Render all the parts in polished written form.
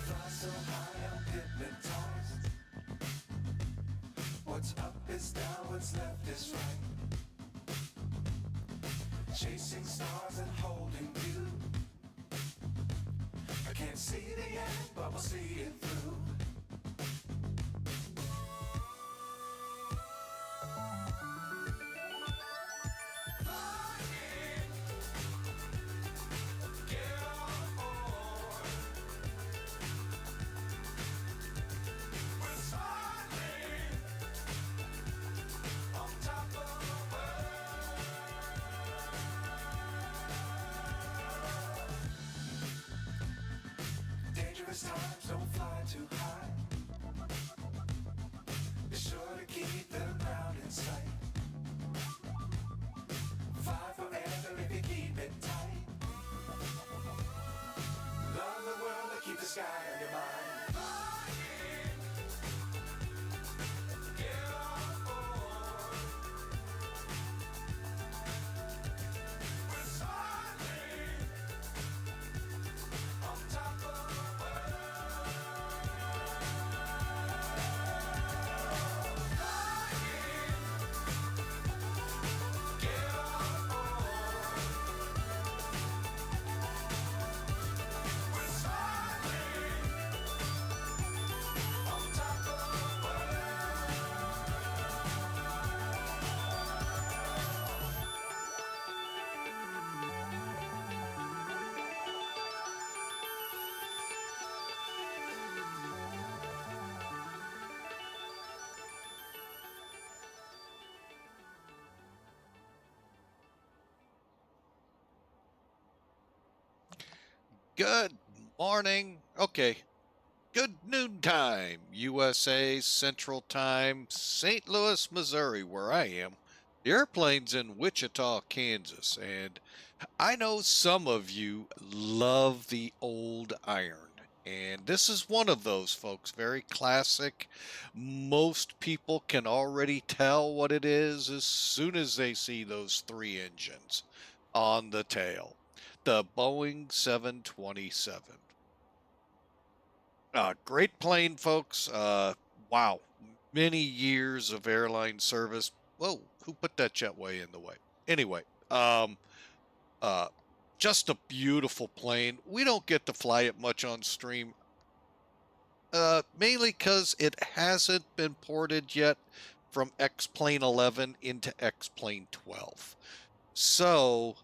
Fly so high, I'm hypnotized. What's up is down, what's left is right. Chasing stars and holding you. I can't see the end, but we'll see it through. Flying, get on board. We're soaring on top of the world. Dangerous times, don't fly too high. Be sure to keep the ground in sight. Fly forever if you keep it tight. Love the world and keep the sky on your mind. Flying, get on board. We're soaring on top of the world. Flying, get on board. We're soaring on top of the Good morning. Okay. Good noontime, USA Central Time, St. Louis, Missouri, where I am. The airplane's in Wichita, Kansas, and I know some of you love the old iron. And this is one of those, folks. Very classic. Most people can already tell what it is as soon as they see those three engines on the tail. The Boeing 727. Great plane, folks. Wow. Many years of airline service. Whoa, who put that jetway in the way? Anyway, uh, just a beautiful plane. We don't get to fly it much on stream, mainly because it hasn't been ported yet from X-Plane 11 into X-Plane 12. So,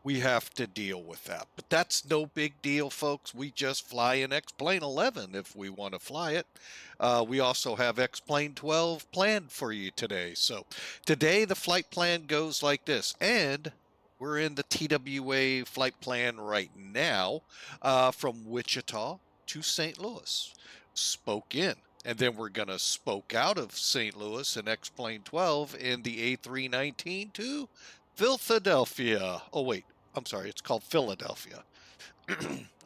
we have to deal with that. But that's no big deal, folks. We just fly in X-Plane 11 if we want to fly it. We also have X-Plane 12 planned for you today. So today the flight plan goes like this. And we're in the TWA flight plan right now from Wichita to St. Louis. Spoke in. And then we're going to spoke out of St. Louis in X-Plane 12 in the A319 to Philadelphia. Oh, wait. I'm sorry, it's called Philadelphia.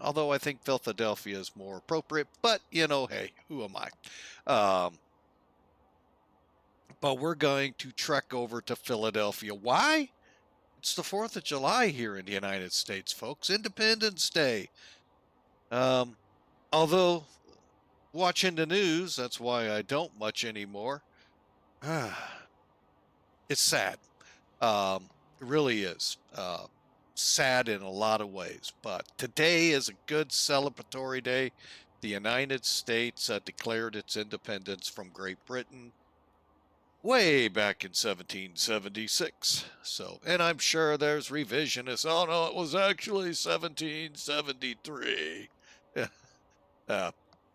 Although I think Philadelphia is more appropriate, but hey, who am I? But we're going to trek over to Philadelphia. Why? It's the 4th of July here in the United States, folks. Independence Day. Although watching the news, that's why I don't much anymore. It's sad. It really is. Sad in a lot of ways, but today is a good celebratory day. The United States declared its independence from Great Britain way back in 1776. So, and I'm sure there's revisionists. Oh no, it was actually 1773.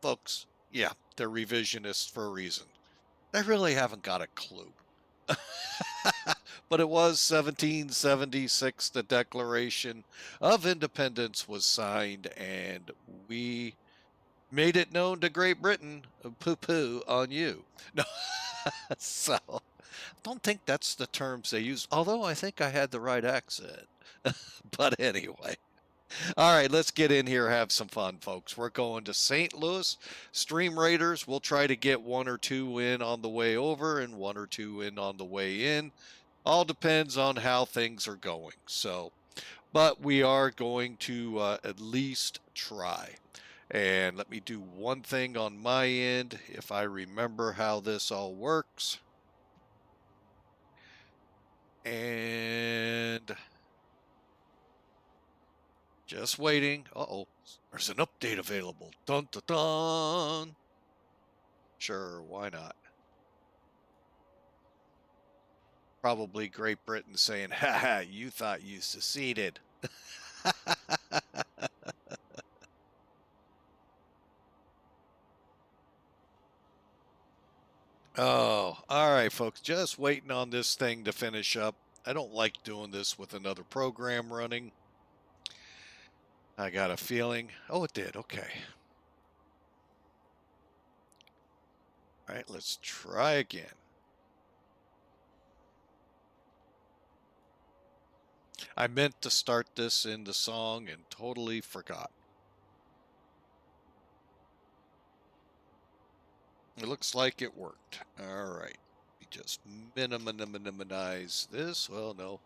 Folks, yeah, they're revisionists for a reason. They really haven't got a clue. But it was 1776 the Declaration of Independence was signed, and we Made it known to Great Britain, poo-poo on you. No, so don't think that's the terms they use, although I think I had the right accent. But anyway. All right, let's get in here, have some fun, folks. We're going to St. Louis. Stream Raiders, we'll try to get 1 or 2 in on the way over and 1 or 2 in on the way in. All depends on how things are going. So, but we are going to at least try. And let me do one thing on my end, if I remember how this all works. And just waiting. Uh-oh, there's an update available. Dun, dun, dun. Sure, why not? Probably Great Britain saying, ha ha, you thought you seceded. Oh, all right, folks. Just waiting on this thing to finish up. I don't like doing this with another program running. I got a feeling. Oh, it did. Okay. All right, let's try again. I meant to start this in the song and totally forgot. It looks like it worked. All right. We just minimize this. Well, no.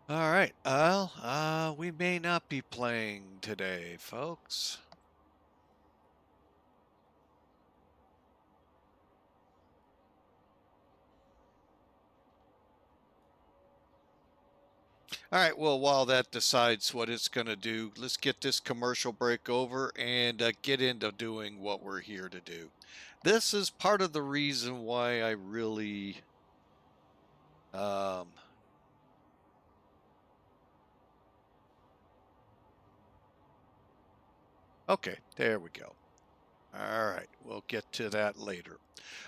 All right. Well, we may not be playing today, folks. All right, well, while that decides what it's going to do, let's get this commercial break over and get into doing what we're here to do. This is part of the reason why I really okay, there we go. All right, we'll get to that later.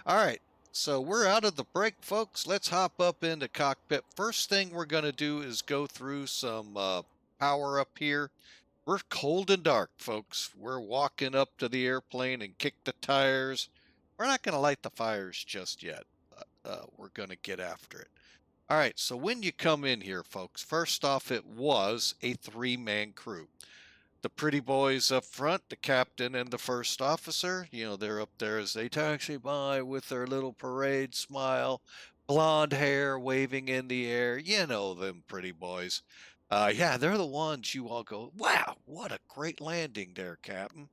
All right, so we're out of the break, folks. Let's hop up into cockpit. First thing we're going to do is go through some power up here. We're cold and dark, folks. We're walking up to the airplane and kick the tires. We're not going to light the fires just yet, but we're going to get after it. All right, so when you come in here, folks, first off, it was a 3-man crew. The pretty boys up front, the captain and the first officer, they're up there as they taxi by with their little parade smile, blonde hair waving in the air. You know them pretty boys. Yeah, they're the ones you all go, wow, what a great landing there, Captain.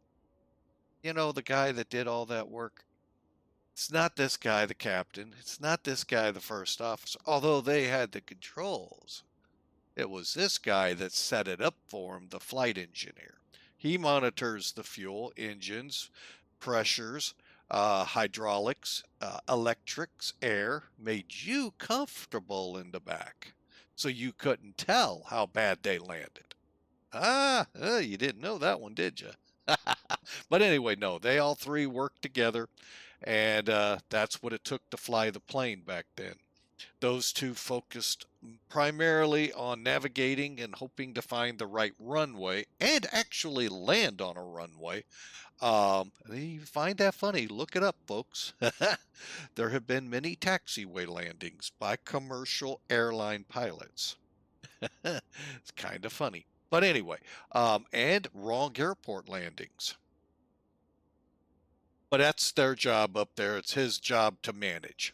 You know, the guy that did all that work. It's not this guy, the captain. It's not this guy, the first officer, although they had the controls. It was this guy that set it up for him, the flight engineer. He monitors the fuel, engines, pressures, hydraulics, electrics, air, made you comfortable in the back so you couldn't tell how bad they landed. You didn't know that one, did you? But anyway, no, they all three worked together, and that's what it took to fly the plane back then. Those two focused primarily on navigating and hoping to find the right runway and actually land on a runway. You find that funny? Look it up, folks. There have been many taxiway landings by commercial airline pilots. It's kind of funny. But anyway, and wrong airport landings. But that's their job up there. It's his job to manage.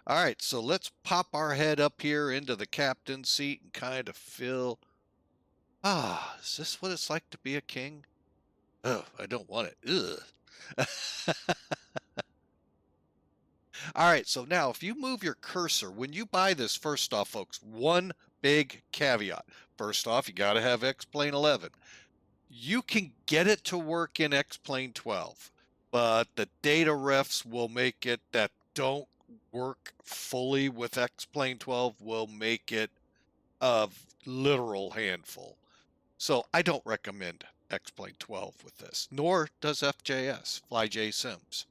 All right, so let's pop our head up here into the captain's seat and kind of feel, is this what it's like to be a king? Oh, I don't want it. Ugh. All right, so now if you move your cursor, when you buy this, first off, folks, one big caveat. First off, you got to have X-Plane 11. You can get it to work in X-Plane 12, but the data refs will make it that don't work fully with X-Plane 12 will make it a literal handful. So I don't recommend X-Plane 12 with this, nor does FJS, FlyJSims.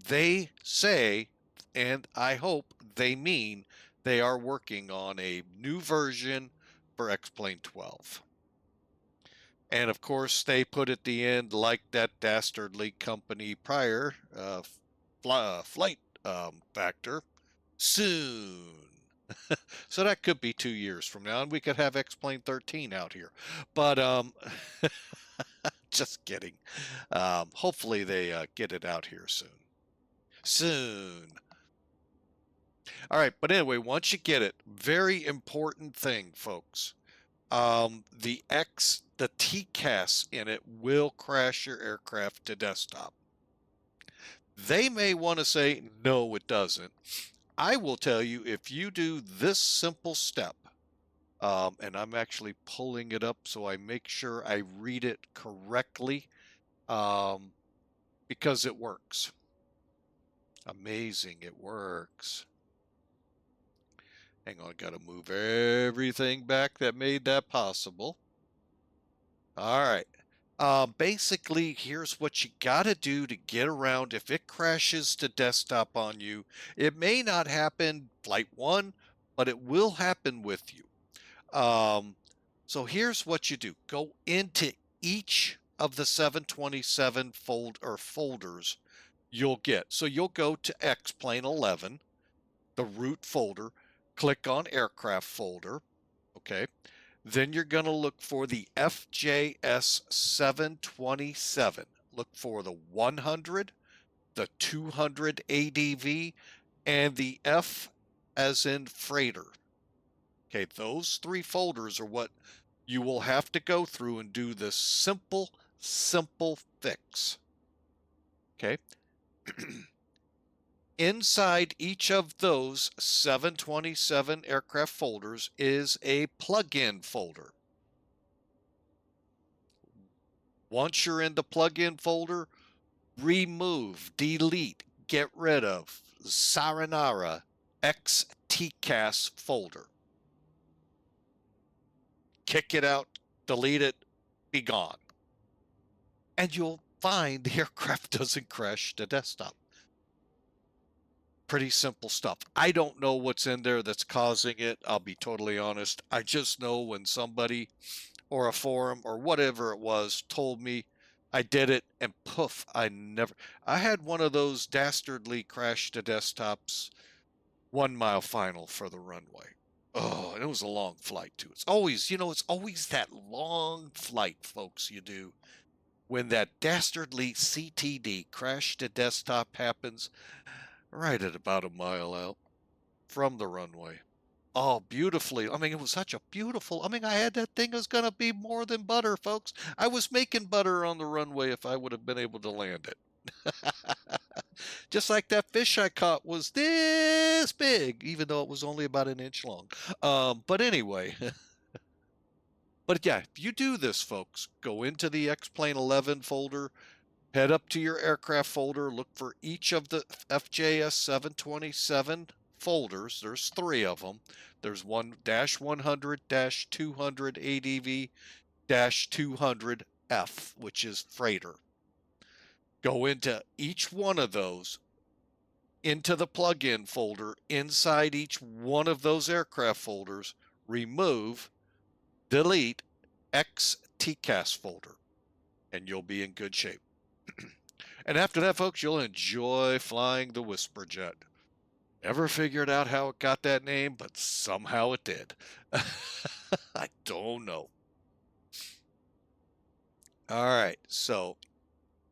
They say, and I hope they mean, they are working on a new version for X-Plane 12. And of course, they put at the end, like that dastardly company prior, flight factor, soon. So that could be 2 years from now, and we could have X-Plane 13 out here. But just kidding. Hopefully they get it out here soon. Soon. All right, but anyway, once you get it, very important thing, folks. The TCAS in it will crash your aircraft to desktop. They may want to say, no, it doesn't. I will tell you, if you do this simple step, and I'm actually pulling it up so I make sure I read it correctly, because it works. Amazing, it works. Hang on, I got to move everything back that made that possible. All right. Basically, here's what you got to do to get around. If it crashes to desktop on you, it may not happen flight 1, but it will happen with you. So here's what you do. Go into each of the 727 folders you'll get. So you'll go to X-Plane 11, the root folder, click on aircraft folder, okay? Then you're going to look for the FJS 727. Look for the 100, the 200 ADV, and the F as in freighter. Okay, those 3 folders are what you will have to go through and do this simple fix. Okay. Inside each of those 727 aircraft folders is a plugin folder. Once you're in the plugin folder, remove, delete, get rid of Saranara XTCAS folder. Kick it out, delete it, be gone. And you'll find the aircraft doesn't crash to desktop. Pretty simple stuff. I don't know what's in there that's causing it. I'll be totally honest. I just know when somebody or a forum or whatever it was told me I did it, and poof, I had one of those dastardly crash to desktops 1 mile final for the runway. Oh, and it was a long flight too. It's always, it's always that long flight, folks, you do. When that dastardly CTD crash to desktop happens, right at about 1 mile out from the runway. Oh, beautifully. I mean, it was such a beautiful, I had that thing was going to be more than butter, folks. I was making butter on the runway if I would have been able to land it. Just like that fish I caught was this big, even though it was only about 1 inch long. But anyway, but yeah, if you do this, folks, go into the X-Plane 11 folder, head up to your aircraft folder, look for each of the FJS 727 folders. There's 3 of them. There's one -100, -200 ADV, -200 F, which is freighter. Go into each one of those, into the plugin folder, inside each one of those aircraft folders, remove, delete XTCAS folder, and you'll be in good shape. And after that, folks, you'll enjoy flying the Whisper Jet. Never figured out how it got that name, but somehow it did. I don't know. All right, so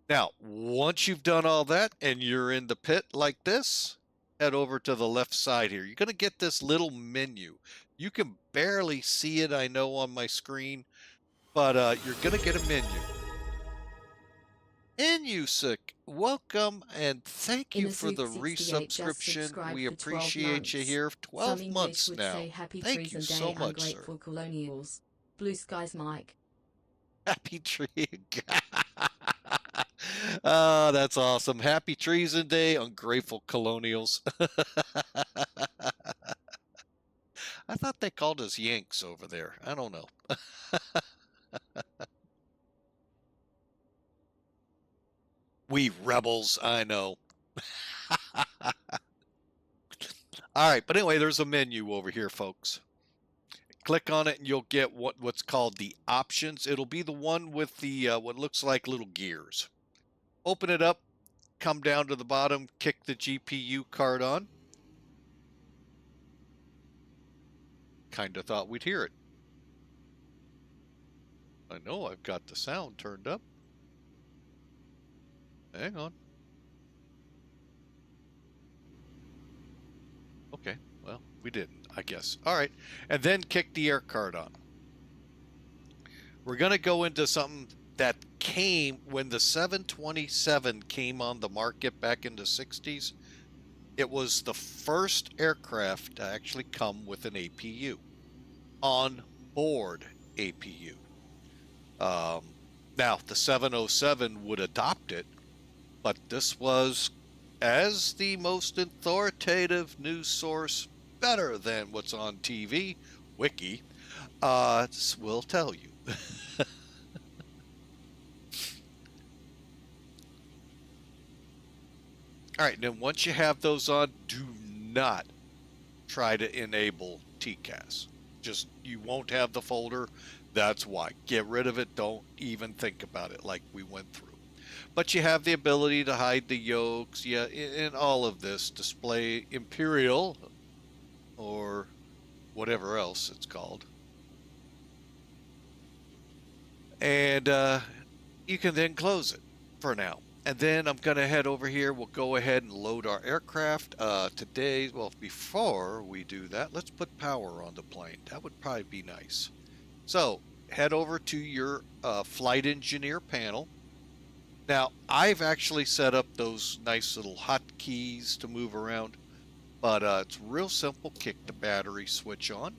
now once you've done all that and you're in the pit like this, head over to the left side here. You're going to get this little menu. You can barely see it, I know, on my screen, but you're going to get a menu. Inusik, welcome and thank you for the Inusuk68 just resubscription. subscribed We for 12 appreciate you months. here. Some 12 English months would now. say happy Thank you treason so day, much, sir. ungrateful colonials. Blue skies, Mike. Happy tree. Ah, that's awesome. Happy Treason Day, ungrateful colonials. I thought they called us Yanks over there. I don't know. We rebels, I know. All right, but anyway, there's a menu over here, folks. Click on it and you'll get what's called the options. It'll be the one with the what looks like little gears. Open it up, come down to the bottom, kick the GPU card on. Kind of thought we'd hear it. I know I've got the sound turned up. Hang on. Okay, well, we didn't, I guess. All right, and then kick the air card on. We're going to go into something that came when the 727 came on the market back in the 60s. It was the first aircraft to actually come with an APU, on board APU. Now, the 707 would adopt it, but this was, as the most authoritative news source, better than what's on TV, Wiki, will tell you. All right, then once you have those on, do not try to enable TCAS. Just, you won't have the folder. That's why. Get rid of it. Don't even think about it like we went through. But you have the ability to hide the yokes, yeah, in all of this. Display Imperial, or whatever else it's called. And you can then close it for now. And then I'm going to head over here. We'll go ahead and load our aircraft. Today, well, before we do that, let's put power on the plane. That would probably be nice. So head over to your flight engineer panel. Now, I've actually set up those nice little hotkeys to move around, but it's real simple. Kick the battery switch on.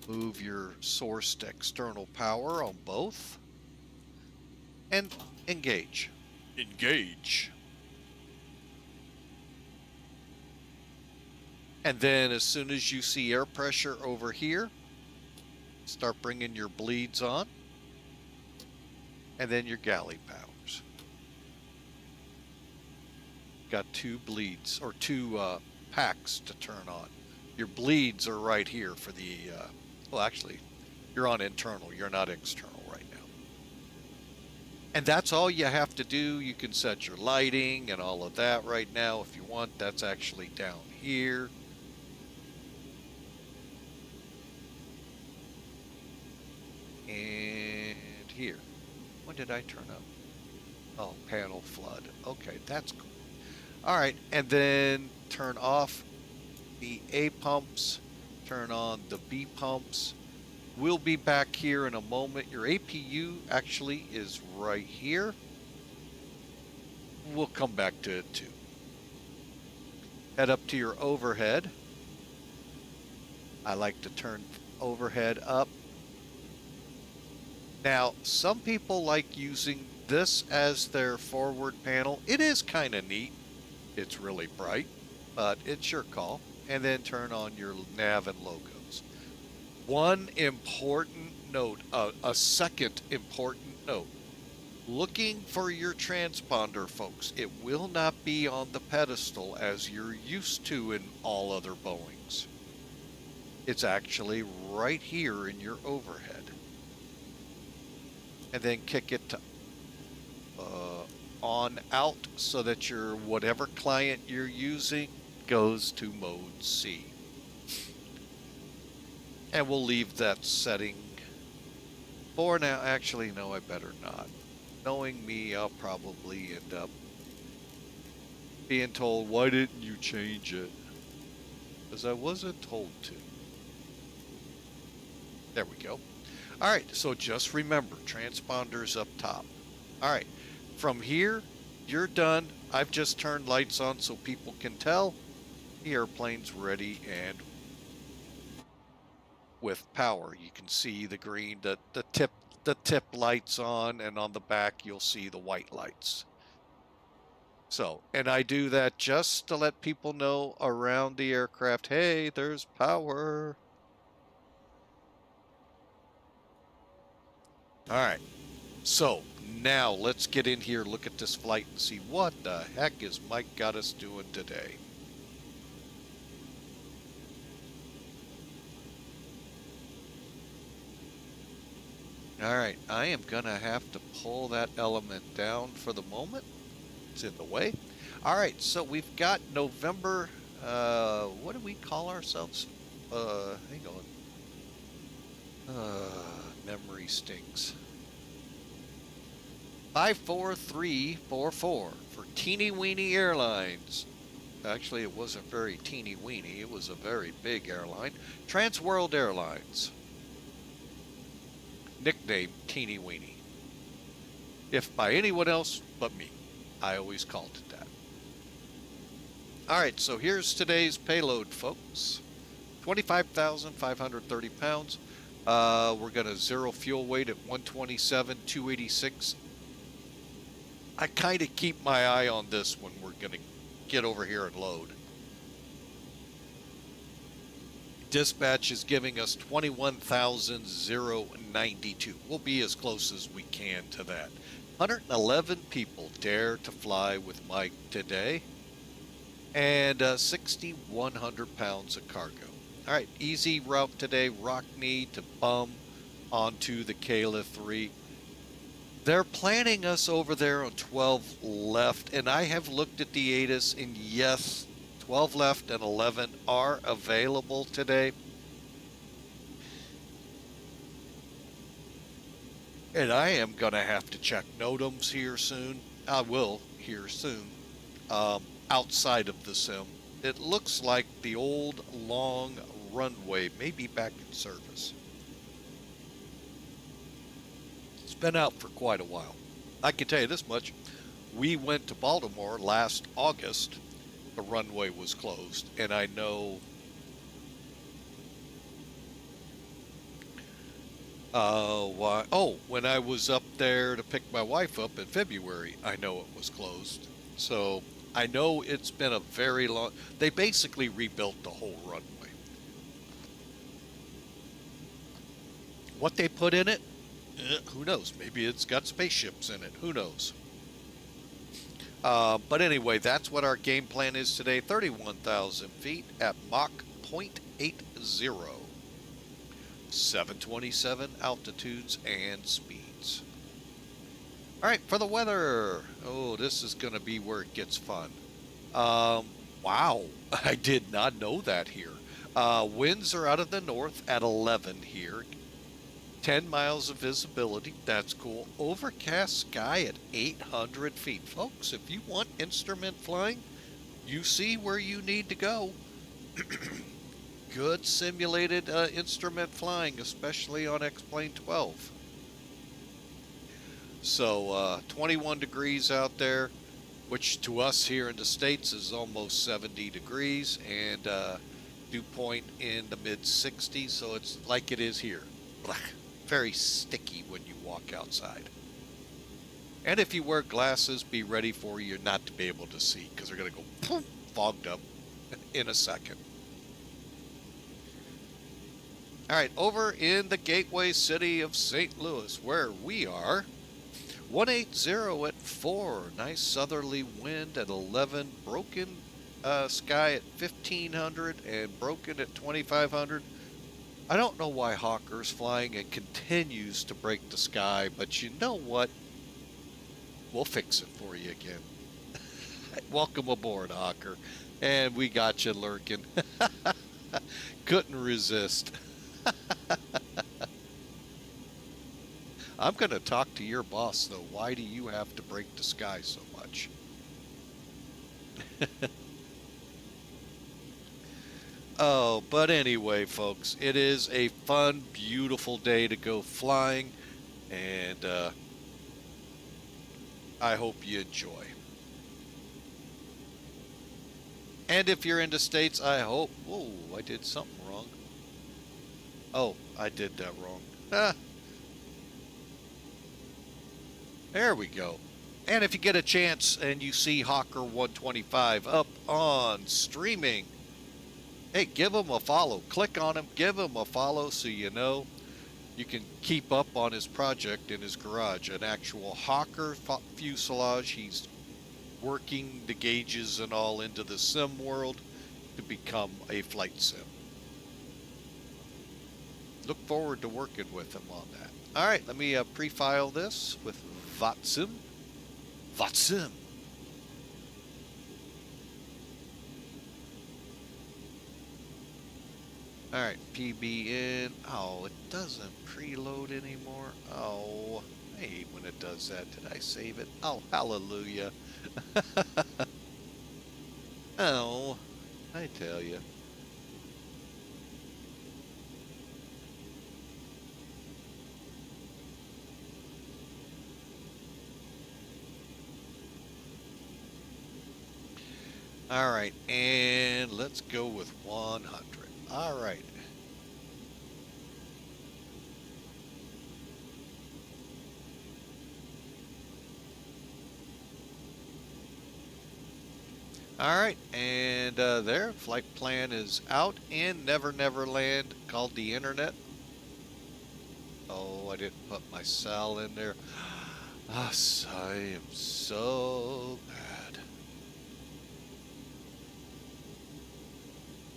Move your source to external power on both. And engage. Engage. And then as soon as you see air pressure over here, start bringing your bleeds on. And then your galley powers. Got two bleeds, or two packs to turn on. Your bleeds are right here for the, well, actually, you're on internal. You're not external right now. And that's all you have to do. You can set your lighting and all of that right now if you want. That's actually down here. And here. When did I turn up? Oh, panel flood. Okay, that's cool. All right, and then turn off the A pumps, turn on the B pumps. We'll be back here in a moment. Your APU actually is right here. We'll come back to it too. Head up to your overhead. I like to turn overhead up. Now, some people like using this as their forward panel. It is kind of neat. It's really bright, but it's your call. And then turn on your nav and logos. One important note, a second important note. Looking for your transponder, folks. It will not be on the pedestal as you're used to in all other Boeings. It's actually right here in your overhead. And then kick it to on out so that your whatever client you're using goes to mode C. And we'll leave that setting for now. Actually, no, I better not. Knowing me, I'll probably end up being told, why didn't you change it? Because I wasn't told to. There we go. All right, so just remember, transponders up top. All right, from here, you're done. I've just turned lights on so people can tell the airplane's ready and with power. You can see the green, the tip lights on, and on the back you'll see the white lights. So, and I do that just to let people know around the aircraft, hey, there's power. All right. So now let's get in here, look at this flight, and see what the heck is Mike got us doing today. All right, I am gonna have to pull that element down for the moment. It's in the way. All right, so we've got November, what do we call ourselves? Hang on. Memory stinks. 54344 for Teeny Weeny Airlines. Actually, it wasn't very teeny weeny. It was a very big airline. Trans World Airlines. Nickname Teeny Weeny. If by anyone else but me. I always called it that. All right, so here's today's payload, folks. 25,530 pounds. We're going to zero fuel weight at 127,286. I kind of keep my eye on this when we're going to get over here and load. Dispatch is giving us 21,092. We'll be as close as we can to that. 111 people dare to fly with Mike today, and 6,100 pounds of cargo. All right, easy route today, ROKNE to Bum onto the Kayla 3. They're planning us over there on 12 left, and I have looked at the ATIS, and yes, 12 left and 11 are available today. And I am going to have to check NOTAMs here soon. I will here soon. Outside of the sim. It looks like the old long runway may be back in service. It's been out for quite a while. I can tell you this much. We went to Baltimore last August. The runway was closed, and I know why. Oh, when I was up there to pick my wife up in February, I know it was closed. So I know it's been a very long. They basically rebuilt the whole runway. What they put in it, who knows? Maybe it's got spaceships in it. Who knows? But anyway, that's what our game plan is today. 31,000 feet at Mach 0.80. 727 altitudes and speeds. All right, for the weather. Oh, this is going to be where it gets fun. Wow, I did not know that here. Winds are out of the north at 11 here. 10 miles of visibility. That's cool. Overcast sky at 800 feet. Folks, if you want instrument flying, you see where you need to go. Good simulated instrument flying, especially on X-Plane 12. So 21 degrees out there, which to us here in the States is almost 70 degrees, and dew point in the mid-60s, so it's like it is here. Very sticky when you walk outside. And if you wear glasses, be ready for you not to be able to see, because they're going to go poof, fogged up in a second. All right, over in the gateway city of St. Louis, where we are, 180 at 4, nice southerly wind at 11, broken sky at 1500 and broken at 2500. I don't know why Hawker's flying and continues to break the sky, but you know what? We'll fix it for you again. Welcome aboard, Hawker. And we got you lurking. Couldn't resist. I'm going to talk to your boss, though. Why do you have to break the sky so much? Oh, but anyway, folks, it is a fun, beautiful day to go flying, and I hope you enjoy. And if you're in the States, I hope... Whoa, I did something wrong. Oh, I did that wrong. Ah, there we go. And if you get a chance and you see Hawker 125 up on streaming, hey, give him a follow. Click on him, give him a follow so you know you can keep up on his project in his garage. An actual Hawker fuselage. He's working the gauges and all into the sim world to become a flight sim. Look forward to working with him on that. All right, let me pre-file this with VATSIM. VATSIM. All right, PB in. Oh, it doesn't preload anymore. Oh, I hate when it does that. Did I save it? Oh, hallelujah. Oh, I tell you. All right, and let's go with 100. All right. All right, and there, flight plan is out in Never Never Land, called the Internet. Oh, I didn't put my cell in there. Ah, I am so bad.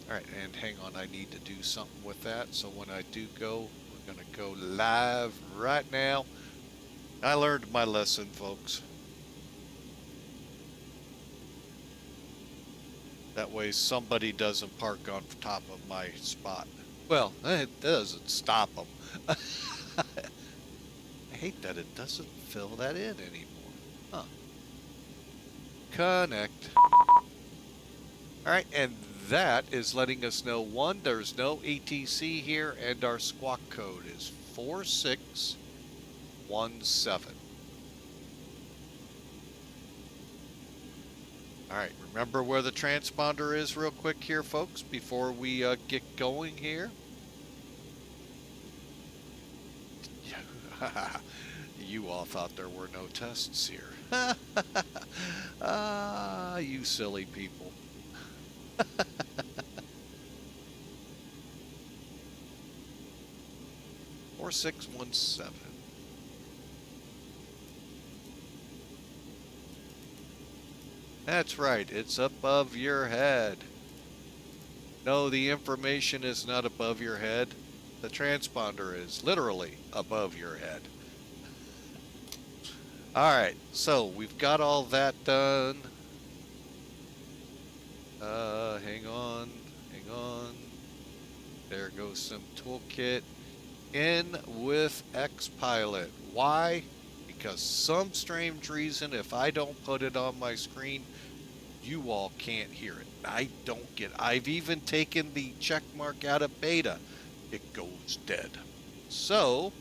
All right, and hang on, I need to do something with that. So when I do go, we're going to go live right now. I learned my lesson, folks. That way somebody doesn't park on top of my spot. Well, it doesn't stop them. I hate that it doesn't fill that in anymore. Huh. Connect. All right, and that is letting us know, one, there's no ATC here, and our squawk code is 4617. All right, remember where the transponder is real quick here, folks, before we get going here. You all thought there were no tests here. Ah, you silly people. 4617. That's right, it's above your head. No, the information is not above your head. The transponder is literally above your head. Alright, so we've got all that done. Hang on. There goes some toolkit. In with Xpilot. Why? Because some strange reason, if I don't put it on my screen, you all can't hear it. I don't get it. I've even taken the check mark out of beta. It goes dead. So,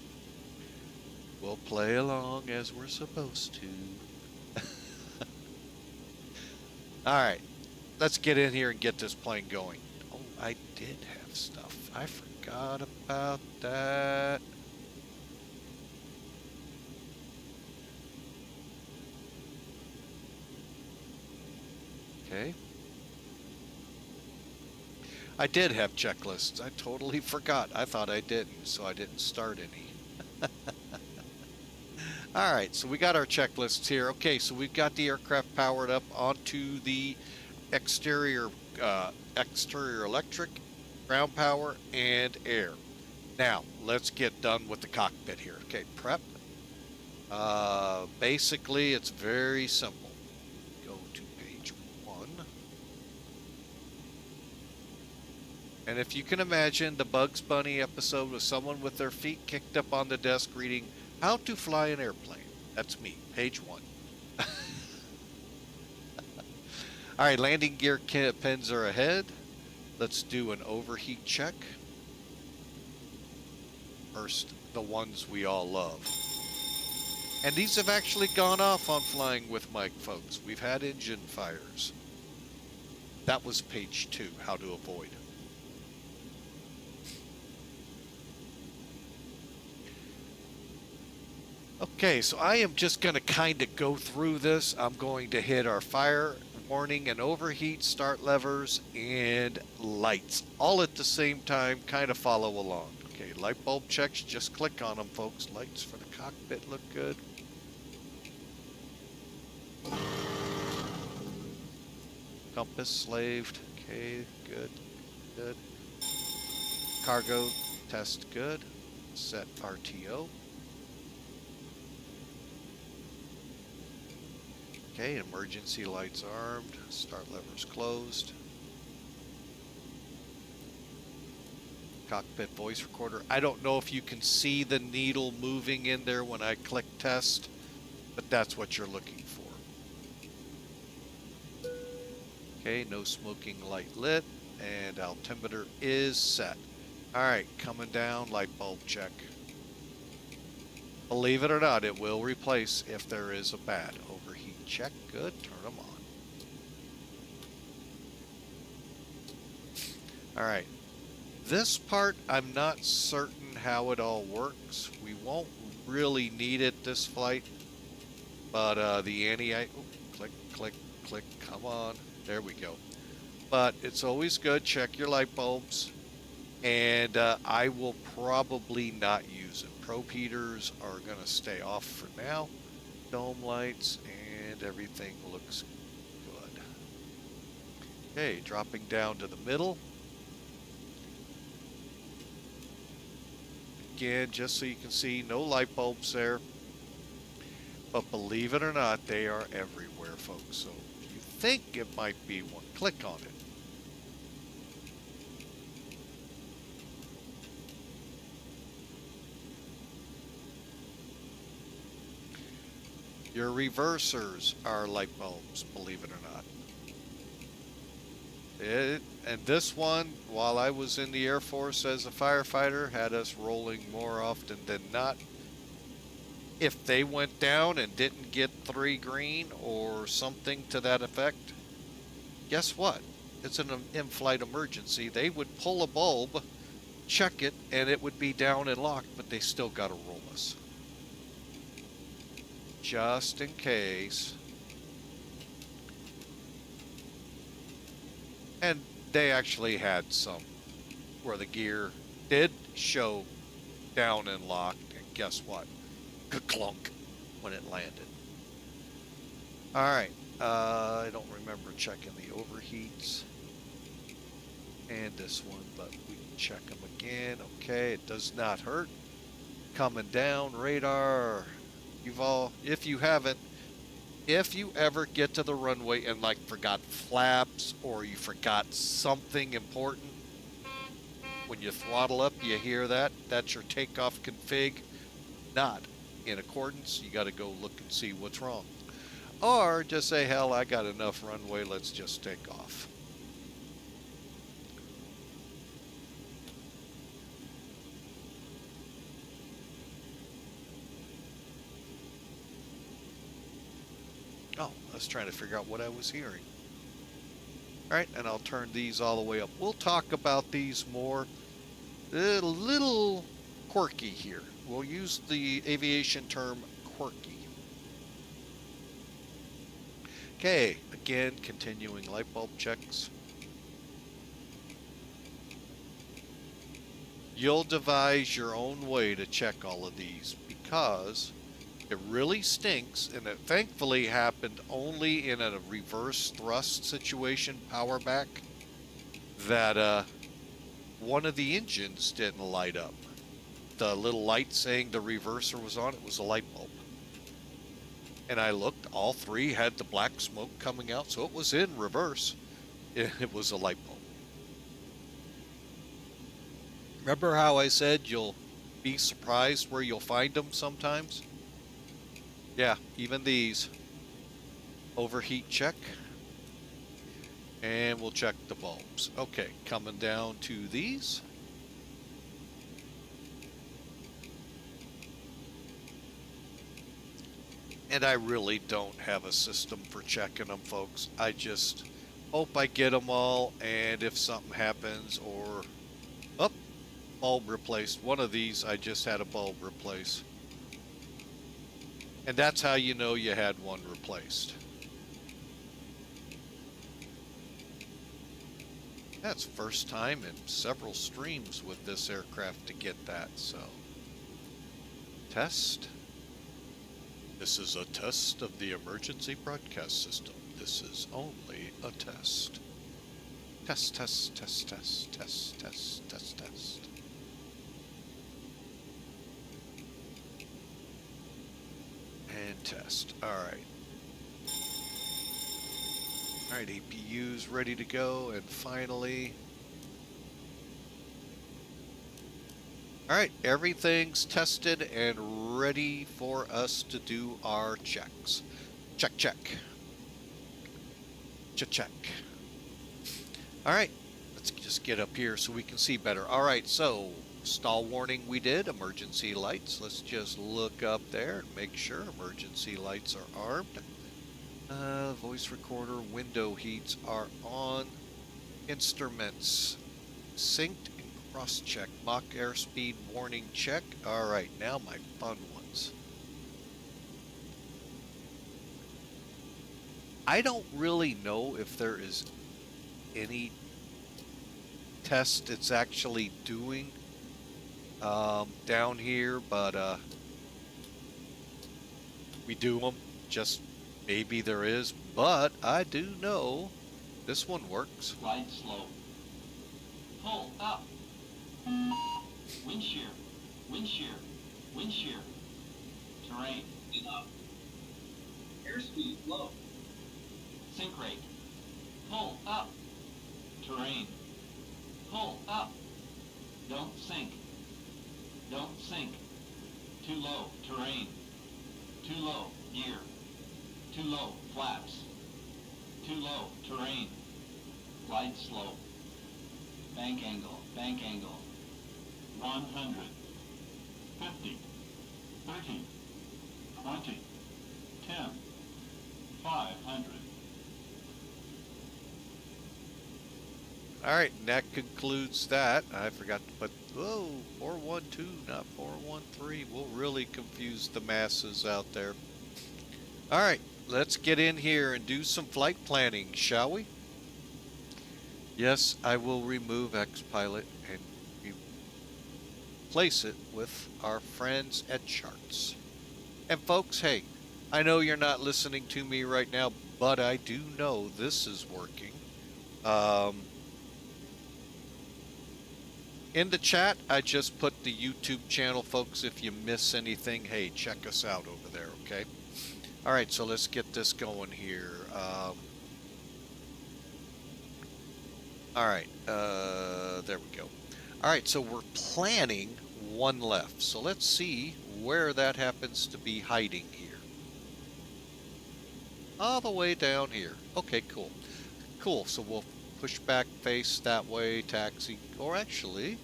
we'll play along as we're supposed to. Alright, let's get in here and get this plane going. Oh, I did have stuff. I forgot about that. Okay. I did have checklists. I totally forgot. I thought I didn't, so I didn't start any. All right, so we got our checklists here. Okay, so we've got the aircraft powered up onto the exterior electric, ground power, and air. Now, let's get done with the cockpit here. Okay, prep. Basically, it's very simple. Go to page 1. And if you can imagine the Bugs Bunny episode with someone with their feet kicked up on the desk reading How to Fly an Airplane. That's me, page 1. All right, landing gear pins are ahead. Let's do an overheat check. First, the ones we all love. And these have actually gone off on Flying with Mike, folks. We've had engine fires. That was page 2, how to avoid. Okay, so I am just going to kind of go through this. I'm going to hit our fire warning and overheat start levers and lights all at the same time, kind of follow along. Okay, light bulb checks, just click on them, folks. Lights for the cockpit look good. Compass slaved. Okay, good, good. Cargo test good. Set RTO. Okay, emergency lights armed. Start levers closed. Cockpit voice recorder. I don't know if you can see the needle moving in there when I click test, but that's what you're looking for. Okay, no smoking light lit, and altimeter is set. Alright, coming down, light bulb check. Believe it or not, it will replace if there is a bad overheat check. Good, turn them on. Alright, this part I'm not certain how it all works. We won't really need it this flight, but the click, click, click, come on. There we go. But it's always good, check your light bulbs, and I will probably not use it. Probe heaters are going to stay off for now. Dome lights, and everything looks good. Okay, dropping down to the middle. Again, just so you can see, no light bulbs there. But believe it or not, they are everywhere, folks. So if you think it might be one, click on it. Your reversers are light bulbs, believe it or not. And this one, while I was in the Air Force as a firefighter, had us rolling more often than not. If they went down and didn't get 3 green or something to that effect, guess what? It's an in-flight emergency. They would pull a bulb, check it, and it would be down and locked, but they still got to roll us. Just in case. And they actually had some where the gear did show down and locked, and guess what? Clunk when it landed. Alright, I don't remember checking the overheats and this one, but we can check them again. Okay, it does not hurt. Coming down, radar. If you haven't, if you ever get to the runway and like forgot flaps or you forgot something important, when you throttle up, you hear that. That's your takeoff config. Not in accordance. You got to go look and see what's wrong. Or just say, hell, I got enough runway. Let's just take off. Oh, I was trying to figure out what I was hearing. All right, and I'll turn these all the way up. We'll talk about these more. A little quirky here. We'll use the aviation term quirky. Okay, again, continuing light bulb checks. You'll devise your own way to check all of these because it really stinks, and it thankfully happened only in a reverse thrust situation, power back, that one of the engines didn't light up. The little light saying the reverser was on, it was a light bulb. And I looked, all 3 had the black smoke coming out, so it was in reverse. It was a light bulb. Remember how I said you'll be surprised where you'll find them sometimes? Yeah, even these. Overheat check. And we'll check the bulbs. Okay, coming down to these. And I really don't have a system for checking them, folks. I just hope I get them all, and if something happens, or oh, bulb replaced. One of these I just had a bulb replaced. And that's how you know you had one replaced. That's first time in several streams with this aircraft to get that, so. Test. This is a test of the emergency broadcast system. This is only a test. Test, test, test, test, test, test, test, test. And test. Alright. Alright, APU's ready to go, and finally... Alright, everything's tested and ready for us to do our checks. Check, check. Check, check. Alright, let's just get up here so we can see better. Alright, so, stall warning we did, emergency lights. Let's just look up there and make sure emergency lights are armed. Voice recorder window heats are on. Instruments synced and cross-check. Mach airspeed warning check. Alright, now my fun ones. I don't really know if there is any test it's actually doing down here, but we do them. Just maybe there is, but I do know this one works. Glide slow. Pull up. Wind shear. Wind shear. Wind shear. Terrain. Up. Airspeed low. Sink rate. Pull up. Terrain. Pull up. Don't sink. Don't sink. Too low. Terrain. Too low. Gear. Too low. Flaps. Too low. Terrain. Glide slow. Bank angle. Bank angle. 100. 50. 30. 20. 10. 500. Alright, and that concludes that. I forgot to put, whoa, 412, not 413. We'll really confuse the masses out there. Alright, let's get in here and do some flight planning, shall we? Yes, I will remove XPilot and replace it with our friends at Charts. And folks, hey, I know you're not listening to me right now, but I do know this is working. In the chat, I just put the YouTube channel, folks. If you miss anything, hey, check us out over there, okay? All right, so let's get this going here. All right, there we go. All right, so we're planning one left. So let's see where that happens to be hiding here. All the way down here. Okay, cool. Cool, so we'll push back face that way, taxi. Or actually,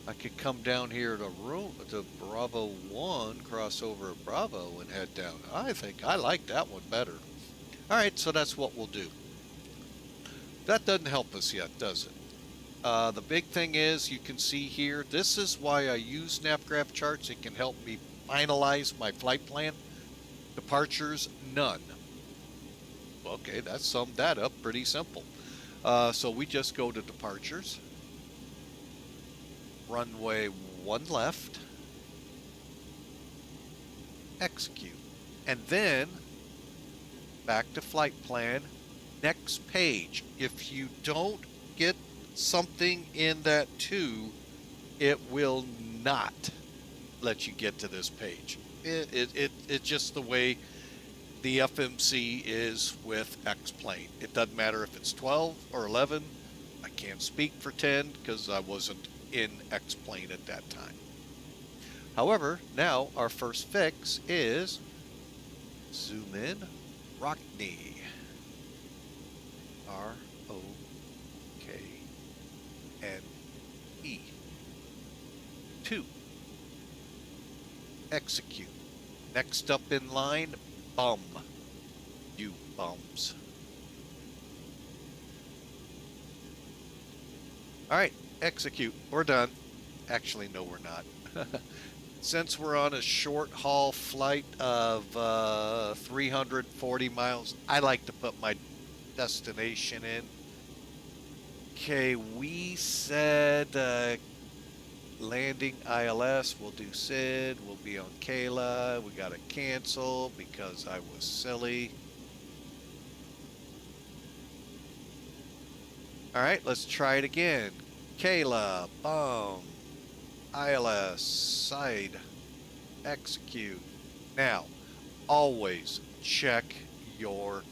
I could come down here to Bravo 1, cross over at Bravo and head down. I think I like that one better. All right, so that's what we'll do. That doesn't help us yet, does it? The big thing is, you can see here, this is why I use Snapgraph charts. It can help me finalize my flight plan. Departures, none. Okay, that summed that up pretty simple. So we just go to departures. Runway 1 left. Execute. And then back to flight plan. Next page. If you don't get something in that 2, it will not let you get to this page. It's just the way the FMC is with X-Plane. It doesn't matter if it's 12 or 11. I can't speak for 10 because I wasn't in X-Plane at that time. However, now our first fix is zoom in, ROKNE. ROKNE. 2. Execute. Next up in line, bum. You bums. All right, execute. We're done. Actually, no, we're not. Since we're on a short haul flight of 340 miles, I like to put my destination in. Okay, we said landing ILS, we'll do SID, we'll be on Kayla, we gotta cancel because I was silly. All right, let's try it again. Kayla, bum, ILS, side, execute. Now, always check your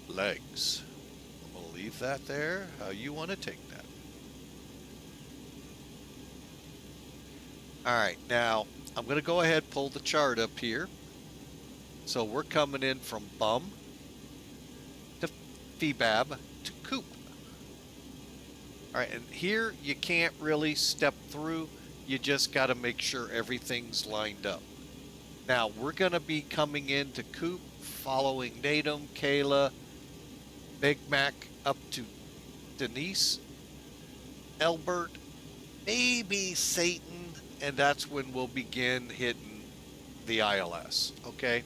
legs. I'm gonna leave that there, how you want to take that. All right, now I'm going to go ahead and pull the chart up here. So we're coming in from bum to FBAB to coop. All right, and here you can't really step through. You just got to make sure everything's lined up. Now we're going to be coming into coop, following Natum, Kayla, Big Mac up to Denise, Elbert, maybe Satan, and that's when we'll begin hitting the ILS, okay?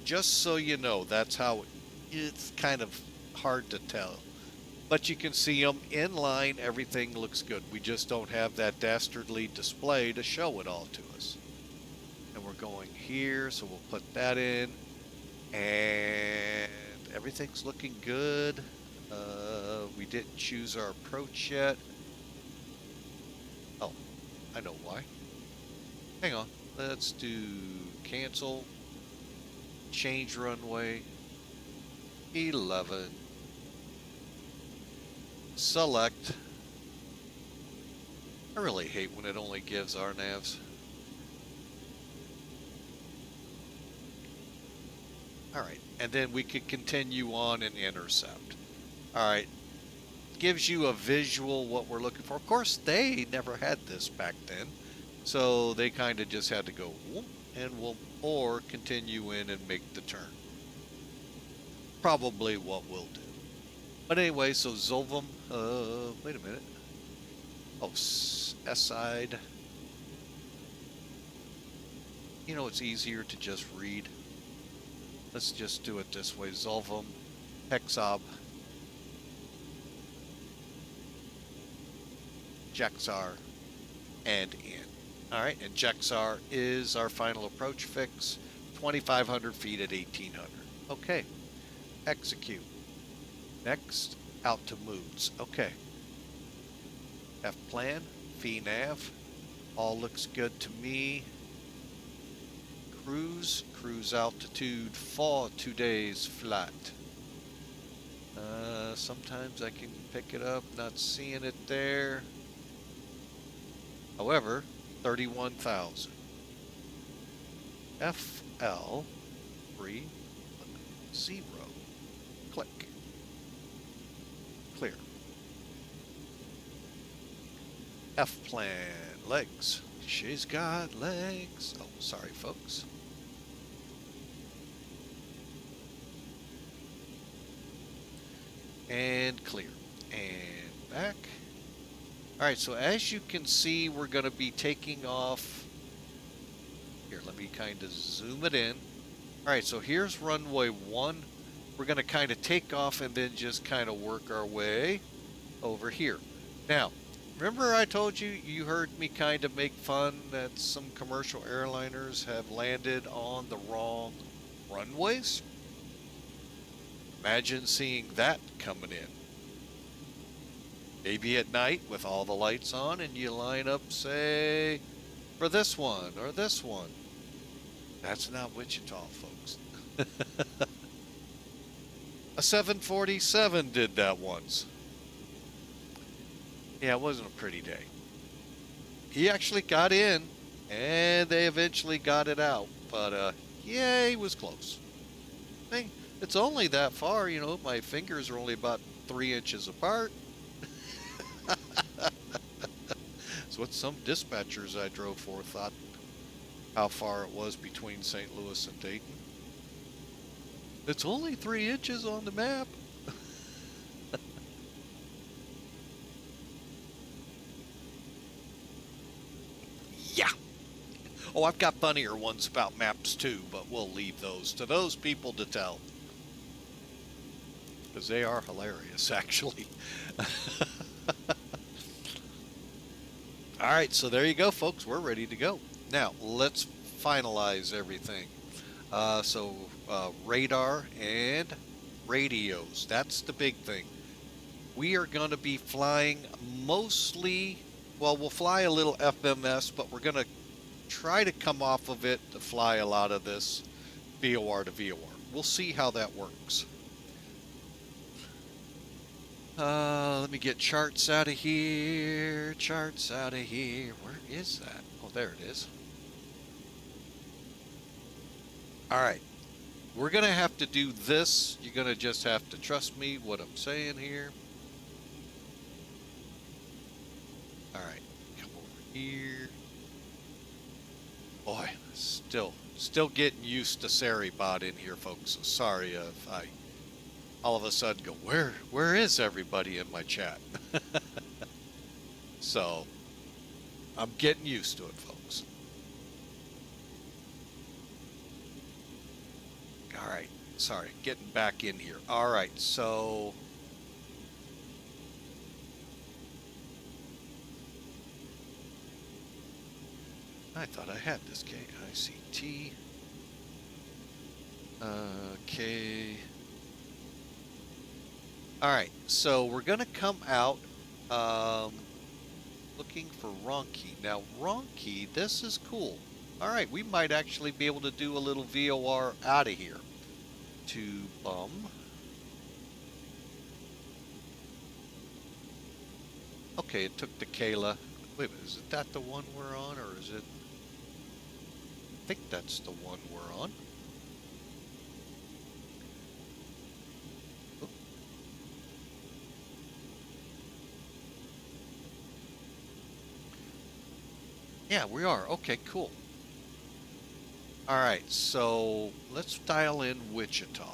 Just so you know, that's how it's kind of hard to tell. But you can see them in line, everything looks good. We just don't have that dastardly display to show it all to us. And we're going here, so we'll put that in. And everything's looking good. We didn't choose our approach yet. Oh, I know why. Hang on. Let's do cancel. Change runway. 11. Select. I really hate when it only gives our navs. Alright, and then we could continue on and intercept. Alright, gives you a visual what we're looking for. Of course, they never had this back then, so they kind of just had to go whoop, and we'll or continue in and make the turn. Probably what we'll do. But anyway, so Zolvam, wait a minute. Oh, S-side. You know, it's easier to just read. Let's just do it this way. Zolvam, Hexob, Jexar, and in. Alright, and Jexar is our final approach fix. 2,500 feet at 1,800. Okay. Execute. Next, out to moods. Okay. F plan, VNav. All looks good to me. Cruise altitude for 2 days flat. Sometimes I can pick it up, not seeing it there. However, 31,000. FL 30. Click. Clear. F plan legs. She's got legs. Oh, sorry, folks. And clear. And back. Alright, so as you can see, we're going to be taking off. Here, let me kind of zoom it in. Alright, so here's runway 1. We're going to kind of take off and then just kind of work our way over here. Now, remember I told you, you heard me kind of make fun that some commercial airliners have landed on the wrong runways? Imagine seeing that coming in. Maybe at night with all the lights on and you line up, say, for this one or this one. That's not Wichita, folks. A 747 did that once. Yeah, it wasn't a pretty day. He actually got in, and they eventually got it out. But, yeah, he was close. It's only that far, you know. My fingers are only about 3 inches apart. That's what some dispatchers I drove for thought how far it was between St. Louis and Dayton. It's only 3 inches on the map. Yeah. Oh, I've got funnier ones about maps too, but we'll leave those to those people to tell. Because they are hilarious, actually. All right, so there you go, folks. We're ready to go. Now, let's finalize everything. Radar and radios. That's the big thing. We are going to be flying mostly, well, we'll fly a little FMS, but we're going to try to come off of it to fly a lot of this VOR to VOR. We'll see how that works. Let me get charts out of here. Charts out of here. Where is that? Oh, there it is. All right. We're going to have to do this. You're going to just have to trust me what I'm saying here. All right. Come over here. Boy, still getting used to Saribot in here, folks. So sorry if I all of a sudden go, where is everybody in my chat? So I'm getting used to it, folks. All right, sorry, getting back in here. All right, so I thought I had this KICT. K. All right, so we're going to come out looking for ROKNE. Now, ROKNE, this is cool. All right, we might actually be able to do a little VOR out of here. To bum. Okay, it took the Kayla. Wait a minute, is that the one we're on, or is it? I think that's the one we're on. Yeah, we are. Okay, cool. All right, so let's dial in Wichita.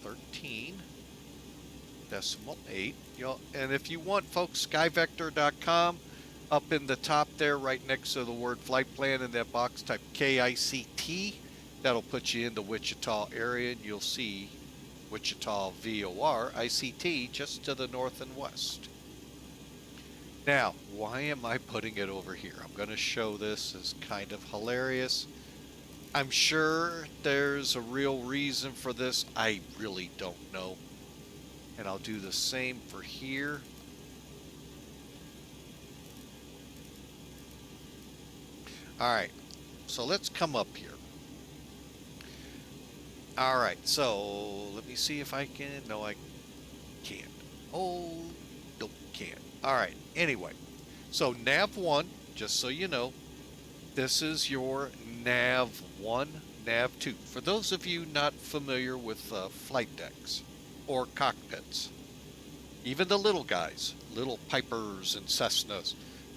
13.8. And if you want, folks, skyvector.com. Up in the top there, right next to the word flight plan in that box, type KICT. That'll put you in the Wichita area, and you'll see Wichita VOR ICT just to the north and west. Now, why am I putting it over here? I'm going to show this as kind of hilarious. I'm sure there's a real reason for this. I really don't know. And I'll do the same for here. All right, so let's come up here. All right, so let me see if I can. No, I can't. Oh, nope, can't. All right, anyway, so nav 1, just so you know, this is your nav 1, nav 2. For those of you not familiar with flight decks or cockpits, even the little guys, little Pipers and Cessnas,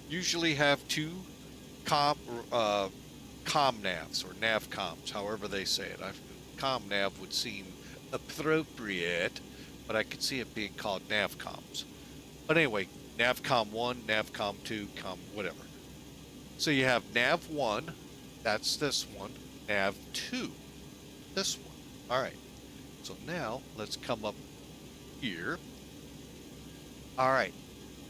usually have two com navs or nav comms, however they say it. Com nav would seem appropriate, but I could see it being called nav comms. But anyway, Navcom 1, Navcom 2, whatever. So you have Nav 1, that's this one. Nav 2, this one. All right. So now let's come up here. All right.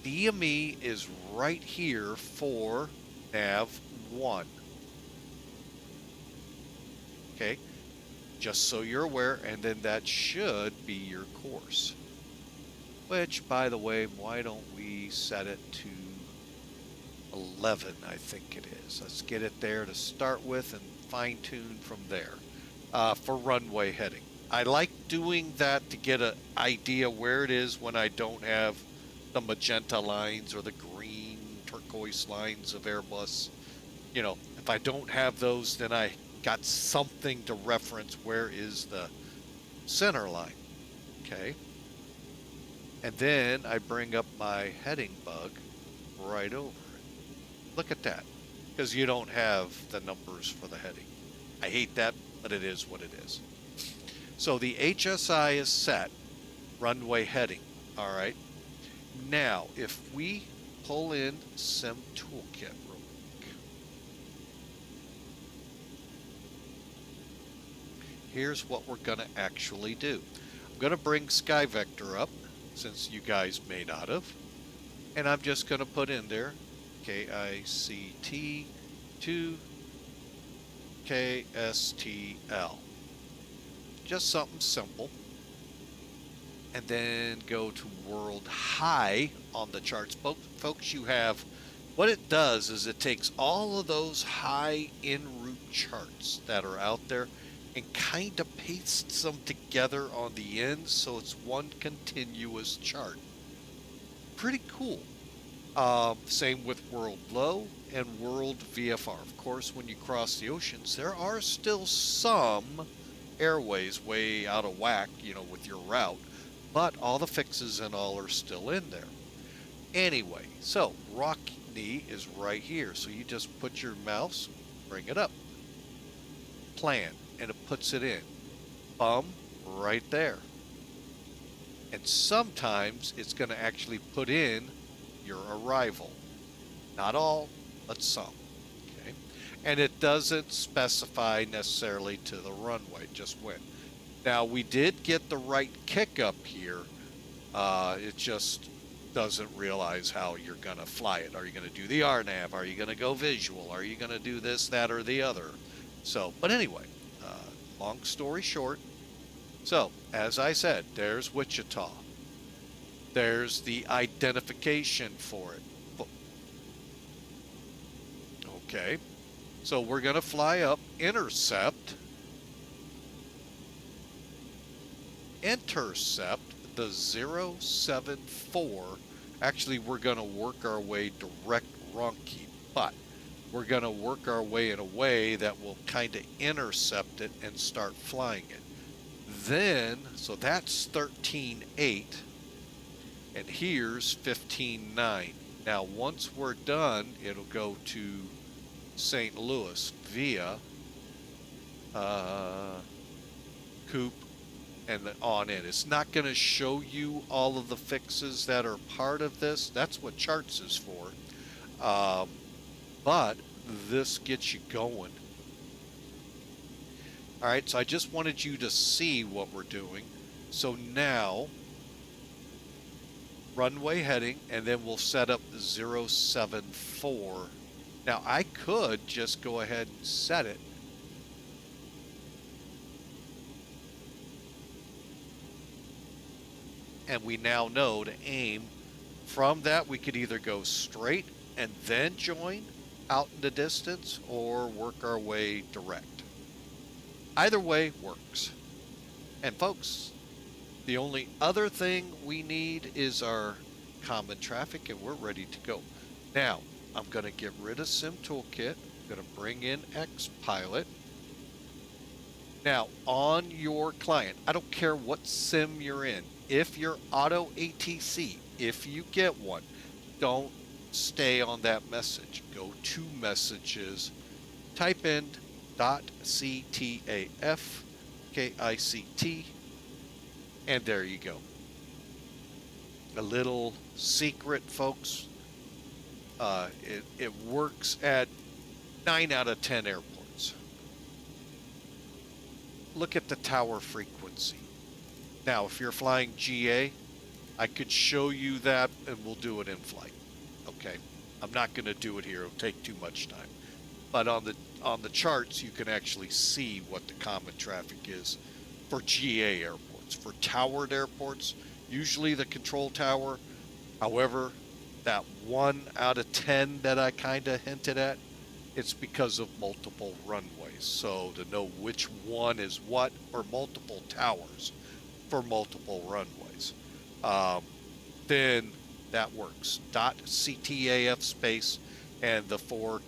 DME is right here for Nav 1. Okay. Just so you're aware, and then that should be your course. Which, by the way, why don't we set it to 11, I think it is. Let's get it there to start with and fine-tune from there for runway heading. I like doing that to get an idea where it is when I don't have the magenta lines or the green turquoise lines of Airbus. You know, if I don't have those, then I got something to reference where is the center line. Okay. And then I bring up my heading bug right over it. Look at that, because you don't have the numbers for the heading. I hate that, but it is what it is. So the HSI is set, runway heading, all right? Now, if we pull in Sim Toolkit real quick. Here's what we're going to actually do. I'm going to bring Sky Vector up, since you guys may not have. And I'm just going to put in there KICT to KSTL. Just something simple. And then go to World High on the charts. Folks, you have, what it does is it takes all of those high en route charts that are out there and kind of pastes them together on the end so it's one continuous chart. Pretty cool. Same with World Low and World VFR. Of course, when you cross the oceans, there are still some airways way out of whack, with your route, but all the fixes and all are still in there. Anyway, so ROKNE is right here. So you just put your mouse, bring it up, plan, and it puts it in. Bum, right there. And sometimes it's going to actually put in your arrival. Not all, but some. Okay? And it doesn't specify necessarily to the runway, just when. Now, we did get the right kick up here. It just doesn't realize how you're going to fly it. Are you going to do the RNAV? Are you going to go visual? Are you going to do this, that, or the other? So, but anyway, long story short. So, as I said, there's Wichita. There's the identification for it. Okay. So we're going to fly up, intercept the 074. Actually, we're going to work our way direct ROKNE, but we're going to work our way in a way that will kind of intercept it and start flying it. Then, so that's 13.8, and here's 15.9. Now, once we're done, it'll go to St. Louis via Coop and on in. It's not going to show you all of the fixes that are part of this. That's what charts is for. But this gets you going. All right, so I just wanted you to see what we're doing. So now, runway heading, and then we'll set up 074. Now, I could just go ahead and set it. And we now know to aim. From that, we could either go straight and then join out in the distance or work our way direct. Either way works. And folks, the only other thing we need is our common traffic, and we're ready to go. Now, I'm going to get rid of Sim Toolkit. I'm going to bring in XPilot. Now, on your client, I don't care what sim you're in. If you're auto ATC, if you get one, don't stay on that message. Go to messages, type in .ctaf KICT, and there you go. A little secret, folks. It works at 9 out of 10 airports. Look at the tower frequency. Now, if you're flying GA, I could show you that, and we'll do it in flight. Okay, I'm not going to do it here. It'll take too much time. But on the charts, you can actually see what the common traffic is for GA airports. For towered airports, usually the control tower. However, that 1 out of 10 that I kind of hinted at, it's because of multiple runways. So to know which one is what, or multiple towers for multiple runways, then that works. .ctaf space and the 4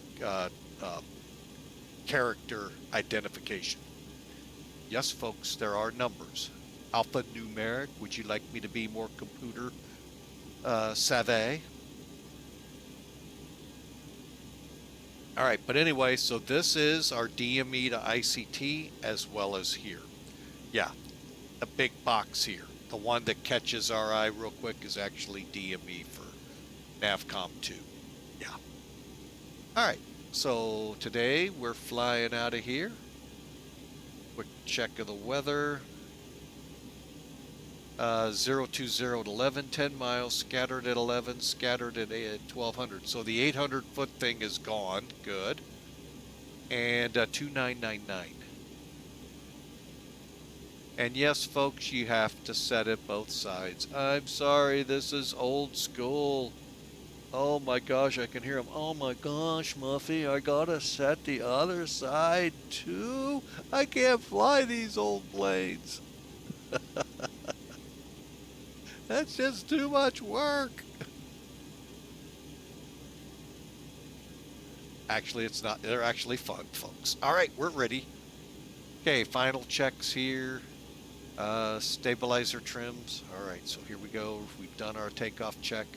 character identification. Yes, folks, there are numbers. Alphanumeric. Would you like me to be more computer savvy? All right, but anyway, so this is our DME to ICT as well as here. Yeah, the big box here. The one that catches our eye real quick is actually DME for Navcom 2. Yeah. All right, so today we're flying out of here. Quick check of the weather. 020 at 11, 10 miles, scattered at 11, scattered at 1200. So the 800 foot thing is gone. Good. And 2999. And yes, folks, you have to set it both sides. I'm sorry, this is old school. Oh my gosh, I can hear him. Oh my gosh, Muffy, I gotta set the other side too? I can't fly these old planes. That's just too much work. Actually, it's not. They're actually fun, folks. All right, we're ready. Okay, final checks here. Stabilizer trims. All right, so here we go. We've done our takeoff check.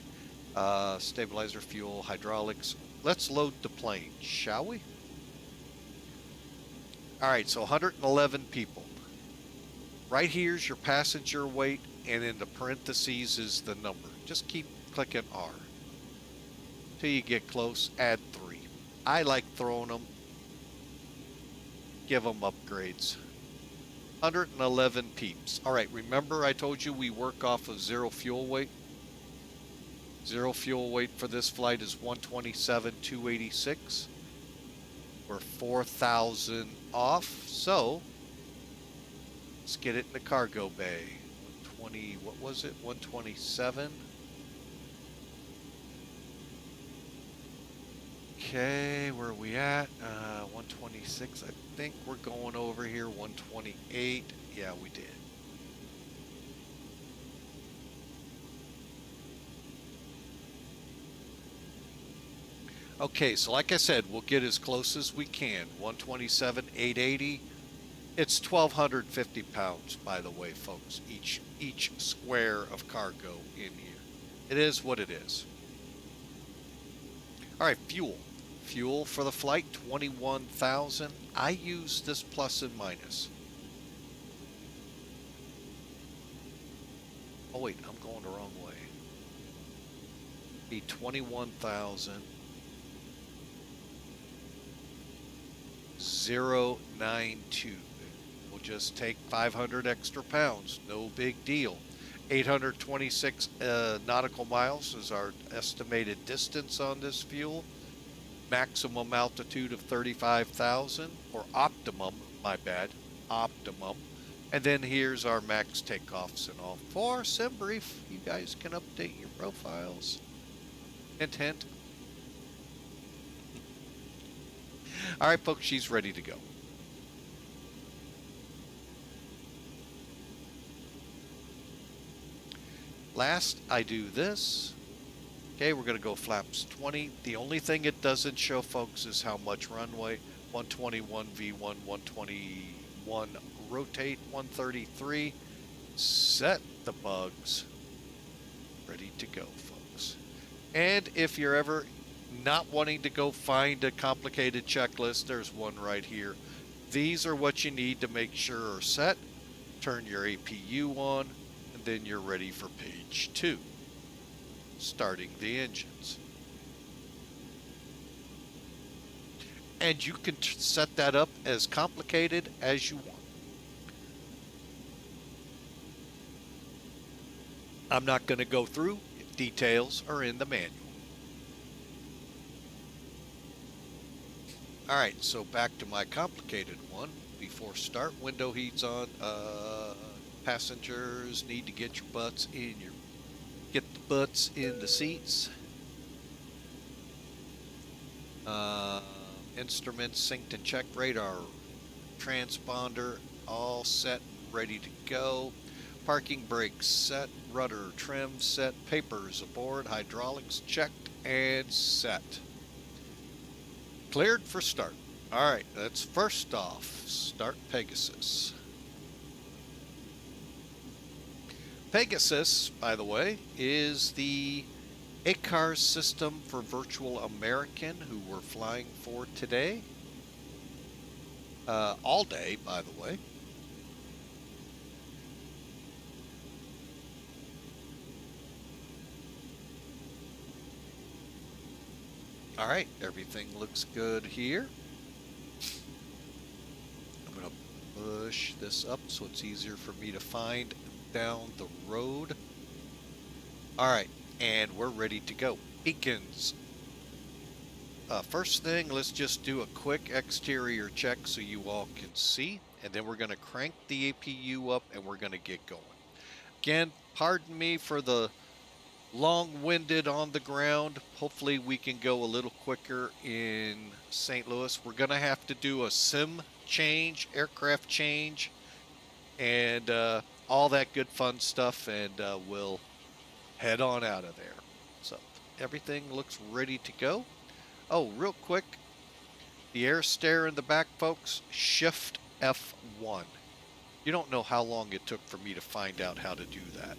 Stabilizer, fuel, hydraulics. Let's load the plane, shall we? All right, so 111 people. Right here's your passenger weight, and in the parentheses is the number. Just keep clicking R. Till you get close, add 3. I like throwing them. Give them upgrades. 111 peeps. All right, remember I told you we work off of zero fuel weight? Zero fuel weight for this flight is 127,286. We're 4,000 off, so let's get it in the cargo bay. 120, what was it? 127. Okay, where are we at? 126. I think we're going over here. 128. Yeah, we did. Okay, so like I said, we'll get as close as we can. 127, 880. It's 1,250 pounds, by the way, folks. Each square of cargo in here. It is what it is. All right, fuel. Fuel for the flight, 21,000. I use this plus and minus. Oh wait, I'm going the wrong way. Be 21,000. 092. We'll just take 500 extra pounds. No big deal. 826 nautical miles is our estimated distance on this fuel. Maximum altitude of 35,000, or optimum, my bad, optimum. And then here's our max takeoffs and all. For sim brief, you guys can update your profiles. Hint, hint. All right, folks, she's ready to go. Last, I do this. Okay, we're going to go flaps 20. The only thing it doesn't show, folks, is how much runway. 121 V1, 121 rotate, 133. Set the bugs. Ready to go, folks. And if you're ever not wanting to go find a complicated checklist, there's one right here. These are what you need to make sure are set. Turn your APU on, and then you're ready for page 2. Starting the engines. And you can set that up as complicated as you want. I'm not going to go through. Details are in the manual. Alright, so back to my complicated one. Before start, window heat's on. Passengers need to get your butts in your Get the butts in the seats. Instruments synced and checked. Radar, transponder all set and ready to go. Parking brakes set. Rudder trim set. Papers aboard. Hydraulics checked and set. Cleared for start. Alright, let's first off start Pegasus. Pegasus, by the way, is the ACARS system for Virtual American who we're flying for today. All day, by the way. All right, everything looks good here. I'm going to push this up so it's easier for me to find down the road. All right, and we're ready to go. Beacons. First thing, let's just do a quick exterior check so you all can see, and then we're going to crank the APU up and we're going to get going. Again, pardon me for the long-winded on the ground. Hopefully we can go a little quicker in St. Louis. We're going to have to do a sim change, aircraft change, and all that good fun stuff, and we'll head on out of there. So everything looks ready to go. Oh, real quick, the air stair in the back, folks, Shift F1. You don't know how long it took for me to find out how to do that.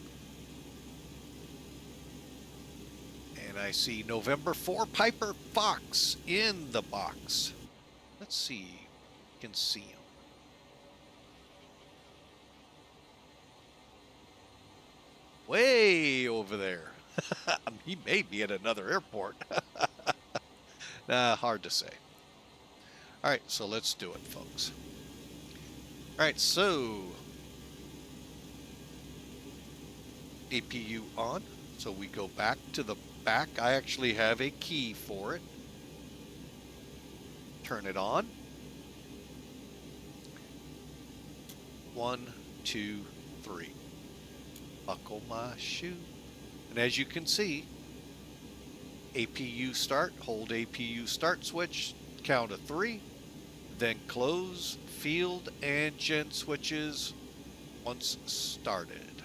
And I see November 4 Piper Fox in the box. Let's see. You can see him. Way over there. He may be at another airport. Hard to say. All right, so let's do it, folks. All right, so APU on. So we go back to the back. I actually have a key for it. Turn it on. 1, 2, 3. Buckle my shoe. And as you can see, APU start, hold APU start switch, count of 3, then close field and gen switches once started.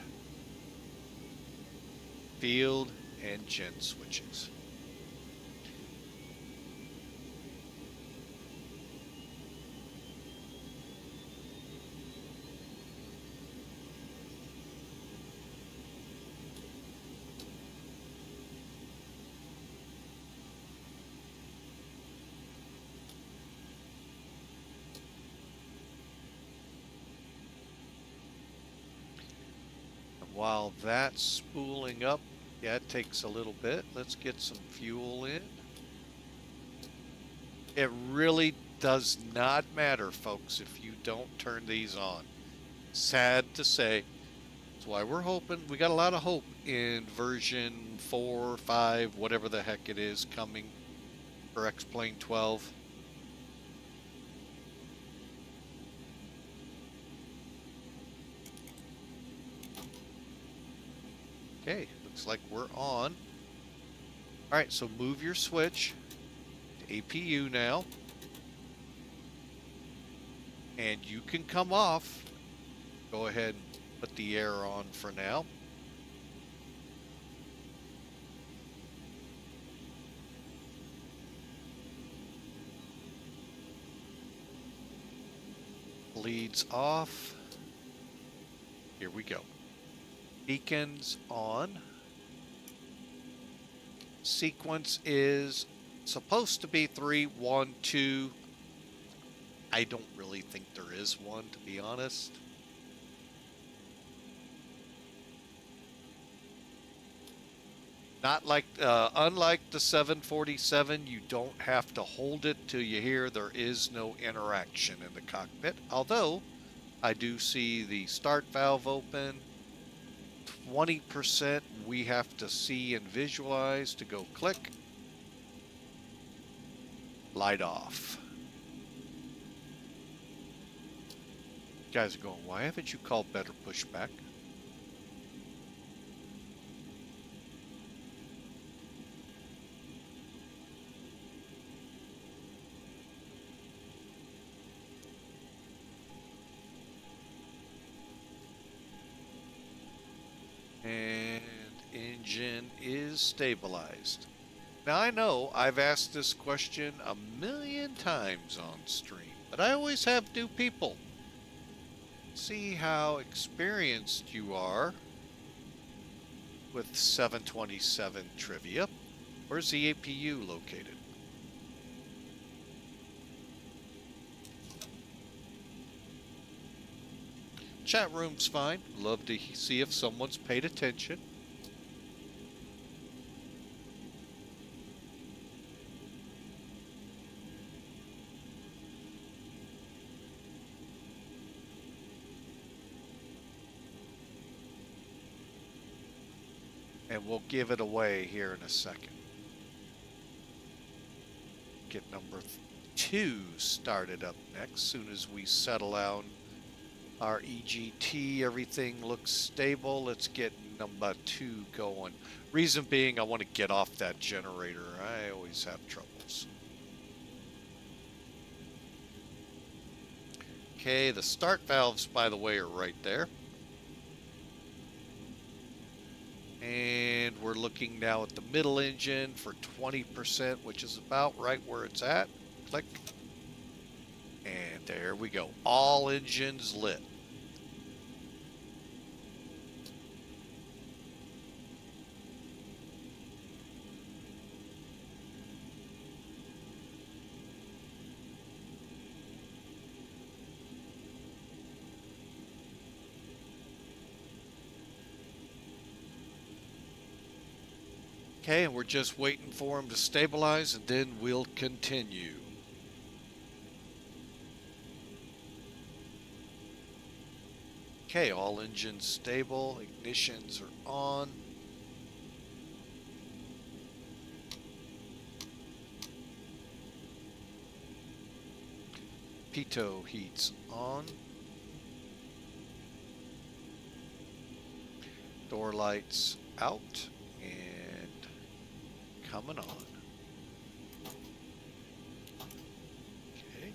Field and gen switches. While that's spooling up, yeah, it takes a little bit. Let's get some fuel in. It really does not matter, folks, if you don't turn these on. Sad to say. That's why we're hoping, we got a lot of hope in version 4, 5, whatever the heck it is coming for X-Plane 12. Okay, looks like we're on. All right, so move your switch to APU now. And you can come off. Go ahead and put the air on for now. Leads off. Here we go. Beacons on. Sequence is supposed to be 3, 1, 2. I don't really think there is one, to be honest. Not like, unlike the 747, you don't have to hold it till you hear there is no interaction in the cockpit. Although, I do see the start valve open. 20% we have to see and visualize to go click. Light off. You guys are going, why haven't you called better pushback? And engine is stabilized. Now I know I've asked this question a million times on stream, but I always have new people. See how experienced you are with 727 trivia. Where's the APU located? Chat room's fine. Love to see if someone's paid attention. And we'll give it away here in a second. Get number 2 started up next. Soon as we settle down our EGT, everything looks stable. Let's get number 2 going. Reason being, I want to get off that generator. I always have troubles. Okay, the start valves, by the way, are right there. And we're looking now at the middle engine for 20%, which is about right where it's at. Click. And there we go. All engines lit. Okay, and we're just waiting for them to stabilize, and then we'll continue. Okay, all engines stable, ignitions are on. Pitot heat's on. Door lights out. Coming on. Okay.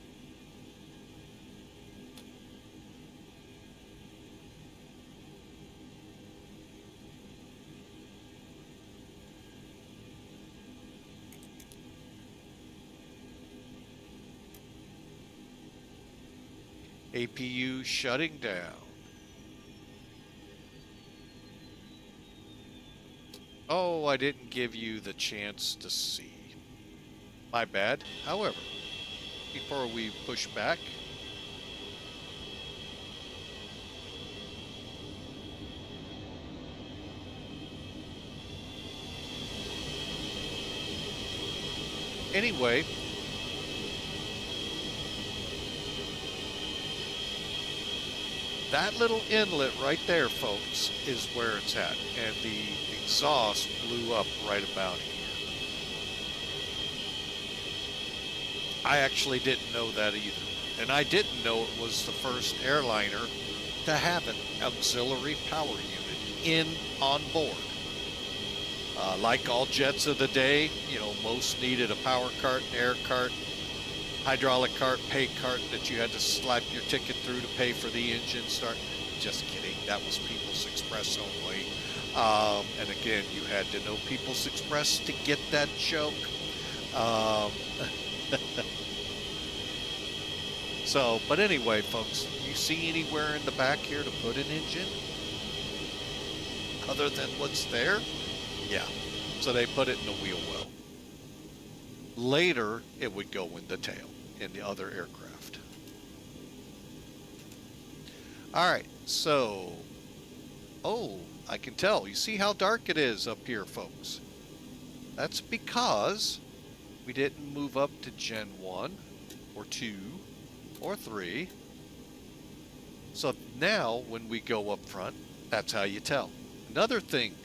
APU shutting down. Oh, I didn't give you the chance to see. My bad. However, before we push back, anyway, that little inlet right there, folks, is where it's at. And the exhaust blew up right about here. I actually didn't know that either. And I didn't know it was the first airliner to have an auxiliary power unit on board. Like all jets of the day, you know, most needed a power cart, an air cart, hydraulic cart, pay cart that you had to slap your ticket through to pay for the engine start. Just kidding. That was People's Express only. And again, you had to know People's Express to get that joke. So, but anyway, folks, you see anywhere in the back here to put an engine other than what's there? Yeah. So they put it in the wheel well. Later, it would go in the tail in the other aircraft. All right, so, oh, I can tell. You see how dark it is up here, folks? That's because we didn't move up to Gen 1 or 2 or 3. So now when we go up front, that's how you tell. Another thing,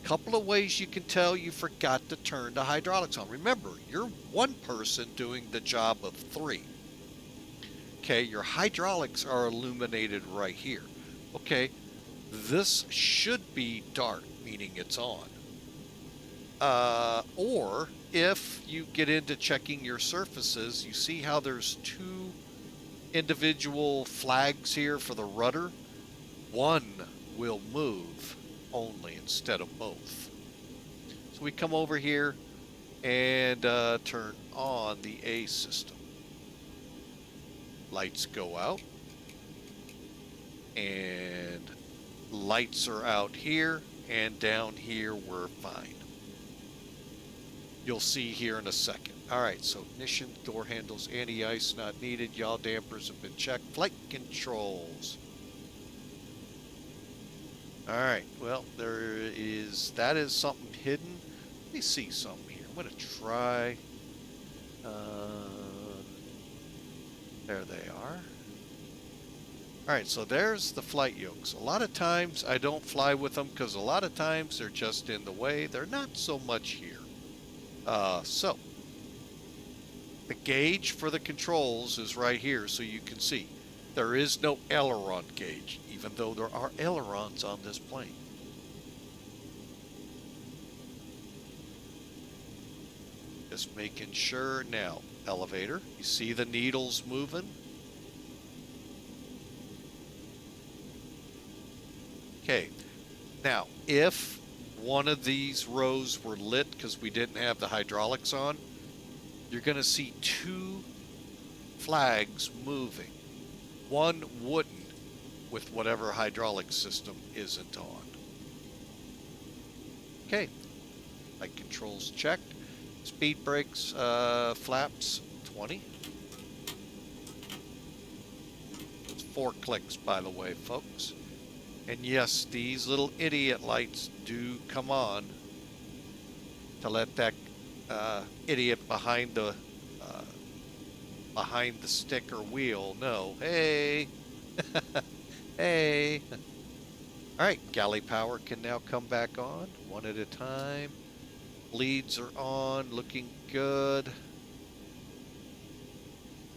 couple of ways you can tell you forgot to turn the hydraulics on. Remember, you're one person doing the job of 3. Okay, your hydraulics are illuminated right here. Okay, this should be dark, meaning it's on. Or if you get into checking your surfaces, you see how there's 2 individual flags here for the rudder. One will move only instead of both. So we come over here and turn on the A system. Lights go out. And lights are out here. and down here we're fine. You'll see here in a second. All right, so ignition, door handles, anti-ice not needed, yaw dampers have been checked, flight controls. All right, well, that is something hidden. Let me see something here. I'm going to try. There they are. All right, so there's the flight yokes. A lot of times I don't fly with them because a lot of times they're just in the way. They're not so much here. So the gauge for the controls is right here, so you can see. There is no aileron gauge, even though there are ailerons on this plane. Just making sure now. Elevator, you see the needles moving? Okay, now if one of these rows were lit because we didn't have the hydraulics on, you're going to see two flags moving. One wouldn't with whatever hydraulic system isn't on. Okay, light controls checked. Speed brakes, flaps 20. It's 4 clicks, by the way, folks. And yes, these little idiot lights do come on to let that idiot behind the stick or wheel know, hey, hey. All right, galley power can now come back on one at a time. Bleeds are on, looking good.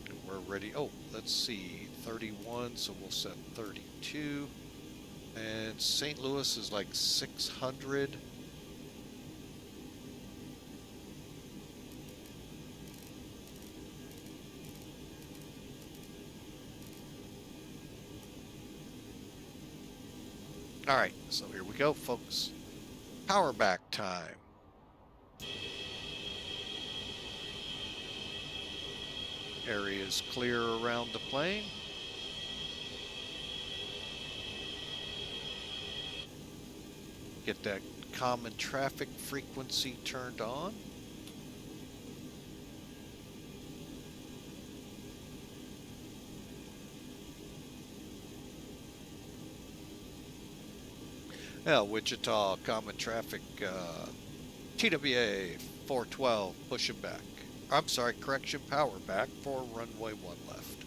And we're ready. Oh, let's see, 31, so we'll set 32. And St. Louis is like 600. All right, so here we go, folks. Power back time. Area is clear around the plane. Get that common traffic frequency turned on. Yeah, Wichita common traffic, TWA 412, pushing back. I'm sorry, correction, power back for runway 1 left.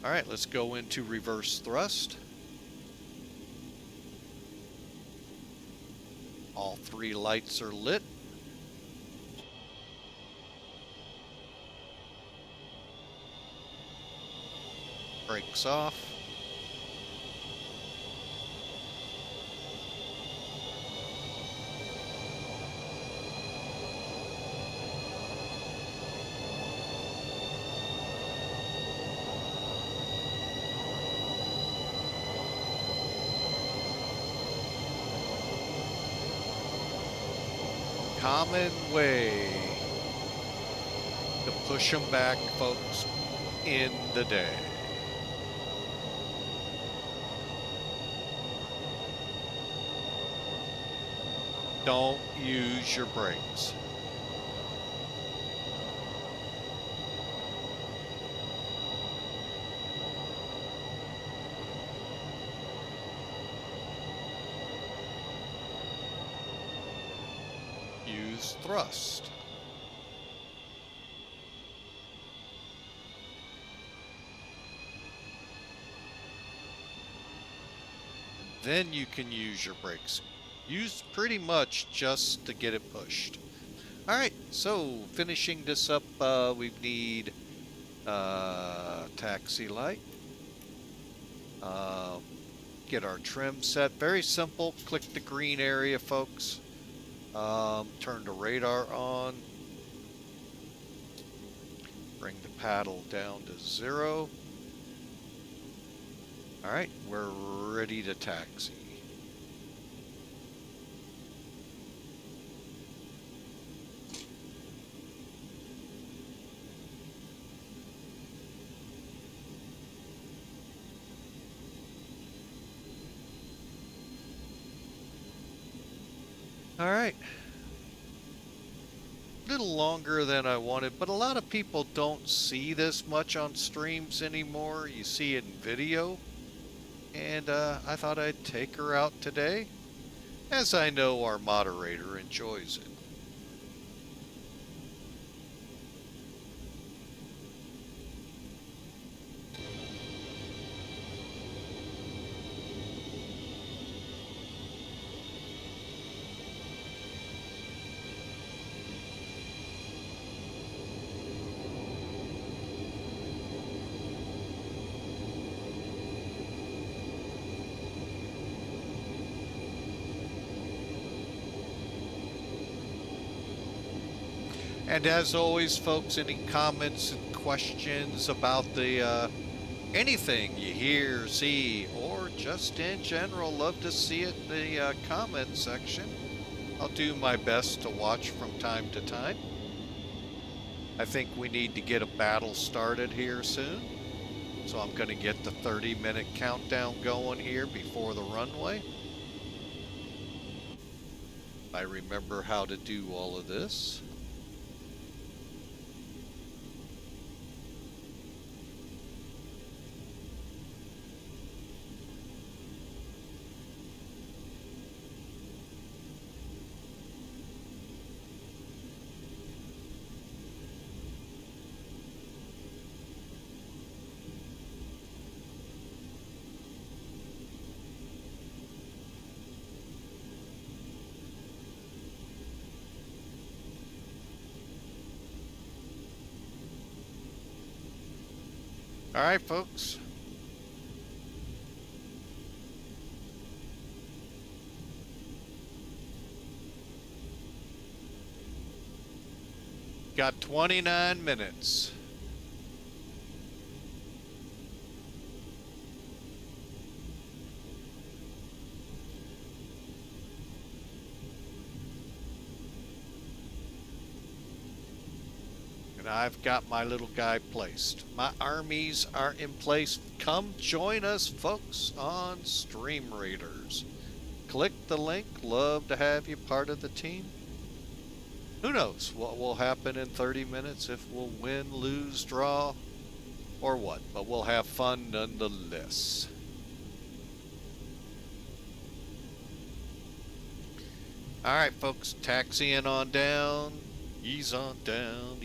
All right, let's go into reverse thrust. All 3 lights are lit. Brakes off. Common way to push them back, folks, in the day. Don't use your brakes. Use thrust. Then you can use your brakes. Use pretty much just to get it pushed. All right, so finishing this up, we need taxi light. Get our trim set. Very simple. Click the green area, folks. Turn the radar on. Bring the paddle down to 0. All right, we're ready to taxi. All right. A little longer than I wanted, but a lot of people don't see this much on streams anymore. You see it in video. And I thought I'd take her out today, as I know our moderator enjoys it. And as always, folks, any comments and questions about the anything you hear, see, or just in general, love to see it in the comment section. I'll do my best to watch from time to time. I think we need to get a battle started here soon. So I'm going to get the 30-minute countdown going here before the runway. I remember how to do all of this. All right, folks. Got 29 minutes. And I've got my little guy placed. My armies are in place. Come join us, folks, on Stream Raiders. Click the link. Love to have you part of the team. Who knows what will happen in 30 minutes, if we'll win, lose, draw, or what. But we'll have fun nonetheless. All right, folks, taxiing on down. Ease on down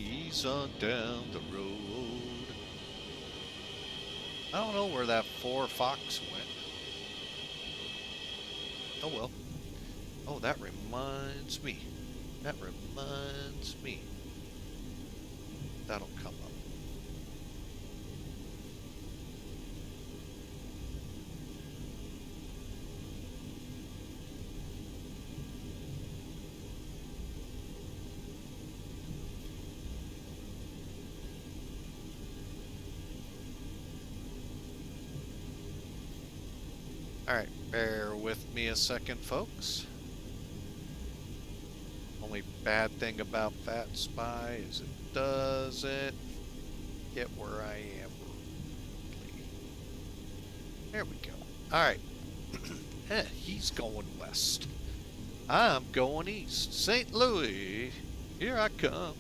the road. I don't know where that 4 Fox went. Oh well. Oh, that reminds me. That'll come up. Alright, bear with me a second, folks. Only bad thing about VATSIM is it doesn't get where I am. There we go. Alright. He's going west. I'm going east. St. Louis, here I come.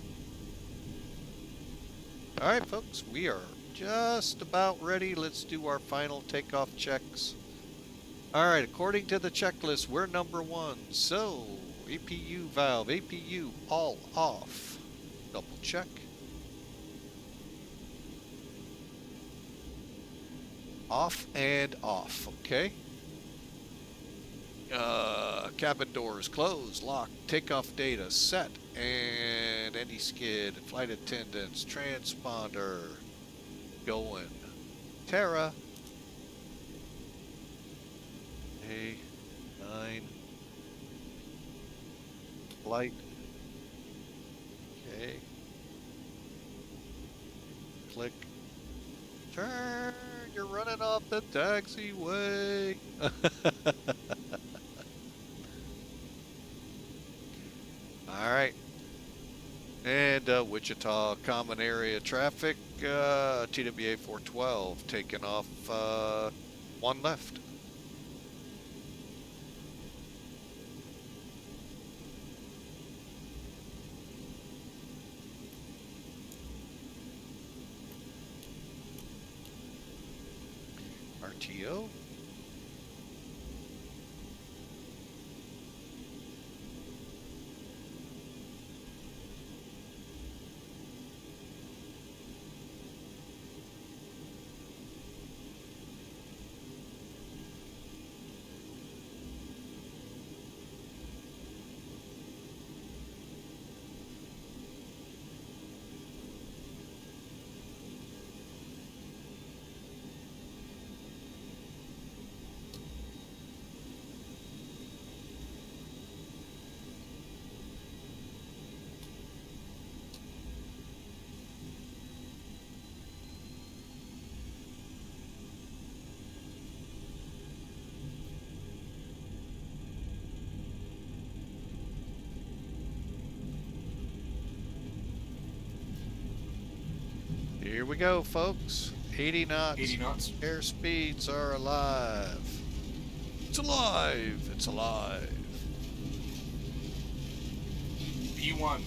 Alright, folks, we are just about ready. Let's do our final takeoff checks. Alright, according to the checklist, we're number 1. So, APU valve, APU all off. Double check. Off and off, okay. Cabin doors closed, locked, takeoff data set, and anti-skid, flight attendants, transponder going. Terra. A9 flight. Okay. Click. Turn. You're running off the taxiway. All right. And Wichita common area traffic. TWA 412 taking off 1 left. RTO. Here we go, folks. 80 knots. 80 knots. Air speeds are alive. It's alive. It's alive. P1.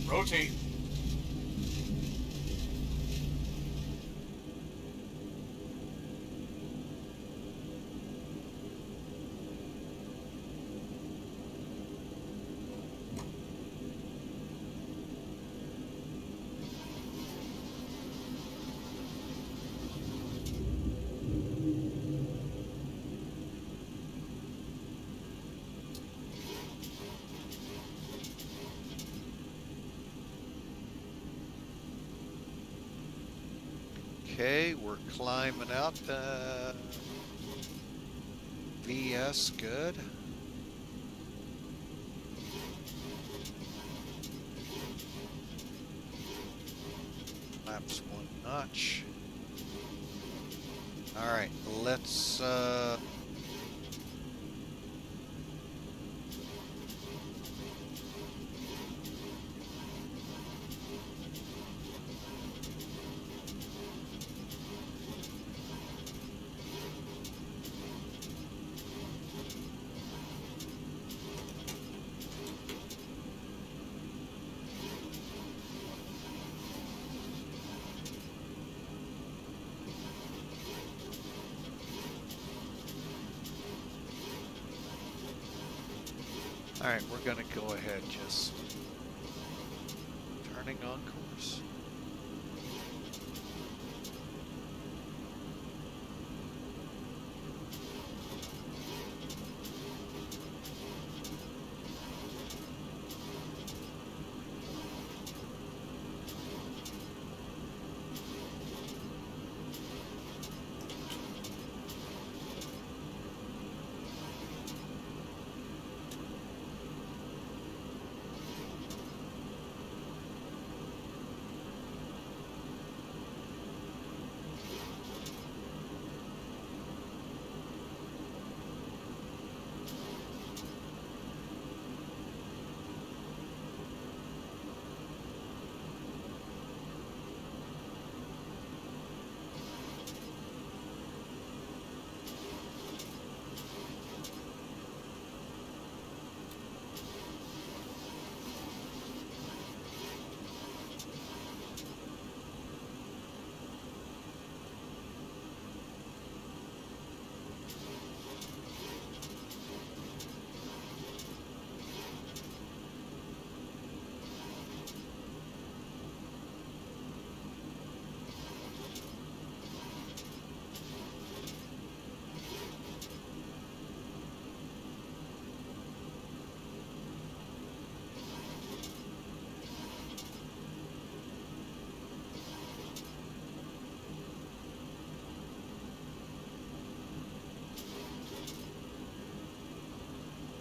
Rotate. Okay, we're climbing out. VS, good. Flaps 1 notch. All right, let's all right, we're gonna go ahead just turning on course.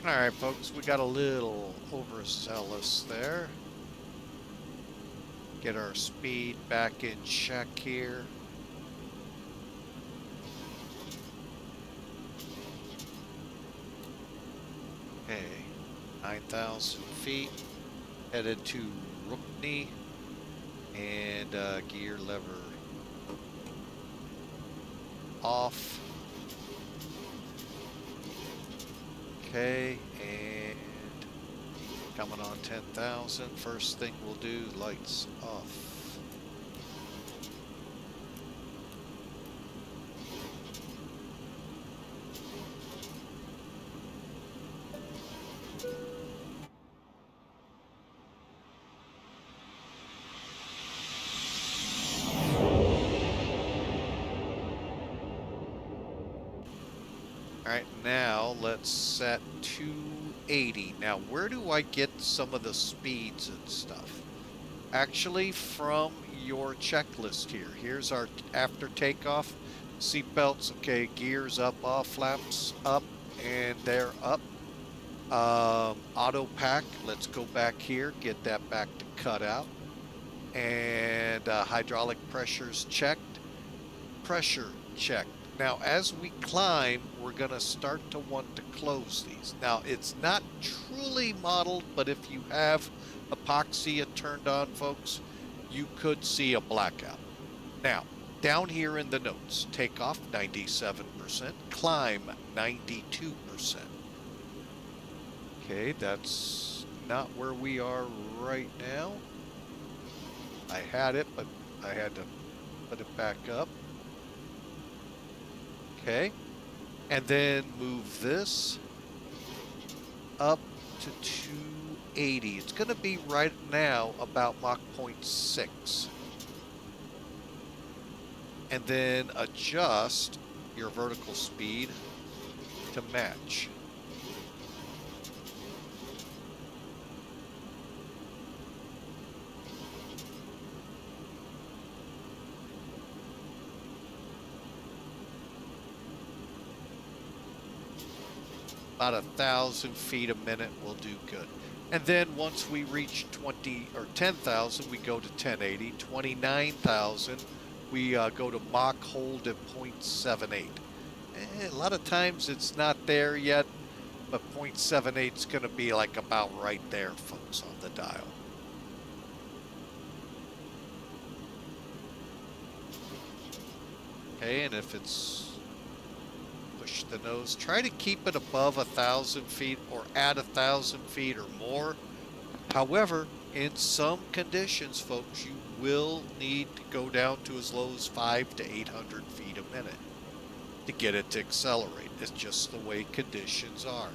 All right, folks, we got a little overzealous there. Get our speed back in check here. Okay, 9,000 feet, headed to ROKNE, and gear lever off. Okay, and coming on 10,000. First thing we'll do, lights off. All right, now let's set 280. Now, where do I get some of the speeds and stuff? Actually, from your checklist here. Here's our after takeoff. Seatbelts, okay, gears up, off, flaps up, and they're up. Auto pack, let's go back here, get that back to cutout. And hydraulic pressures checked. Pressure checked. Now, as we climb, we're going to start to want to close these. Now, it's not truly modeled, but if you have epoxy turned on, folks, you could see a blackout. Now, down here in the notes, takeoff 97%, climb 92%. Okay, that's not where we are right now. I had it, but I had to put it back up. Okay, and then move this up to 280. It's going to be right now about Mach 0.6. And then adjust your vertical speed to match. About 1,000 feet a minute will do good. And then once we reach 10,000, we go to 1080. 29,000, we go to Mach hold at 0.78. A lot of times it's not there yet, but 0.78 is going to be like about right there, folks, on the dial. Okay, and if it's the nose, try to keep it above 1,000 feet or at 1,000 feet or more. However, in some conditions, folks, you will need to go down to as low as 500 to 800 feet a minute to get it to accelerate. It's just the way conditions are.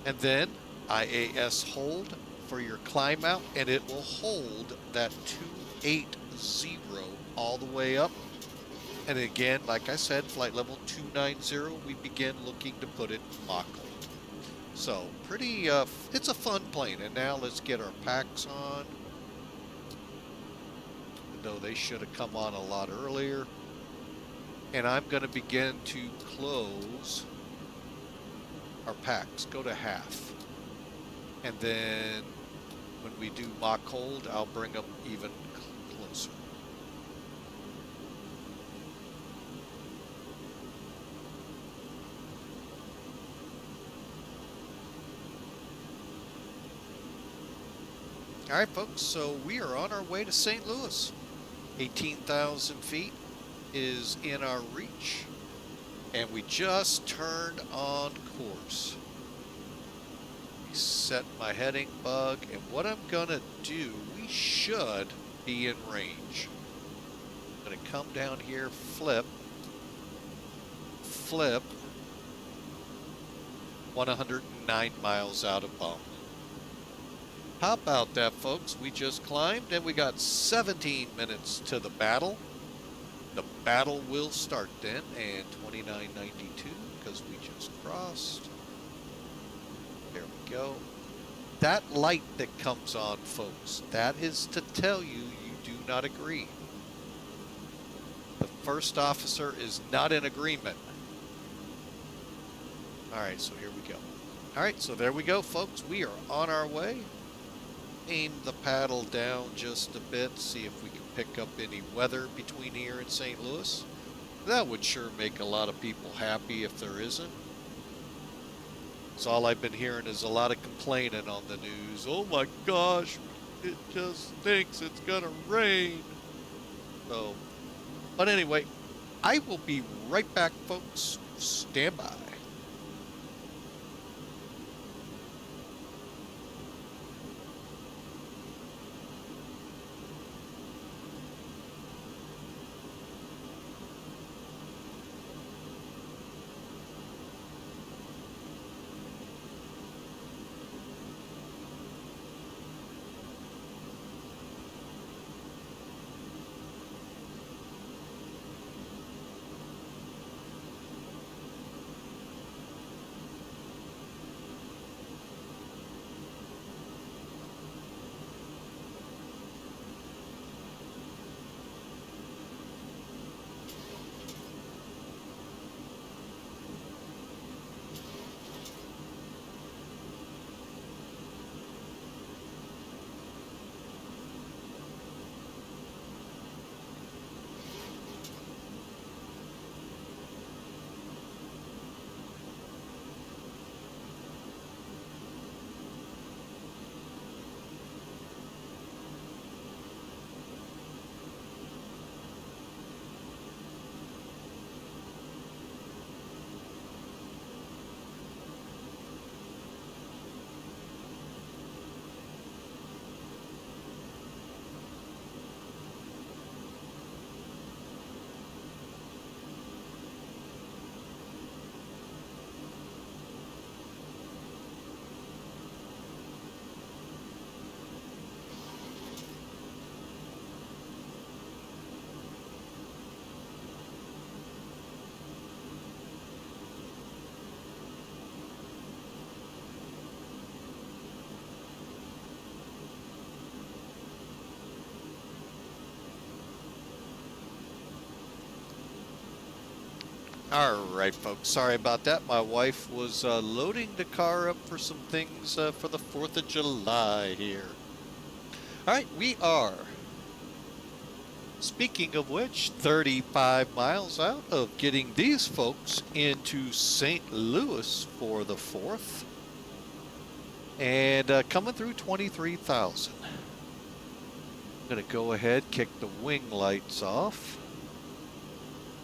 And then IAS hold for your climb out, and it will hold that 280 all the way up. And again, like I said, flight level 290, we begin looking to put it Mach hold. So pretty, it's a fun plane. And now let's get our packs on. Though they should have come on a lot earlier. And I'm going to begin to close our packs. Go to half. And then when we do Mach hold, I'll bring them even closer. All right, folks, so we are on our way to St. Louis. 18,000 feet is in our reach, and we just turned on course. Set my heading bug, and what I'm gonna do, we should be in range. I'm gonna come down here, flip, 109 miles out of bump. How about that, folks? We just climbed and we got 17 minutes to the battle. The battle will start then, and 2992 because we just crossed. There we go. That light that comes on, folks, that is to tell you you do not agree. The first officer is not in agreement. All right, so here we go. All right, so there we go, folks. We are on our way. Aim the paddle down just a bit, see if we can pick up any weather between here and St. Louis. That would sure make a lot of people happy if there isn't. So all I've been hearing is a lot of complaining on the news. Oh my gosh, it just thinks it's gonna rain. So, but anyway, I will be right back, folks. Stand by. All right, folks. Sorry about that. My wife was loading the car up for some things for the 4th of July here. All right, we are, speaking of which, 35 miles out of getting these folks into St. Louis for the 4th. And coming through 23,000. I'm going to go ahead, kick the wing lights off.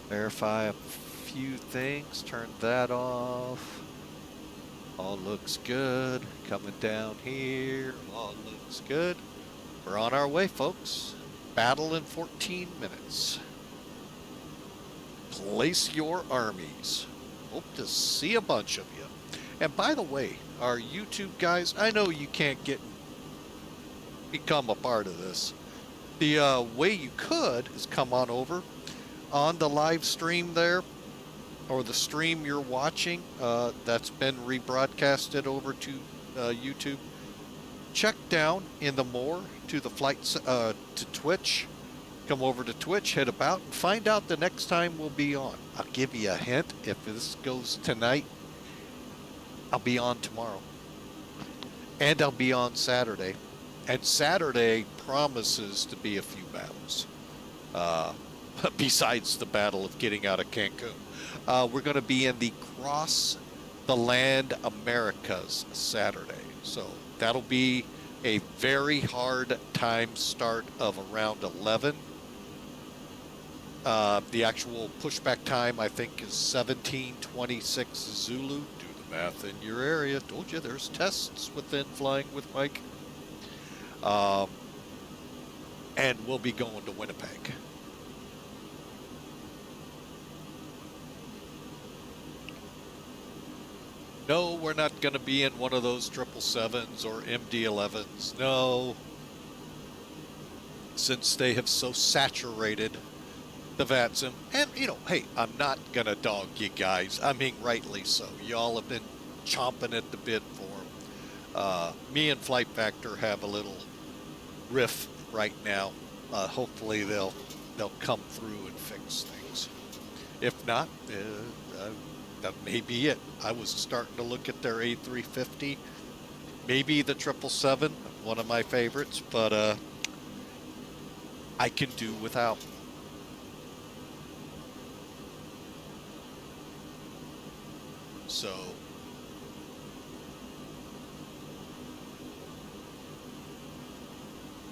Verify a few things, turn that off. All looks good. Coming down here, all looks good. We're on our way, folks. Battle in 14 minutes. Place your armies. Hope to see a bunch of you. And by the way, our YouTube guys, I know you can't become a part of this. The way you could is come on over on the live stream there, or the stream you're watching that's been rebroadcasted over to YouTube. Check down in the more to the to Twitch. Come over to Twitch, hit about, and find out the next time we'll be on. I'll give you a hint. If this goes tonight, I'll be on tomorrow. And I'll be on Saturday. And Saturday promises to be a few battles. Besides the battle of getting out of Cancun. We're going to be in the Cross the Land Americas Saturday. So that'll be a very hard time start of around 11. The actual pushback time, I think, is 17:26 Zulu. Do the math in your area. Told you there's tests within Flying with Mike. And we'll be going to Winnipeg. No, we're not going to be in one of those 777s or MD-11s. No. Since they have so saturated the VATSIM. And, you know, hey, I'm not going to dog you guys. I mean, rightly so. Y'all have been chomping at the bit for them. Me and Flight Factor have a little riff right now. Hopefully they'll come through and fix things. If not, that may be it. I was starting to look at their A350, maybe the 777, one of my favorites, but I can do without. So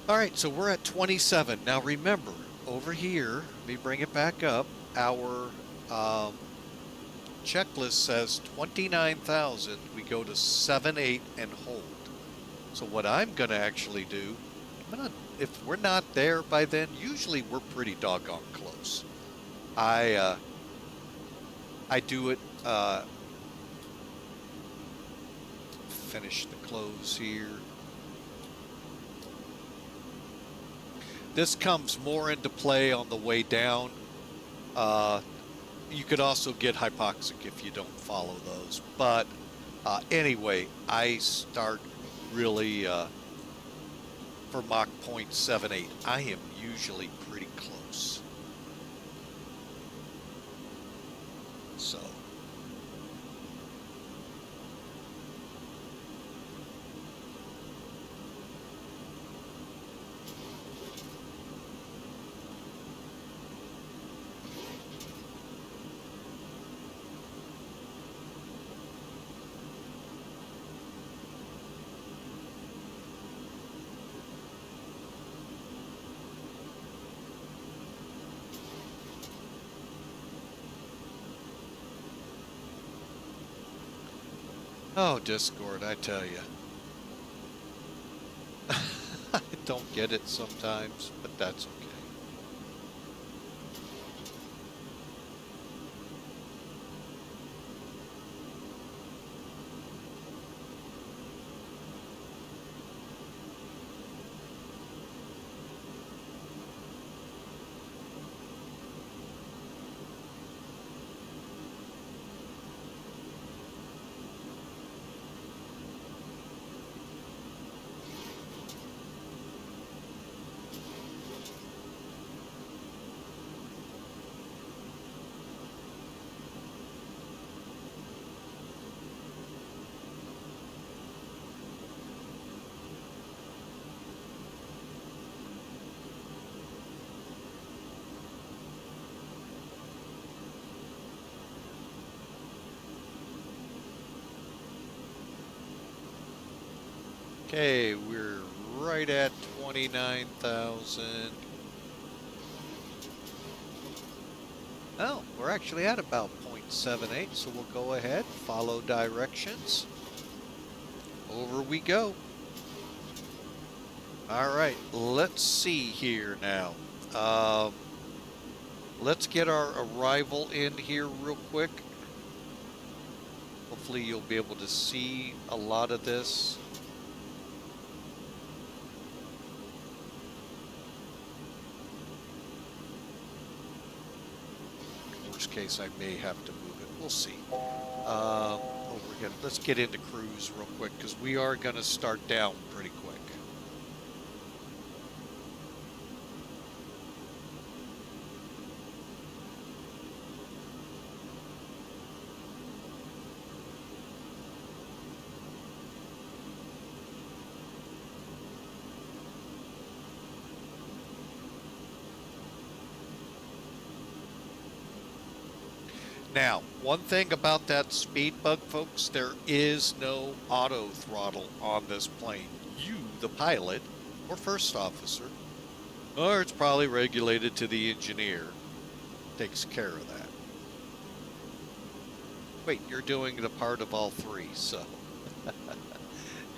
all right, so we're at 27. Now remember, over here, let me bring it back up. Our checklist says 29,000. We go to 7.8 and hold. So what I'm going to actually do, if we're not there by then, usually we're pretty doggone close. I do it, finish the close here. This comes more into play on the way down. You could also get hypoxic if you don't follow those. But anyway, I start really for Mach 0.78. I am usually pretty close. So. Oh, Discord, I tell you. I don't get it sometimes, but that's okay. Okay, we're right at 29,000. Oh, we're actually at about 0.78, so we'll go ahead, follow directions. Over we go. All right, let's see here now. Let's get our arrival in here real quick. Hopefully you'll be able to see a lot of this. Worst case, I may have to move it. We'll see. Let's get into cruise real quick because we are going to start down pretty quick. Now, one thing about that speed bug, folks, there is no auto throttle on this plane. You, the pilot, or first officer, or it's probably regulated to the engineer, takes care of that. Wait, you're doing the part of all three, so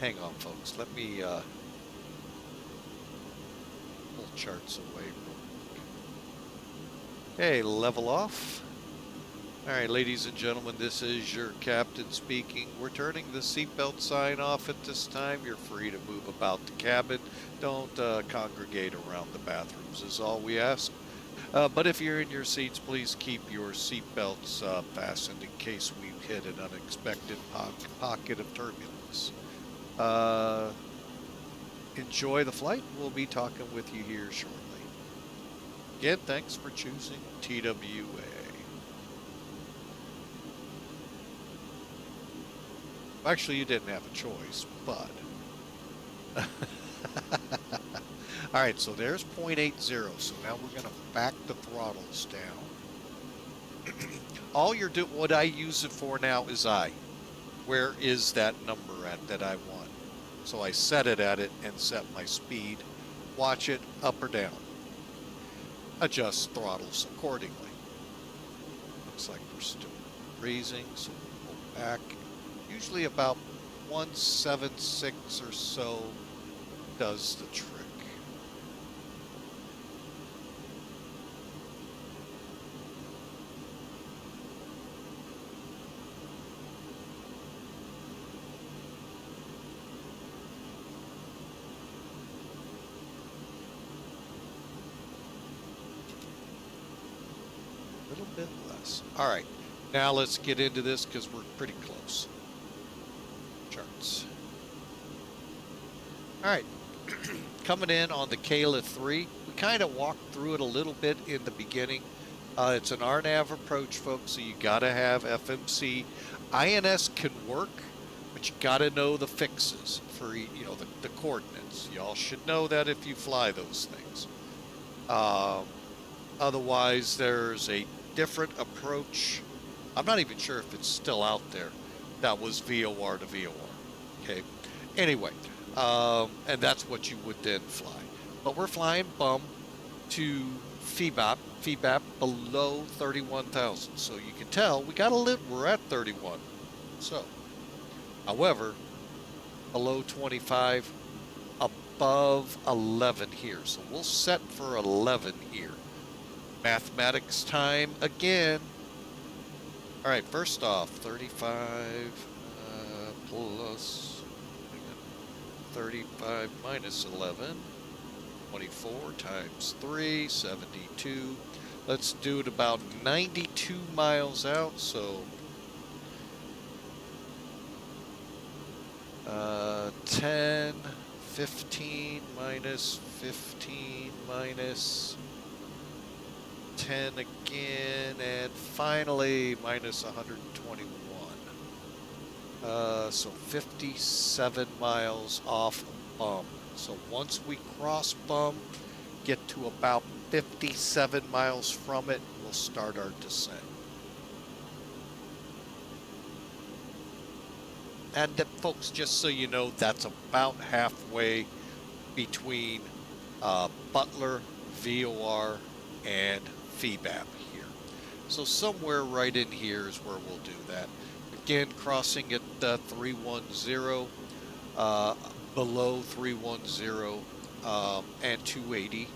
hang on, folks. Let me pull charts away real quick. Okay, level off. All right, ladies and gentlemen, this is your captain speaking. We're turning the seatbelt sign off at this time. You're free to move about the cabin. Don't congregate around the bathrooms is all we ask. But if you're in your seats, please keep your seatbelts fastened in case we hit an unexpected pocket of turbulence. Enjoy the flight. We'll be talking with you here shortly. Again, thanks for choosing TWA. Actually, you didn't have a choice, but... All right, so there's 0.80. So now we're going to back the throttles down. All you're doing, what I use it for now is where is that number at that I want? So I set it at it and set my speed. Watch it up or down. Adjust throttles accordingly. Looks like we're still raising, so we'll go back. Usually about 176 or so does the trick. A little bit less. All right, now let's get into this because we're pretty close. Charts. All right, coming in on the KLA 3. We kind of walked through it a little bit in the beginning. It's an RNAV approach, folks, so you got to have FMC. INS can work, but you got to know the fixes for the coordinates. Y'all should know that if you fly those things. Otherwise, there's a different approach. I'm not even sure if it's still out there. That was VOR to VOR. Okay. Anyway, and that's what you would then fly. But we're flying bum to FBAP below 31,000. So you can tell we got a little. We're at 31. So, however, below 25, above 11 here. So we'll set for 11 here. Mathematics time again. All right, first off, 35 plus 35 minus 11, 24 times 3, 72. Let's do it about 92 miles out, so 10, 15 minus 15 minus 10 again, and finally minus 121. So 57 miles off Bum. So once we cross Bum, get to about 57 miles from it, we'll start our descent. And folks, just so you know, that's about halfway between Butler, VOR, and FEBAP here. So somewhere right in here is where we'll do that. Again, crossing at 310, below 310, and 280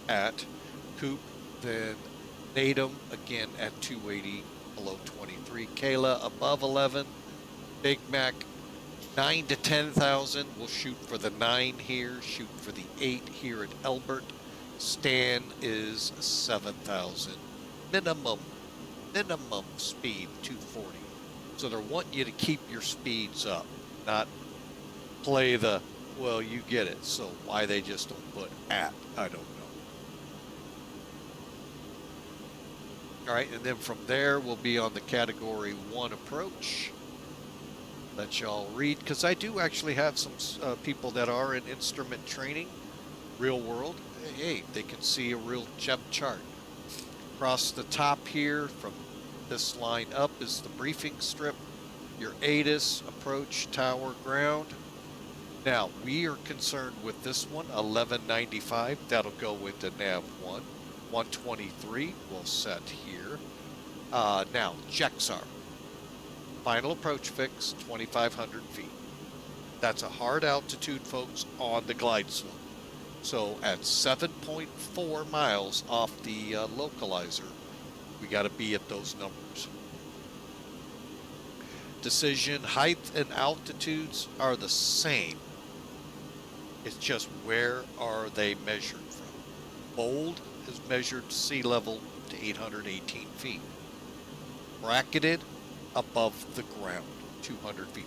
at Coop. Then Natum again at 280, below 23. Kayla above 11. Big Mac 9 to 10,000. We'll shoot for the 9 here, shoot for the 8 here at Elbert. Stan is 7,000. Minimum speed 240. So they're wanting you to keep your speeds up, not play the, well, you get it. So why they just don't put at, I don't know. All right, and then from there we'll be on the Category 1 approach. Let y'all read, because I do actually have some people that are in instrument training, real world. Hey, they can see a real chart. Across the top here, from this line up, is the briefing strip, your ATIS, approach, tower, ground. Now, we are concerned with this one, 1195. That'll go into nav 1. 123 will set here. Now, JEXAR. Final approach fix, 2,500 feet. That's a hard altitude, folks, on the glide slope. So at 7.4 miles off the localizer, we got to be at those numbers. Decision height and altitudes are the same. It's just where are they measured from. Bold is measured sea level to 818 feet. Bracketed, above the ground, 200 feet.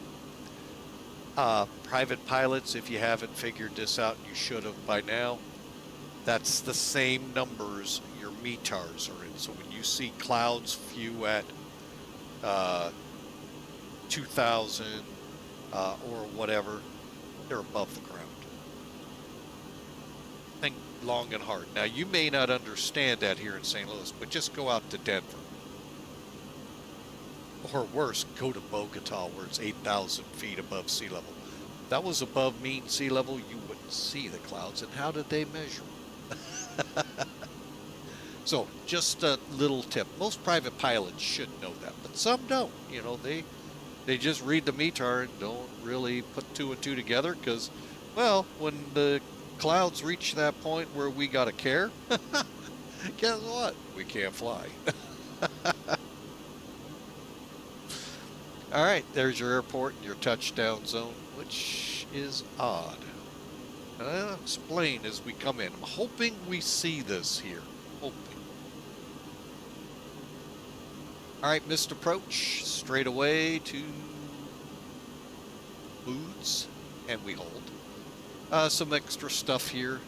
Private pilots, if you haven't figured this out, you should have by now, that's the same numbers your METARs are in. So when you see clouds few at 2,000 or whatever, they're above the ground. Think long and hard. Now, you may not understand that here in St. Louis, but just go out to Denver. Or worse, go to Bogota, where it's 8,000 feet above sea level. If that was above mean sea level, you wouldn't see the clouds. And how did they measure them? So, just a little tip. Most private pilots should know that, but some don't. You know, they just read the METAR and don't really put 2 and 2 together because, well, when the clouds reach that point where we got to care, guess what? We can't fly. All right, there's your airport, your touchdown zone, which is odd. And I'll explain as we come in. I'm hoping we see this here. Hoping. All right, missed approach, straight away to Boots, and we hold. Some extra stuff here,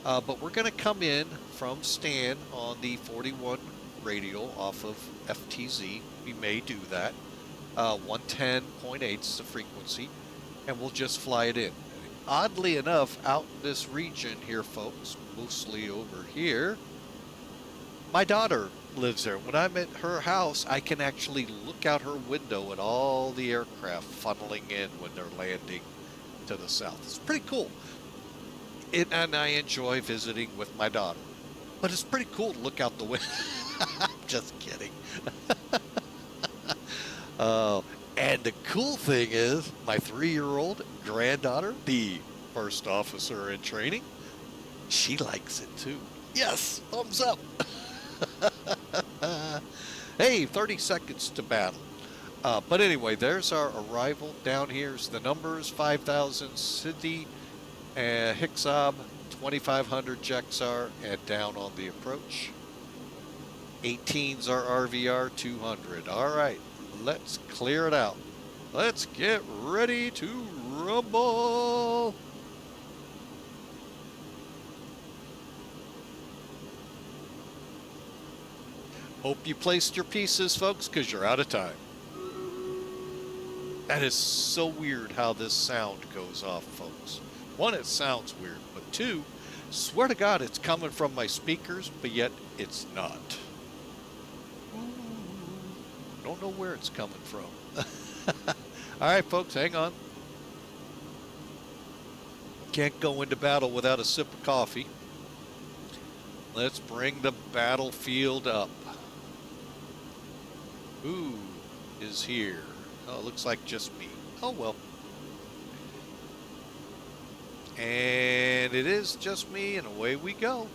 but we're going to come in from Stan on the 41 radial off of FTZ. We may do that. 110.8 is the frequency, and we'll just fly it in. Oddly enough, out in this region here, folks, mostly over here, my daughter lives there. When I'm at her house, I can actually look out her window at all the aircraft funneling in when they're landing to the south. It's pretty cool. And I enjoy visiting with my daughter. But it's pretty cool to look out the window. I'm just kidding. And the cool thing is, my 3-year-old granddaughter, the first officer in training, she likes it too. Yes, thumbs up. Hey, 30 seconds to battle. But anyway, there's our arrival. Down here's the numbers: 5,000 Sydney, Hicksab, 2,500 JEXAR, and down on the approach. 18's our RVR 200. All right. Let's clear it out. Let's get ready to rumble. Hope you placed your pieces, folks, because you're out of time. That is so weird how this sound goes off, folks. One, it sounds weird, but two, swear to God, it's coming from my speakers, but yet it's not. Don't know where it's coming from. All right, folks, hang on. Can't go into battle without a sip of coffee. Let's bring the battlefield up. Who is here? Oh, it looks like just me. Oh, well. And it is just me, and away we go.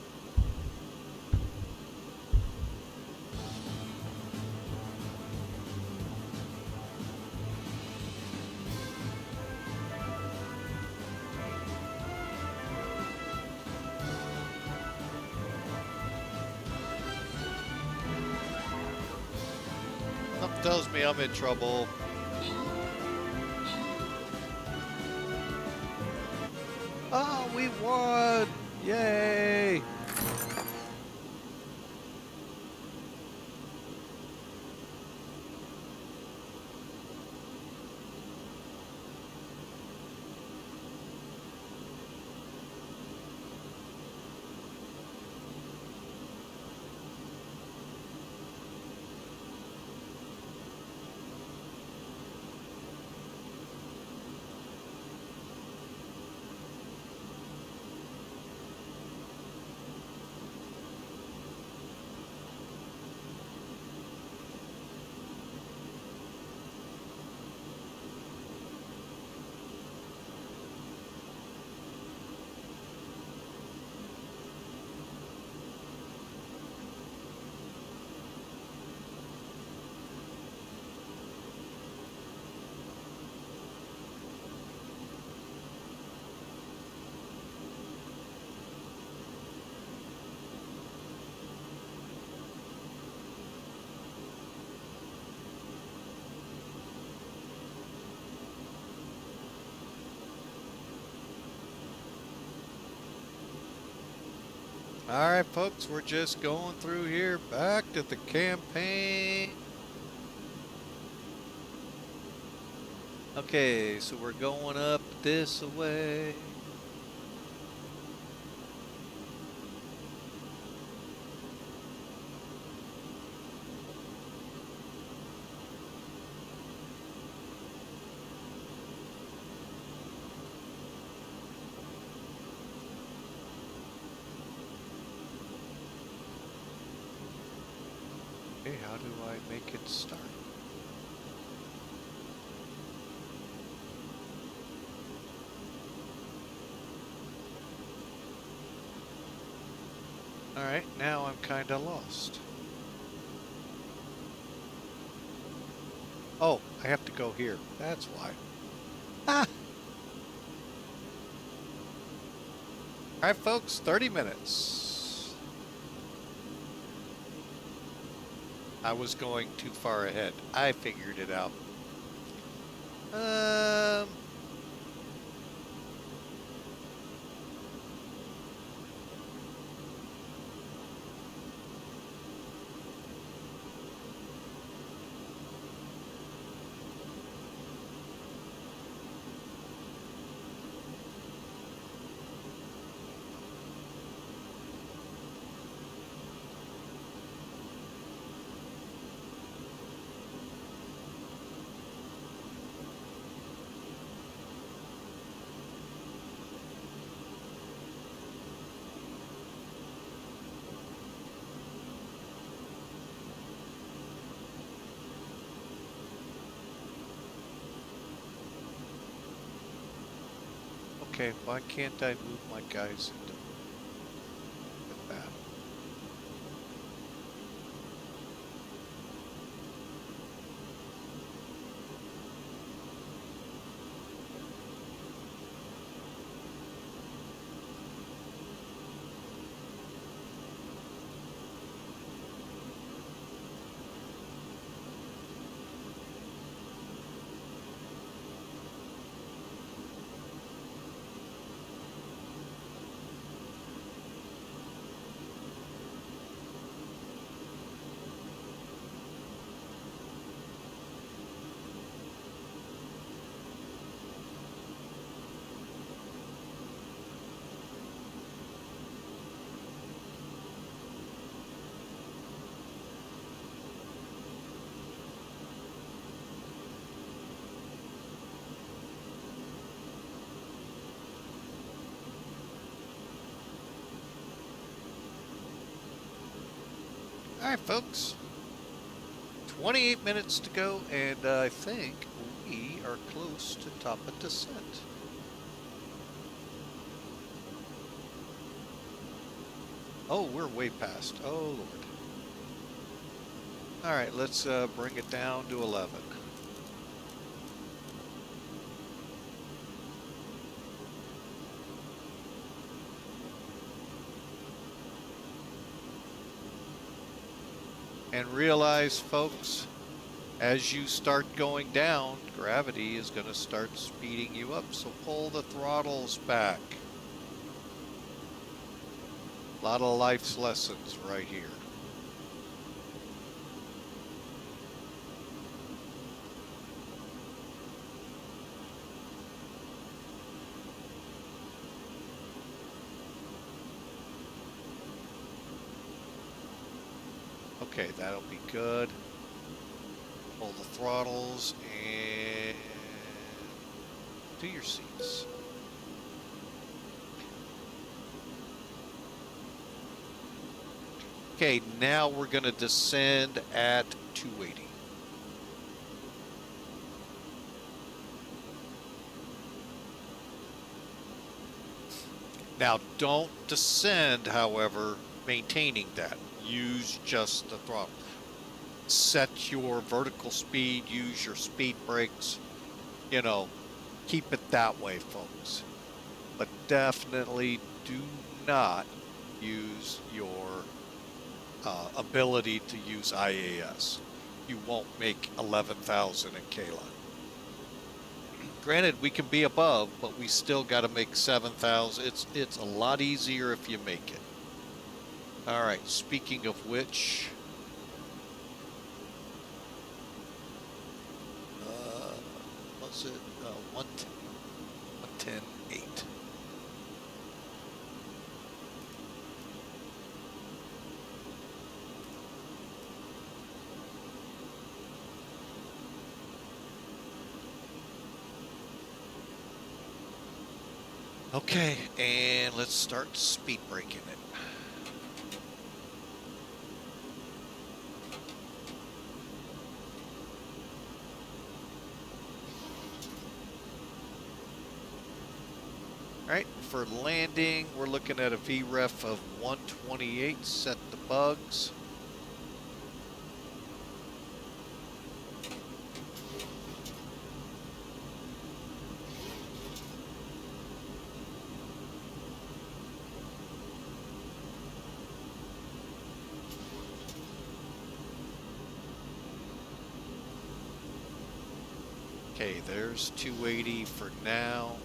Something tells me I'm in trouble. Oh, we won! Yay! All right, folks, we're just going through here back to the campaign. Okay, so we're going up this way. Okay, how do I make it start? All right, now I'm kind of lost. Oh, I have to go here. That's why. Ah! All right, folks, 30 minutes. I was going too far ahead. I figured it out. Okay, why can't I move my guys into the battle? All right, folks. 28 minutes to go, and I think we are close to top of descent. Oh, we're way past. Oh, Lord. All right, let's bring it down to 11. And realize, folks, as you start going down, gravity is going to start speeding you up, so pull the throttles back. A lot of life's lessons right here. Okay, that'll be good. Pull the throttles and to your seats. Okay, now we're going to descend at 280. Now, don't descend, however, maintaining that. Use just the throttle. Set your vertical speed, use your speed brakes, you know, keep it that way, folks. But definitely do not use your ability to use IAS. You won't make 11,000 in Kayla. Granted, we can be above, but we still got to make 7,000. It's a lot easier if you make it. All right, speaking of which, what's it? 110.8. Okay, and let's start speed braking it. All right, for landing, we're looking at a VREF of 128. Set the bugs. Okay, there's 280 for now.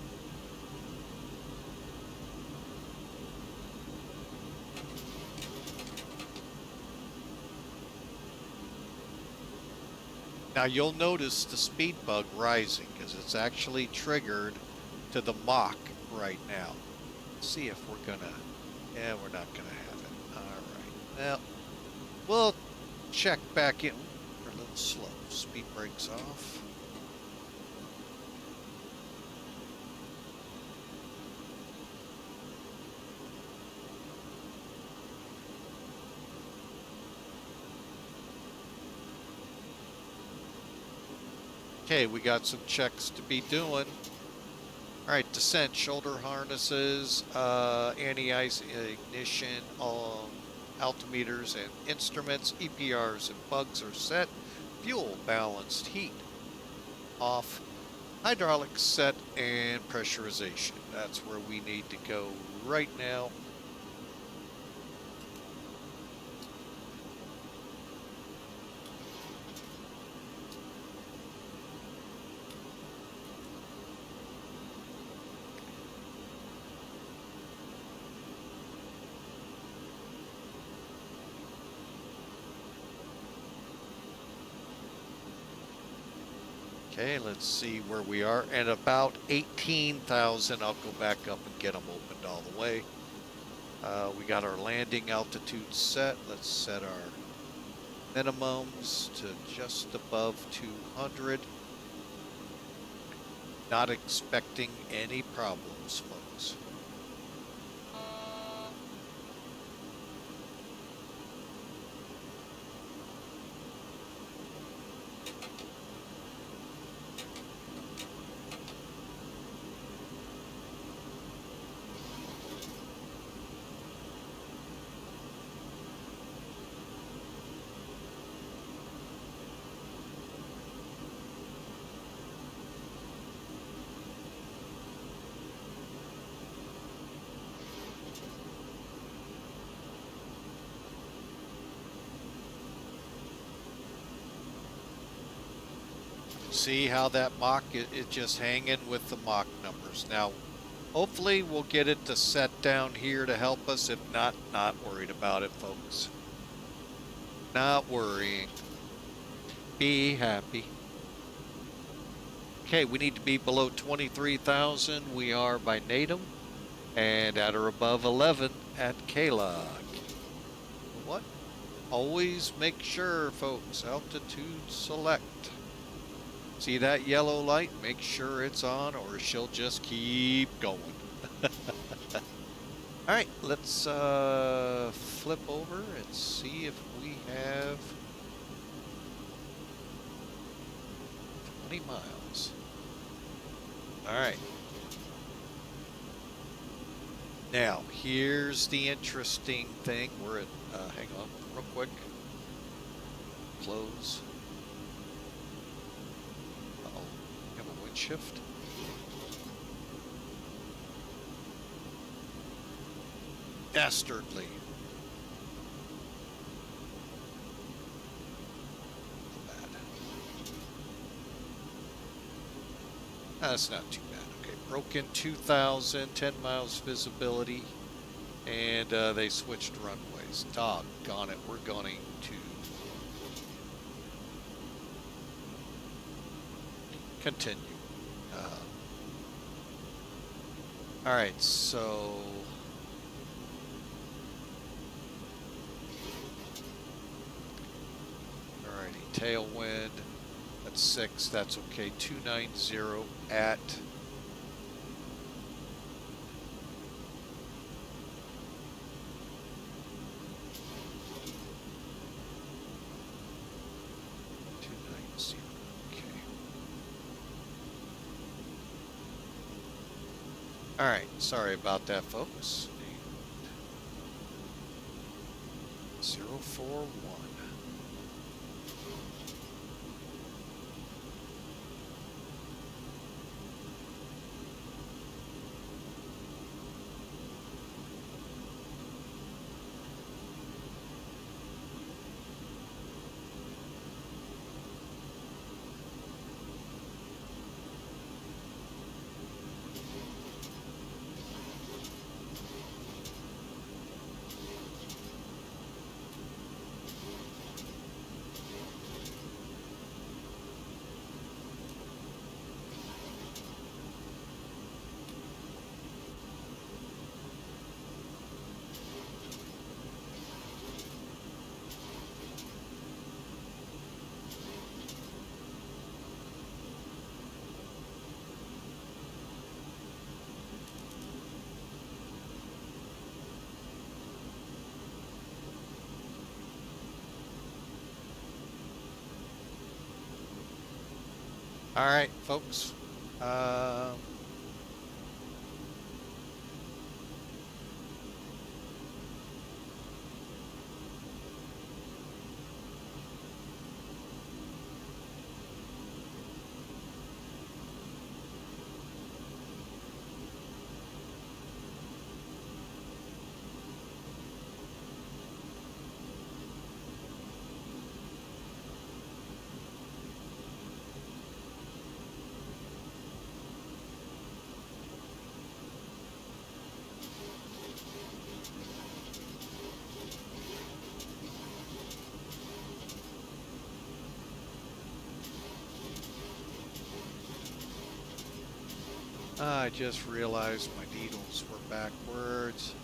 Now you'll notice the speed bug rising because it's actually triggered to the Mach right now. Let's see if we're gonna, yeah, we're not gonna have it. All right, well, we'll check back in. We're a little slow. Speed brakes off. Okay, we got some checks to be doing. All right, descent, shoulder harnesses, anti-ice ignition, altimeters and instruments, EPRs and bugs are set, fuel balanced, heat off, hydraulics set, and pressurization. That's where we need to go right now. Okay, let's see where we are. At about 18,000, I'll go back up and get them opened all the way. We got our landing altitude set. Let's set our minimums to just above 200. Not expecting any problems, folks. see how that Mach is just hanging with the Mach numbers. Now, hopefully we'll get it to set down here to help us. If not, not worried about it, folks. Not worrying. Be happy. Okay, we need to be below 23,000. We are by NATM, and at or above 11 at KLOG. What? Always make sure, folks, altitude select. See that yellow light? Make sure it's on or she'll just keep going. All right, let's flip over and see if we have 20 miles. All right. Now, here's the interesting thing. We're at, hang on real quick. Close. Uh-oh, have a wind shift. Dastardly. Bad. That's not too bad. Okay, broken 2,000, 10 miles visibility, and they switched runways. Doggone it, we're going to continue. All right, so alrighty, tailwind. That's 6. That's okay. 290 at 290. Okay. All right. Sorry about that, folks. 041. All right, folks. I just realized my needles were backwards.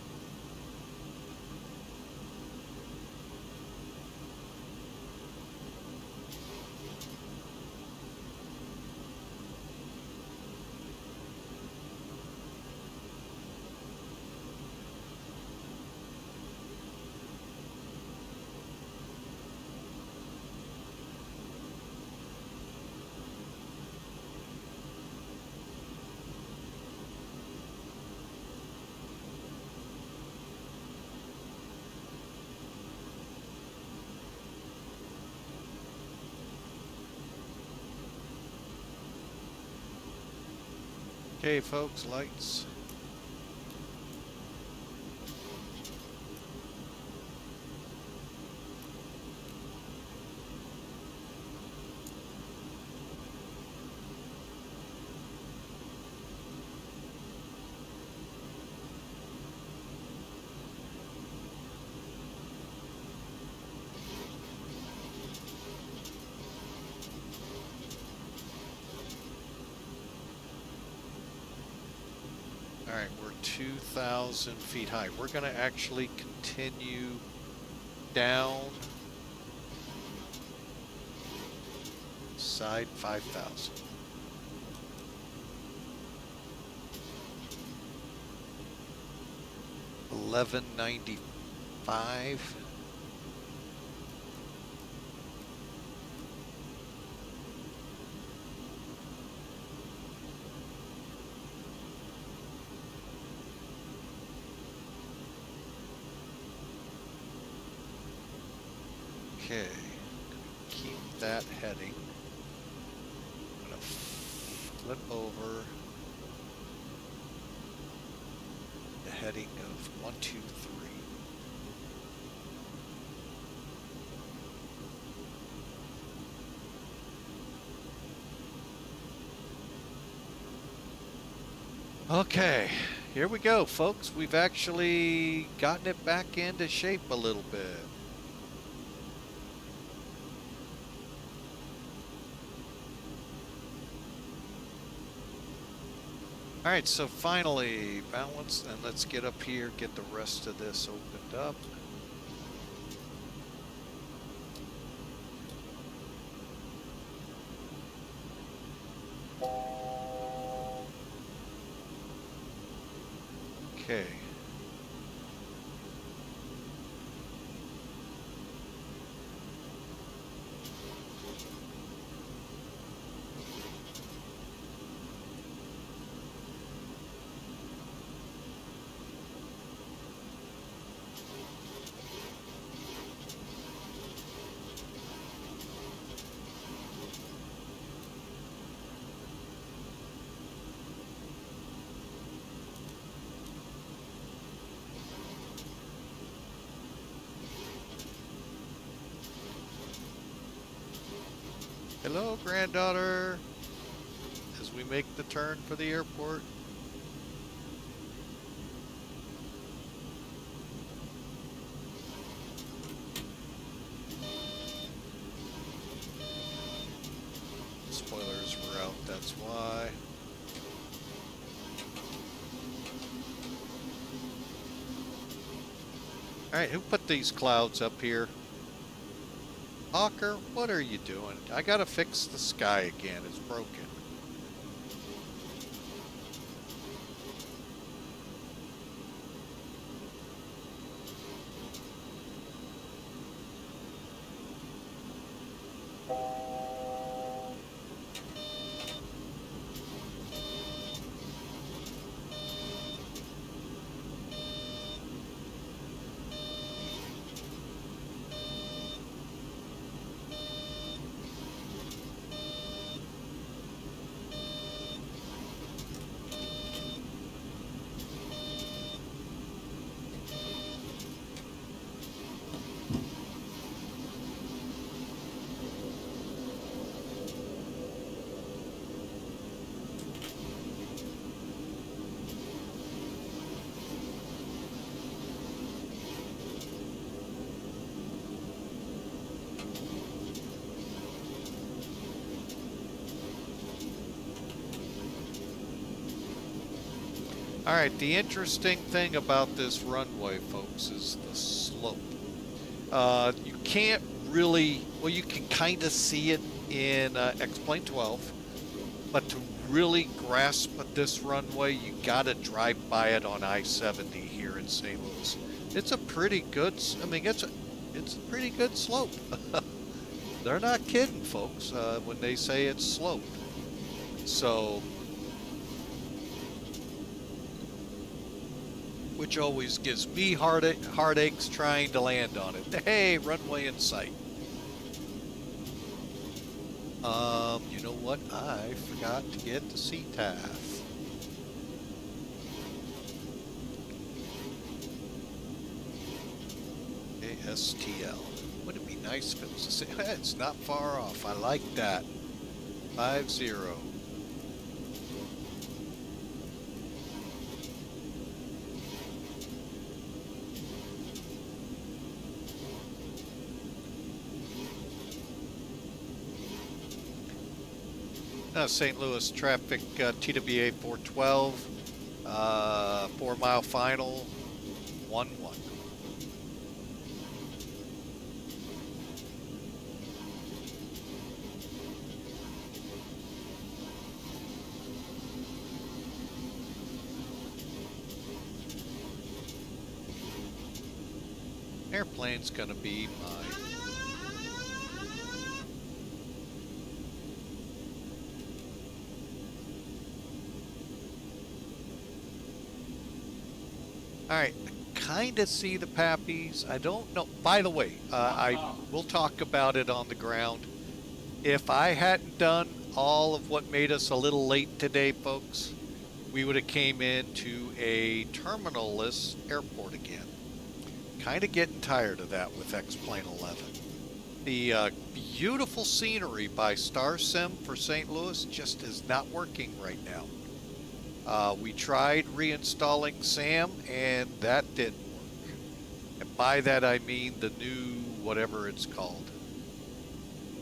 Okay, folks, lights. All right, we're 2,000 feet high. We're going to actually continue down side 5,000. $11.95. Okay, keep that heading. I'm gonna flip over the heading of 123. Okay, here we go, folks. We've actually gotten it back into shape a little bit. All right, so finally, balance, and let's get up here, get the rest of this opened up. Okay. Hello, granddaughter, as we make the turn for the airport. Spoilers were out, that's why. All right, who put these clouds up here? Hawker, what are you doing? I gotta fix the sky again, it's broken. All right, the interesting thing about this runway, folks, is the slope. You can't really, well, you can kind of see it in X-Plane 12, but to really grasp this runway, you got to drive by it on I-70 here in St. Louis. It's a pretty good, I mean, it's a pretty good slope. They're not kidding, folks, when they say it's sloped. So, which always gives me heartaches trying to land on it. Hey, runway in sight. You know what? I forgot to get the CTAF. KSTL. Wouldn't it be nice if it was the same? It's not far off. I like that. 50. St. Louis traffic, TWA 412. 4 mile final, 1-1. Airplane's gonna be mine. All right, I kind of see the Pappies. I don't know. By the way, I will talk about it on the ground. If I hadn't done all of what made us a little late today, folks, we would have came into a terminal-less airport again. Kind of getting tired of that with X-Plane 11. The beautiful scenery by StarSim for St. Louis just is not working right now. We tried reinstalling SAM and that didn't work. And by that I mean the new whatever it's called,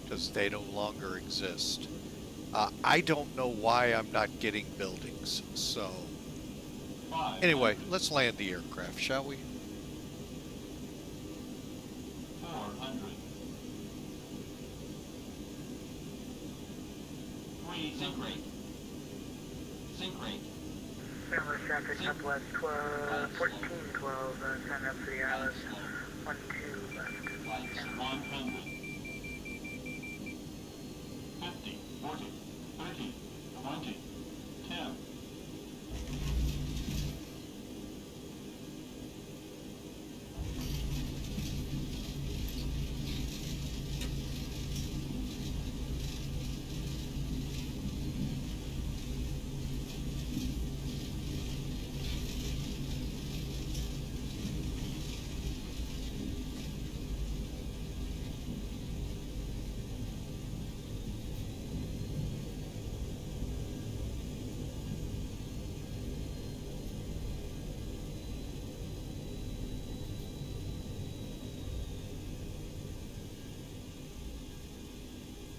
because they no longer exist. I don't know why I'm not getting buildings. So anyway, let's land the aircraft, shall we? 400. 3, sink rate. Sink rate. San Luis traffic, Southwest 1412, sign up for the Alice, 12 left. Lights 100. 50, 40, 30, 20, 10.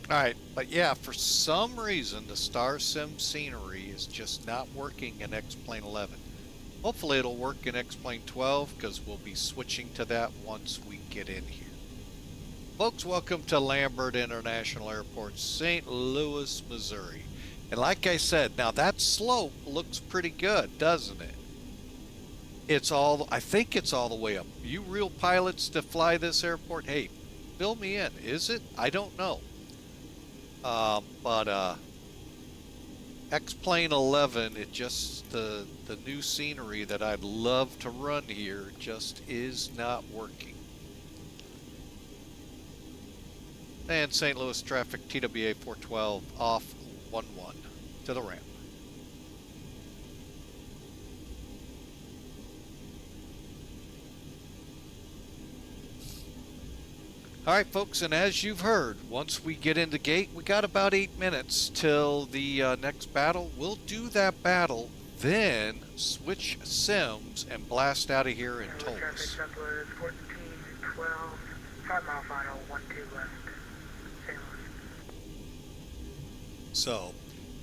All right, but yeah, for some reason the StarSim scenery is just not working in X-Plane 11. Hopefully it'll work in X-Plane 12 because we'll be switching to that once we get in here. Folks, welcome to Lambert International Airport, St. Louis, Missouri. And like I said, now that slope looks pretty good, doesn't it? I think it's all the way up. You real pilots that fly this airport, hey, fill me in. Is it? I don't know. But X-Plane 11, it just, the new scenery that I'd love to run here just is not working. And St. Louis traffic, TWA 412, off 1-1 to the ramp. All right, folks, and as you've heard, once we get into gate, we got about 8 minutes till the next battle. We'll do that battle, then switch sims and blast out of here in Traffic, ToLiss. Southwest 1412, 5 mile final, 12 left. St. Louis. So,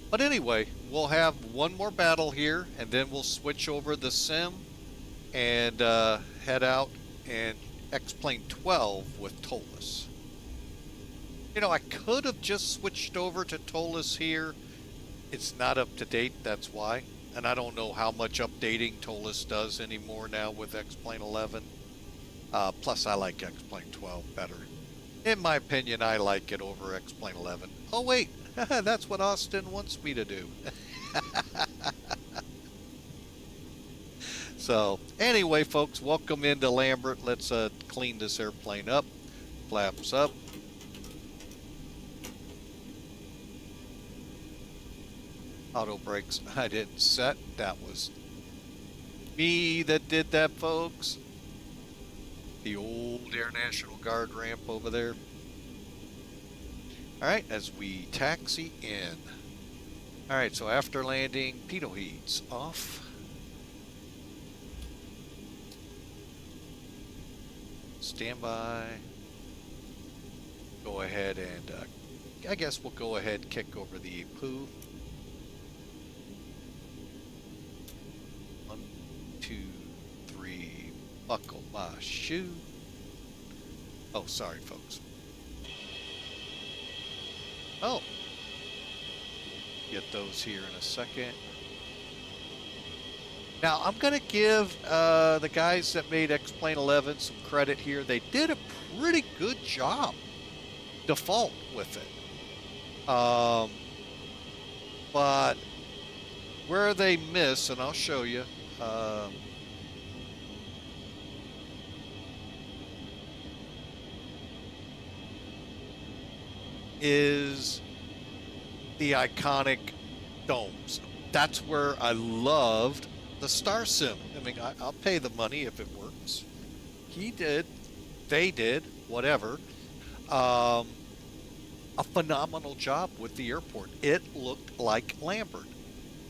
but anyway, we'll have one more battle here, and then we'll switch over the sim and head out and X-Plane 12 with ToLiss. You know, I could have just switched over to ToLiss here. It's not up to date, that's why. And I don't know how much updating ToLiss does anymore now with X-Plane 11. Plus, I like X-Plane 12 better. In my opinion, I like it over X-Plane 11. Oh, wait. That's what Austin wants me to do. So, anyway, folks, welcome into Lambert. Let's clean this airplane up. Flaps up. Auto brakes I didn't set. That was me that did that, folks. The old Air National Guard ramp over there. All right, as we taxi in. All right, so after landing, pitot heats off. Standby. Go ahead and, I guess we'll go ahead and kick over the poo. buckle my shoe. Oh, sorry, folks. Oh. Get those here in a second. Now, I'm going to give the guys that made X-Plane 11 some credit here. They did a pretty good job, default, with it. But where they miss, and I'll show you, is the iconic domes. That's where I loved the Star Sim. I mean, I'll pay the money if it works. He did, they did, whatever. A phenomenal job with the airport. It looked like Lambert.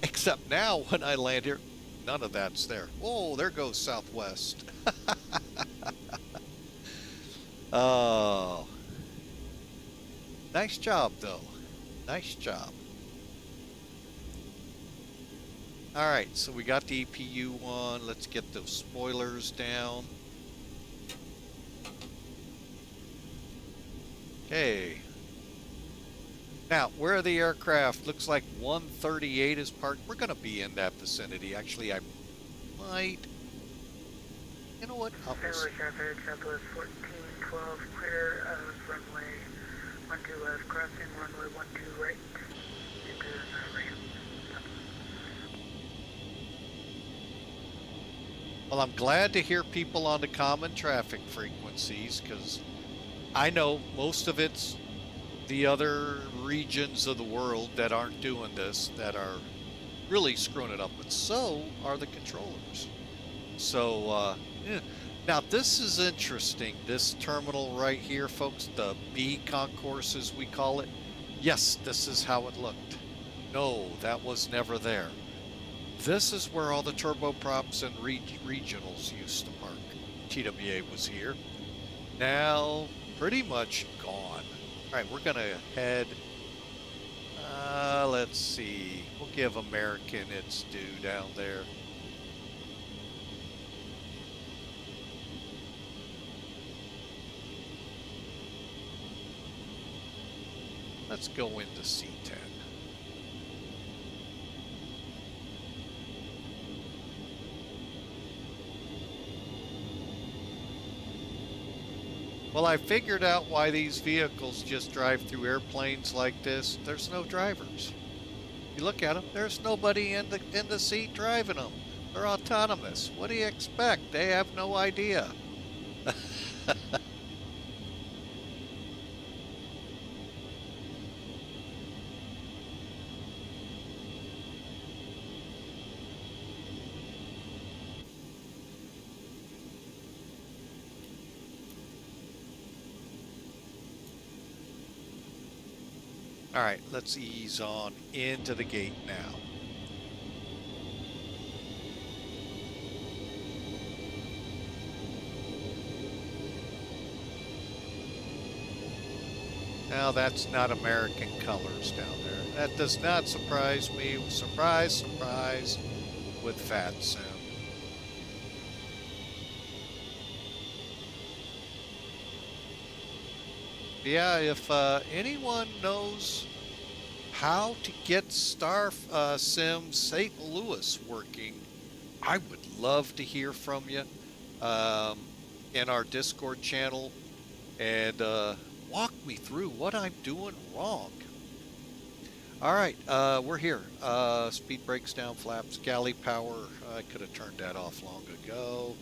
Except now when I land here, none of that's there. Oh, there goes Southwest. Oh. Nice job, though. Nice job. All right, so we got the EPU one. Let's get those spoilers down. Okay. Now, where are the aircraft? Looks like 138 is parked. We're going to be in that vicinity. Actually, I might. You know what? Tower traffic, Southwest 1412, clear of runway 12 left, crossing runway 12 right into the ramp. Well, I'm glad to hear people on the common traffic frequencies, because I know most of it's the other regions of the world that aren't doing this that are really screwing it up, but so are the controllers. So, yeah. Now this is interesting, this terminal right here, folks, the B concourse as we call it. Yes, this is how it looked. No, that was never there. This is where all the turboprops and regionals used to park. TWA was here. Now, pretty much gone. All right, we're gonna head, let's see, we'll give American its due down there. Let's go into C10. Well, I figured out why these vehicles just drive through airplanes like this. There's no drivers. You look at them, there's nobody in the seat driving them. They're autonomous. What do you expect? They have no idea. All right, let's ease on into the gate now. Now that's not American colors down there. That does not surprise me. Surprise, surprise with VATSIM. Yeah, if anyone knows how to get Sim St. Louis working, I would love to hear from you in our Discord channel and walk me through what I'm doing wrong. All right, we're here. Speed brakes down, flaps, galley power. I could have turned that off long ago.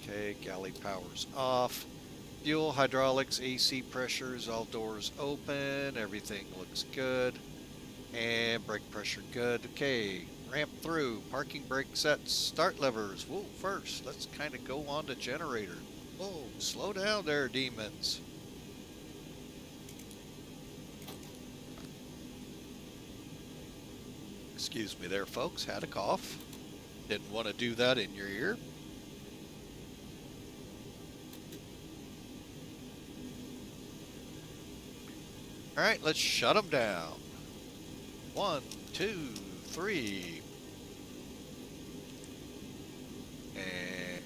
Okay, galley power's off. Fuel, hydraulics, AC pressures, all doors open. Everything looks good. And brake pressure good. Okay, ramp through. Parking brake sets. Start levers. Whoa, first, let's kind of go on to generator. Whoa, slow down there, demons. Excuse me there, folks. Had a cough. Didn't want to do that in your ear. All right, let's shut them down. 1, 2, 3. And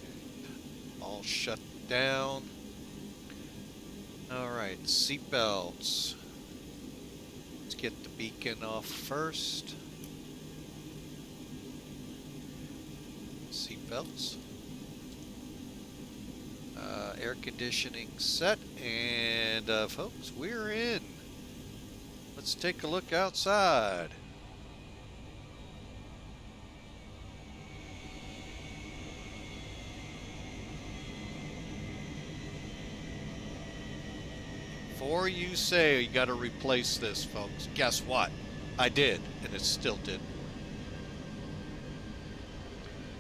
all shut down. All right, seatbelts. Let's get the beacon off first. Seatbelts. Air conditioning set, and folks, we're in. Let's take a look outside. Before you say you got to replace this, folks, guess what? I did, and it still didn't.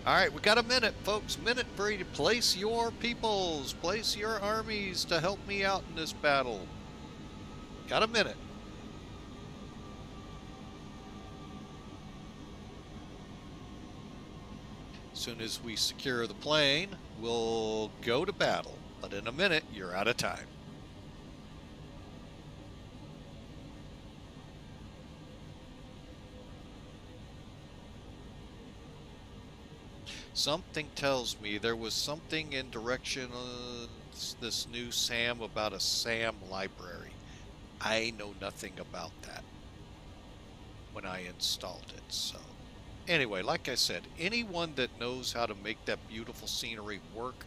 All right, we got a minute, folks. Minute for you to place your peoples, place your armies to help me out in this battle. Got a minute. As soon as we secure the plane, we'll go to battle. But in a minute, you're out of time. Something tells me there was something in direction of this new SAM about a SAM library. I know nothing about that when I installed it. So anyway, like I said, anyone that knows how to make that beautiful scenery work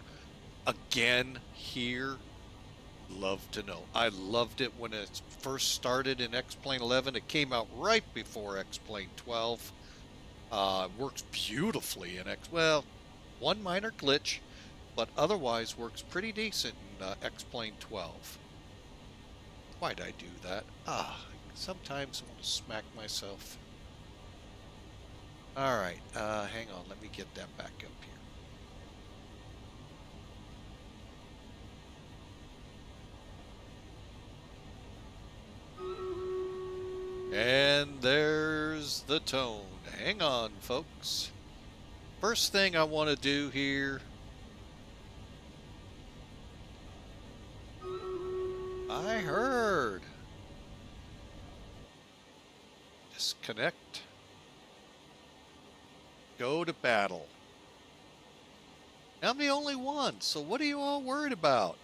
again here, love to know. I loved it when it first started in X-Plane 11. It came out right before X-Plane 12. Works beautifully in well, one minor glitch, but otherwise works pretty decent in X-Plane 12. Why'd I do that? Sometimes I want to smack myself. Alright, hang on, let me get that back up here. And there's the tone. Hang on, folks. First thing I want to do here, I heard. Disconnect. Go to battle. I'm the only one, so what are you all worried about?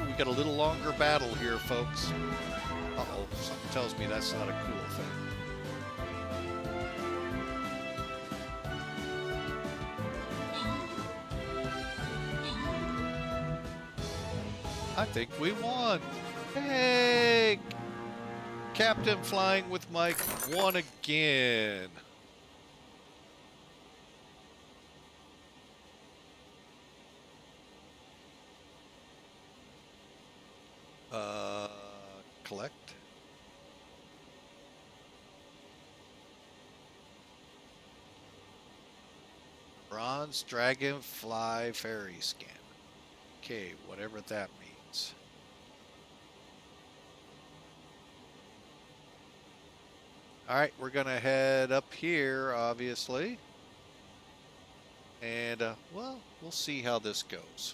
We got a little longer battle here, folks. Uh-oh, something tells me that's not a cool thing. I think we won. Hey! Captain Flying with Mike won again. Collect. Bronze Dragonfly Ferry Scan. Okay, whatever that means. Alright, we're gonna head up here, obviously. And, well, we'll see how this goes.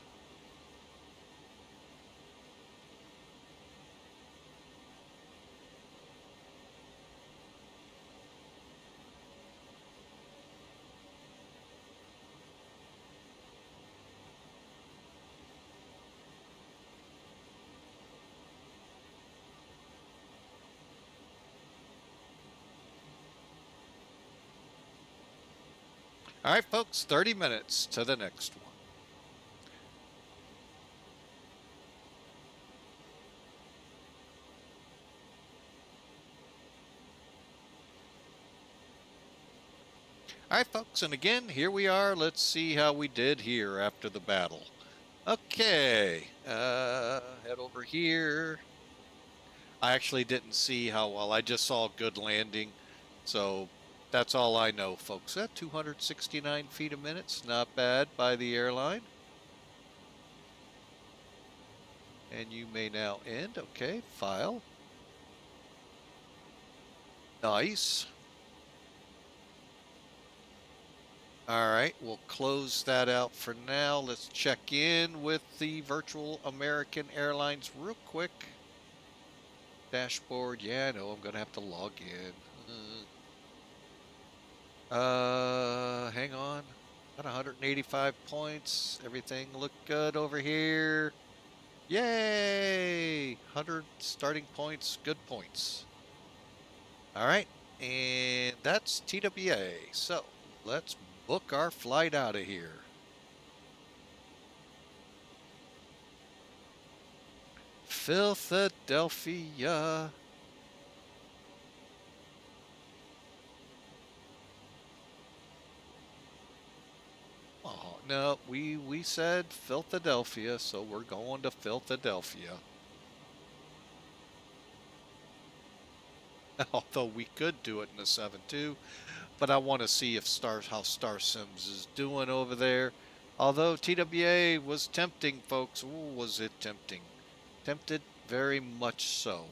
All right, folks, 30 minutes to the next one. All right, folks, and again, here we are. Let's see how we did here after the battle. Okay, head over here. I actually didn't see how well. I just saw good landing, so that's all I know, folks. At 269 feet a minute's not bad by the airline. And you may now end. Okay, file. Nice. All right, we'll close that out for now. Let's check in with the virtual American Airlines real quick. Dashboard. Yeah, I know I'm gonna have to log in. Hang on. Got 185 points. Everything looked good over here. Yay! 100 starting points. Good points. All right, and that's TWA. So let's book our flight out of here. Philadelphia. Oh, no, we said Philadelphia, so we're going to Philadelphia. Although we could do it in the 7-2, but I want to see if how Star Sims is doing over there. Although TWA was tempting, folks. Ooh, was it tempting? Tempted very much so.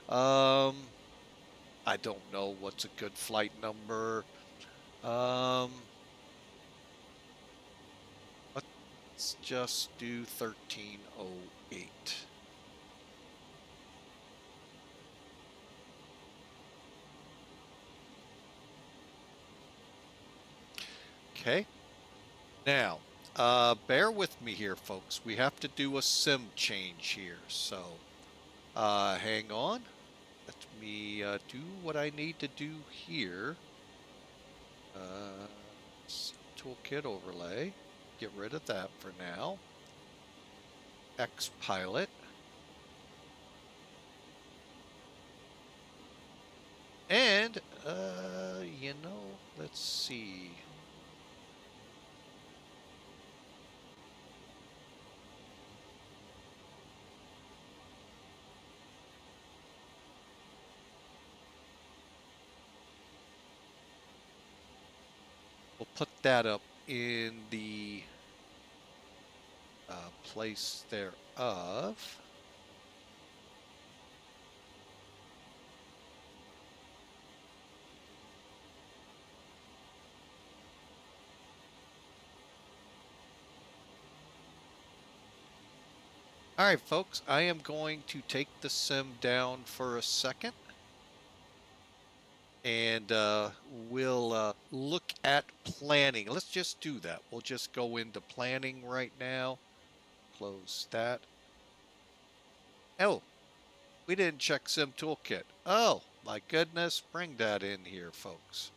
I don't know what's a good flight number. Let's just do 1308. Okay. Now, bear with me here, folks. We have to do a sim change here. So, hang on. Let me do what I need to do here. Toolkit overlay. Get rid of that for now. X-Pilot. And, you know, let's see. We'll put that up in the place thereof. All right, folks, I am going to take the sim down for a second. And we'll look at planning. Let's just do that. We'll just go into planning right now. Close that. Oh, we didn't check Sim Toolkit. Oh, my goodness. Bring that in here, folks.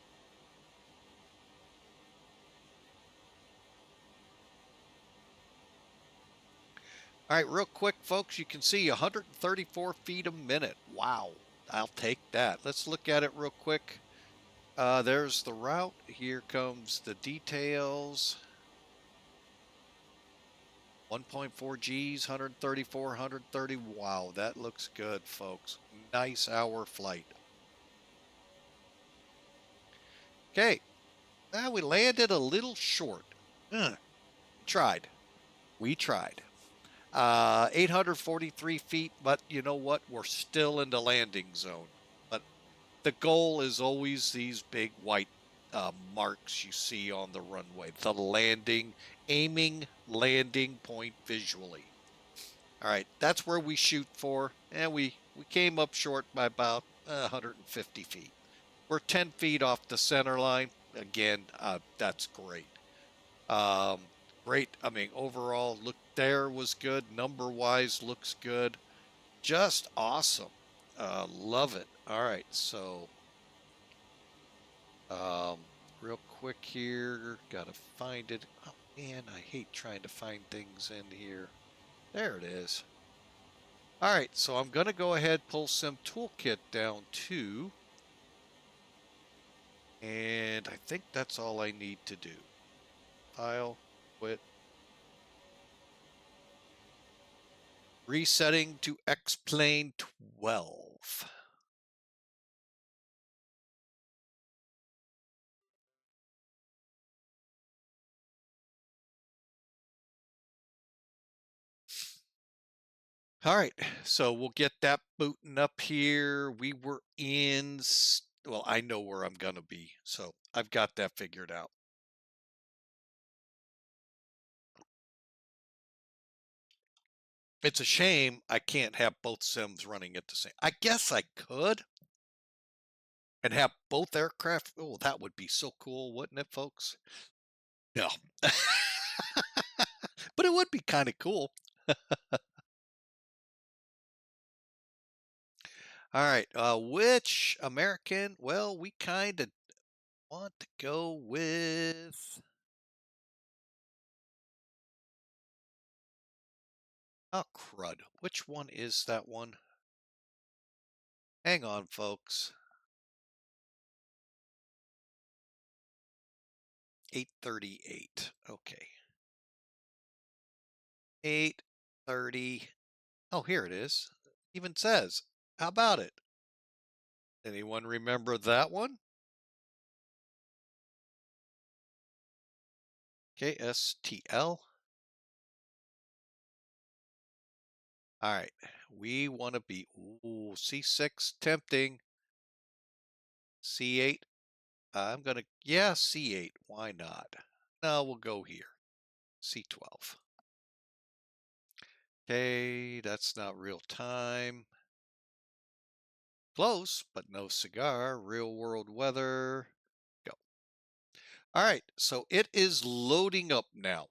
All right, real quick, folks, you can see 134 feet a minute. Wow, I'll take that. Let's look at it real quick. There's the route. Here comes the details. 1.4 Gs, 134, 130. Wow, that looks good, folks. Nice hour flight. Okay, now we landed a little short. Tried. We tried. 843 feet, but you know what? We're still in the landing zone. But the goal is always these big white marks you see on the runway. The landing, aiming landing point visually. All right, that's where we shoot for, and we came up short by about 150 feet. We're 10 feet off the center line. Again, that's great. Great. I mean, overall, look there was good. Number-wise, looks good. Just awesome. Love it. All right, so real quick here, gotta find it. Oh man, I hate trying to find things in here. There it is. All right, so I'm gonna go ahead, pull Sim Toolkit down too. And I think that's all I need to do. File, quit. Resetting to X-Plane 12. All right, so we'll get that booting up here. We were in well, I know where I'm going to be. So I've got that figured out. It's a shame I can't have both sims running at the same. I guess I could and have both aircraft. Oh, that would be so cool, wouldn't it, folks? No. But it would be kind of cool. All right. Which American? Well, we kind of want to go with. Oh, crud. Which one is that one? Hang on, folks. 838. Okay. 830. Oh, here it is. Even says. How about it? Anyone remember that one? KSTL. All right. We want to be. Ooh, C6 tempting. C8. I'm going to. Yeah, C8. Why not? No, we'll go here. C12. Okay, that's not real time. Close, but no cigar. Real world weather. Go. All right, so it is loading up now.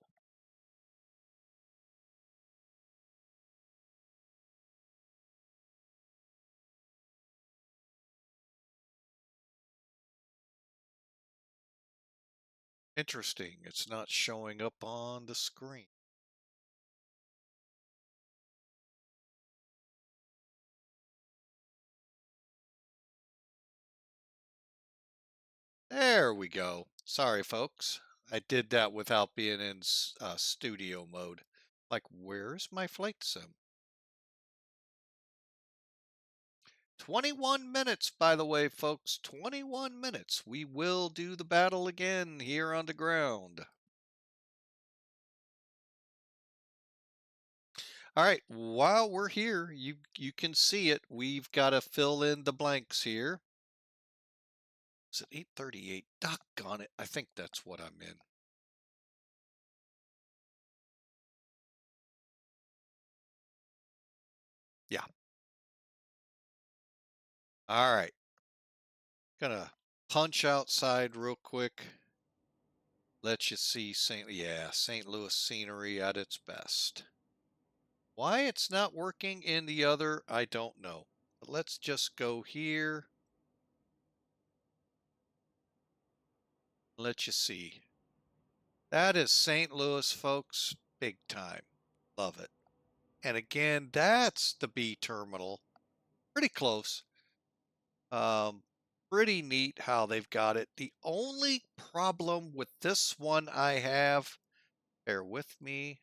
Interesting, it's not showing up on the screen. There we go. Sorry, folks. I did that without being in studio mode. Like, where's my flight sim? 21 minutes, by the way, folks. 21 minutes. We will do the battle again here on the ground. All right, while we're here, you can see it. We've got to fill in the blanks here. Is it 838? Doggone it. I think that's what I'm in. Yeah. All right. Gonna punch outside real quick. Let you see St. Louis scenery at its best. Why it's not working in the other, I don't know. But let's just go here. Let you see. That is St. Louis, folks. Big time. Love it. And again, that's the B terminal. Pretty close. Pretty neat how they've got it. The only problem with this one I have, bear with me.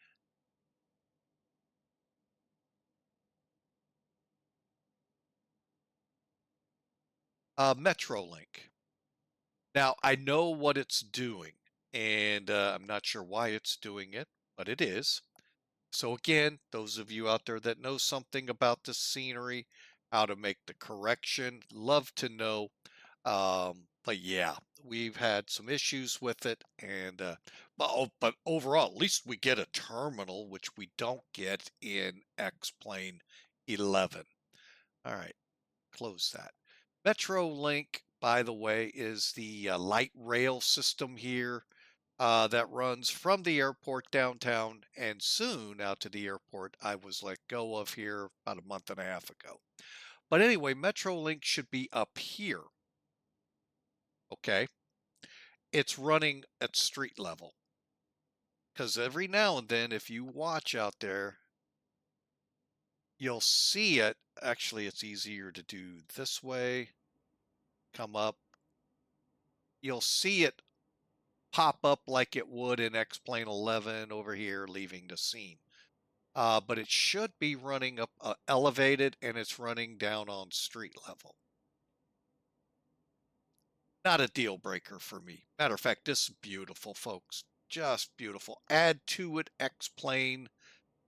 Metrolink. Now, I know what it's doing, and I'm not sure why it's doing it, but it is. So again, those of you out there that know something about the scenery, how to make the correction, love to know. But yeah, we've had some issues with it, and but overall, at least we get a terminal, which we don't get in X-Plane 11. All right, close that. Metrolink, by the way, is the light rail system here that runs from the airport downtown and soon out to the airport. I was let go of here about a month and a half ago. But anyway, Metrolink should be up here. Okay. It's running at street level. Because every now and then, if you watch out there, you'll see it. Actually, it's easier to do this way. Come up. You'll see it pop up like it would in X-Plane 11 over here, leaving the scene. But it should be running up elevated, and it's running down on street level. Not a deal breaker for me. Matter of fact, this is beautiful, folks. Just beautiful. Add to it X-Plane.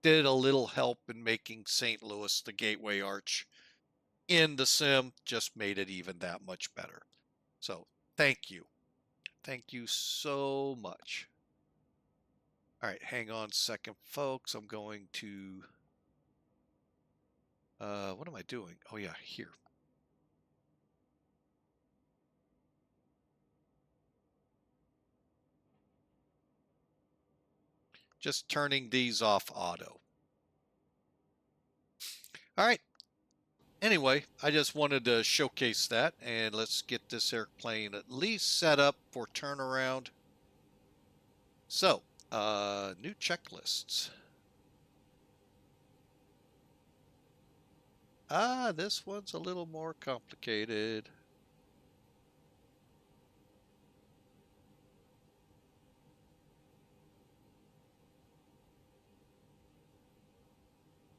Did a little help in making St. Louis the gateway arch. in the sim just made it even that much better. So thank you. Thank you so much. All right, hang on a second, folks. I'm going to, what am I doing? Oh yeah, here. Just turning these off auto. All right. Anyway, I just wanted to showcase that, and let's get this airplane at least set up for turnaround. So, new checklists. This one's a little more complicated.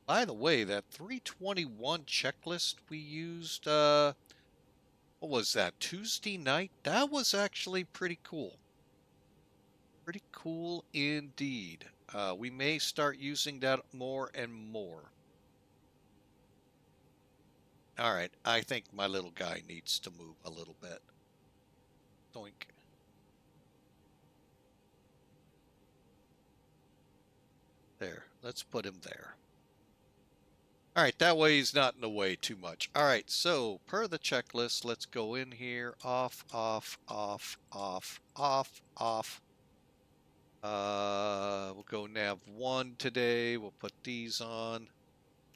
By the way, that 321 checklist we used, what was that, Tuesday night? That was actually pretty cool. Pretty cool indeed. We may start using that more and more. All right, I think my little guy needs to move a little bit. Doink. There, let's put him there. All right, that way he's not in the way too much. All right, so per the checklist, let's go in here, off, off, off, off, off, off. We'll go nav 1 today. We'll put these on,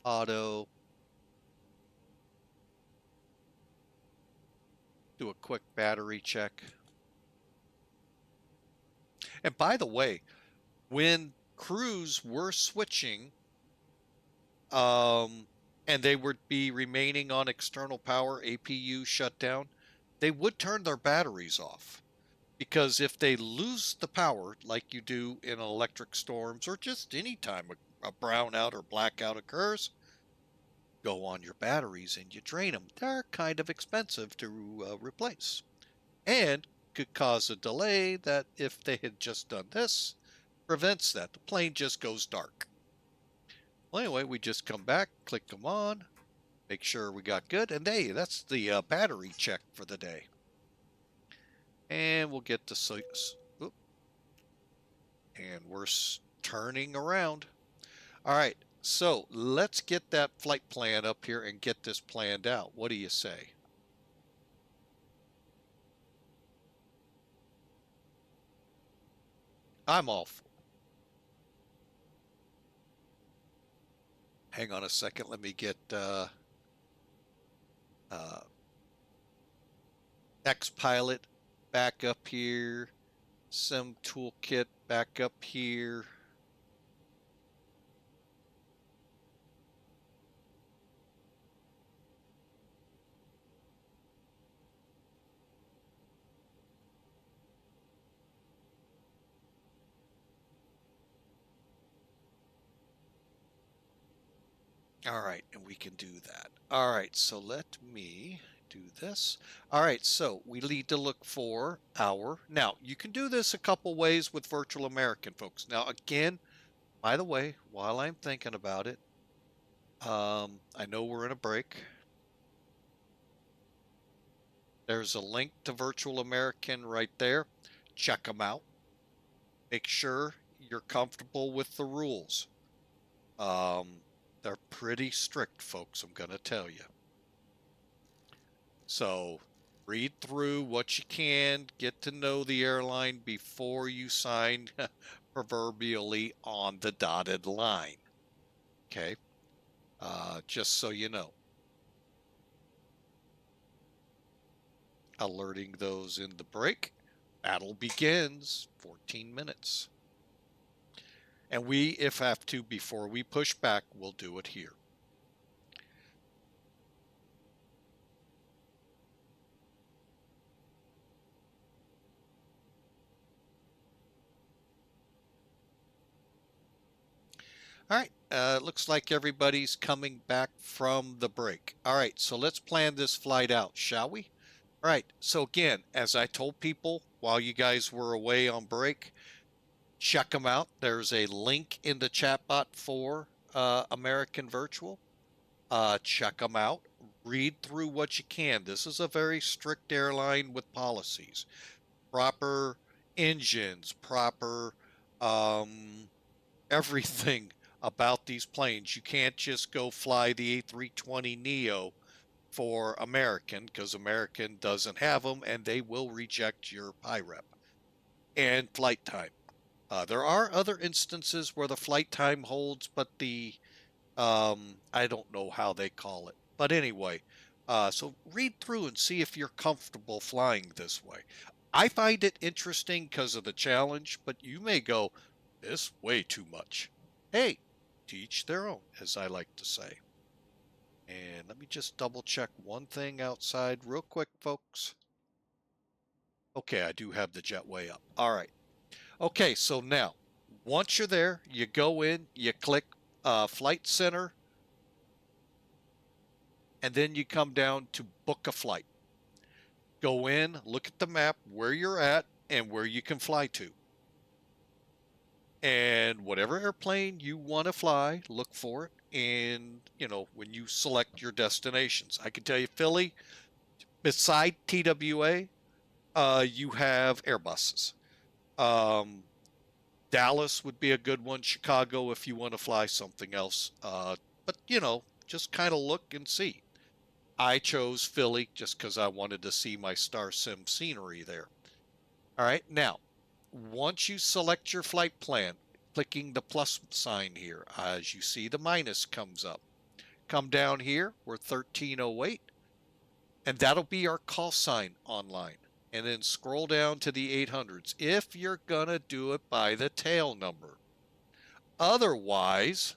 auto. Do a quick battery check. And by the way, when crews were switching, and they would be remaining on external power, APU shutdown, they would turn their batteries off. Because if they lose the power, like you do in electric storms or just any time a brownout or blackout occurs, go on your batteries and you drain them. They're kind of expensive to replace. And could cause a delay that if they had just done this, prevents that. The plane just goes dark. Well, anyway, we just come back, click them on, make sure we got good, and hey, that's the battery check for the day. And we'll get to, and we're turning around. All right, so let's get that flight plan up here and get this planned out. What do you say? I'm all for. Hang on a second. Let me get XPilot back up here. Sim Toolkit back up here. All right, and we can do that. All right, so let me do this. All right, so we need to look for our, now you can do this a couple ways with Virtual American, folks. Now again, by the way, while I'm thinking about it, I know we're in a break. There's a link to Virtual American right there. Check them out. Make sure you're comfortable with the rules. They're pretty strict, folks, I'm going to tell you. So read through what you can, get to know the airline before you sign proverbially on the dotted line. Okay? Just so you know. Alerting those in the break. Battle begins. 14 minutes. And we, if have to, before we push back, we'll do it here. All right, looks like everybody's coming back from the break. All right, so let's plan this flight out, shall we? All right, so again, as I told people while you guys were away on break, check them out. There's a link in the chat bot for American Virtual. Check them out. Read through what you can. This is a very strict airline with policies. Proper engines, proper everything about these planes. You can't just go fly the A320neo for American because American doesn't have them and they will reject your PIREP and flight time. There are other instances where the flight time holds, but I don't know how they call it. But anyway, so read through and see if you're comfortable flying this way. I find it interesting because of the challenge, but you may go, this way too much. Hey, to each their own, as I like to say. And let me just double check one thing outside real quick, folks. Okay, I do have the jetway up. All right. Okay, so now, once you're there, you go in, you click Flight Center, and then you come down to book a flight. Go in, look at the map, where you're at, and where you can fly to. And whatever airplane you want to fly, look for it. And, when you select your destinations, I can tell you Philly, beside TWA, you have Airbuses. Dallas would be a good one. Chicago, if you want to fly something else. But, just kind of look and see. I chose Philly just because I wanted to see my Star Sim scenery there. All right, now, once you select your flight plan, clicking the plus sign here, as you see the minus comes up. Come down here, we're 1308, and that'll be our call sign online. And then scroll down to the 800s if you're going to do it by the tail number. Otherwise,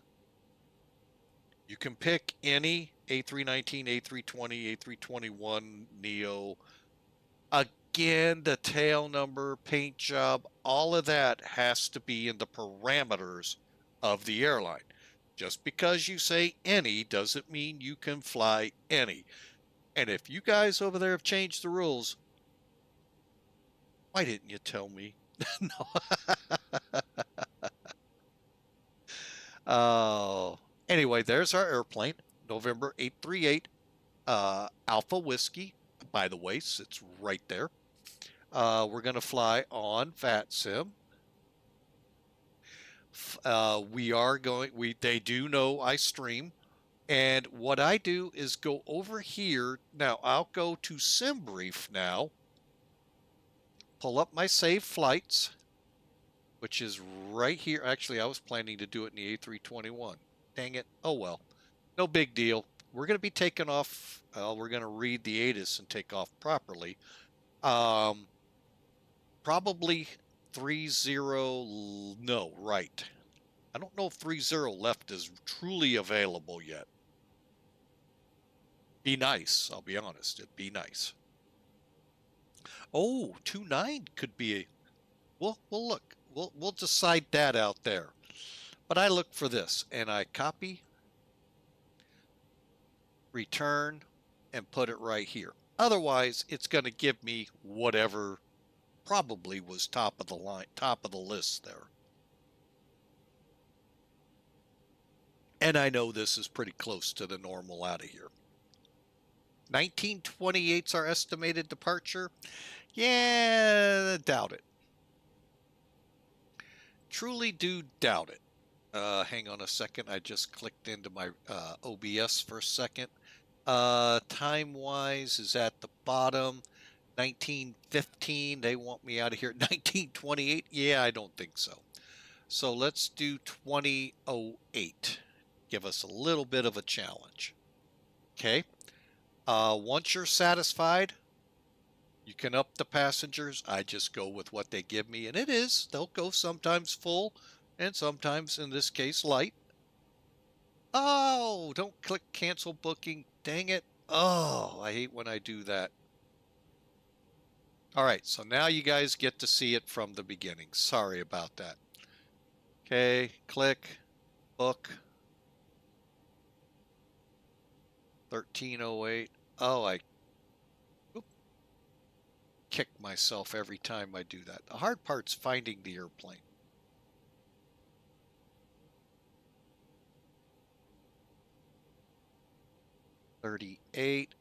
you can pick any A319, A320, A321, Neo. Again, the tail number, paint job, all of that has to be in the parameters of the airline. Just because you say any doesn't mean you can fly any. And if you guys over there have changed the rules, why didn't you tell me? No. Oh. Anyway, there's our airplane, November 838, Alpha Whiskey. By the way, it's right there. We're going to fly on VATSIM. They do know I stream. And what I do is go over here. Now, I'll go to SimBrief now. Pull up my saved flights, which is right here. Actually, I was planning to do it in the A321. Dang it. Oh, well. No big deal. We're going to be taking off. We're going to read the ATIS and take off properly. Probably 30. No, right. I don't know if 30 left is truly available yet. Be nice. I'll be honest. It'd be nice. Oh, 29 could be a. We'll look. We'll decide that out there. But I look for this and I copy, return, and put it right here. Otherwise, it's going to give me whatever probably was top of the line, top of the list there. And I know this is pretty close to the normal out of here. 1928's our estimated departure. Yeah, doubt it. Truly do doubt it. Hang on a second. I just clicked into my OBS for a second. Time-wise is at the bottom. 1915, they want me out of here. 1928, yeah, I don't think so. So let's do 2008. Give us a little bit of a challenge. Okay. Once you're satisfied, you can up the passengers. I just go with what they give me, and it is. They'll go sometimes full and sometimes, in this case, light. Oh, don't click cancel booking. Dang it. Oh, I hate when I do that. All right, so now you guys get to see it from the beginning. Sorry about that. Okay, click, book. 1308. Oh, I kick myself every time I do that. The hard part's finding the airplane. 38.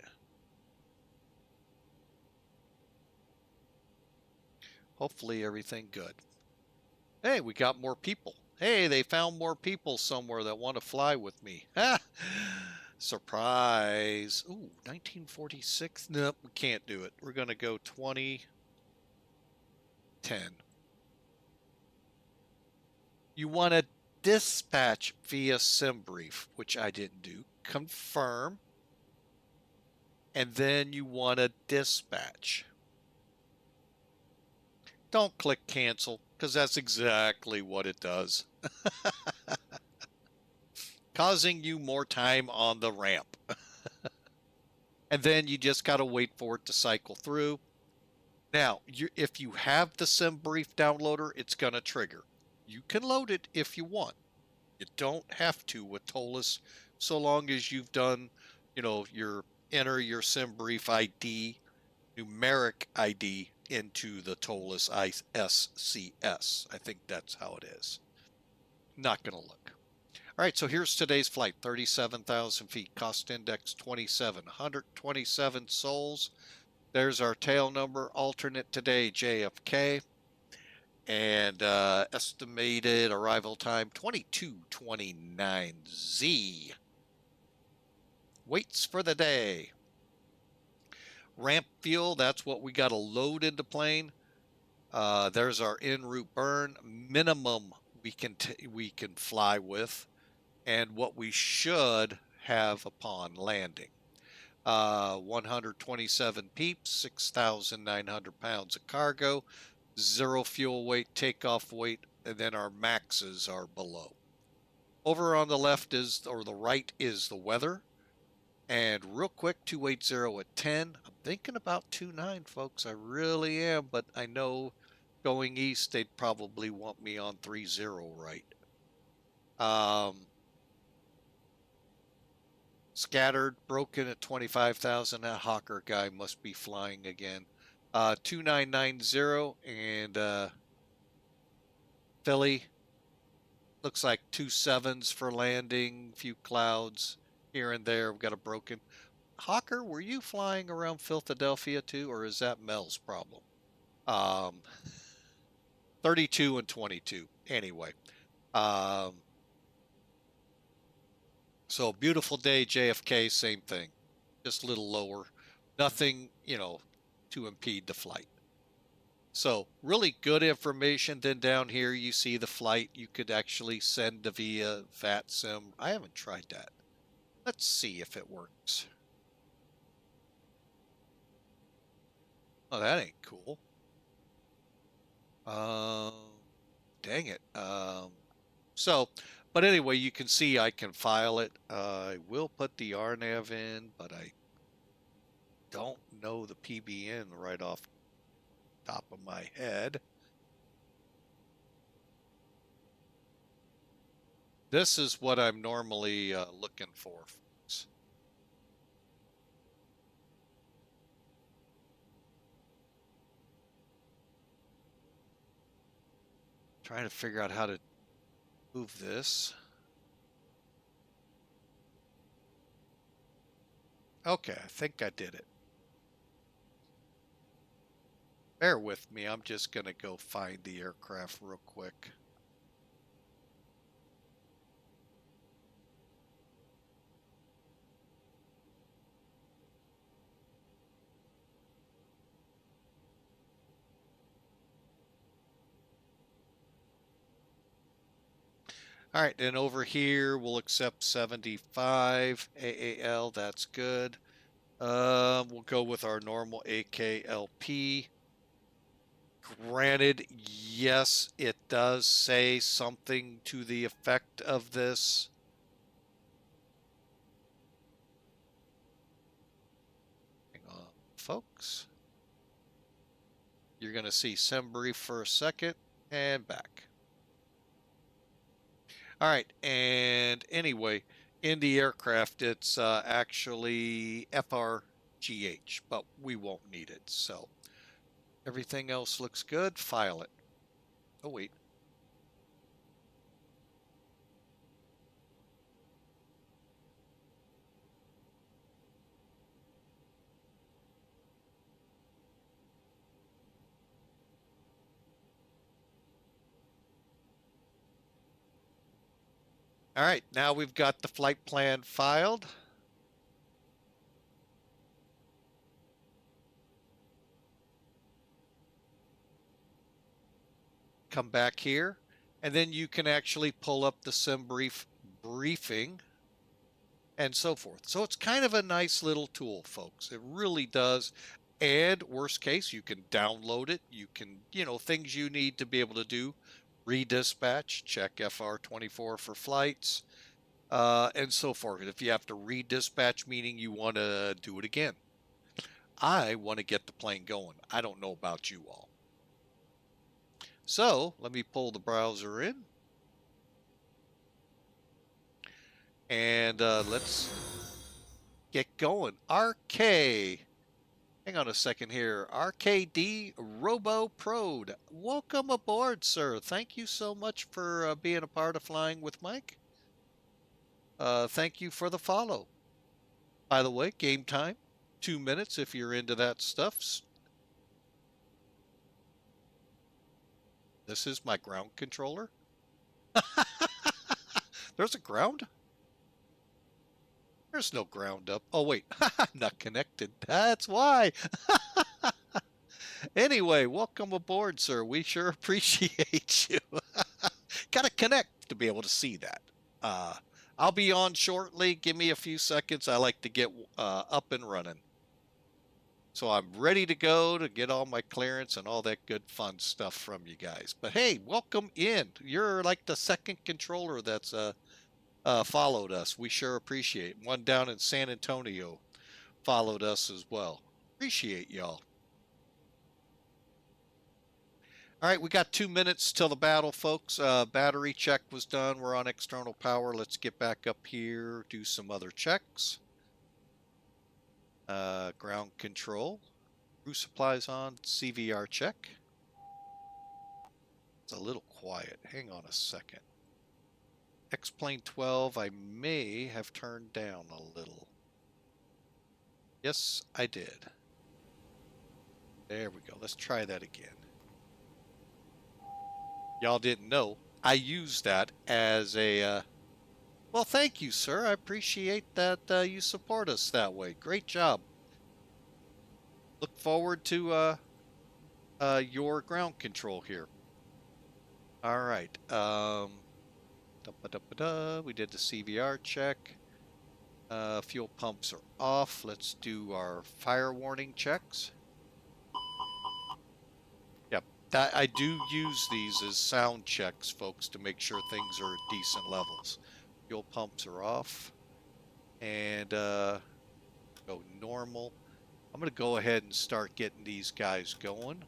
Hopefully everything good. Hey, we got more people. Hey, they found more people somewhere that want to fly with me. Ha! Surprise. Ooh, 1946. Nope, we can't do it. We're going to go 2010. You want to dispatch via SimBrief, which I didn't do. Confirm. And then you want to dispatch. Don't click cancel, because that's exactly what it does. Causing you more time on the ramp. And then you just got to wait for it to cycle through. Now, if you have the SimBrief downloader, it's going to trigger. You can load it if you want. You don't have to with ToLiss, so long as you've done, enter your SimBrief ID, numeric ID into the ToLiss ISCS. I think that's how it is. Not going to look. All right, so here's today's flight, 37,000 feet, cost index 2727 sols. There's our tail number, alternate today, JFK. And estimated arrival time, 22:29Z. Waits for the day. Ramp fuel, that's what we got to load into plane. There's our en route burn. Minimum we can fly with. And what we should have upon landing. 127 peeps, 6,900 pounds of cargo. 0 fuel weight, takeoff weight, and then our maxes are below. Over on the left or the right is the weather. And real quick, 280 at 10. I'm thinking about 29, folks. I really am, but I know going east, they'd probably want me on 30 right. Scattered, broken at 25,000. That Hawker guy must be flying again. 2990 and Philly. Looks like 2 7s for landing. Few clouds here and there. We've got a broken. Hawker, were you flying around Philadelphia too, or is that Mel's problem? 32 and 22. Anyway. So beautiful day, JFK, same thing. Just a little lower. Nothing, to impede the flight. So really good information. Then down here you see the flight. You could actually send via VATSIM. I haven't tried that. Let's see if it works. Oh, that ain't cool. Dang it. But anyway, you can see I can file it. I will put the RNAV in, but I don't know the PBN right off the top of my head. This is what I'm normally looking for, folks. Trying to figure out how to move this. Okay, I think I did it. Bear with me, I'm just going to go find the aircraft real quick. All right, and over here we'll accept 75 AAL, that's good. We'll go with our normal AKLP. Granted, yes, it does say something to the effect of this. Hang on, folks. You're going to see SimBrief for a second and back. All right, and anyway, in the aircraft, it's actually FRGH, but we won't need it, so everything else looks good. File it. Oh, wait. All right, now we've got the flight plan filed. Come back here, and then you can actually pull up the sim briefing and so forth. So it's kind of a nice little tool, folks. It really does. And worst case, you can download it. You can, things you need to be able to do. Redispatch, check FR24 for flights, and so forth. If you have to redispatch, meaning you want to do it again. I want to get the plane going. I don't know about you all. So let me pull the browser in. And let's get going. RK. Hang on a second here. RKD Robo Prode. Welcome aboard, sir. Thank you so much for being a part of Flying with Mike. Thank you for the follow. By the way, game time. 2 minutes if you're into that stuff. This is my ground controller. There's a ground? There's no ground up. Oh, wait. Not connected. That's why. Anyway, welcome aboard, sir. We sure appreciate you. Got to connect to be able to see that. I'll be on shortly. Give me a few seconds. I like to get up and running. So I'm ready to go to get all my clearance and all that good fun stuff from you guys. But hey, welcome in. You're like the second controller that's followed us. We sure appreciate it. One down in San Antonio followed us as well. Appreciate y'all. All right, we got 2 minutes till the battle, folks. Battery check was done. We're on external power. Let's get back up here, do some other checks. Ground control. Crew supplies on. CVR check. It's a little quiet. Hang on a second. X-Plane 12, I may have turned down a little. Yes, I did. There we go. Let's try that again. Y'all didn't know. I use that as a... well, thank you, sir. I appreciate that you support us that way. Great job. Look forward to your ground control here. All right. We did the CVR check. Fuel pumps are off. Let's do our fire warning checks. Yep, I do use these as sound checks, folks, to make sure things are at decent levels. Fuel pumps are off. And go normal. I'm going to go ahead and start getting these guys going.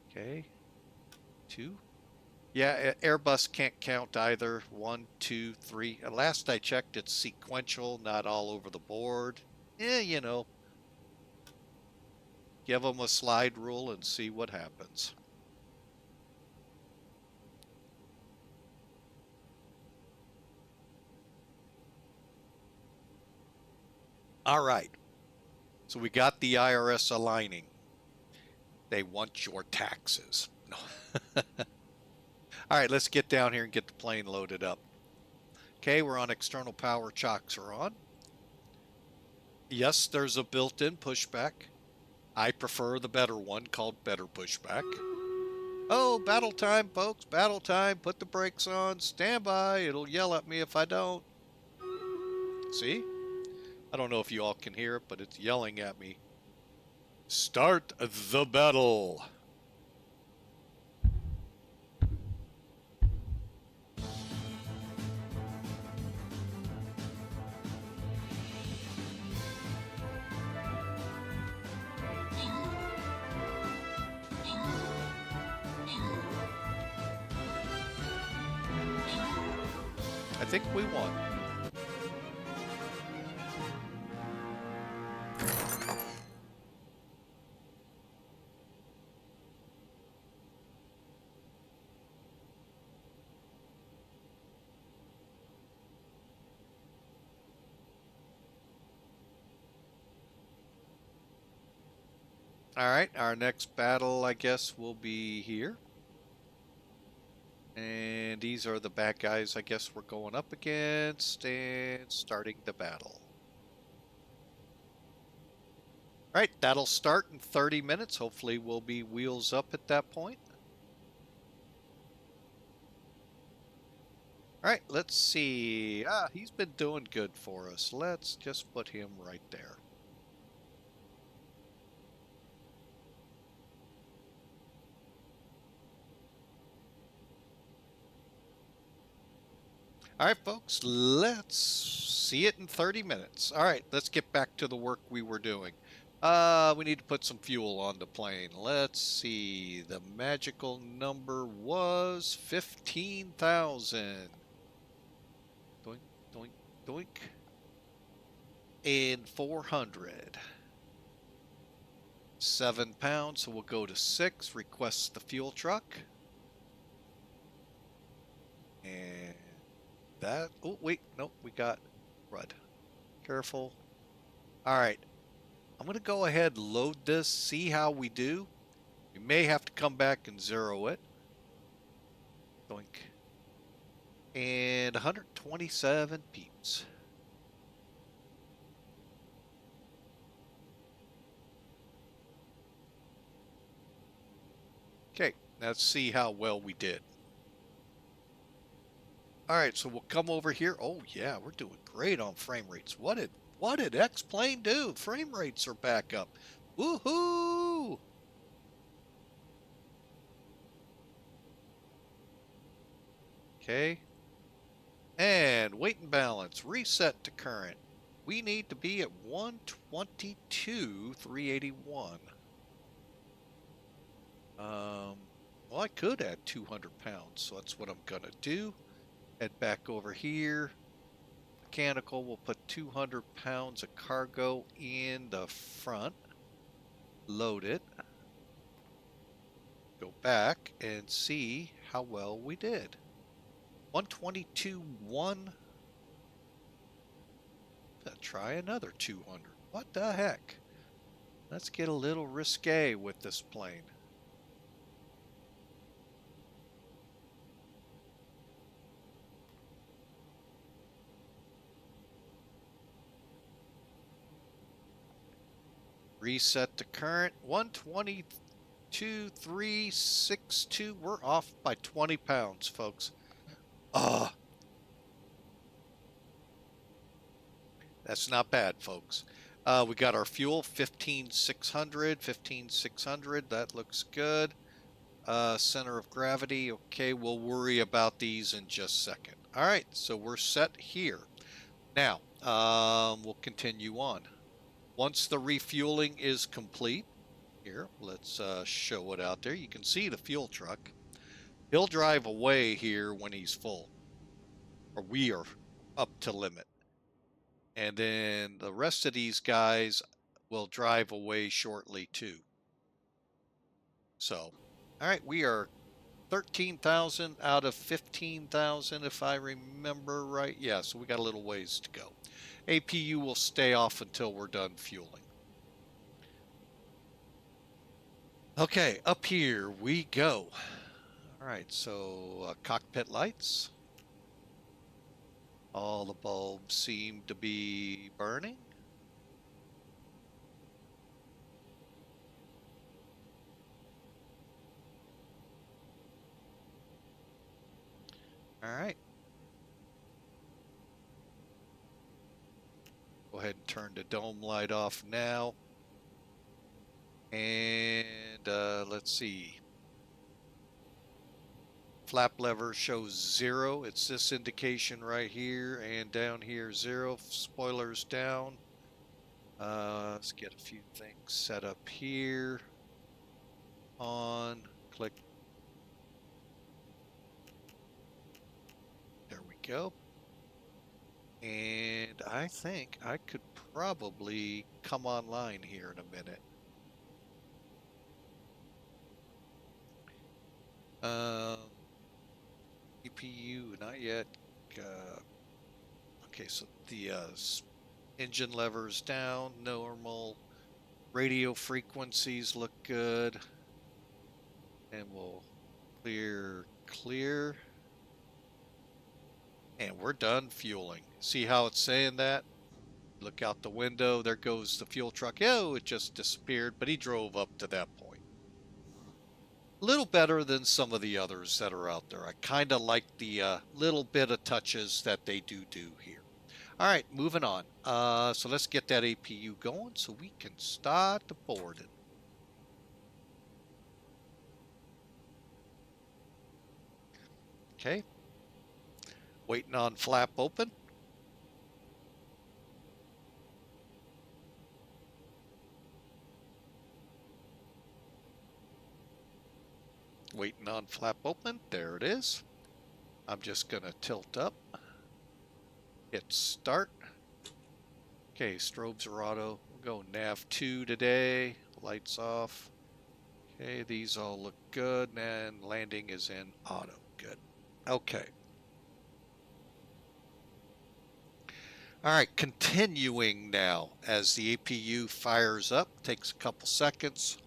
Okay. 2. Yeah, Airbus can't count either. 1, 2, 3. Last I checked, it's sequential, not all over the board. You know. Give them a slide rule and see what happens. All right. So we got the IRS aligning. They want your taxes. No. All right, let's get down here and get the plane loaded up. Okay, we're on external power. Chocks are on. Yes, there's a built-in pushback. I prefer the better one called better pushback. Oh, battle time, folks. Battle time. Put the brakes on. Stand by. It'll yell at me if I don't. See? I don't know if you all can hear it, but it's yelling at me. Start the battle. I think we won. All right, our next battle, I guess, will be here. And these are the bad guys I guess we're going up against and starting the battle. Alright, that'll start in 30 minutes. Hopefully we'll be wheels up at that point. Alright, let's see. He's been doing good for us. Let's just put him right there. Alright, folks, let's see it in 30 minutes. Alright, let's get back to the work we were doing. We need to put some fuel on the plane. Let's see. The magical number was 15,000. Doink, doink, doink. And 400. 7 pounds, so we'll go to 6. Request the fuel truck. And that. Oh, wait. Nope, we got Rudd. Careful. All right. I'm going to go ahead and load this, see how we do. We may have to come back and zero it. Doink. And 127 peeps. Okay, let's see how well we did. All right, so we'll come over here. Oh yeah, we're doing great on frame rates. What did X-Plane do? Frame rates are back up. Woohoo! Okay. And weight and balance, reset to current. We need to be at 122,381. Well, I could add 200 pounds, so that's what I'm going to do. Head back over here. Mechanical, we'll put 200 pounds of cargo in the front. Load it. Go back and see how well we did. 122.1. Try another 200. What the heck? Let's get a little risque with this plane. Reset to current. 122,362. We're off by 20 pounds, folks. That's not bad, folks. We got our fuel, 15,600. 15,600. That looks good. Center of gravity. Okay, we'll worry about these in just a second. All right, so we're set here. Now, we'll continue on. Once the refueling is complete, here, let's show it out there. You can see the fuel truck. He'll drive away here when he's full, or we are up to limit. And then the rest of these guys will drive away shortly too. So, all right, we are 13,000 out of 15,000 if I remember right. Yeah, so we got a little ways to go. APU will stay off until we're done fueling. Okay, up here we go. All right, so cockpit lights. All the bulbs seem to be burning. All right. Go ahead and turn the dome light off now. And let's see. Flap lever shows 0. It's this indication right here, and down here 0. Spoilers down. Let's get a few things set up here. On. Click. There we go. And I think I could probably come online here in a minute. EPU, not yet. Okay, so the engine levers down, normal. Radio frequencies look good. And we'll clear. And we're done fueling. See how it's saying that? Look out the window. There goes the fuel truck. Oh, it just disappeared, but he drove up to that point. A little better than some of the others that are out there. I kind of like the little bit of touches that they do here. All right, moving on. So let's get that APU going so we can start the boarding. Okay. Waiting on flap open. Waiting on flap open. There it is. I'm just going to tilt up. Hit start. Okay, strobes are auto. We'll go nav 2 today. Lights off. Okay, these all look good. And landing is in auto. Good. Okay. All right, continuing now as the APU fires up. Takes a couple seconds.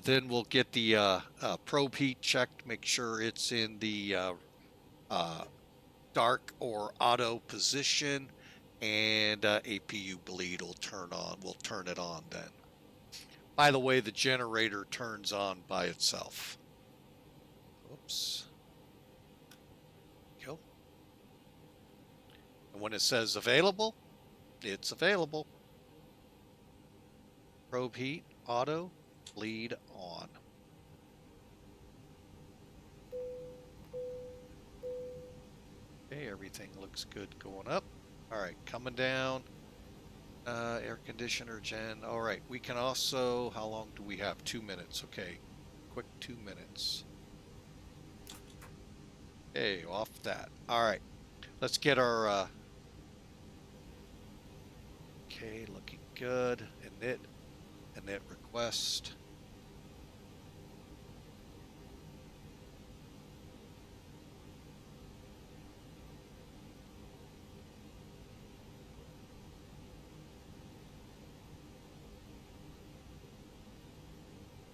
Then we'll get the probe heat checked, make sure it's in the dark or auto position, and APU bleed will turn on. We'll turn it on then. By the way, the generator turns on by itself. Oops. Go. And when it says available, it's available. Probe heat, auto, bleed on. Okay, everything looks good going up. All right, coming down. Air conditioner, gen. All right, we can also, how long do we have? 2 minutes. Okay, quick 2 minutes. Okay, off that. All right, let's get our, okay, looking good. Init request.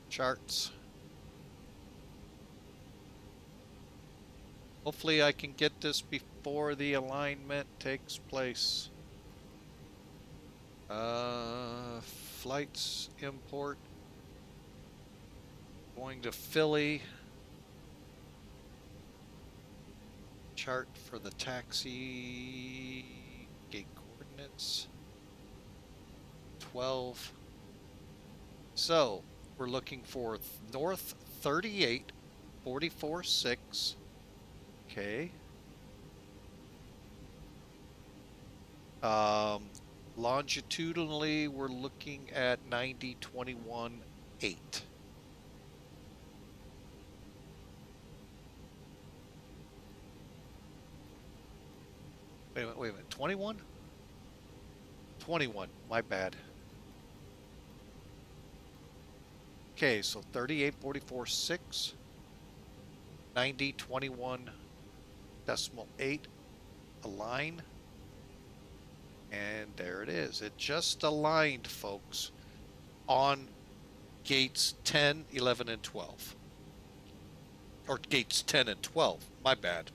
Charts. Hopefully I can get this before the alignment takes place. Flights, import. Going to Philly. Chart for the taxi. Gate coordinates. 12. So, we're looking for north 38, 44.6. Okay. Longitudinally, we're looking at 90.21.8. Wait a minute, 21? 21, my bad. Okay, so 38.44.6, 90.21.8, align, and there it is. It just aligned, folks, on gates 10, 11, and 12. Or gates 10 and 12, my bad.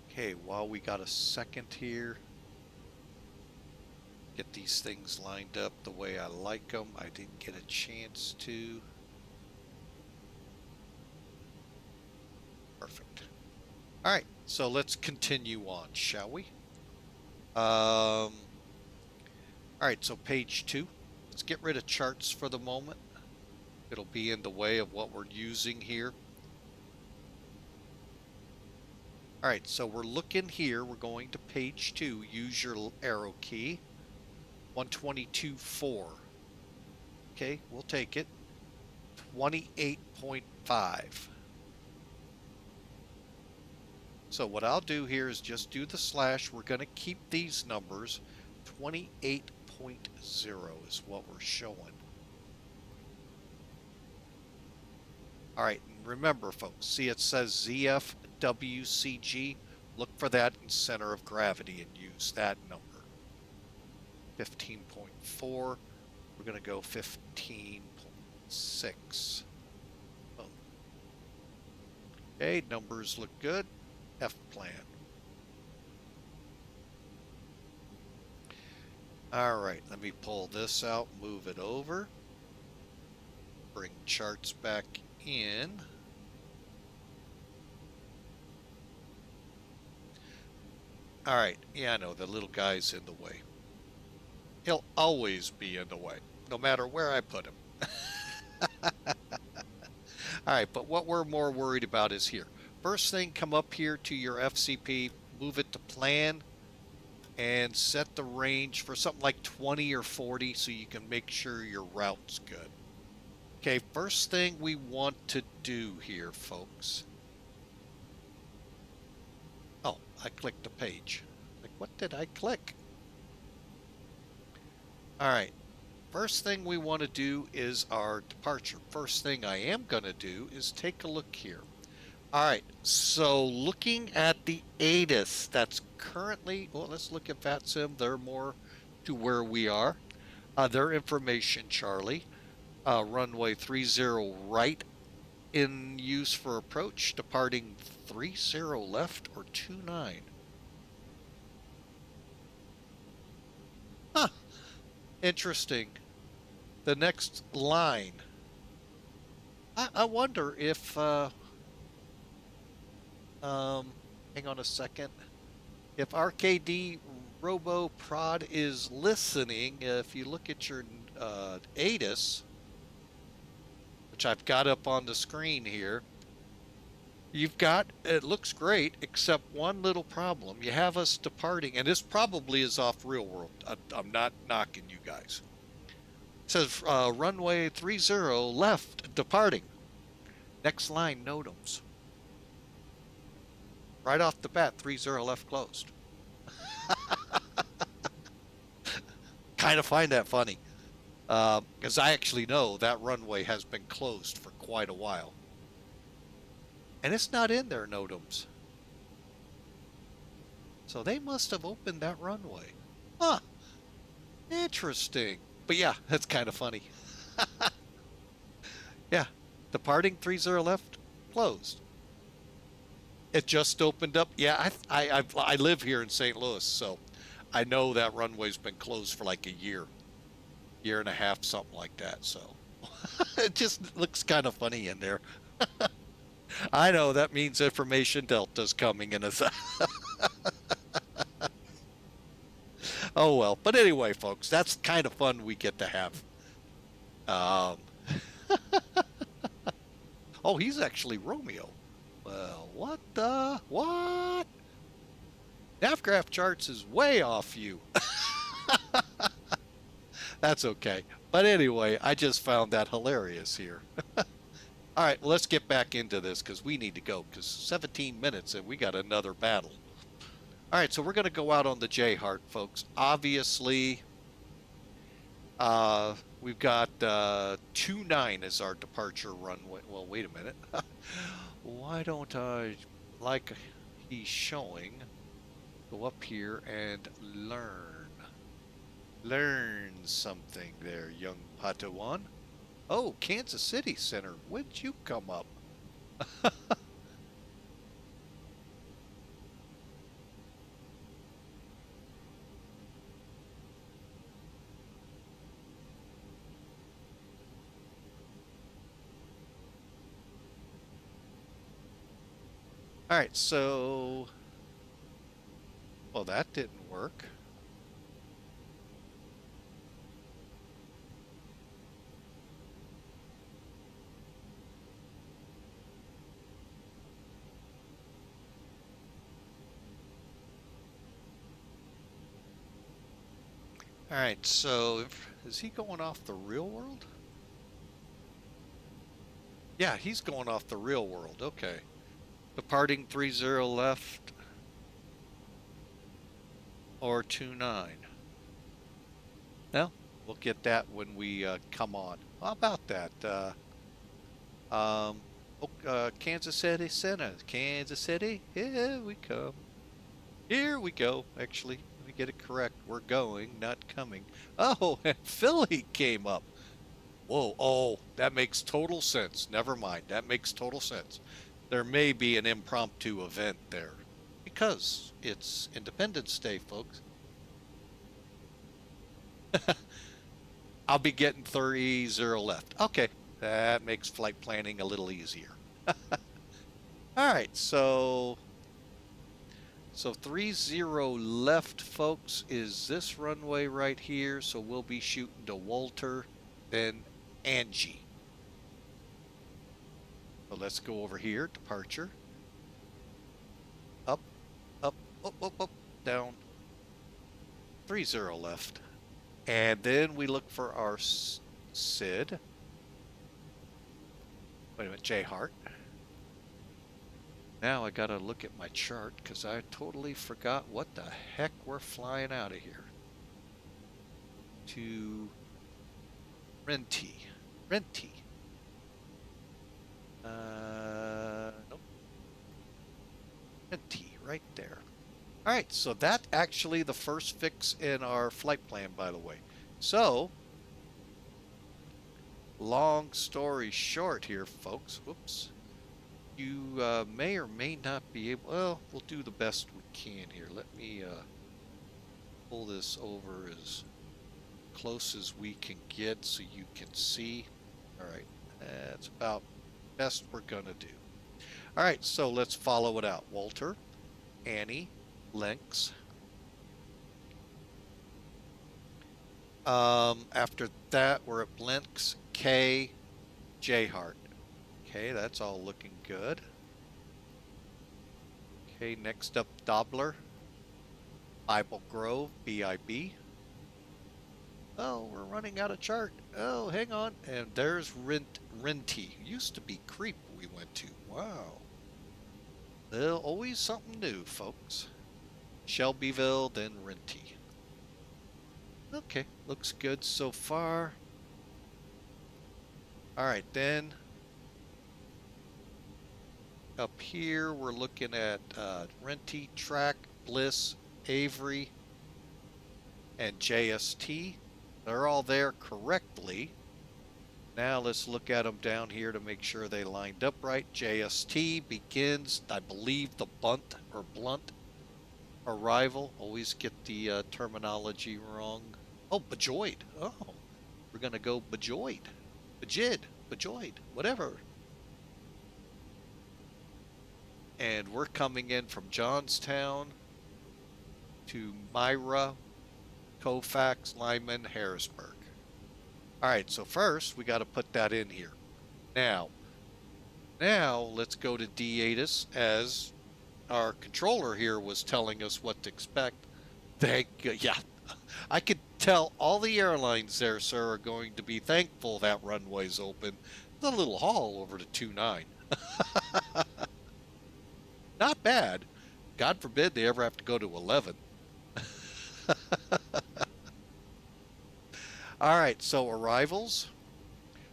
Okay, while we got a second here, get these things lined up the way I like them. I didn't get a chance to. Perfect. All right, so let's continue on, shall we? All right, so page 2. Let's get rid of charts for the moment. It'll be in the way of what we're using here. All right, so we're looking here. We're going to page 2. Use your arrow key. 122.4. Okay, we'll take it. 28.5. So what I'll do here is just do the slash. We're going to keep these numbers. 28.0 is what we're showing. All right, and remember, folks, see it says ZFWCG. Look for that in center of gravity and use that number. 15.4. We're going to go 15.6. Boom. Okay, numbers look good. F plan. All right, let me pull this out, move it over. Bring charts back in. All right, yeah, I know the little guy's in the way. He'll always be in the way, no matter where I put him. All right, but what we're more worried about is here. First thing, come up here to your FCP, move it to plan, and set the range for something like 20 or 40 so you can make sure your route's good. Okay, first thing we want to do here, folks. Oh, I clicked the page. Like, what did I click? All right, first thing we want to do is our departure. First thing I am going to do is take a look here. All right, so looking at the ATIS, that's currently, well, let's look at VATSIM. They're more to where we are. Their information, Charlie. Runway 30 right in use for approach, departing 30 left or 29. Huh, interesting. The next line. I wonder if, hang on a second. If RKD Robo Prod is listening, if you look at your ATIS, which I've got up on the screen here, you've got, it looks great, except one little problem. You have us departing, and this probably is off real world. I'm not knocking you guys. It says runway 30 left, departing. Next line, NOTAMs. Right off the bat, 30 left closed. Kind of find that funny. Because I actually know that runway has been closed for quite a while. And it's not in their NOTAMs. So they must have opened that runway. Huh. Interesting. But yeah, that's kind of funny. Yeah. Departing 30 left, closed. It just opened up. Yeah, I live here in St. Louis, so I know that runway's been closed for like a year and a half, something like that. So it just looks kind of funny in there. I know that means information delta's coming in us. Oh well, but anyway, folks, that's kind of fun we get to have. Oh, he's actually Romeo. Well, what? Navgraph charts is way off you. That's okay. But anyway, I just found that hilarious here. All right, well, let's get back into this because we need to go because 17 minutes and we got another battle. All right, so we're going to go out on the J-Heart, folks. Obviously, we've got 29 as our departure runway. Well, wait a minute. Why don't I, like he's showing, go up here and learn. Learn something there, young Padawan. Oh, Kansas City Center. When'd you come up? All right, so, well, that didn't work. All right, so is he going off the real world? Yeah, he's going off the real world. Okay. Departing 30 left or 29. Well, we'll get that when we come on. How about that? Kansas City Center. Kansas City, here we come. Here we go. Actually, let me get it correct. We're going, not coming. Oh, and Philly came up. Whoa, oh, that makes total sense. Never mind. That makes total sense. there may be an impromptu event there because it's Independence Day, folks. I'll be getting 30 left. Okay, that makes flight planning a little easier. All right, so 30 left, folks, is this runway right here. So we'll be shooting to Walter, then Angie. So let's go over here, departure. Up, up, up, up, up, down. 30 left. And then we look for our SID. Wait a minute, J Hart. Now I gotta look at my chart because I totally forgot what the heck we're flying out of here. To RINTE. RINTE. Nope. RINTE, right there. Alright, so that's actually the first fix in our flight plan, by the way. So, long story short here, folks. Whoops. You may or may not be able, well, we'll do the best we can here. Let me pull this over as close as we can get so you can see. All right, that's about best we're gonna do. All right, so let's follow it out. Walter, Annie, Lynx. After that, we're at Lynx, K, J Hart. Okay, that's all looking good. Okay, next up, Dobler, Bible Grove, BIB. Oh, we're running out of chart. Oh, hang on. And there's RINTE. Used to be Creep we went to. Wow. Well, always something new, folks. Shelbyville, then RINTE. Okay, looks good so far. All right, then up here we're looking at RINTE, TRAKK, Bliss, Avery, and JST. They're all there correctly. Now let's look at them down here to make sure they lined up right. JST begins, I believe, the blunt arrival. Always get the terminology wrong. Oh, Bajoid. Oh, we're going to go Bajoid. Bajoid, whatever. And we're coming in from Johnstown to Myra, Colfax, Lyman, Harrisburg. All right, so first we got to put that in here. Now let's go to D8 as our controller here was telling us what to expect. Yeah, I could tell all the airlines there, sir, are going to be thankful that runway's open. The little haul over to 29. Not bad. God forbid they ever have to go to 11. All right, so arrivals.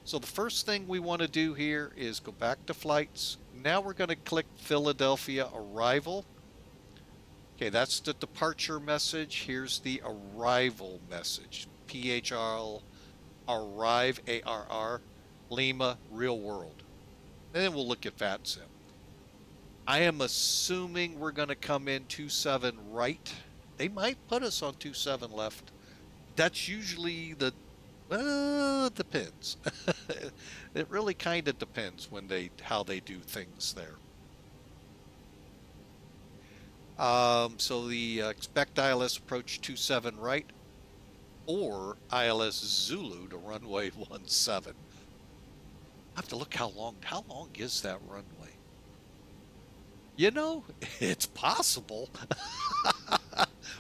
So the first thing we want to do here is go back to flights. Now we're going to click Philadelphia arrival. Okay, that's the departure message. Here's the arrival message. PHL arrive, ARR, Lima, real world. And then we'll look at VATSIM. I am assuming we're going to come in 27 right. They might put us on 27 left. That's usually the, depends. It really kind of depends when how they do things there. So the expect ILS approach 27 right or ILS Zulu to runway 17. I have to look how long is that runway? You know, it's possible.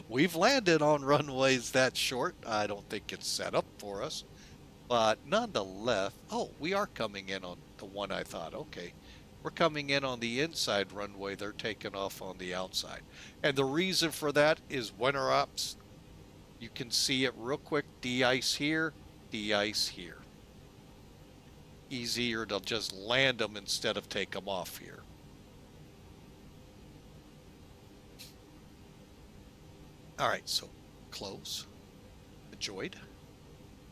We've landed on runways that short. I don't think it's set up for us. But nonetheless, oh, we are coming in on the one I thought. Okay, we're coming in on the inside runway. They're taking off on the outside. And the reason for that is winter ops. You can see it real quick. De-ice here, de-ice here. Easier to just land them instead of take them off here. All right, so close. Enjoyed.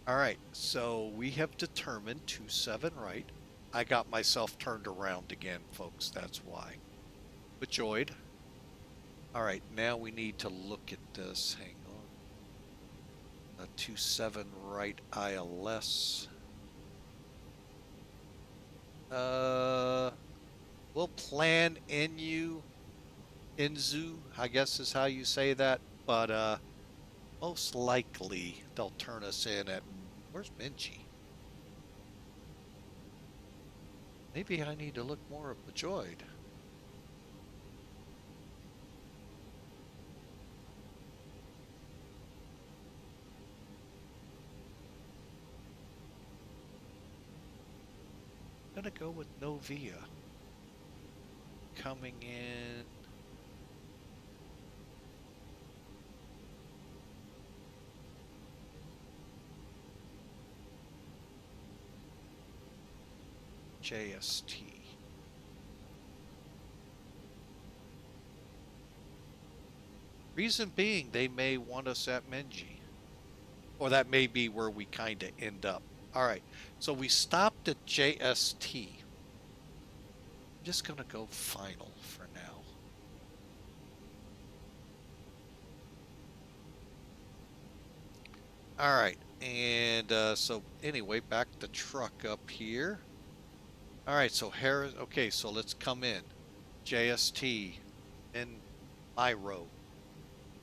All right, so we have determined 27 right. I got myself turned around again, folks. That's why. But joyed. All right, now we need to look at this. Hang on. A 27 right ILS. We'll plan Inzu, I guess is how you say that, but most likely they'll turn us in at, where's Minji? Maybe I need to look more at Bajoid. I'm gonna go with Novia. Coming in. JST. Reason being, they may want us at Menji. Or that may be where we kind of end up. All right, so we stopped at JST. I'm just going to go final for now. All right, and so anyway, back to truck up here. All right, so Harris, okay, so let's come in. JST, and Myro,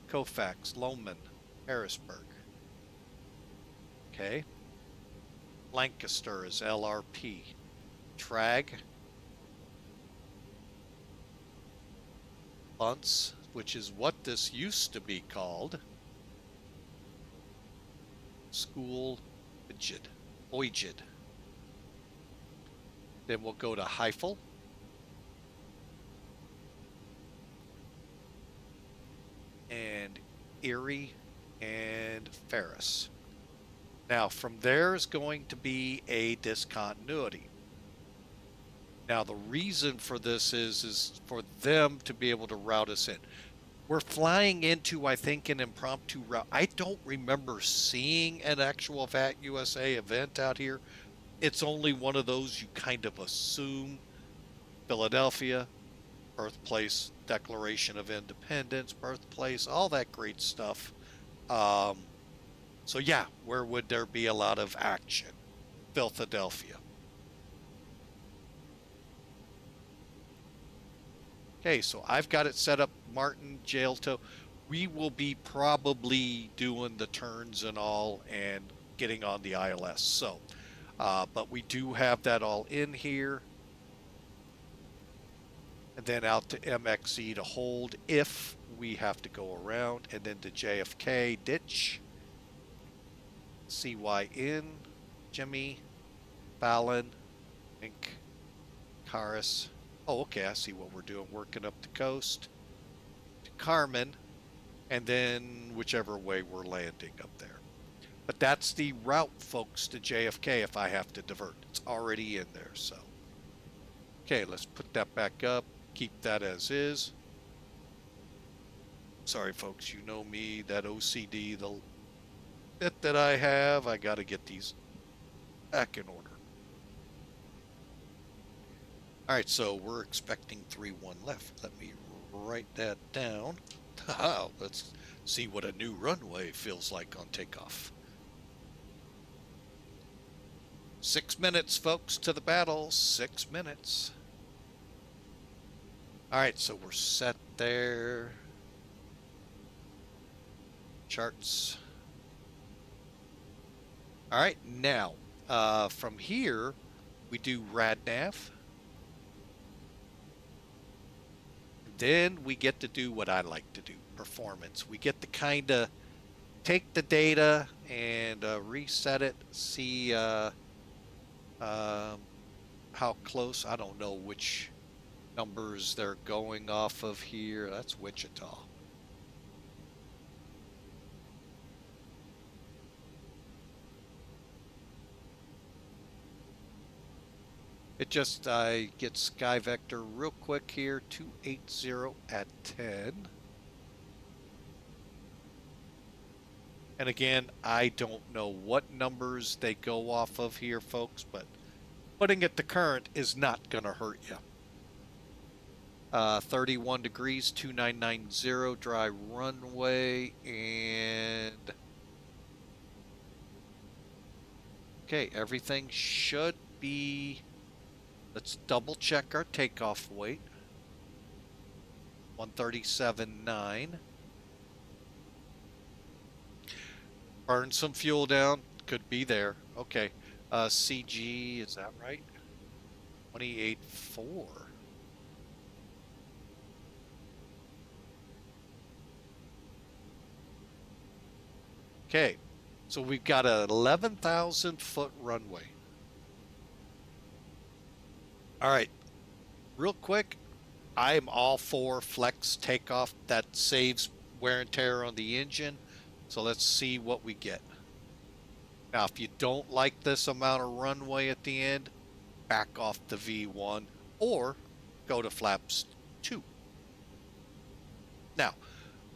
Kofax, Lohman, Harrisburg. Okay. Lancaster is LRP. TRAKK. Bunce, which is what this used to be called. School Oigid. Then we'll go to Heifel. And Erie and Ferris. Now, from there is going to be a discontinuity. Now, the reason for this is for them to be able to route us in. We're flying into, I think, an impromptu route. I don't remember seeing an actual VAT USA event out here. It's only one of those you kind of assume. Philadelphia, birthplace, Declaration of Independence, birthplace, all that great stuff. So yeah, where would there be a lot of action? Philadelphia. Okay, so I've got it set up, Martin, Jalto. We will be probably doing the turns and all and getting on the ILS. So, but we do have that all in here. And then out to MXE to hold if we have to go around. And then to JFK, ditch. CYN, Jimmy, Fallon, Inc., Karis. Oh, okay, I see what we're doing. Working up the coast to Carmen, and then whichever way we're landing up there. But that's the route, folks, to JFK if I have to divert. It's already in there, so. Okay, let's put that back up. Keep that as is. Sorry, folks, you know me, that OCD, the bit that I have, I got to get these back in order. All right, so we're expecting 3-1 left. Let me write that down. Let's see what a new runway feels like on takeoff. 6 minutes, folks, to the battle. 6 minutes. All right, so we're set there. Charts. All right, now, from here, we do RadNav. Then we get to do what I like to do, performance. We get to kind of take the data and reset it, see how close. I don't know which numbers they're going off of here. That's Wichita. It just, I get Sky Vector real quick here, 280 at 10. And again, I don't know what numbers they go off of here, folks, but putting it to current is not going to hurt you. 31 degrees, 2990 dry runway, and okay, everything should be, let's double check our takeoff weight. 137.9. Burn some fuel down, could be there. Okay, CG, is that right? 28.4. Okay, so we've got an 11,000 foot runway. All right, real quick, I'm all for flex takeoff. That saves wear and tear on the engine. So let's see what we get. Now, if you don't like this amount of runway at the end, back off the V1 or go to flaps 2. Now,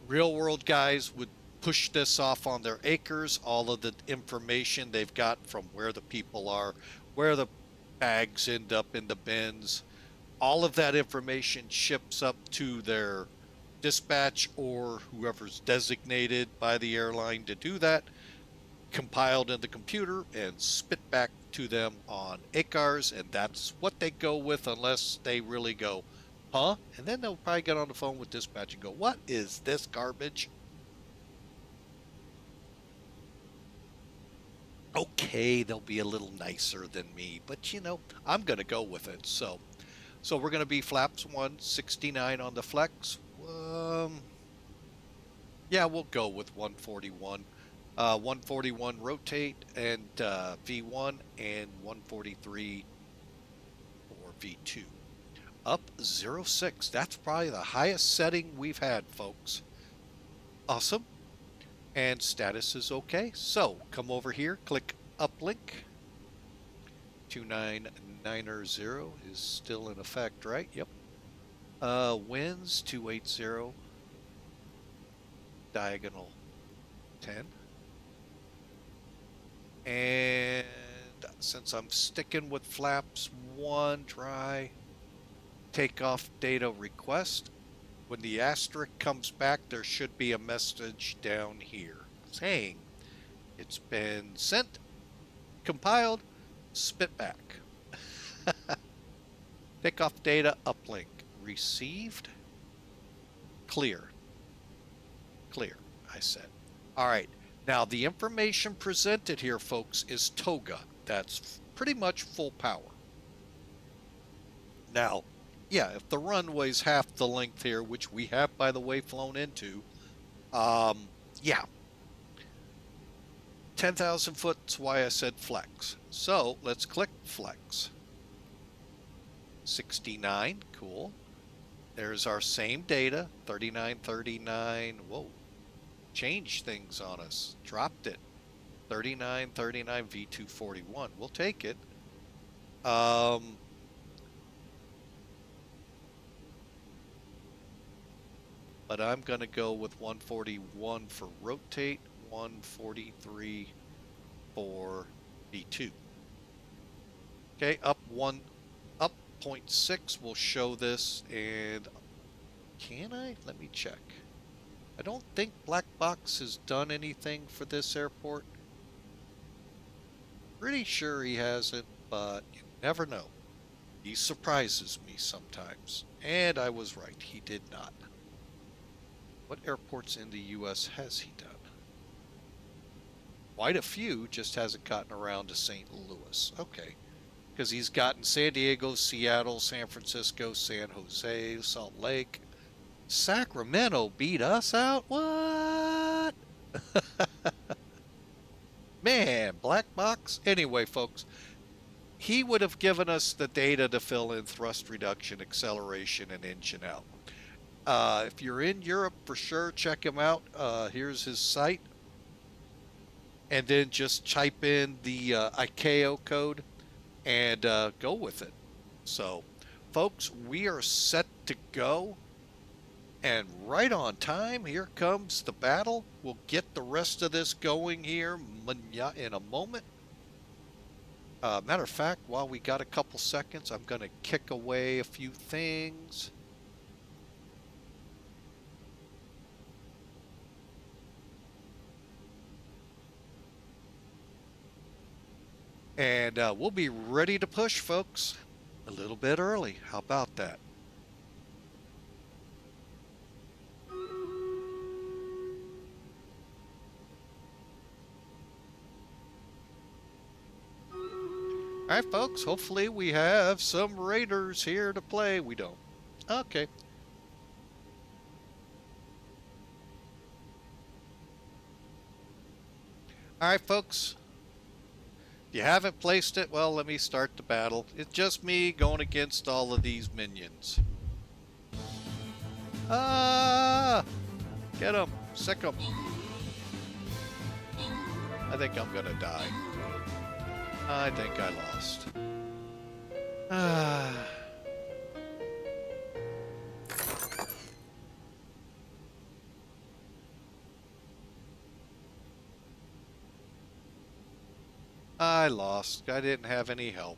real world guys would push this off on their acres, all of the information they've got from where the people are, where the bags end up in the bins. All of that information ships up to their dispatch or whoever's designated by the airline to do that, compiled in the computer and spit back to them on ACARS, and that's what they go with unless they really go, huh? And then they'll probably get on the phone with dispatch and go, what is this garbage? Okay, they'll be a little nicer than me, but you know, I'm going to go with it. So we're going to be flaps 169 on the flex. Yeah, we'll go with 141. 141 rotate and V1 and 143 for V2. Up 06. That's probably the highest setting we've had, folks. Awesome. And status is okay. So come over here, click uplink. 29990 is still in effect, right? Yep. Winds 280. Diagonal 10. And since I'm sticking with flaps 1 dry, takeoff data request. When the asterisk comes back, there should be a message down here saying it's been sent, compiled, spit back. Takeoff data uplink received, clear, I said. All right, now the information presented here, folks, is TOGA. That's pretty much full power. Now, yeah, if the runway's half the length here, which we have, by the way, flown into, yeah, 10,000 foot's why I said flex. So let's click flex. 69, cool. There's our same data, 3939. Whoa, changed things on us, dropped it. 3939 V241. We'll take it. But I'm going to go with 141 for rotate, 143 for V2. Okay, up 0.6 will show this, and can I? Let me check. I don't think Black Box has done anything for this airport. Pretty sure he hasn't, but you never know. He surprises me sometimes, and I was right, he did not. What airports in the U.S. has he done? Quite a few, just hasn't gotten around to St. Louis. Okay. Because he's gotten San Diego, Seattle, San Francisco, San Jose, Salt Lake. Sacramento beat us out? What? Man, Black Box. Anyway, folks, he would have given us the data to fill in thrust reduction, acceleration, and engine out. If you're in Europe, for sure, check him out. Here's his site. And then just type in the ICAO code and go with it. So, folks, we are set to go. And right on time, here comes the battle. We'll get the rest of this going here in a moment. Matter of fact, while we got a couple seconds, I'm going to kick away a few things. And we'll be ready to push, folks, a little bit early. How about that? All right, folks, hopefully we have some Raiders here to play. We don't. Okay. All right, folks. If you haven't placed it, well, let me start the battle. It's just me going against all of these minions. Ah! Get them. Sick them. I think I'm gonna die. I think I lost. I lost. I didn't have any help.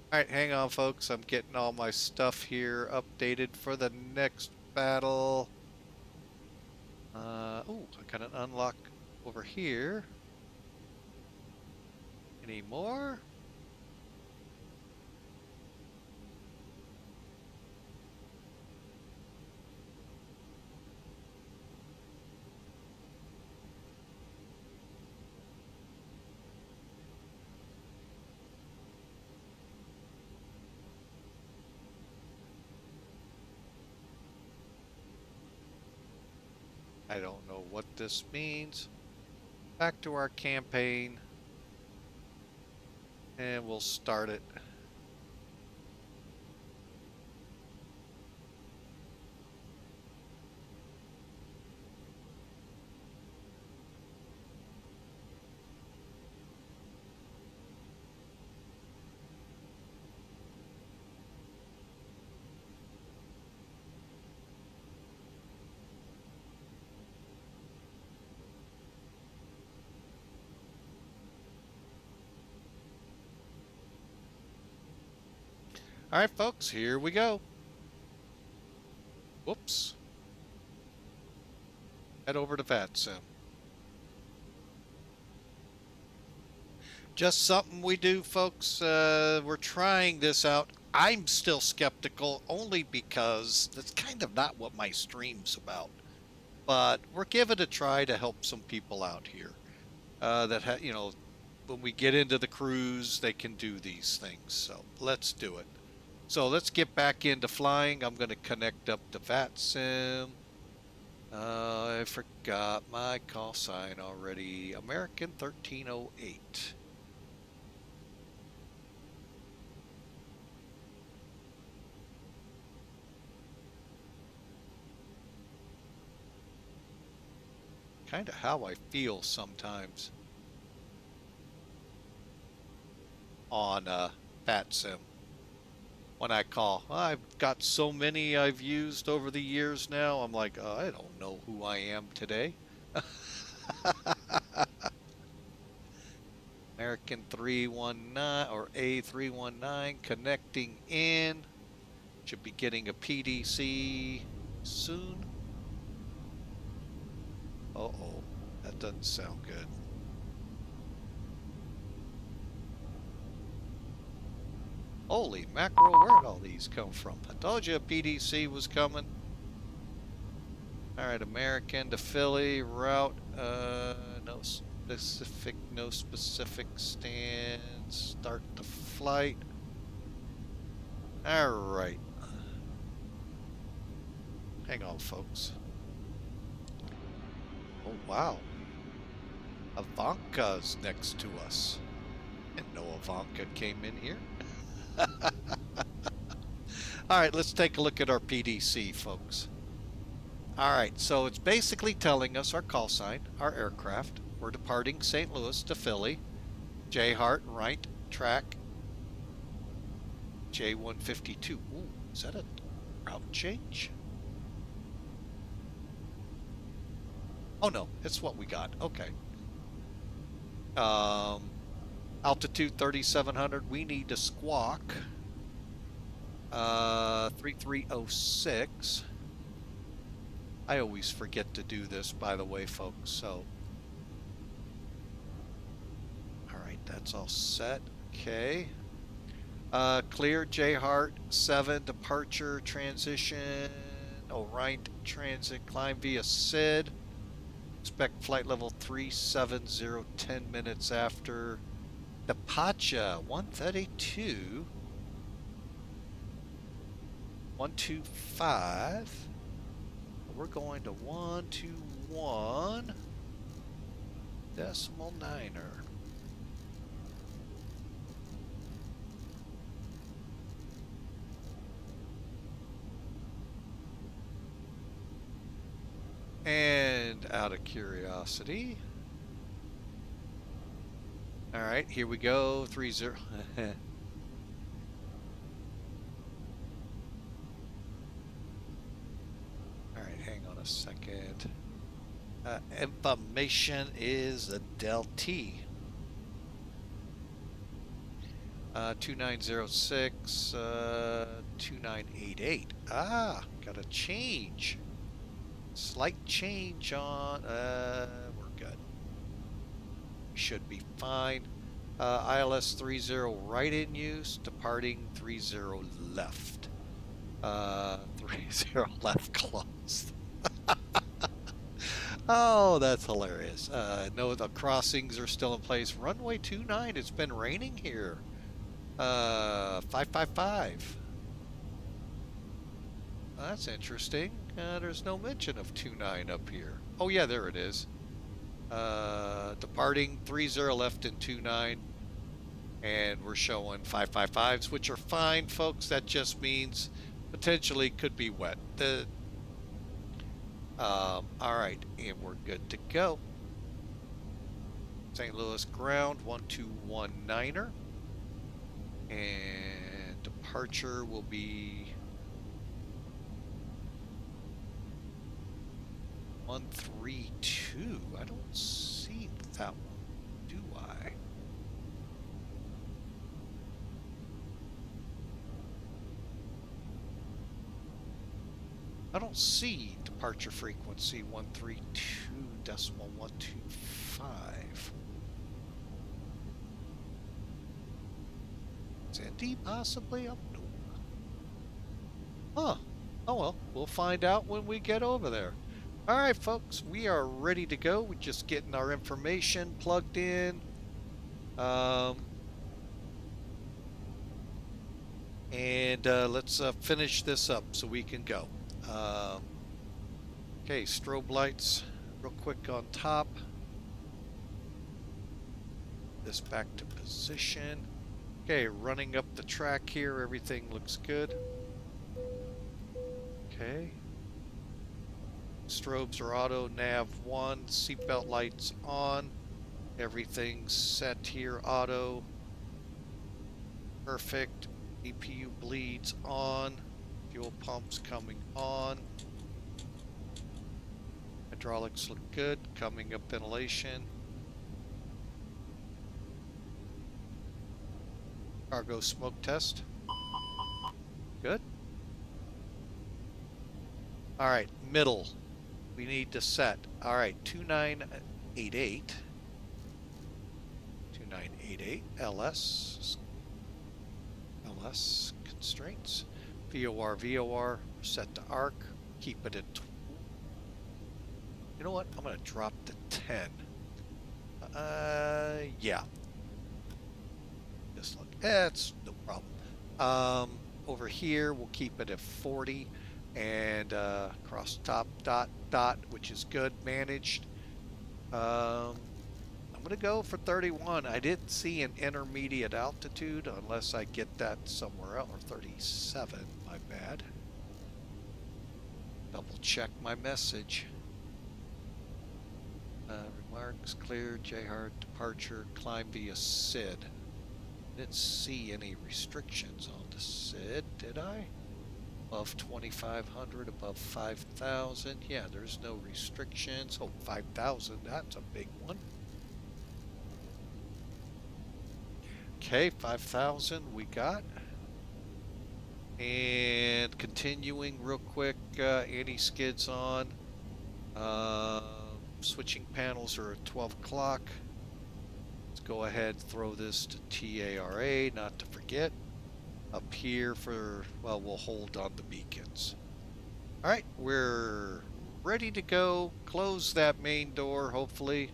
Alright, hang on, folks. I'm getting all my stuff here updated for the next battle. Oh, I got an unlock over here. Any more? I don't know what this means. Back to our campaign. And we'll start it. All right, folks, here we go. Whoops. Head over to VATSIM. Just something we do, folks. We're trying this out. I'm still skeptical only because that's kind of not what my stream's about. But we're giving it a try to help some people out here. You know, when we get into the cruise, they can do these things. So let's do it. So let's get back into flying. I'm going to connect up to VATSIM. I forgot my call sign already. American 1308. Kind of how I feel sometimes on VATSIM. When I call, I've got so many I've used over the years now. I'm like, I don't know who I am today. American 319 or A319 connecting in. Should be getting a PDC soon. Uh-oh, that doesn't sound good. Holy mackerel, where'd all these come from? I told you a PDC was coming. Alright, American to Philly, route, no specific stand, start the flight. Alright. Hang on, folks. Oh, wow. Ivanka's next to us. Didn't know Ivanka came in here. Alright, let's take a look at our PDC, folks. Alright, so it's basically telling us our call sign, our aircraft. We're departing St. Louis to Philly. J-Hart, RINTE, TRAKK. J152. Ooh, is that a route change? Oh no, it's what we got. Okay. Altitude 3,700. We need to squawk 3306. I always forget to do this, by the way, folks. So, all right, that's all set. Okay. Clear J Hart 7 departure transition. RINTE transit climb via SID. Expect flight level 370 10 minutes after departure. 132 125. We're going to 121 decimal niner. And out of curiosity. All right, here we go. 30. All right, hang on a second. Information is a Del T. 2906, 2988. Ah, got a change. Slight change on, we're good. Should be fine. ILS 30 right in use, departing 30 left. 30 left closed. Oh, that's hilarious. No, the crossings are still in place. Runway 29, it's been raining here. 555. That's interesting. There's no mention of 29 up here. Oh yeah, there it is. Departing 30 left in 29, and we're showing 555s, which are fine, folks. That just means potentially could be wet. All right, and we're good to go. St. Louis ground 1219er, and departure will be 132. I don't see that one, do I? I don't see departure frequency 132.125. Is Indy possibly up? No. Huh. Oh well, we'll find out when we get over there. All right, folks, we are ready to go. We're just getting our information plugged in. And let's finish this up so we can go. Okay, strobe lights real quick on top. This back to position. Okay, running up the track here, everything looks good. Okay. Strobes are auto, nav 1, seatbelt lights on. Everything's set here, auto. Perfect. EPU bleeds on. Fuel pumps coming on. Hydraulics look good. Coming up ventilation. Cargo smoke test. Good. All right, middle. We need to set. All right, 2988. 2988 LS. LS constraints. VOR set to arc. Keep it at. You know what? I'm going to drop to 10. Yeah. Just look. That's no problem. Over here, we'll keep it at 40. And cross top dot, which is good, managed. I'm going to go for 31. I didn't see an intermediate altitude unless I get that somewhere else. Or 37, my bad. Double check my message. Remarks clear, J Hart departure, climb via SID. Didn't see any restrictions on the SID, did I? Above 2,500, above 5,000. Yeah, there's no restrictions. Oh, 5,000, that's a big one. Okay, 5,000 we got. And continuing real quick, anti-skids on. Switching panels are at 12 o'clock. Let's go ahead and throw this to TARA, not to forget. Up here for, well, we'll hold on the beacons. All right, we're ready to go. Close that main door, hopefully.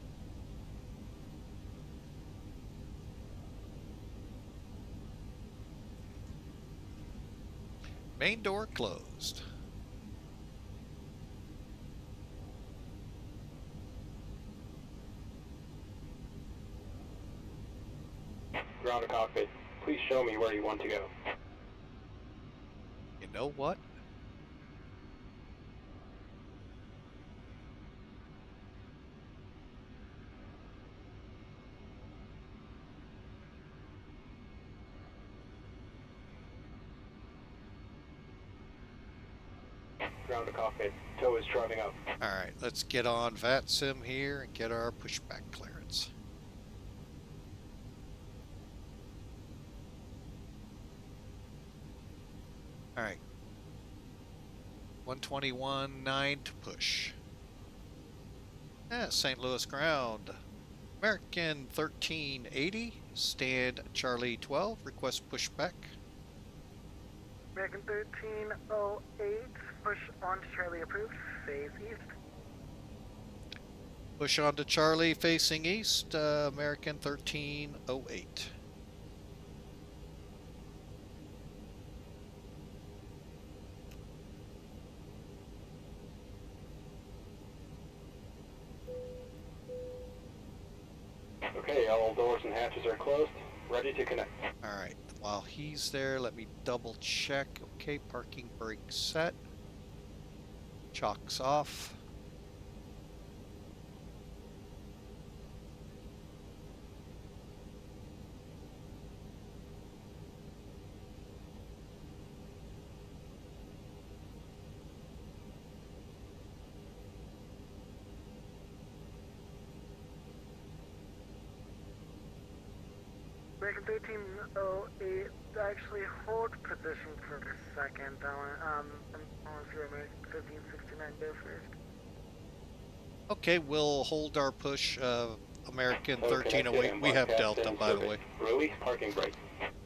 Main door closed. Ground to cockpit. Please show me where you want to go. You know what? Ground to cockpit. Tow is driving up. All right, let's get on VATSIM here and get our pushback clearance. All right. 121.9 to push. St. Louis ground. American 1380, stand Charlie 12, request pushback. American 1308, push on to Charlie approved, face east. Push on to Charlie facing east, American 1308. Okay, all doors and hatches are closed. Ready to connect. All right, while he's there, let me double check. Okay, parking brake set. Chocks off. American 1308, actually hold position for a second. I want to see American 1369 go first. Okay, we'll hold our push, American Tow 1308. connected We and have broadcast Delta, in by the service. way. Release parking brake.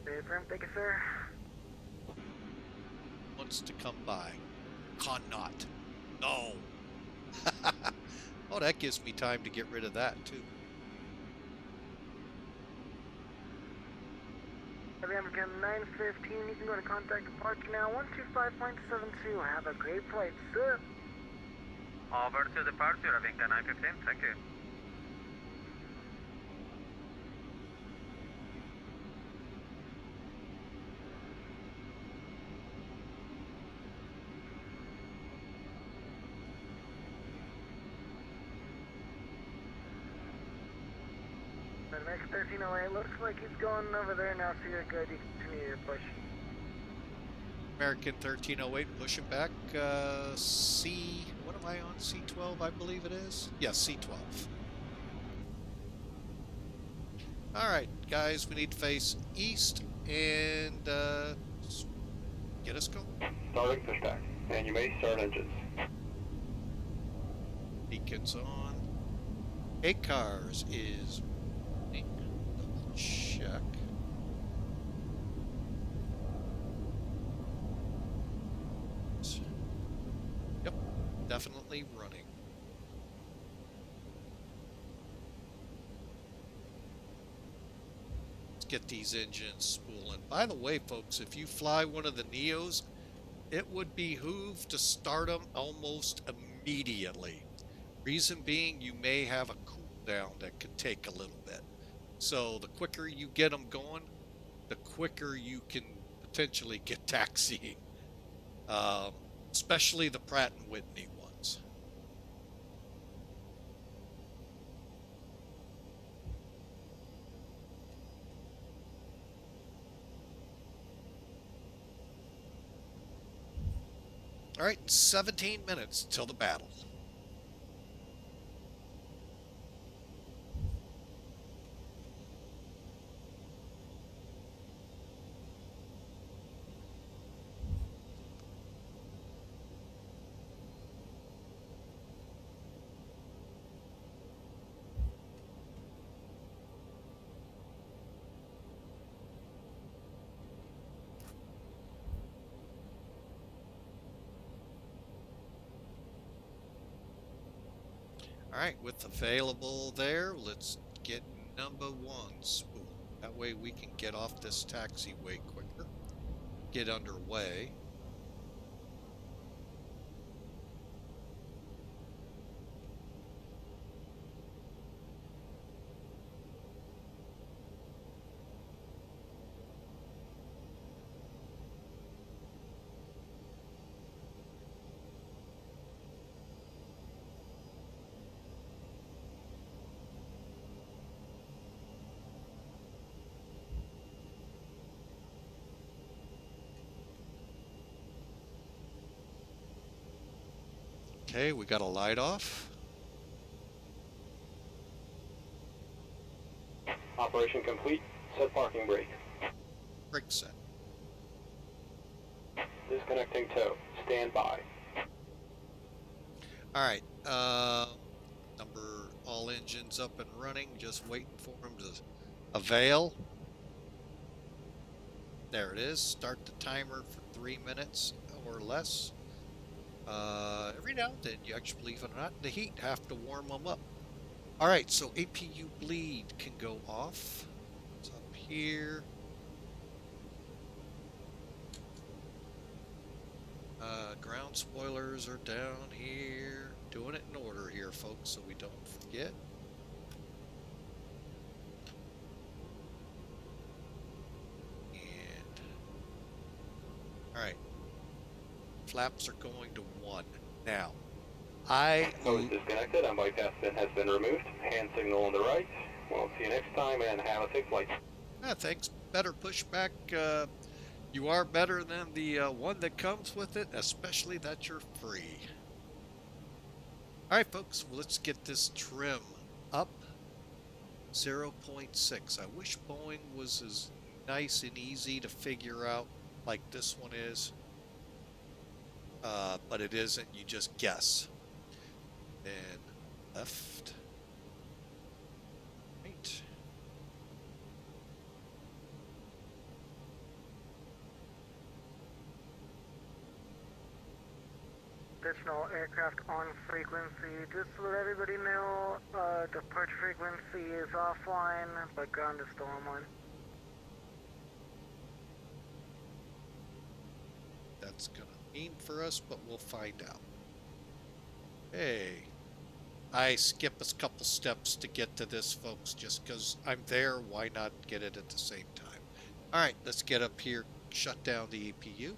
Affirm, thank you, sir. Wants to come by. Cannot. No. Oh, that gives me time to get rid of that, too. Heavy American 915, you can go to contact departure now, 125.72. Have a great flight, sir. Over to departure, Victor 915, thank you. American 1308, looks like he's going over there now, so you're good. You continue your push. American 1308, push it back. C, what am I on? C12, I believe it is? Yes, C12. All right, guys, we need to face east and get us going. Starting pushback. And you may start engines. Beacons on. 8 cars is double check. Yep, definitely running. Let's get these engines spooling. By the way, folks, if you fly one of the Neos, it would behoove to start them almost immediately. Reason being, you may have a cool down that could take a little bit. So the quicker you get them going, the quicker you can potentially get taxiing. Especially the Pratt & Whitney ones. All right, 17 minutes till the battle. All right, with available there, let's get number 1 spool. That way we can get off this taxiway quicker, get underway. Okay, we got a light off. Operation complete. Set parking brake. Brake set. Disconnecting tow. Stand by. All right, all engines up and running, just waiting for them to avail. There it is. Start the timer for 3 minutes or less. Every now and then, you actually, believe it or not, the heat have to warm them up. All right, so APU bleed can go off. It's up here. Ground spoilers are down here. Doing it in order here, folks, so we don't forget. And all right, flaps are going to 1 now. Nose disconnected. On bypass bin has been removed. Hand signal on the right. We'll see you next time and have a safe flight. Thanks. Better pushback. You are better than the one that comes with it, especially that you're free. All right, folks, well, let's get this trim up. 0.6. I wish Boeing was as nice and easy to figure out like this one is, but it isn't. You just guess. Then left, right. Additional aircraft on frequency. Just to let everybody know, departure frequency is offline, but ground is still online. That's gonna mean for us, but we'll find out. Hey, I skip a couple steps to get to this, folks, just because I'm there. Why not get it at the same time? All right, let's get up here, shut down the APU.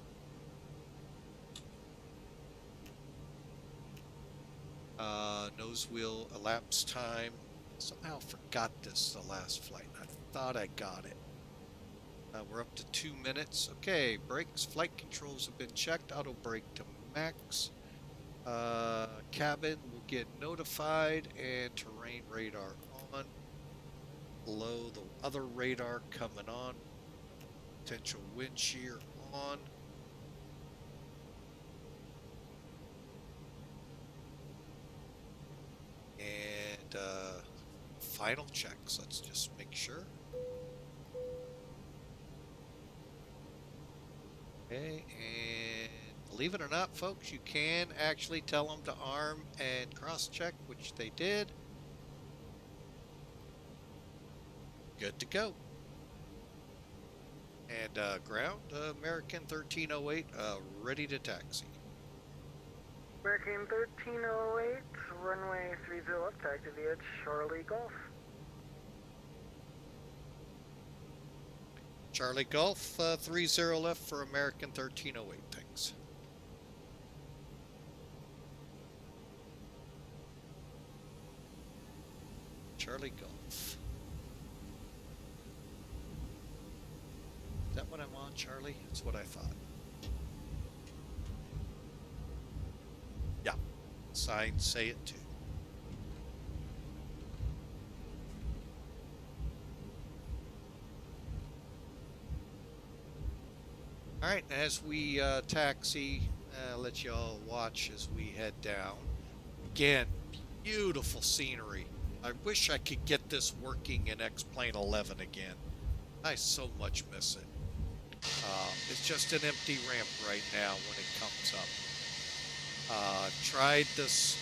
Nose wheel elapsed time. Somehow forgot this the last flight. I thought I got it. We're up to 2 minutes. Okay, brakes, flight controls have been checked. Auto brake to max. Cabin will get notified and terrain radar on. Below the other radar coming on. Potential wind shear on. And final checks. Let's just make sure. Okay, and believe it or not, folks, you can actually tell them to arm and cross-check, which they did. Good to go. And ground, American 1308, ready to taxi. American 1308, runway 30 left, taxi via Charlie Golf. Charlie Golf, 30 left for American 1308, thanks. Charlie Golf. Is that what I'm on, Charlie? That's what I thought. signs say it too. All right, as we taxi, let y'all watch as we head down. Again, beautiful scenery. I wish I could get this working in X-Plane 11 again. I so much miss it. It's just an empty ramp right now when it comes up. Tried this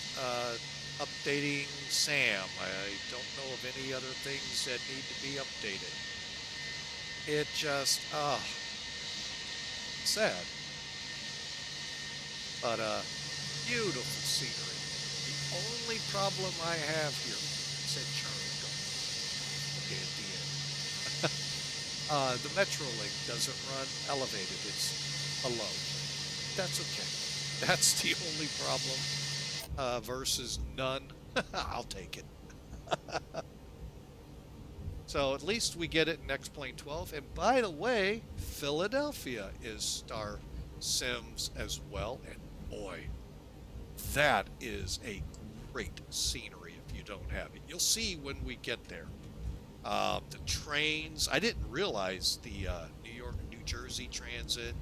updating SAM. I don't know of any other things that need to be updated. It just, sad. But beautiful scenery. The only problem I have here, said Charlie, go. Okay, at the end. The Metrolink doesn't run elevated. It's below. That's okay. That's the only problem versus none. I'll take it. So at least we get it in X-Plane 12. And by the way, Philadelphia is Star Sims as well. And boy, that is a great scenery if you don't have it. You'll see when we get there. The trains, I didn't realize the New York, New Jersey Transit,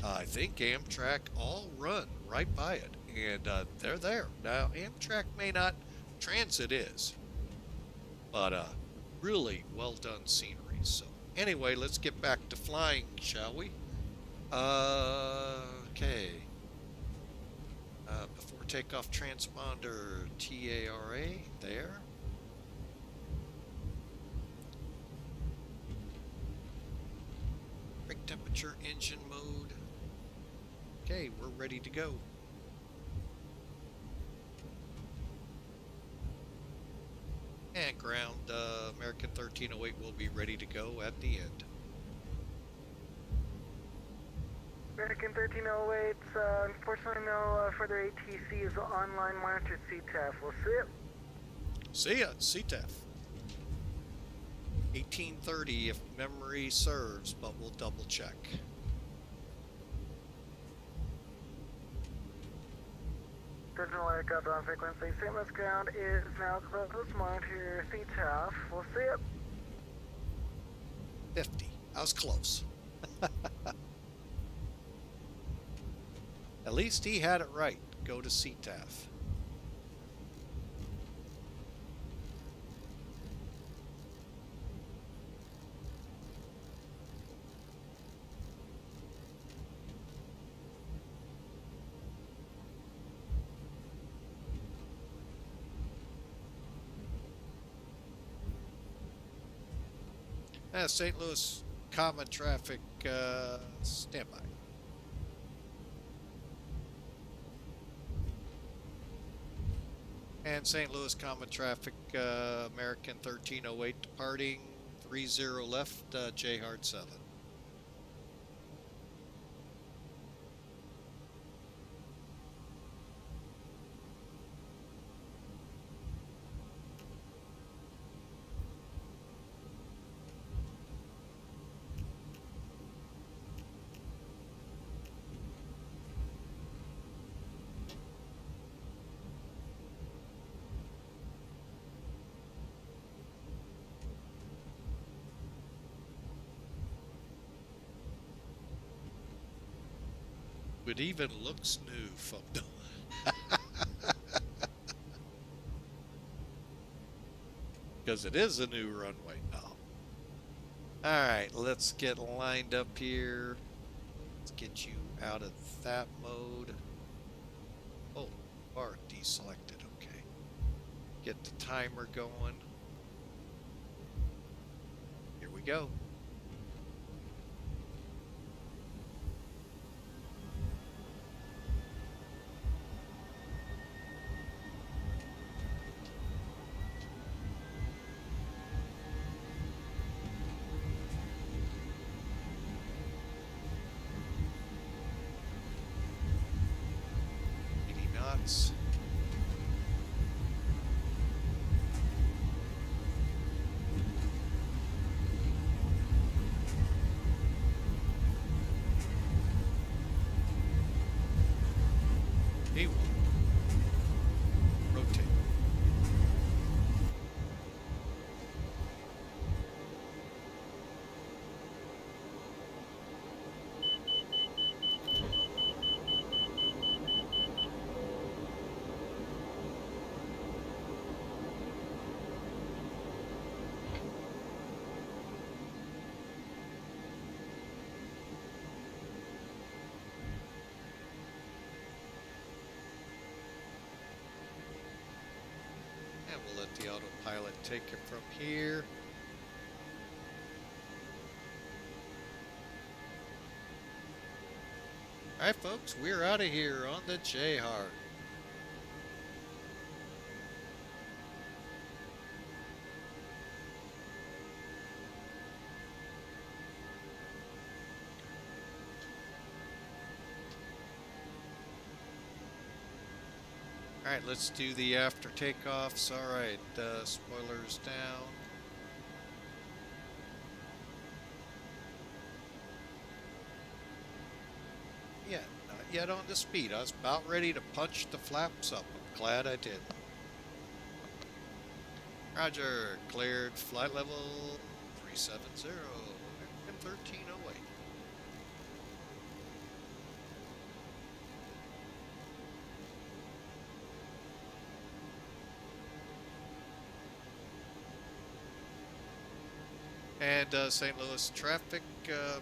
I think Amtrak all run right by it. And they're there. Now, Amtrak may not, transit is. But really well done scenery. So anyway, let's get back to flying, shall we? Okay. Before takeoff, transponder TARA there. Brake temperature, engine mode. Okay, we're ready to go. And ground, American 1308 will be ready to go at the end. American 1308, unfortunately no further ATCs online monitored CTAF. We'll see it. See ya, CTAF. 1830 if memory serves, but we'll double check. Original aircraft on frequency. St. Louis ground is now closed. Monitor CTAF. We'll see it. 50. I was close. At least he had it right. Go to CTAF. St. Louis common traffic standby. And St. Louis common traffic American 1308 departing 30 left J Hard 7. It even looks new, folks. Because it is a new runway now. Alright, let's get lined up here. Let's get you out of that mode. Oh, bar deselected, okay. Get the timer going. Here we go. Knots. We'll let the autopilot take it from here. All right, folks, we're out of here on the J-Heart. All right, let's do the after takeoffs. All right, spoilers down. Yeah, not yet on the speed. I was about ready to punch the flaps up. I'm glad I did. Roger, cleared flight level 370, American 1308. And St. Louis traffic,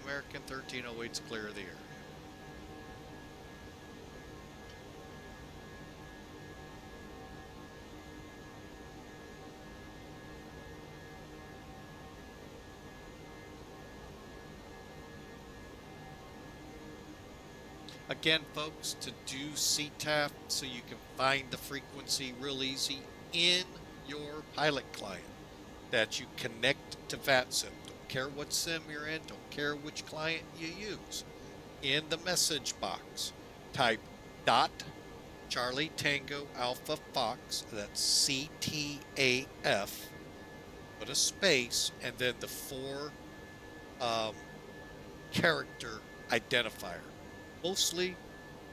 American 1308's clear of the area. Again, folks, to do CTAF so you can find the frequency real easy in your pilot client that you connect to VATSIM. Don't care what sim you're in, don't care which client you use. In the message box, type dot Charlie Tango Alpha Fox, that's CTAF, put a space, and then the 4 character identifier. Mostly,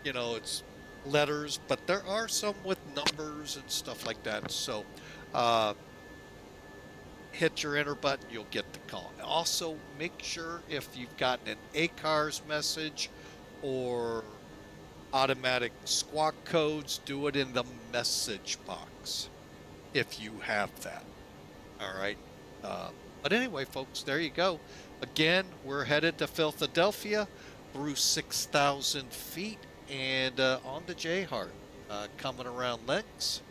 you know, it's letters, but there are some with numbers and stuff like that. So hit your enter button, you'll get the call. Also, make sure if you've gotten an ACARS message or automatic squawk codes, do it in the message box if you have that. All right. But anyway, folks, there you go. Again, we're headed to Philadelphia through 6,000 feet and on the J-Heart, coming around Lynx,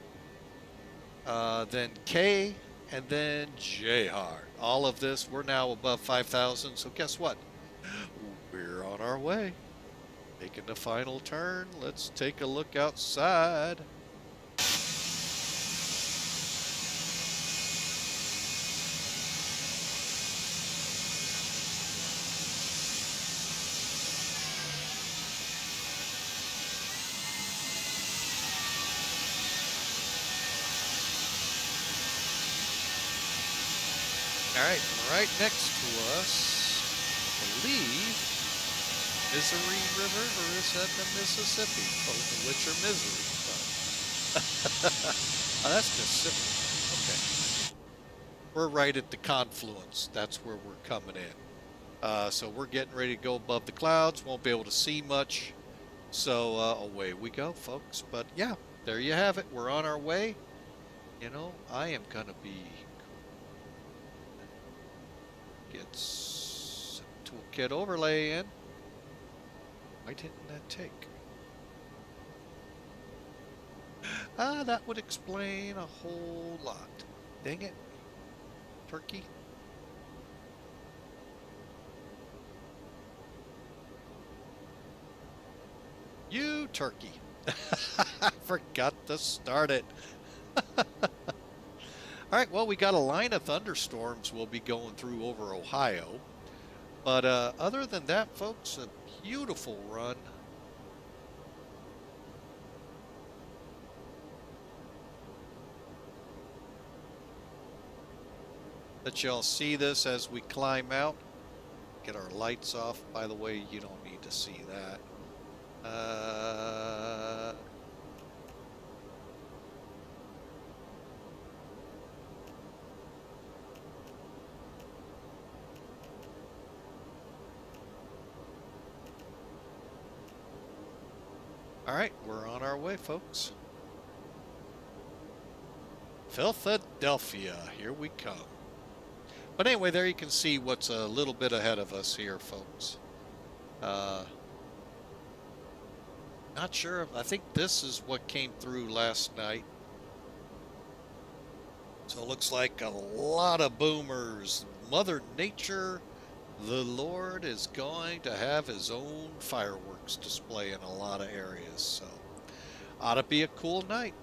then K, and then J-Heart. All of this, we're now above 5,000, so guess what? We're on our way. Making the final turn. Let's take a look outside. All right, right next to us, I believe, Misery River, or is that the Mississippi? Both of which are misery. Oh, that's Mississippi. Okay. We're right at the confluence. That's where we're coming in. So we're getting ready to go above the clouds. Won't be able to see much. So away we go, folks. But yeah, there you have it. We're on our way. You know, I am going to be... Get toolkit overlay in. Why didn't that take? That would explain a whole lot. Dang it. Turkey. You turkey. I forgot to start it. All right, well, we got a line of thunderstorms we'll be going through over Ohio. But other than that, folks, a beautiful run. Let y'all see this as we climb out. Get our lights off. By the way, you don't need to see that. All right, we're on our way, folks. Philadelphia, here we come. But anyway, there you can see what's a little bit ahead of us here, folks. Not sure. I think this is what came through last night. So it looks like a lot of boomers. Mother Nature, the Lord, is going to have his own fireworks display in a lot of areas. So ought to be a cool night.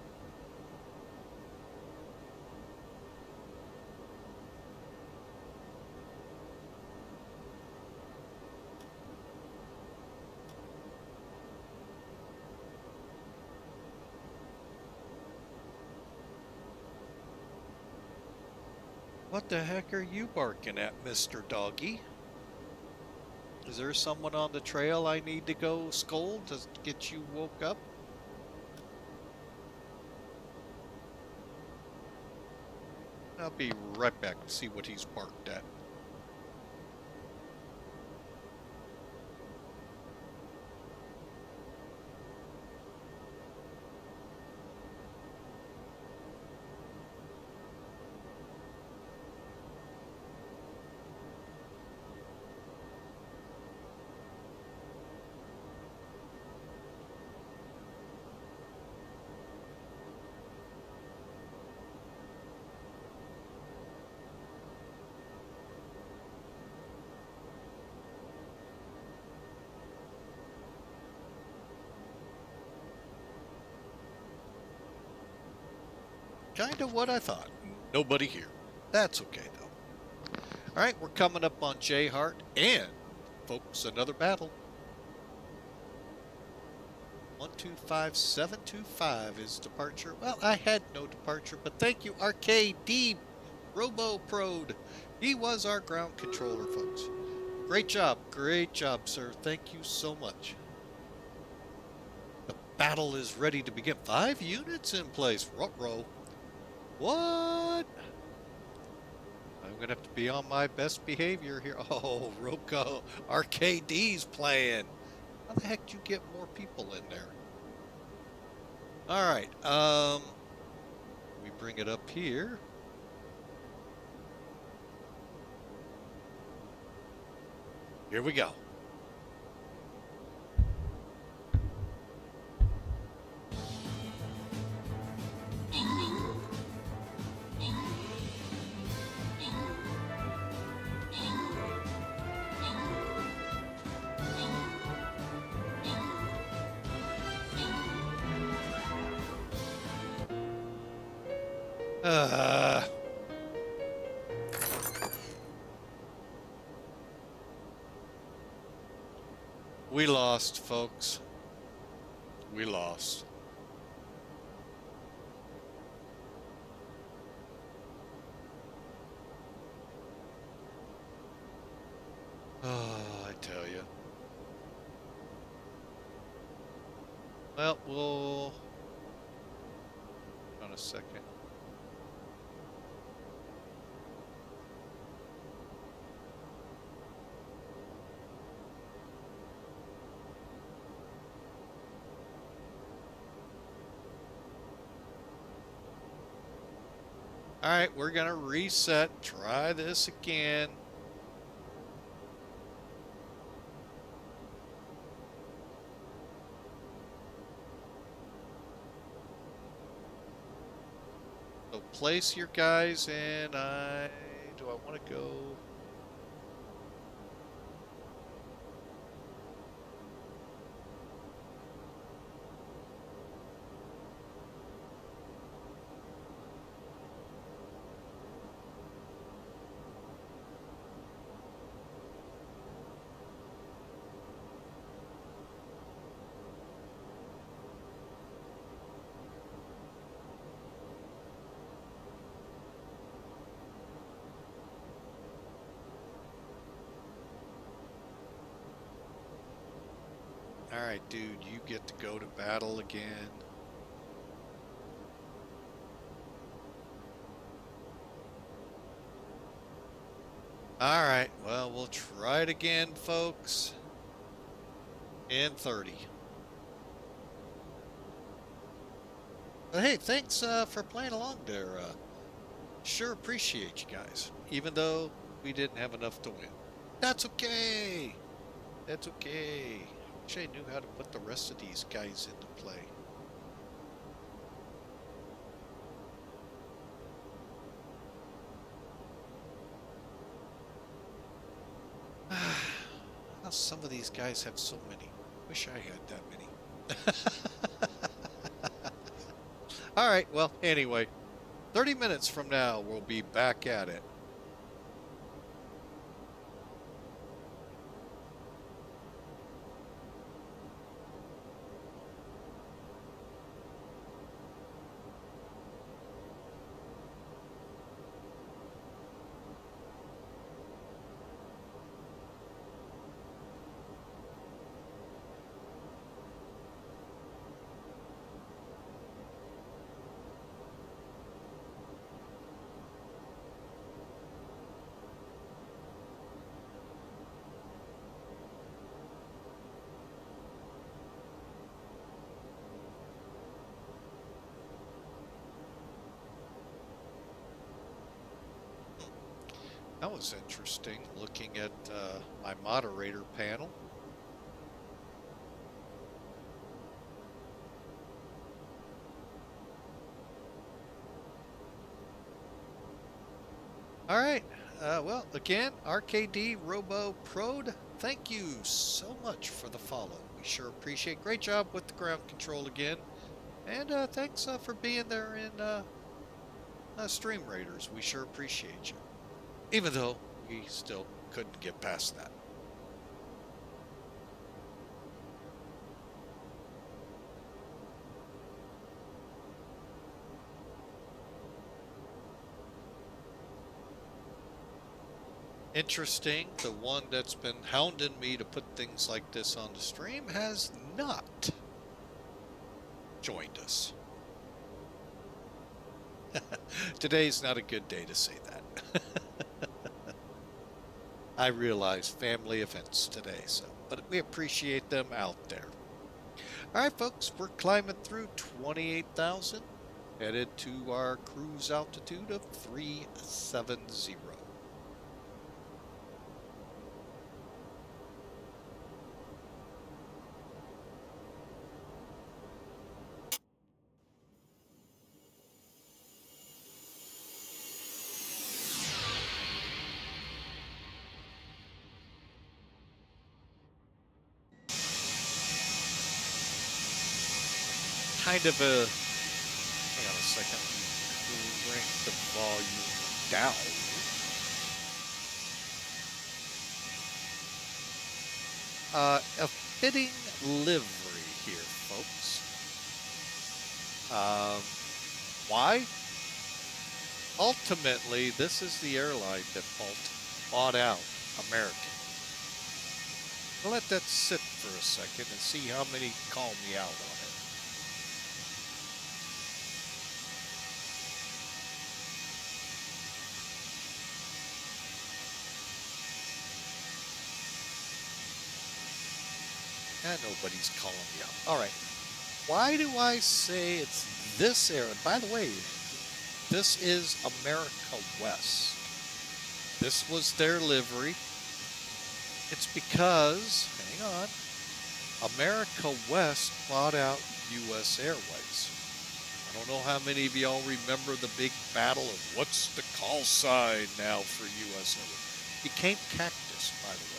What the heck are you barking at, Mr. Doggy? Is there someone on the trail I need to go scold to get you woke up? I'll be right back to see what he's barked at. Kind of what I thought. Nobody here. That's okay, though. All right, we're coming up on J Hart, and, folks, another battle. 125725 is departure. Well, I had no departure, but thank you, RKD RoboProde. He was our ground controller, folks. Great job, sir. Thank you so much. The battle is ready to begin. 5 units in place. Ruh-roh. What? I'm going to have to be on my best behavior here. Oh, Roko, RKD's playing. How the heck do you get more people in there? All right. We bring it up here. Here we go. We lost, folks. We lost. Oh, I tell you. Well, we'll... on a second. All right, we're going to reset, try this again. So place your guys in. Do I want to go? All right, dude, you get to go to battle again. All right, well, we'll try it again, folks. In 30. But hey, thanks for playing along there. Sure appreciate you guys, even though we didn't have enough to win. That's okay. That's okay. Wish I knew how to put the rest of these guys into play. How some of these guys have so many. Wish I had that many. All right, well, anyway, 30 minutes from now, we'll be back at it. That was interesting, looking at my moderator panel. All right. Well, again, RKD Robo Prod, thank you so much for the follow. We sure appreciate. Great job with the ground control again. And thanks for being there in Stream Raiders. We sure appreciate you. Even though we still couldn't get past that. Interesting, the one that's been hounding me to put things like this on the stream has not joined us. Today's not a good day to say that. I realize family events today, but we appreciate them out there. All right, folks, we're climbing through 28,000, headed to our cruise altitude of 370. Kind of a, hang on a second, bring the volume down. A fitting livery here, folks. Why? Ultimately, this is the airline that bought out American. I'll let that sit for a second and see how many call me out on it. Nobody's calling me out. All right. Why do I say it's this airline? By the way, this is America West. This was their livery. It's because, hang on, America West bought out U.S. Airways. I don't know how many of y'all remember the big battle of what's the call sign now for U.S. Airways. It became Cactus, by the way.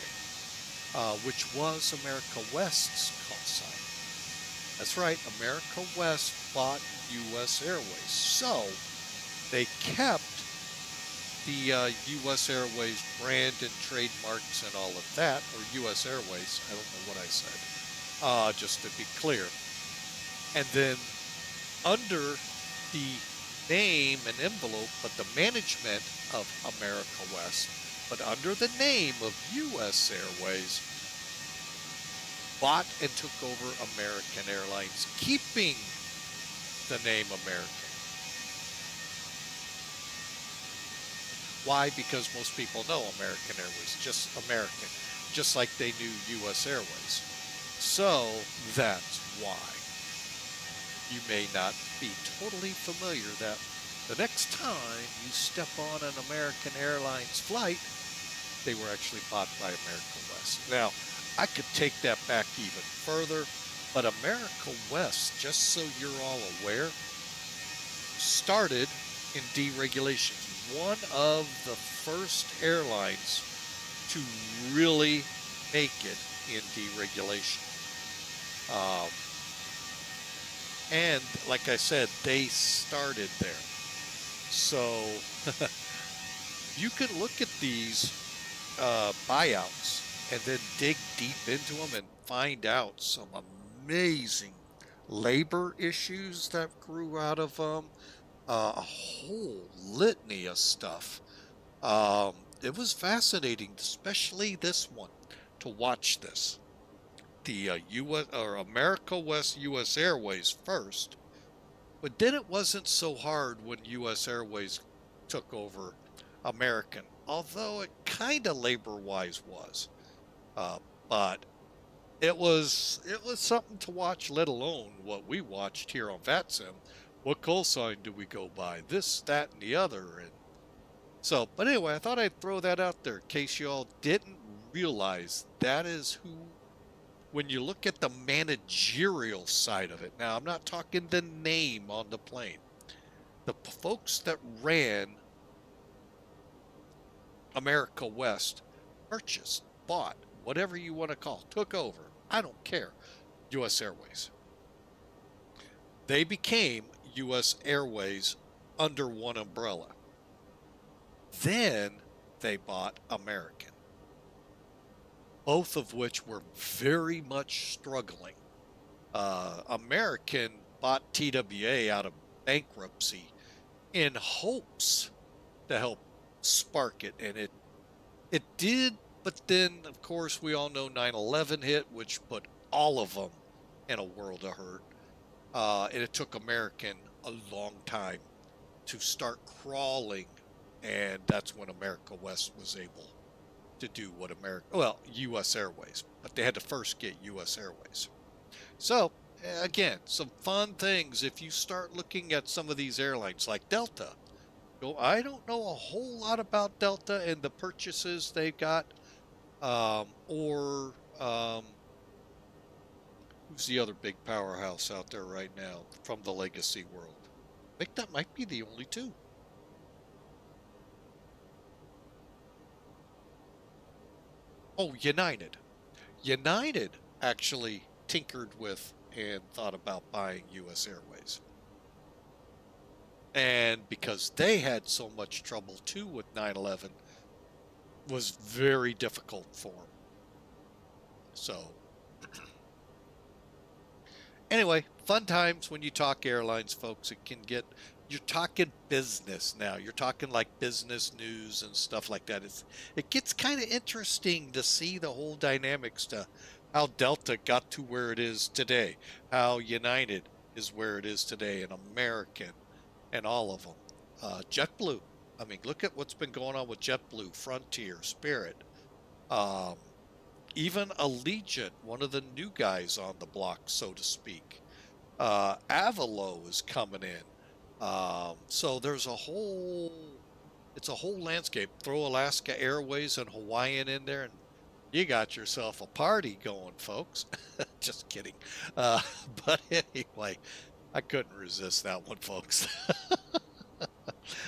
Which was America West's call sign. That's right, America West bought U.S. Airways. So they kept the U.S. Airways brand and trademarks and all of that, or U.S. Airways, I don't know what I said, just to be clear. And then under the name and envelope, but the management of America West, but under the name of U.S. Airways, bought and took over American Airlines, keeping the name American. Why? Because most people know American Airways, just American, just like they knew U.S. Airways. So that's why. You may not be totally familiar that the next time you step on an American Airlines flight, they were actually bought by America West. Now, I could take that back even further, but America West, just so you're all aware, started in deregulation. One of the first airlines to really make it in deregulation. And like I said, they started there. So you can look at these buyouts and then dig deep into them and find out some amazing labor issues that grew out of them, a whole litany of stuff. It was fascinating, especially this one, to watch this. The U.S. or America West U.S. Airways first, but then it wasn't so hard when U.S. Airways took over American, although it kind of labor-wise was. But it was something to watch, let alone what we watched here on VATSIM. What call sign do we go by? This, that, and the other. And so, but anyway, I thought I'd throw that out there in case y'all didn't realize that is who, when you look at the managerial side of it. Now, I'm not talking the name on the plane. The folks that ran America West purchased, bought, whatever you want to call, took over, I don't care, U.S. Airways. They became U.S. Airways under one umbrella. Then they bought American, both of which were very much struggling. American bought TWA out of bankruptcy in hopes to help spark it, and it did. But then, of course, we all know 9/11 hit, which put all of them in a world of hurt. And it took American a long time to start crawling, and that's when America West was able to do what U.S. Airways, but they had to first get U.S. Airways. So, again, some fun things if you start looking at some of these airlines like Delta. I don't know a whole lot about Delta and the purchases they got, who's the other big powerhouse out there right now from the legacy world? I think that might be the only two. Oh, United. United actually tinkered with and thought about buying U.S. Airways. And because they had so much trouble too with 9/11, was very difficult for them. So, anyway, fun times when you talk airlines, folks. It can get, you're talking business now. You're talking like business news and stuff like that. It gets kind of interesting to see the whole dynamics to how Delta got to where it is today, how United is where it is today, and American, and all of them. JetBlue. I mean, look at what's been going on with JetBlue, Frontier, Spirit. Even Allegiant, one of the new guys on the block, so to speak. Avalo is coming in. So there's it's a whole landscape. Throw Alaska Airways and Hawaiian in there, and you got yourself a party going, folks. Just kidding. But anyway, I couldn't resist that one, folks.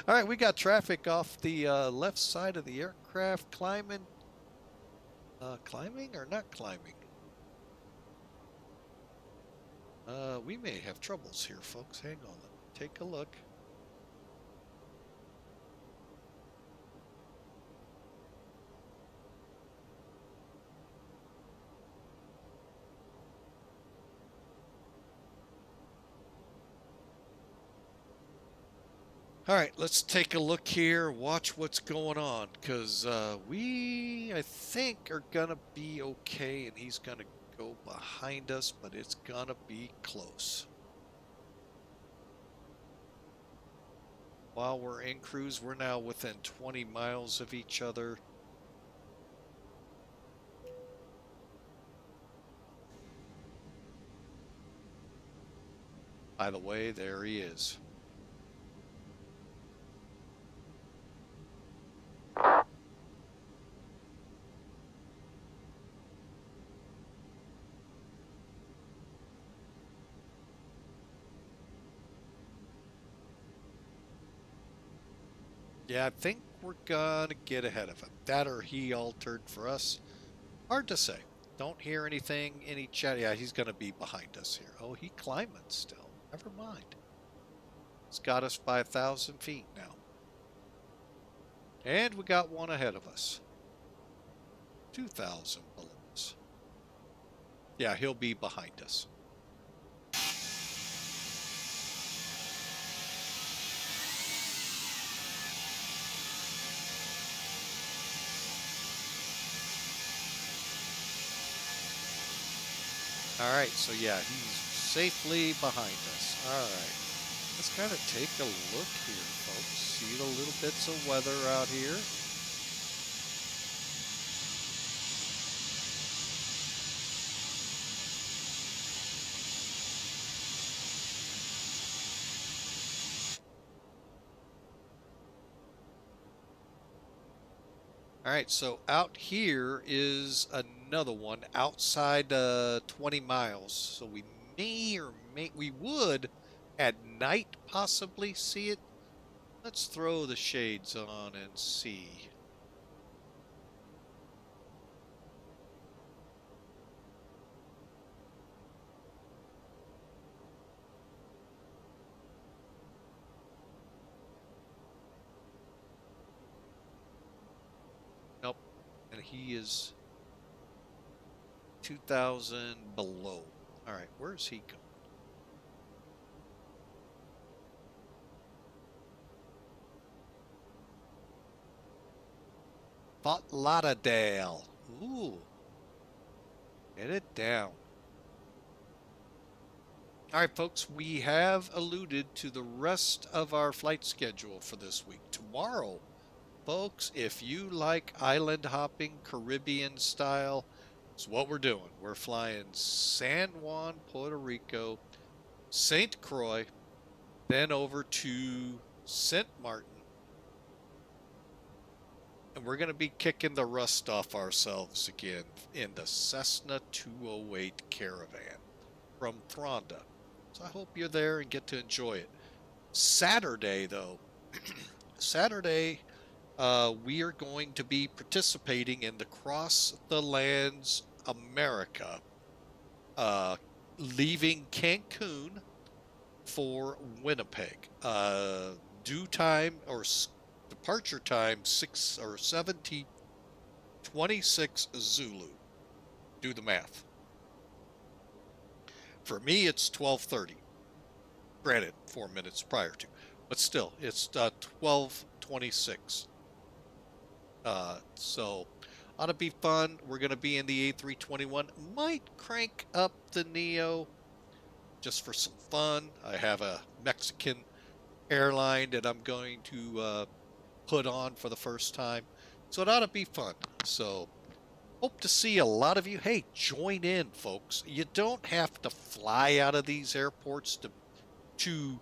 All right, we got traffic off the left side of the aircraft climbing. Climbing or not climbing? We may have troubles here, folks. Hang on. Take a look. All right, let's take a look here, watch what's going on, because I think, are going to be okay, and he's going to go behind us, but it's going to be close. While we're in cruise, we're now within 20 miles of each other. By the way, there he is. Yeah, I think we're gonna get ahead of him. That or he altered for us. Hard to say. Don't hear anything, any chat. Yeah, he's going to be behind us here. Oh, he climbing still. Never mind. It's got us by 1,000 feet now. And we got one ahead of us. 2,000 below us. Yeah, he'll be behind us. All right, so yeah, he's safely behind us. All right, let's kind of take a look here, folks. See the little bits of weather out here. All right, so out here is another one outside 20 miles. So we we would at night possibly see it. Let's throw the shades on and see. Nope. And he is 2,000 below. All right, where's he going? Fort Lauderdale. Ooh. Get it down. All right, folks, we have alluded to the rest of our flight schedule for this week. Tomorrow, folks, if you like island hopping, Caribbean style, it's what we're doing. We're flying San Juan, Puerto Rico, St. Croix, then over to St. Martin. And we're going to be kicking the rust off ourselves again in the Cessna 208 Caravan from Thronda. So I hope you're there and get to enjoy it. Saturday, though, Saturday, we are going to be participating in the Cross the Lands America, leaving Cancun for Winnipeg. Due time or departure time 7:26 Zulu. Do the math. For me, it's 12:30. Granted, 4 minutes prior to, but still, it's 12:26. So ought to be fun. We're going to be in the A321. Might crank up the Neo just for some fun. I have a Mexican airline that I'm going to put on for the first time. So it ought to be fun. So hope to see a lot of you. Hey, join in, folks. You don't have to fly out of these airports to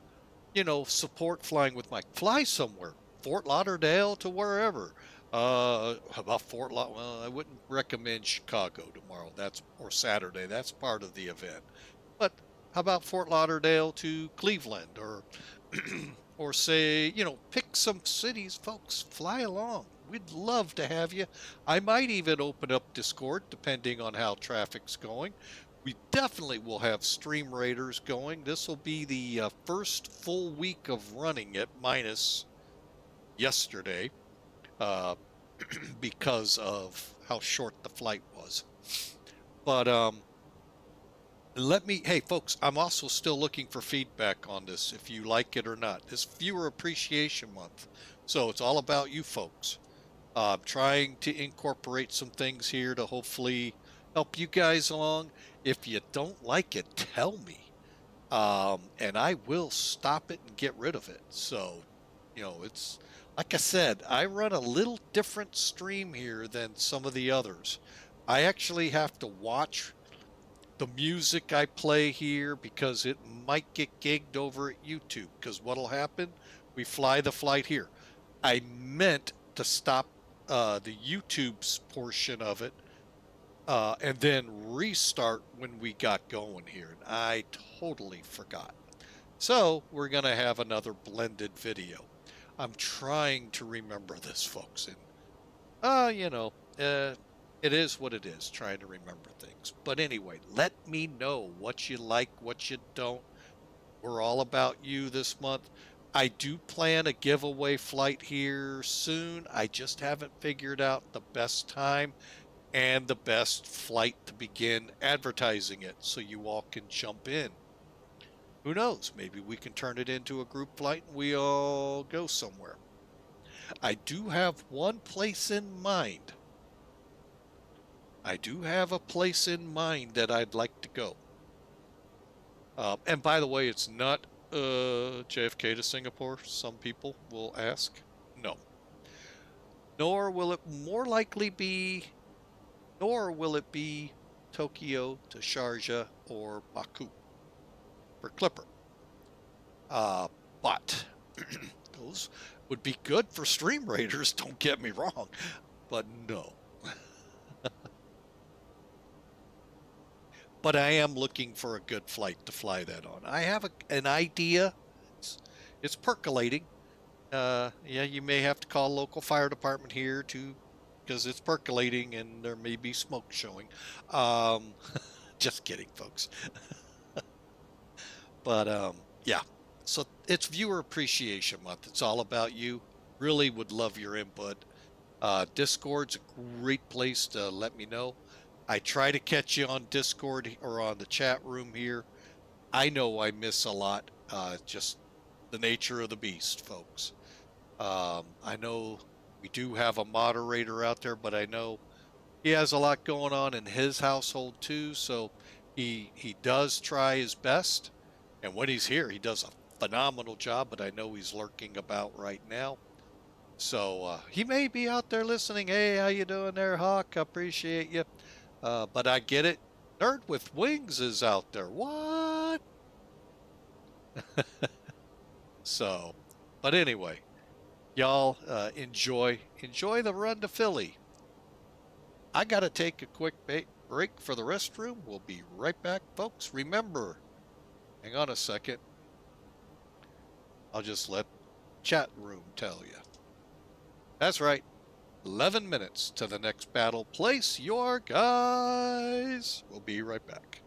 support flying with Mike. Fly somewhere. Fort Lauderdale to wherever. About Fort Lauderdale. Well, I wouldn't recommend Chicago tomorrow. Or Saturday. That's part of the event. But how about Fort Lauderdale to Cleveland or say, pick some cities, folks. Fly along. We'd love to have you. I might even open up Discord depending on how traffic's going. We definitely will have Stream Raiders going. This will be the first full week of running it, minus yesterday, because of how short the flight was. But hey, folks, I'm also still looking for feedback on this, if you like it or not. This Viewer Appreciation Month, so it's all about you folks. I'm trying to incorporate some things here to hopefully help you guys along. If you don't like it, tell me, and I will stop it and get rid of it. So, it's like I said, I run a little different stream here than some of the others. I actually have to watch the music I play here because it might get gigged over at YouTube. Because what'll happen? We fly the flight here. I meant to stop the YouTube's portion of it and then restart when we got going here. And I totally forgot. So we're going to have another blended video. I'm trying to remember this, folks. And, It is what it is, trying to remember things. But anyway, let me know what you like, what you don't. We're all about you this month. I do plan a giveaway flight here soon. I just haven't figured out the best time and the best flight to begin advertising it so you all can jump in. Who knows? Maybe we can turn it into a group flight and we all go somewhere. I do have one place in mind. I do have a place in mind that I'd like to go. And by the way, it's not JFK to Singapore, some people will ask. No. Nor will it Tokyo to Sharjah or Baku for Clipper. But those would be good for stream raiders, don't get me wrong, but no. But I am looking for a good flight to fly that on. I have an idea. It's percolating. Yeah, you may have to call local fire department here because it's percolating and there may be smoke showing. Just kidding, folks. But yeah, so it's Viewer Appreciation Month. It's all about you. Really would love your input. Discord's a great place to let me know. I try to catch you on Discord or on the chat room here. I know I miss a lot. Just the nature of the beast, folks. I know we do have a moderator out there, but I know he has a lot going on in his household too. So he does try his best. And when he's here, he does a phenomenal job, but I know he's lurking about right now. So he may be out there listening. Hey, how you doing there, Hawk? I appreciate you. But I get it. Nerd with Wings is out there. What? So, but anyway, y'all enjoy the run to Philly. I got to take a quick break for the restroom. We'll be right back, folks. Remember, hang on a second. I'll just let chat room tell you. That's right. 11 minutes to the next battle. Place your guys. We'll be right back.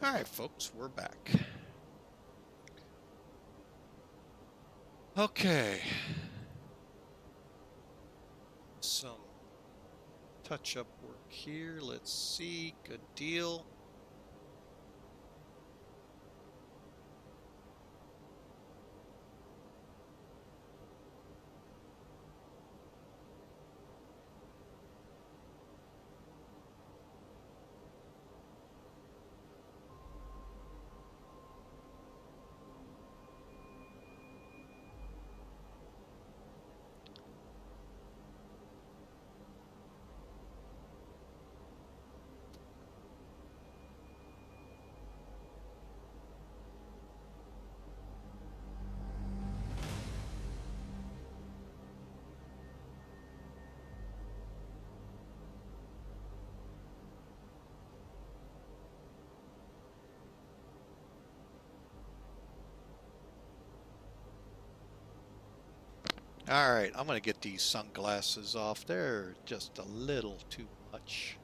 All right, folks, we're back. Okay. Some touch-up work here. Let's see. Good deal. All right, I'm going to get these sunglasses off. They're just a little too much.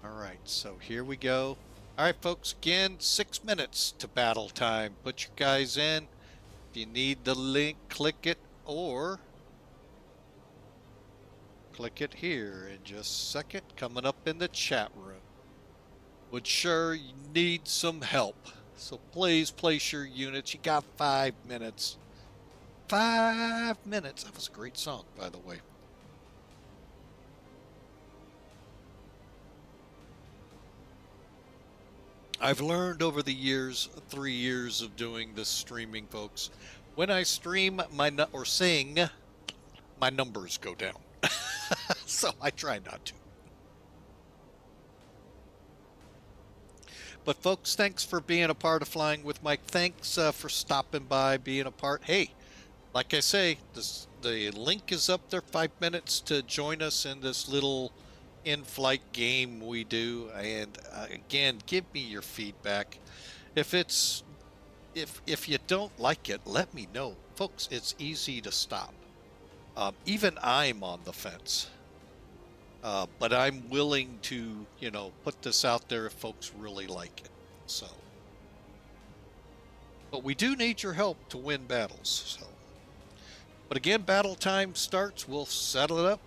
All right, so here we go. All right, folks, again, 6 minutes to battle time. Put your guys in. If you need the link, click it, or click it here in just a second. Coming up in the chat room. Would sure need some help. So please place your units. You got 5 minutes. 5 minutes. That was a great song, by the way. I've learned over the years, 3 years of doing this streaming, folks, when I stream or sing, my numbers go down. So I try not to. But folks, thanks for being a part of Flying with Mike. Thanks for stopping by, being a part. Hey, like I say, the link is up there, 5 minutes to join us in this little in-flight game we do. And again, give me your feedback. If you don't like it, let me know. Folks, it's easy to stop. Even I'm on the fence. But I'm willing to, put this out there if folks really like it. So, but we do need your help to win battles. So, but again, battle time starts. We'll settle it up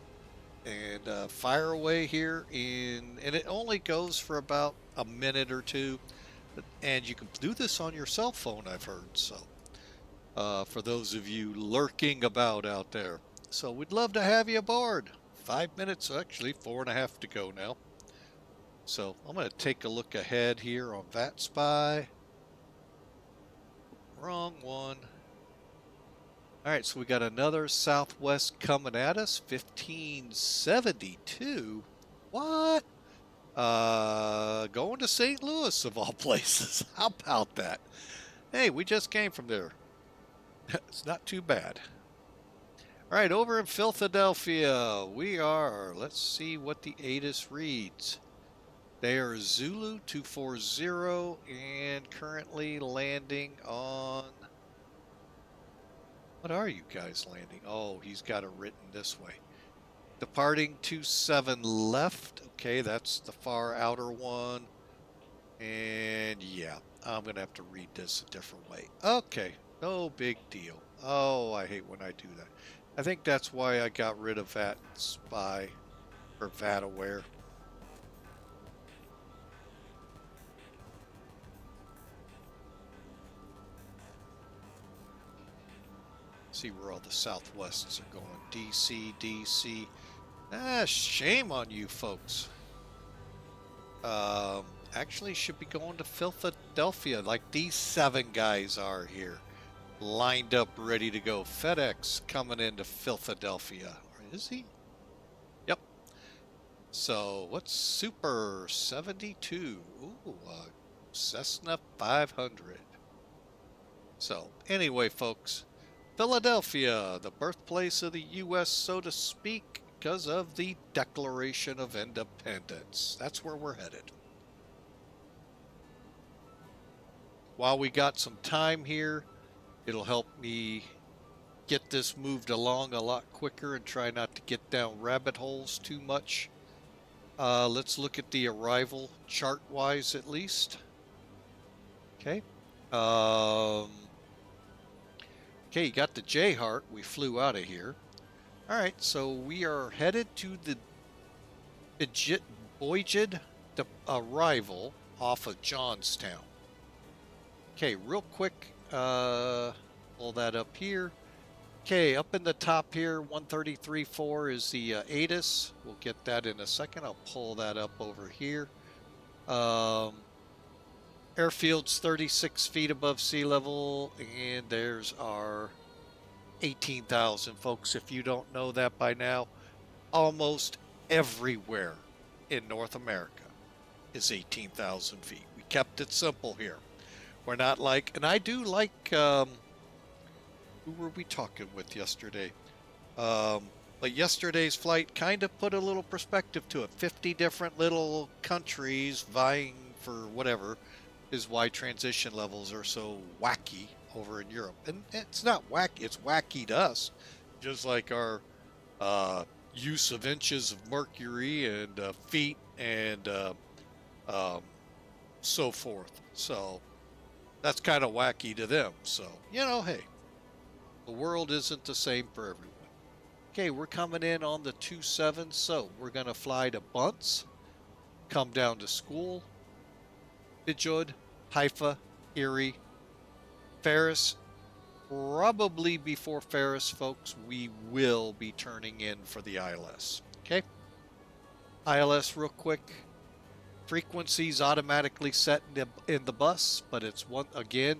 and fire away here and it only goes for about a minute or two. And you can do this on your cell phone, I've heard. So, for those of you lurking about out there, so we'd love to have you aboard. 5 minutes, actually 4.5 to go now. So I'm going to take a look ahead here on VATSPY. Wrong one. All right, so we got another Southwest coming at us, 1572. What? Going to St. Louis of all places. How about that? Hey, we just came from there. It's not too bad. All right, over in Philadelphia, we are, let's see what the ATIS reads. They are Zulu 240 and currently landing on, what are you guys landing? Oh, he's got it written this way. Departing 27 left. Okay, that's the far outer one. And yeah, I'm going to have to read this a different way. Okay, no big deal. Oh, I hate when I do that. I think that's why I got rid of VATSPY or VATAware. See where all the Southwests are going. DC, DC. Ah, shame on you folks. Actually should be going to Philadelphia like these 7 guys are here. Lined up, ready to go. FedEx coming into Philadelphia. Is he? Yep. So, what's Super 72? Ooh, Cessna 500. So, anyway, folks, Philadelphia, the birthplace of the U.S., so to speak, because of the Declaration of Independence. That's where we're headed. While we got some time here, it'll help me get this moved along a lot quicker and try not to get down rabbit holes too much. Let's look at the arrival chart-wise at least. Okay. Okay, you got the J-Heart. We flew out of here. All right, so we are headed to the Boygid arrival off of Johnstown. Okay, real quick, pull that up here. Okay, up in the top here, 133.4 is the ATIS. We'll get that in a second. I'll pull that up over here. Airfield's 36 feet above sea level, and there's our 18,000, folks. If you don't know that by now, almost everywhere in North America is 18,000 feet. We kept it simple here. We're not like, and I do like, who were we talking with yesterday? But yesterday's flight kind of put a little perspective to it. 50 different little countries vying for whatever is why transition levels are so wacky over in Europe. And it's not wacky, it's wacky to us. Just like our use of inches of mercury and feet and so forth. So that's kind of wacky to them. So, you know, hey, the world isn't the same for everyone. Okay, we're coming in on the 27, so we're going to fly to Bunce, come down to School, Bidjod, Haifa, Erie, Ferris. Probably before Ferris, folks, we will be turning in for the ILS. Okay? ILS real quick. Frequencies automatically set in the bus, but it's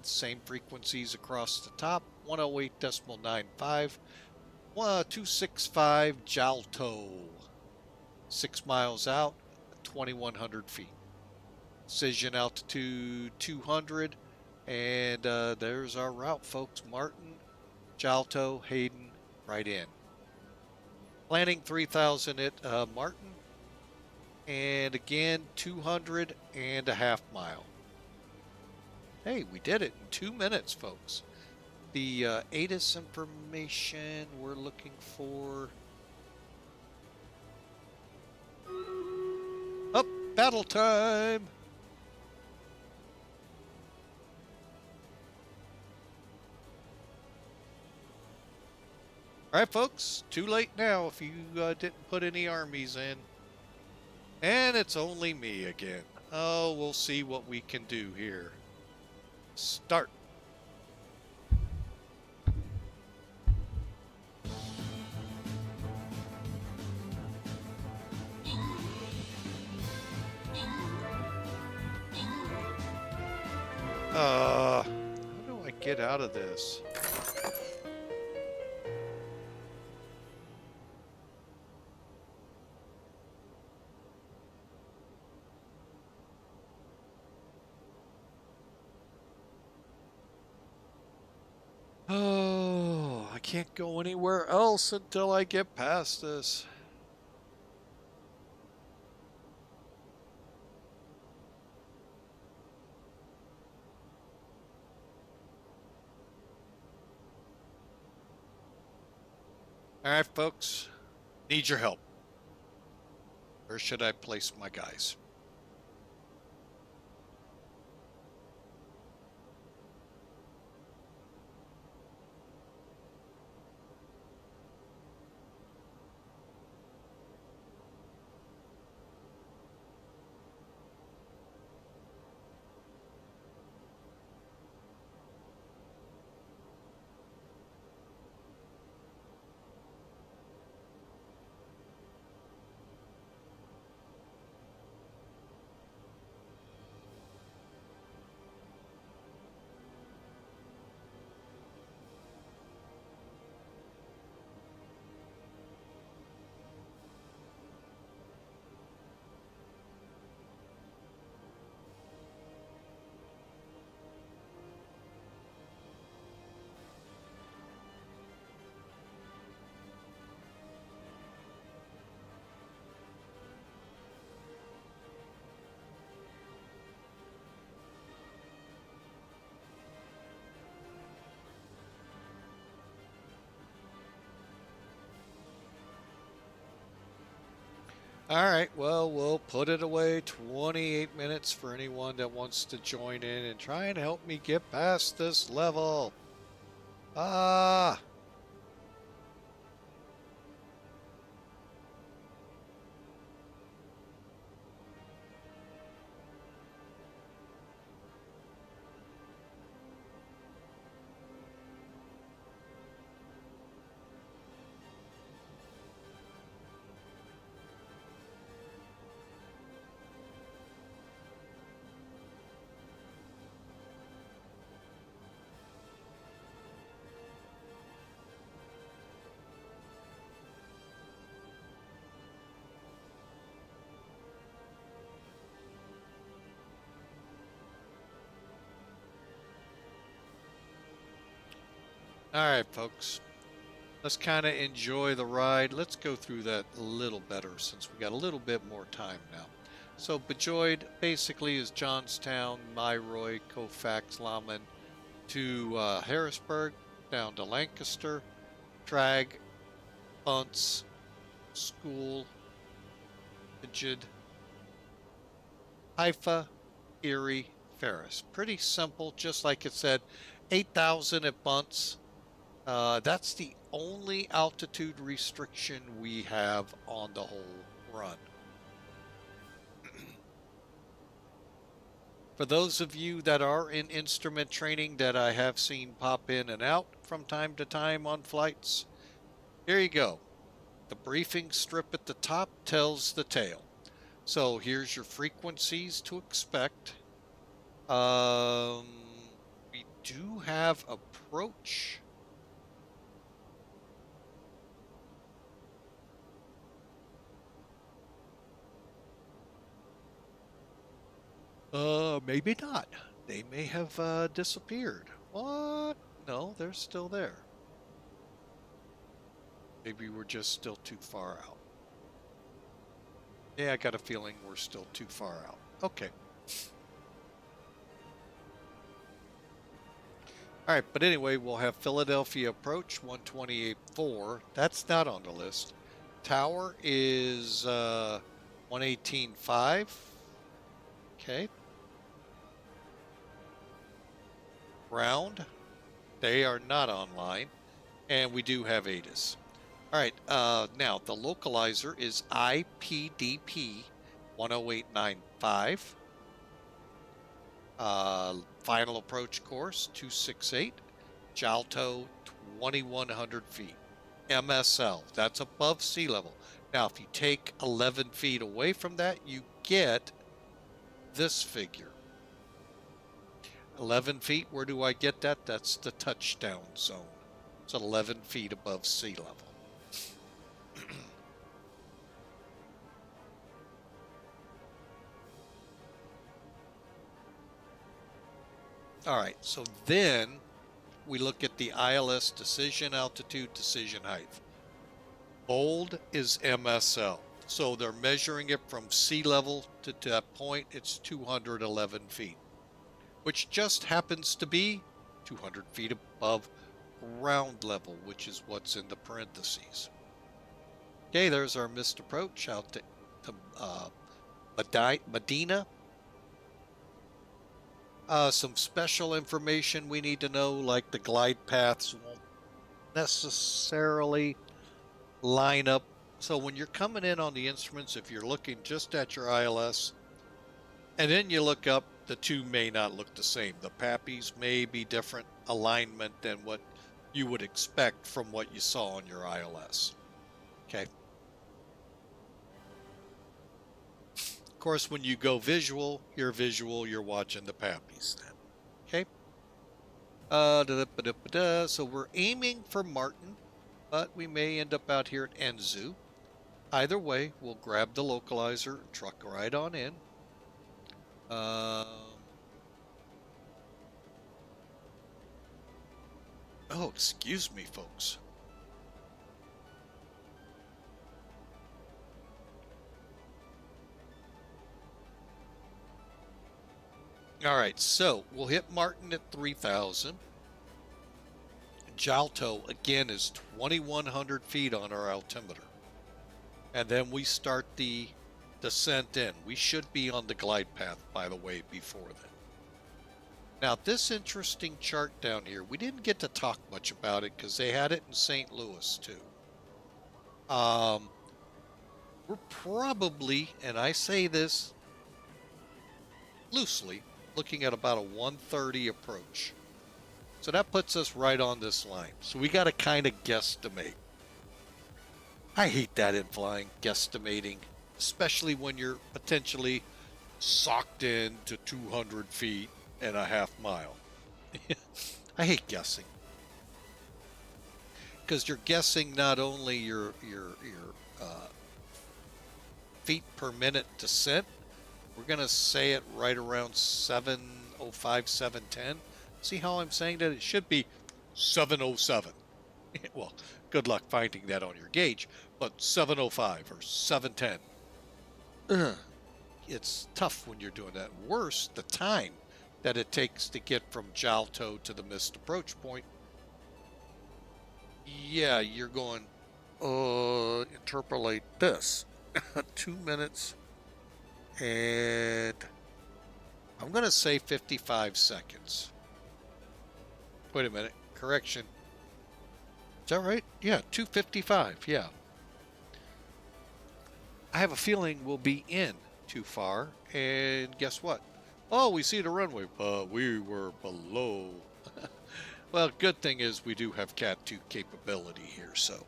same frequencies across the top. 108.95. 265 Jalto. 6 miles out, 2,100 feet. Precision altitude 200. And there's our route, folks. Martin, Jalto, Hayden, right in. Landing 3,000 at Martin. And again, 200.5 mile. Hey, we did it in 2 minutes, folks. The ATIS information we're looking for. Up, battle time! All right, folks, too late now if you didn't put any armies in. And it's only me again. Oh, we'll see what we can do here. Start. How do I get out of this? Oh, I can't go anywhere else until I get past this. All right, folks, need your help. Where should I place my guys? All right, well, we'll put it away 28 minutes for anyone that wants to join in and try and help me get past this level. Ah. All right, folks. Let's kind of enjoy the ride. Let's go through that a little better since we got a little bit more time now. So Bejoid basically is Johnstown, Myroy, Colfax, Laman to Harrisburg, down to Lancaster, TRAKK, Bunce, School, Rigid, Haifa, Erie, Ferris. Pretty simple, just like it said. 8,000 at Bunce. That's the only altitude restriction we have on the whole run. For those of you that are in instrument training that I have seen pop in and out from time to time on flights, here you go. The briefing strip at the top tells the tale. So here's your frequencies to expect. We do have approach. Maybe not. They may have disappeared. What? No, they're still there. Maybe we're just still too far out. Yeah, I got a feeling we're still too far out. Okay. All right, but anyway, we'll have Philadelphia approach 128.4. That's not on the list. Tower is 118.5. Okay. Ground, they are not online, and we do have ATIS. All right, now the localizer is IPDP 10895. Final approach course 268. Jalto 2100 feet. MSL, that's above sea level. Now, if you take 11 feet away from that, you get this figure. 11 feet, where do I get that? That's the touchdown zone. It's 11 feet above sea level. All right, so then we look at the ILS decision altitude, decision height. Bold is MSL. So they're measuring it from sea level to that point. It's 211 feet, which just happens to be 200 feet above ground level, which is what's in the parentheses. Okay, there's our missed approach out to Medina. Some special information we need to know, like the glide paths won't necessarily line up. So when you're coming in on the instruments, if you're looking just at your ILS, and then you look up, the two may not look the same. The PAPIs may be different alignment than what you would expect from what you saw on your ILS. Okay. Of course, when you go visual, you're watching the PAPIs then. Okay. So we're aiming for Martin, but we may end up out here at Enzu. Either way, we'll grab the localizer and truck right on in. Oh, excuse me, folks. All right, so we'll hit Martin at 3,000. Jalto, again, is 2,100 feet on our altimeter. And then we start the descent in. We should be on the glide path, by the way, before then. Now, this interesting chart down here, we didn't get to talk much about it because they had it in St. Louis too. We're probably, and I say this loosely, looking at about a 130 approach. So that puts us right on this line. So we got to kind of guesstimate. I hate that in flying, guesstimating, especially when you're potentially socked into 200 feet and a half mile. I hate guessing. Because you're guessing not only your feet per minute descent. We're going to say it right around 705, 710. See how I'm saying that? It should be 707. Well, good luck finding that on your gauge, but 705 or 710. It's tough when you're doing that. Worse, the time that it takes to get from Jalto to the missed approach point. Yeah, you're going, interpolate this. 2 minutes and I'm going to say 55 seconds. Wait a minute. Correction. Is that right? Yeah, 2:55. Yeah. I have a feeling we'll be in too far. And guess what? Oh, we see the runway, but we were below. Well, good thing is we do have Cat 2 capability here. So,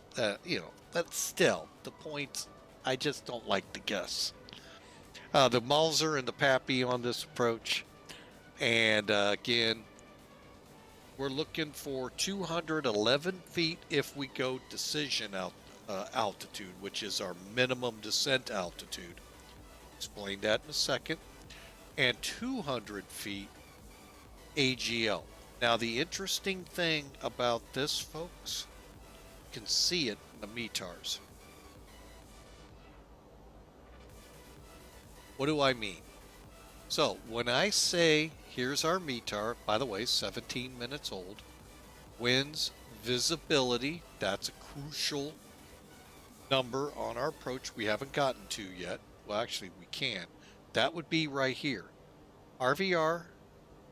but still, the point, I just don't like the guess. The Mauser and the Pappy on this approach. And again, we're looking for 211 feet if we go decision altitude, which is our minimum descent altitude. Explain that in a second. And 200 feet AGL. Now, the interesting thing about this, folks, you can see it in the METARs. What do I mean? So, when I say, here's our METAR, by the way, 17 minutes old, winds, visibility, that's a crucial number on our approach we haven't gotten to yet. Well, actually, we can. That would be right here. RVR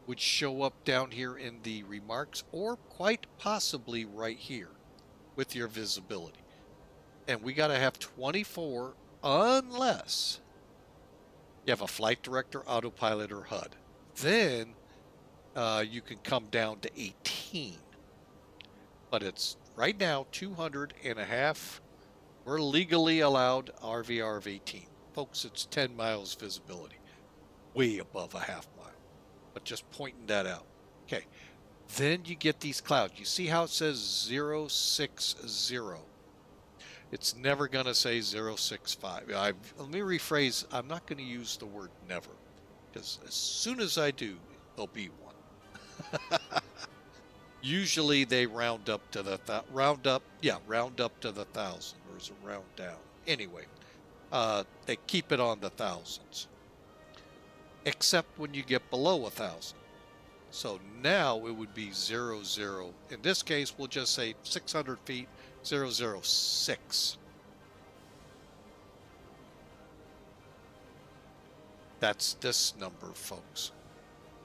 would show up down here in the remarks, or quite possibly right here with your visibility. And we got to have 24 unless you have a flight director, autopilot, or HUD. Then you can come down to 18. But it's right now 200 and a half. We're legally allowed RVR of 18. Folks, it's 10 miles visibility. Way above a half mile. But just pointing that out. Okay. Then you get these clouds. You see how it says 060? It's never going to say 065. Let me rephrase. I'm not going to use the word never. Because as soon as I do, there'll be one. Usually they round up to the round up to the 1,000, or is it round down? Anyway, they keep it on the thousands, except when you get below 1,000. So now it would be 00. In this case, we'll just say 600 feet, 006. That's this number, folks.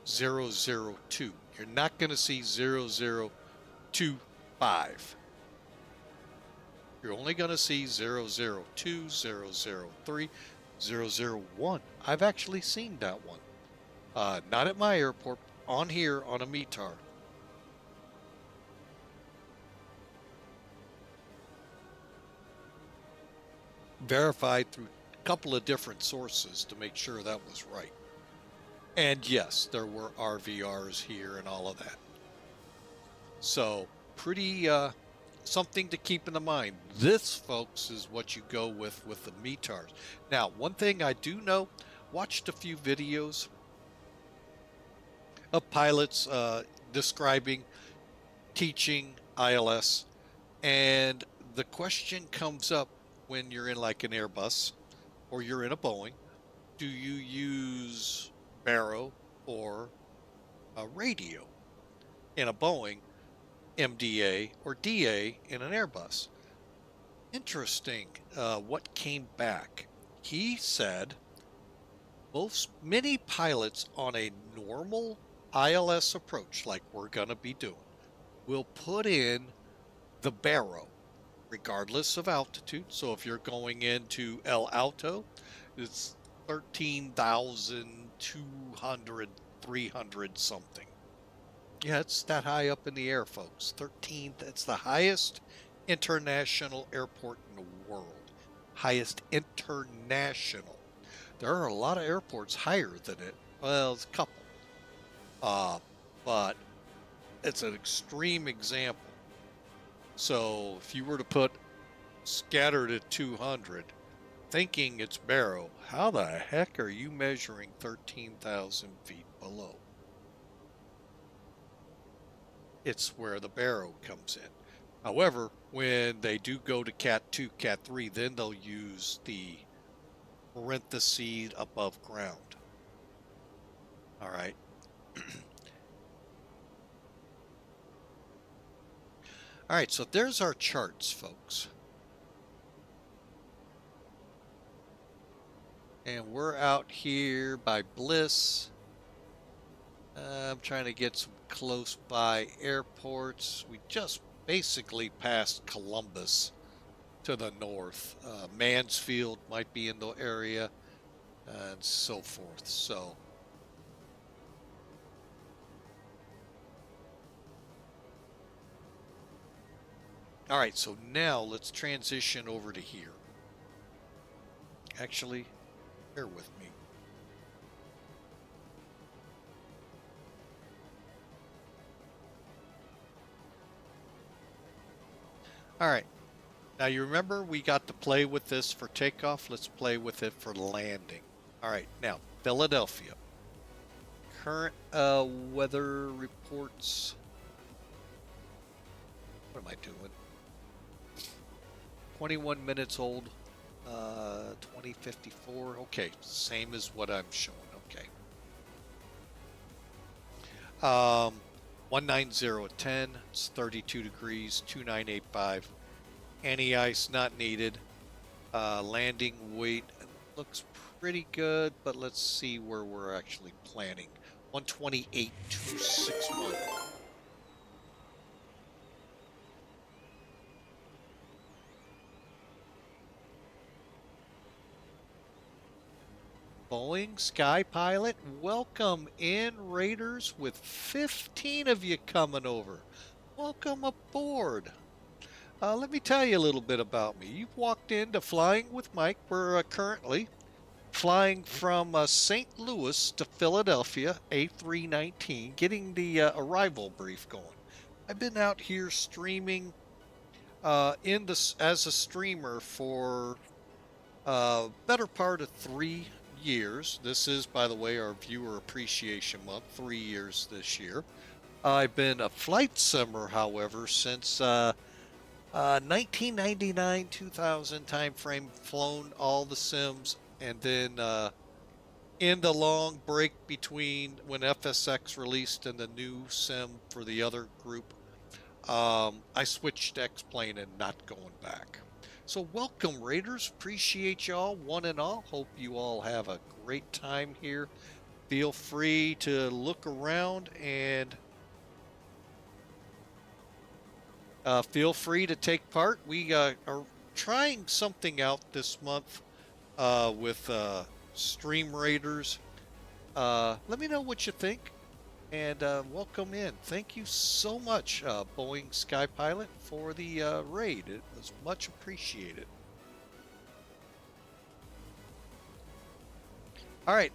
002. You're not going to see 0025. You're only going to see 002, 003, 001. I've actually seen that one. Not at my airport, on here on a METAR. Verified through a couple of different sources to make sure that was right. And yes, there were RVRs here and all of that. So pretty something to keep in mind. This, folks, is what you go with the METARs. Now, one thing I do know, watched a few videos of pilots describing, teaching ILS, and the question comes up when you're in like an Airbus or you're in a Boeing, do you use Baro or a radio in a Boeing, MDA or DA in an Airbus? Interesting what came back. he said many pilots on a normal ILS approach, like we're going to be doing, will put in the baro, regardless of altitude. So if you're going into El Alto, it's 13,200, 300 something. Yeah, it's that high up in the air, folks. 13, it's the highest international airport in the world. Highest international. There are a lot of airports higher than it. Well, it's a couple. But it's an extreme example. So if you were to put scattered at 200, thinking it's baro, how the heck are you measuring 13,000 feet below? It's where the baro comes in. However, when they do go to Cat 2, Cat 3, then they'll use the parentheses above ground. All right. All right, so there's our charts, folks. And we're out here by Bliss. I'm trying to get some close by airports. We just basically passed Columbus to the north. Mansfield might be in the area and so forth. So all right, so now let's transition over to here. Actually, bear with me. All right. Now you remember we got to play with this for takeoff. Let's play with it for landing. All right. Now, Philadelphia. Current weather reports. What am I doing? 21 minutes old. 2054. Okay. Same as what I'm showing. Okay. 190 at 10, it's 32 degrees, 2985. Any ice not needed. Landing weight looks pretty good, but let's see where we're actually planning. 128,261. Boeing Sky Pilot, welcome in, Raiders, with 15 of you coming over. Welcome aboard. Let me tell you a little bit about me. You've walked into Flying with Mike. We're currently flying from St. Louis to Philadelphia, A319, getting the arrival brief going. I've been out here streaming as a streamer for better part of 3 years. This is, by the way, our Viewer Appreciation Month, 3 years this year. I've been a flight simmer, however, since 1999, 2000 time frame, flown all the sims, and then in the long break between when FSX released and the new sim for the other group, I switched to X-Plane and not going back. So welcome, Raiders. Appreciate y'all, one and all. Hope you all have a great time here. Feel free to look around and feel free to take part. We are trying something out this month with Stream Raiders. Let me know what you think, and welcome in. Thank you so much, Boeing Sky Pilot, for the raid. It was much appreciated. All right,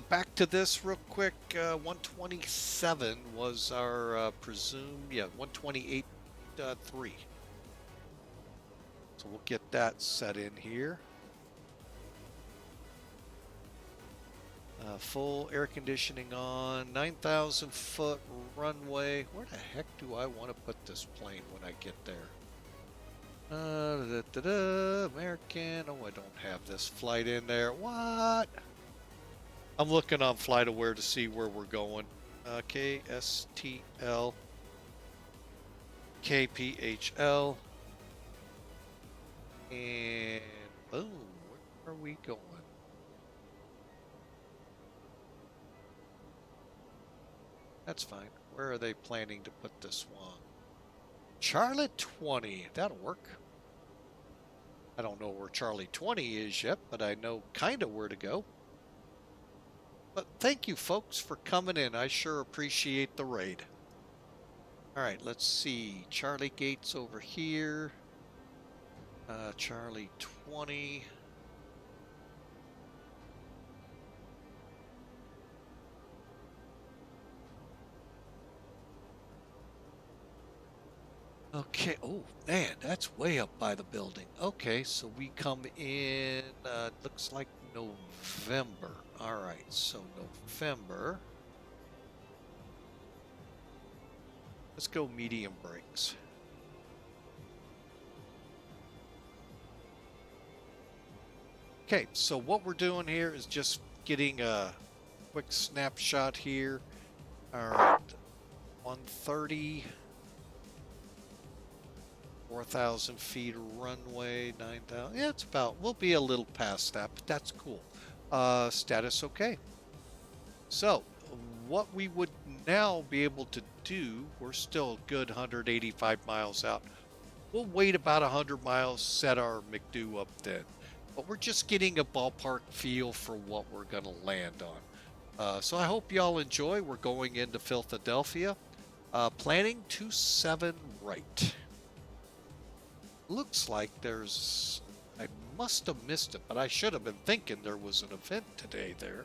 back to this real quick. 127 was our presumed, 128.3. So we'll get that set in here. Full air conditioning on, 9,000 foot runway. Where the heck do I want to put this plane when I get there? American. Oh, I don't have this flight in there. What? I'm looking on FlightAware to see where we're going. KSTL, KPHL, and boom. Where are we going? That's fine. Where are they planning to put this one? Charlotte 20. That'll work. I don't know where Charlie 20 is yet, but I know kind of where to go. But thank you, folks, for coming in. I sure appreciate the raid. All right, let's see. Charlie Gates over here. Charlie 20. Okay. Oh, man, that's way up by the building. Okay, so we come in, looks like November. All right, so November. Let's go medium brakes. Okay, so what we're doing here is just getting a quick snapshot here. All right, 130, 4,000 feet of runway, 9,000. Yeah, it's about, we'll be a little past that, but that's cool. Status okay. So, what we would now be able to do, we're still a good 185 miles out. We'll wait about 100 miles, set our McDo up then. But we're just getting a ballpark feel for what we're going to land on. So I hope y'all enjoy. We're going into Philadelphia. Planning 27 right. Looks like there's... I must have missed it, but I should have been thinking there was an event today there.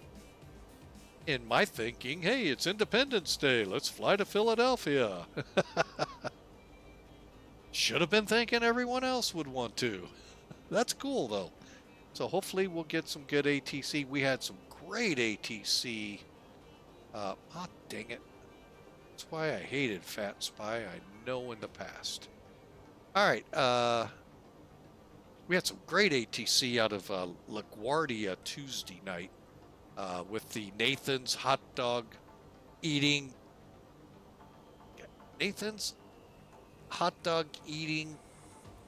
In my thinking, hey, it's Independence Day. Let's fly to Philadelphia. Should have been thinking everyone else would want to. That's cool, though. So hopefully we'll get some good ATC. We had some great ATC. Dang it. That's why I hated Fat Spy. I know in the past. All right. We had some great ATC out of LaGuardia Tuesday night with the Nathan's hot dog eating. Nathan's hot dog eating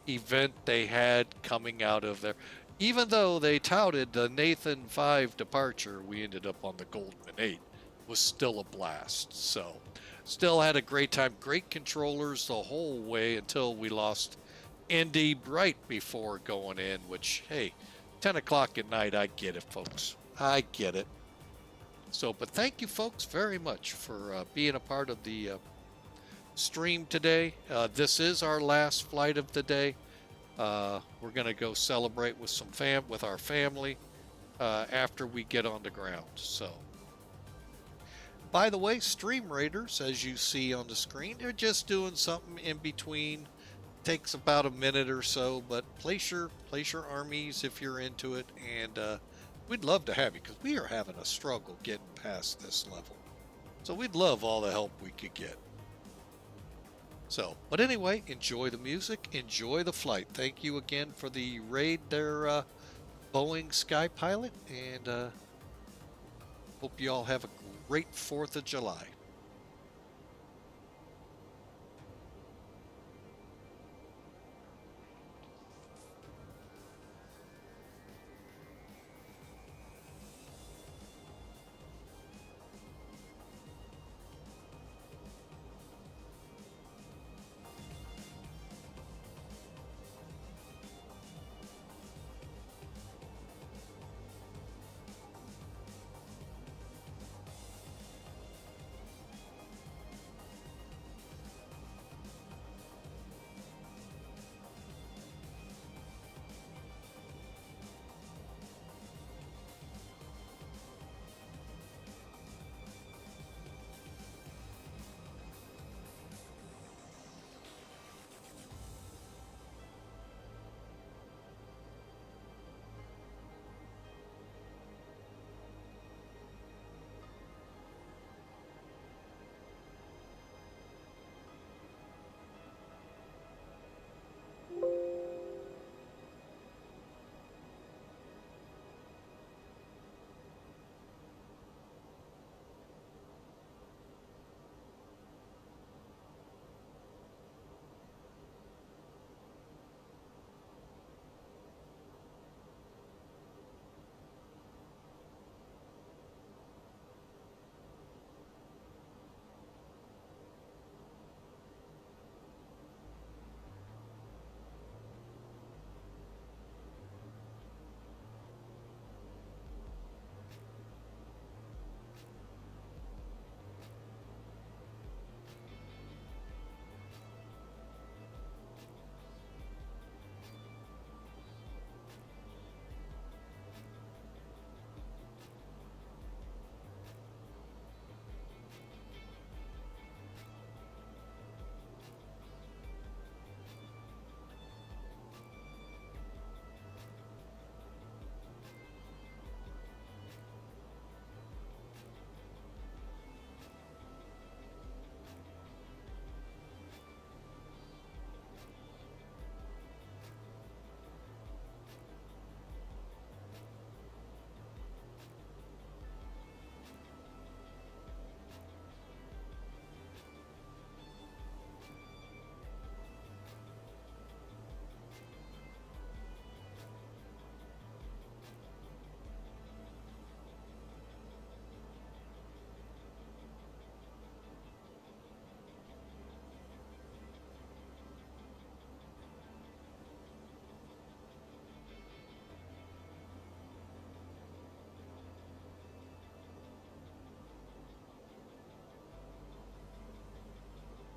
event they had coming out of there. Even though they touted the Nathan 5 departure, we ended up on the Goldman 8. It was still a blast. So, still had a great time. Great controllers the whole way until we lost Indy right before going in, which, hey, 10 o'clock at night, I get it, folks. I get it. So, but thank you, folks, very much for being a part of the stream today. This is our last flight of the day. We're going to go celebrate with with our family after we get on the ground. So, by the way, Stream Raiders, as you see on the screen, they're just doing something in between. Takes about a minute or so, but place your armies if you're into it, and we'd love to have you because we are having a struggle getting past this level. So we'd love all the help we could get. So, but anyway, enjoy the music, enjoy the flight. Thank you again for the raid there, Boeing Sky Pilot, and hope you all have a great 4th of July.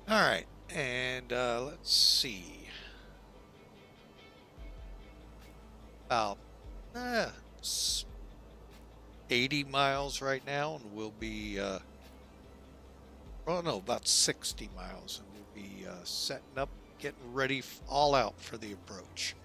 All right, and let's see. About s- 80 miles right now, and we'll be, well, no, about 60 miles, and we'll be setting up, getting ready all out for the approach.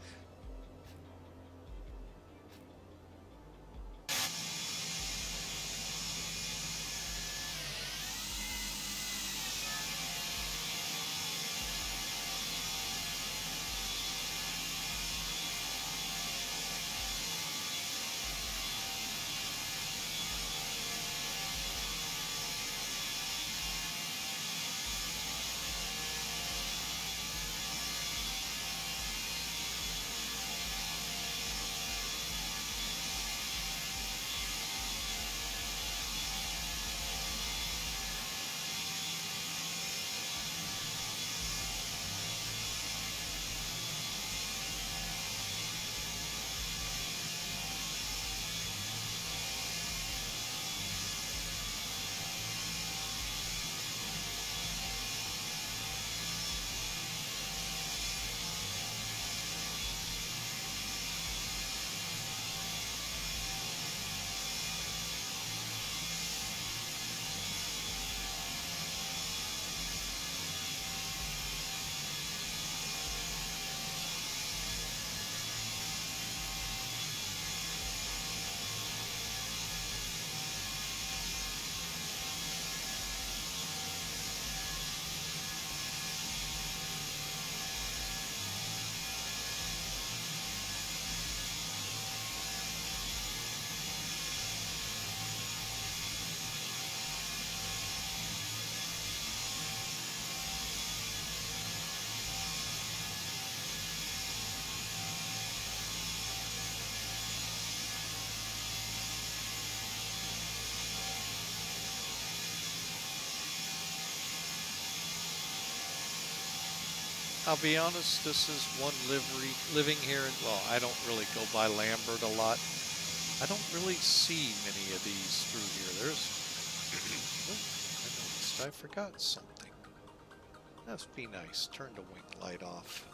I'll be honest, this is one livery living here. Well, I don't really go by Lambert a lot. I don't really see many of these through here. There's, oh, I noticed I forgot something. Must be nice. Turn the wing light off.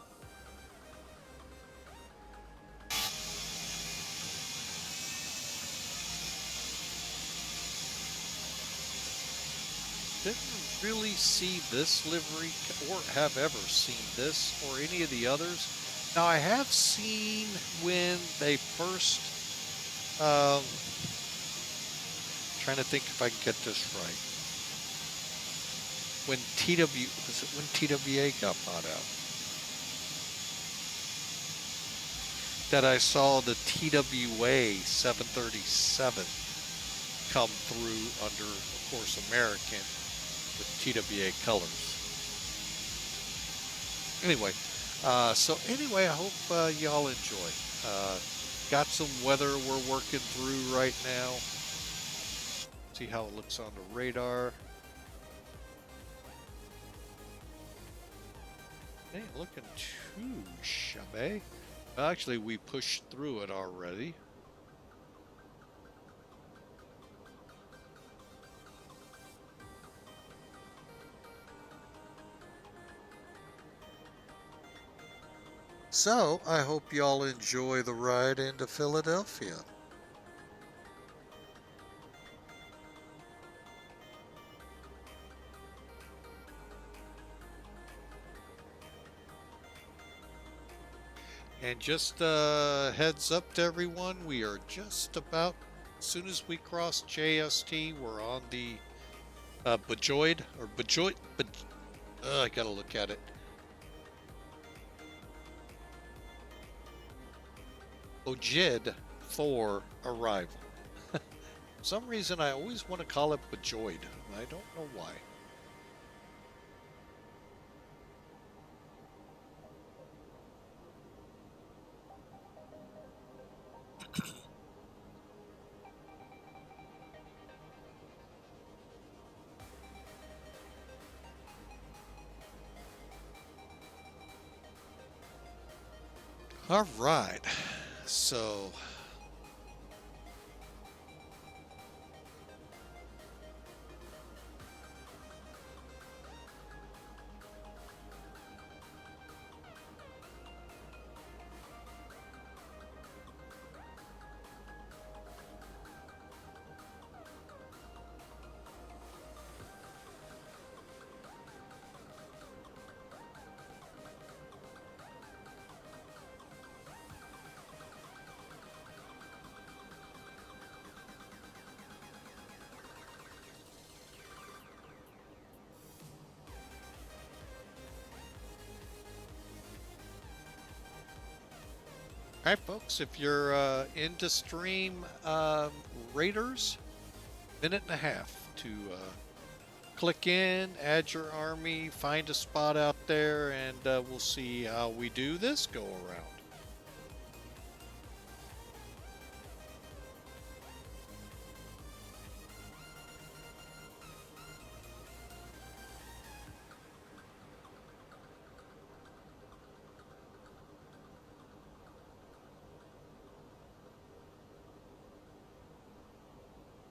Didn't really see this livery or have ever seen this or any of the others. Now I have seen when they first, trying to think if I can get this right. When TWA got bought out? That I saw the TWA 737 come through under, of course, American with TWA colors. Anyway, I hope y'all enjoy. Got some weather we're working through right now. See how it looks on the radar. Ain't looking too shabby. Actually, we pushed through it already. So, I hope y'all enjoy the ride into Philadelphia. And just heads up to everyone, we are just about, as soon as we cross JST, we're on the Bajoid, I gotta look at it. Bojid for arrival. For some reason, I always want to call it Bajoid. I don't know why. All right, so All right, folks, if you're into stream raiders, minute and a half to click in, add your army, find a spot out there, and we'll see how we do this go around.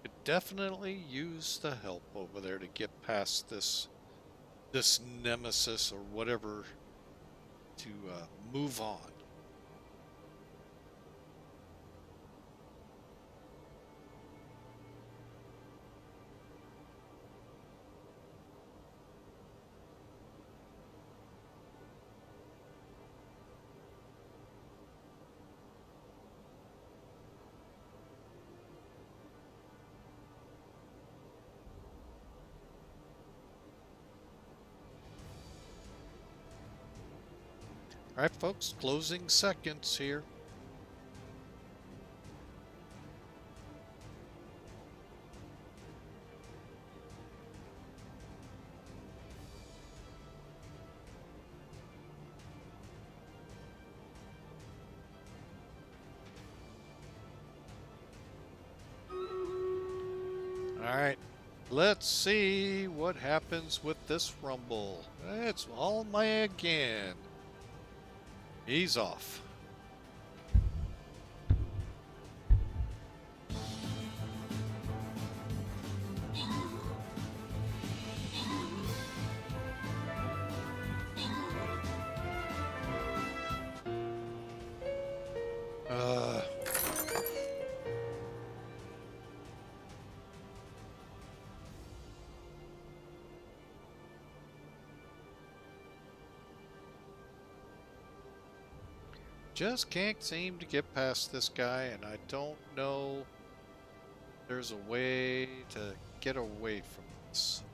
Could definitely use the help over there to get past this nemesis or whatever to move on. All right, folks, closing seconds here. All right, let's see what happens with this rumble. It's all my again. He's off. Just can't seem to get past this guy, and I don't know if there's a way to get away from this.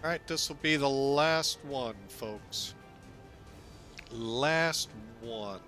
All right, this will be the last one, folks. Last one.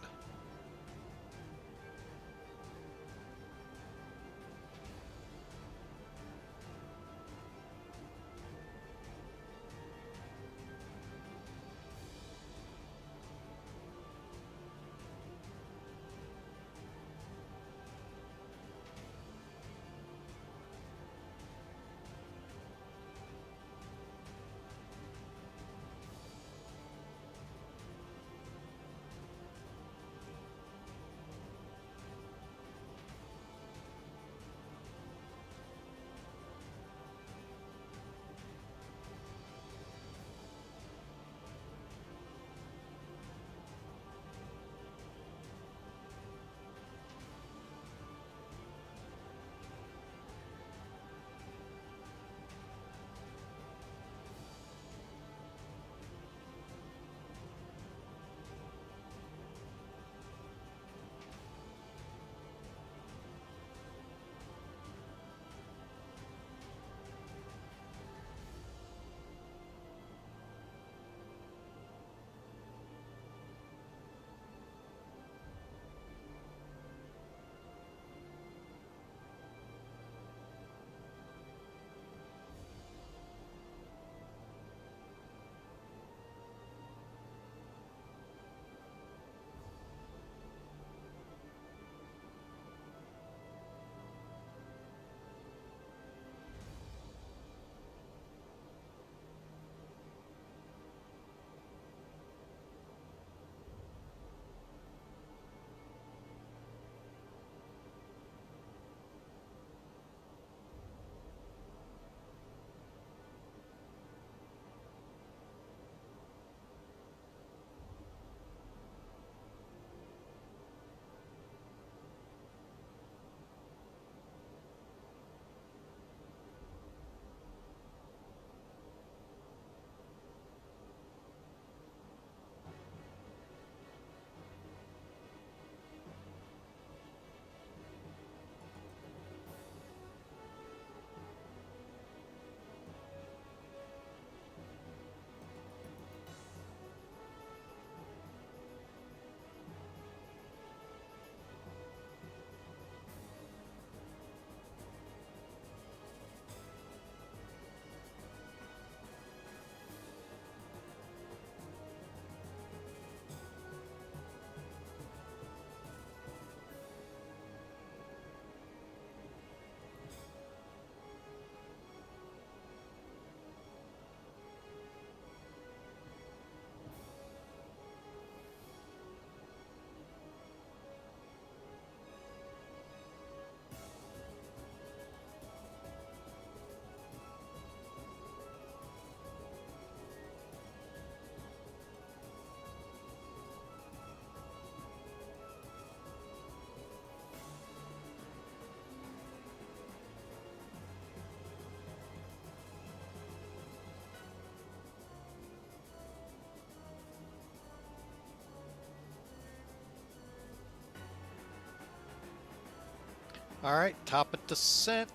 All right, top of descent,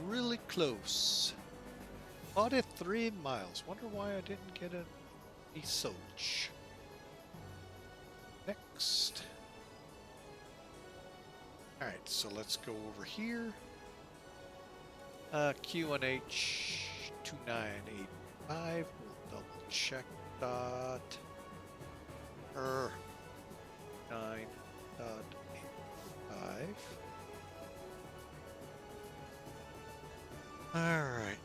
really close. 43 miles. Wonder why I didn't get a Soch. Next. All right, so let's go over here. QNH 2985. We'll double check that. 9.85. All right.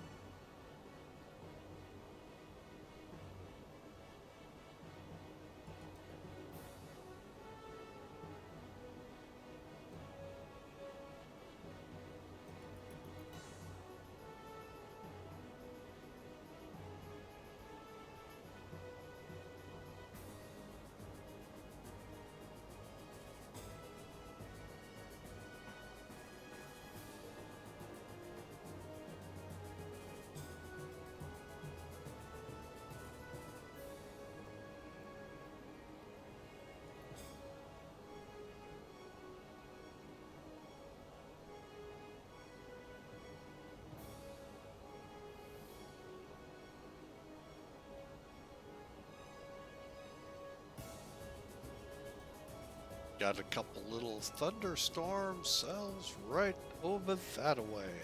Got a couple little thunderstorm cells right over that way.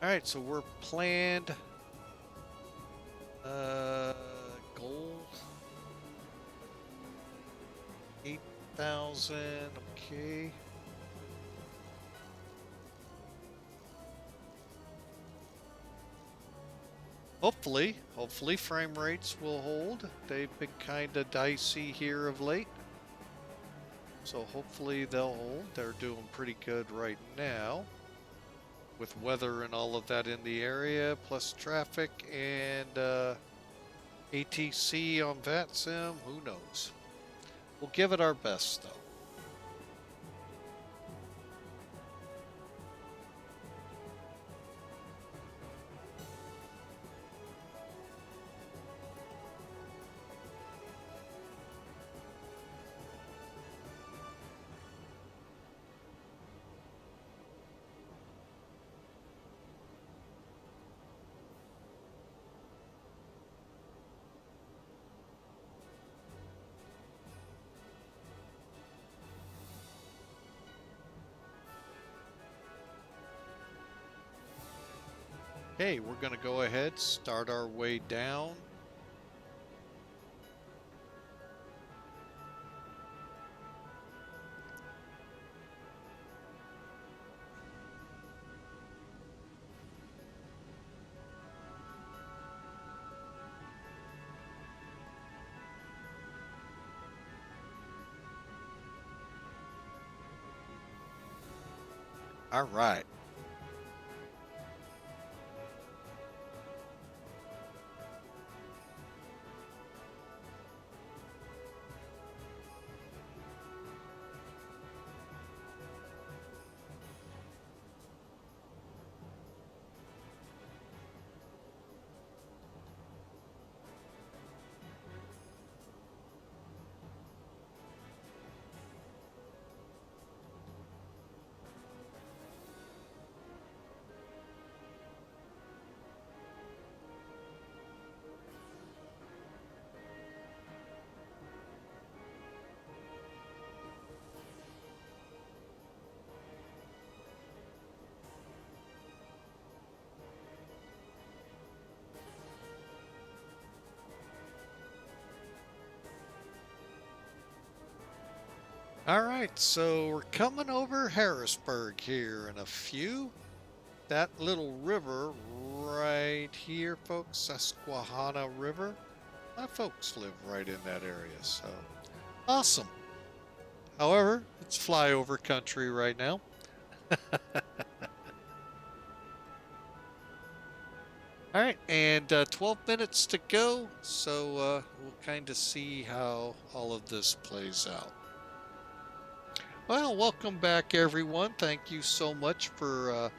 All right, so we're planned goal 8,000. Okay. Hopefully frame rates will hold. They've been kind of dicey here of late. So hopefully they'll hold. They're doing pretty good right now with weather and all of that in the area, plus traffic and ATC on VATSIM. Who knows? We'll give it our best, though. Okay, we're going to go ahead, start our way down. All right. All right, so we're coming over Harrisburg here in a few. That little river right here, folks, Susquehanna River. My folks live right in that area, so awesome. However, it's flyover country right now. All right, and 12 minutes to go, so we'll kind of see how all of this plays out. Well, welcome back, everyone. Thank you so much for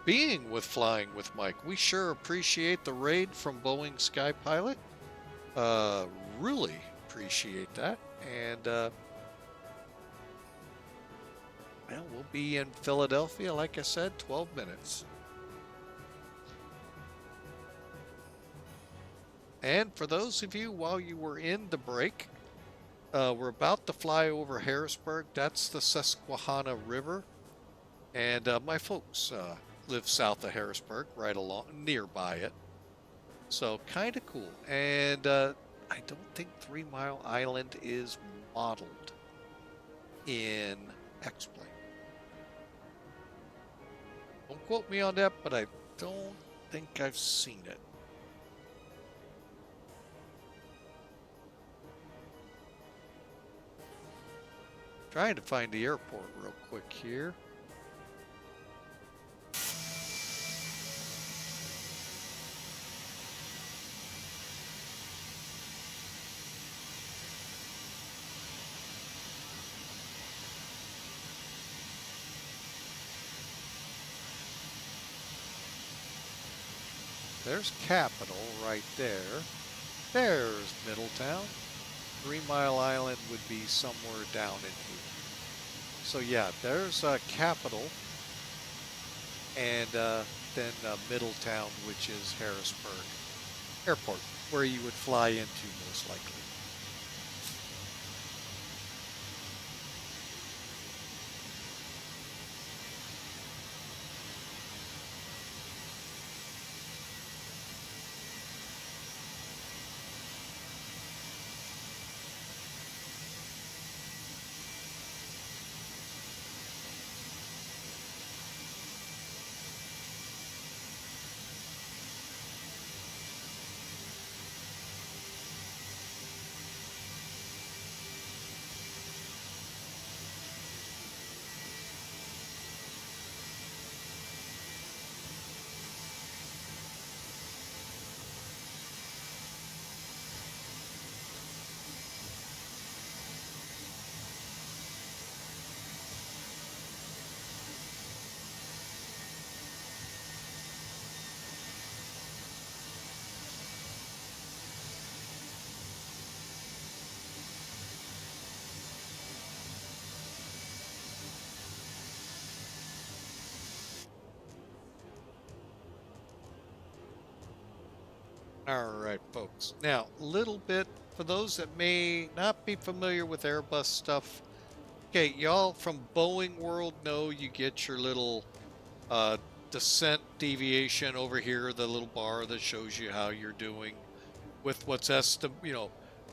being with Flying with Mike. We sure appreciate the raid from Boeing Sky Pilot. Really appreciate that. And Well, we'll be in Philadelphia, like I said, 12 minutes. And for those of you, while you were in the break, we're about to fly over Harrisburg. That's the Susquehanna River. And my folks live south of Harrisburg, right along nearby it. So kind of cool. And I don't think 3 Mile Island is modeled in X-Plane. Don't quote me on that, but I don't think I've seen it. Trying to find the airport real quick here. There's Capital right there. There's Middletown. 3 Mile Island would be somewhere down in here. So yeah, there's Capital, and then Middletown, which is Harrisburg Airport, where you would fly into most likely. All right, folks. Now, a little bit for those that may not be familiar with Airbus stuff. Okay, y'all from Boeing world know you get your little descent deviation over here, the little bar that shows you how you're doing with what's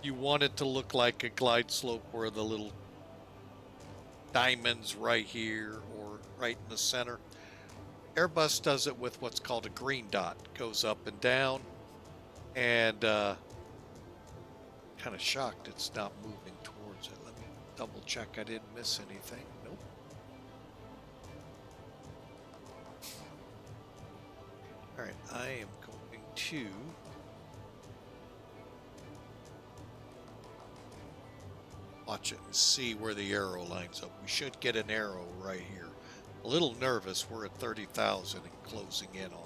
you want it to look like a glide slope where the little diamonds right here or right in the center. Airbus does it with what's called a green dot. Goes up and down. And kind of shocked it's not moving towards it. Let me double check I didn't miss anything. Nope. All right, I am going to watch it and see where the arrow lines up. We should get an arrow right here. A little nervous. We're at 30,000 and closing in on it.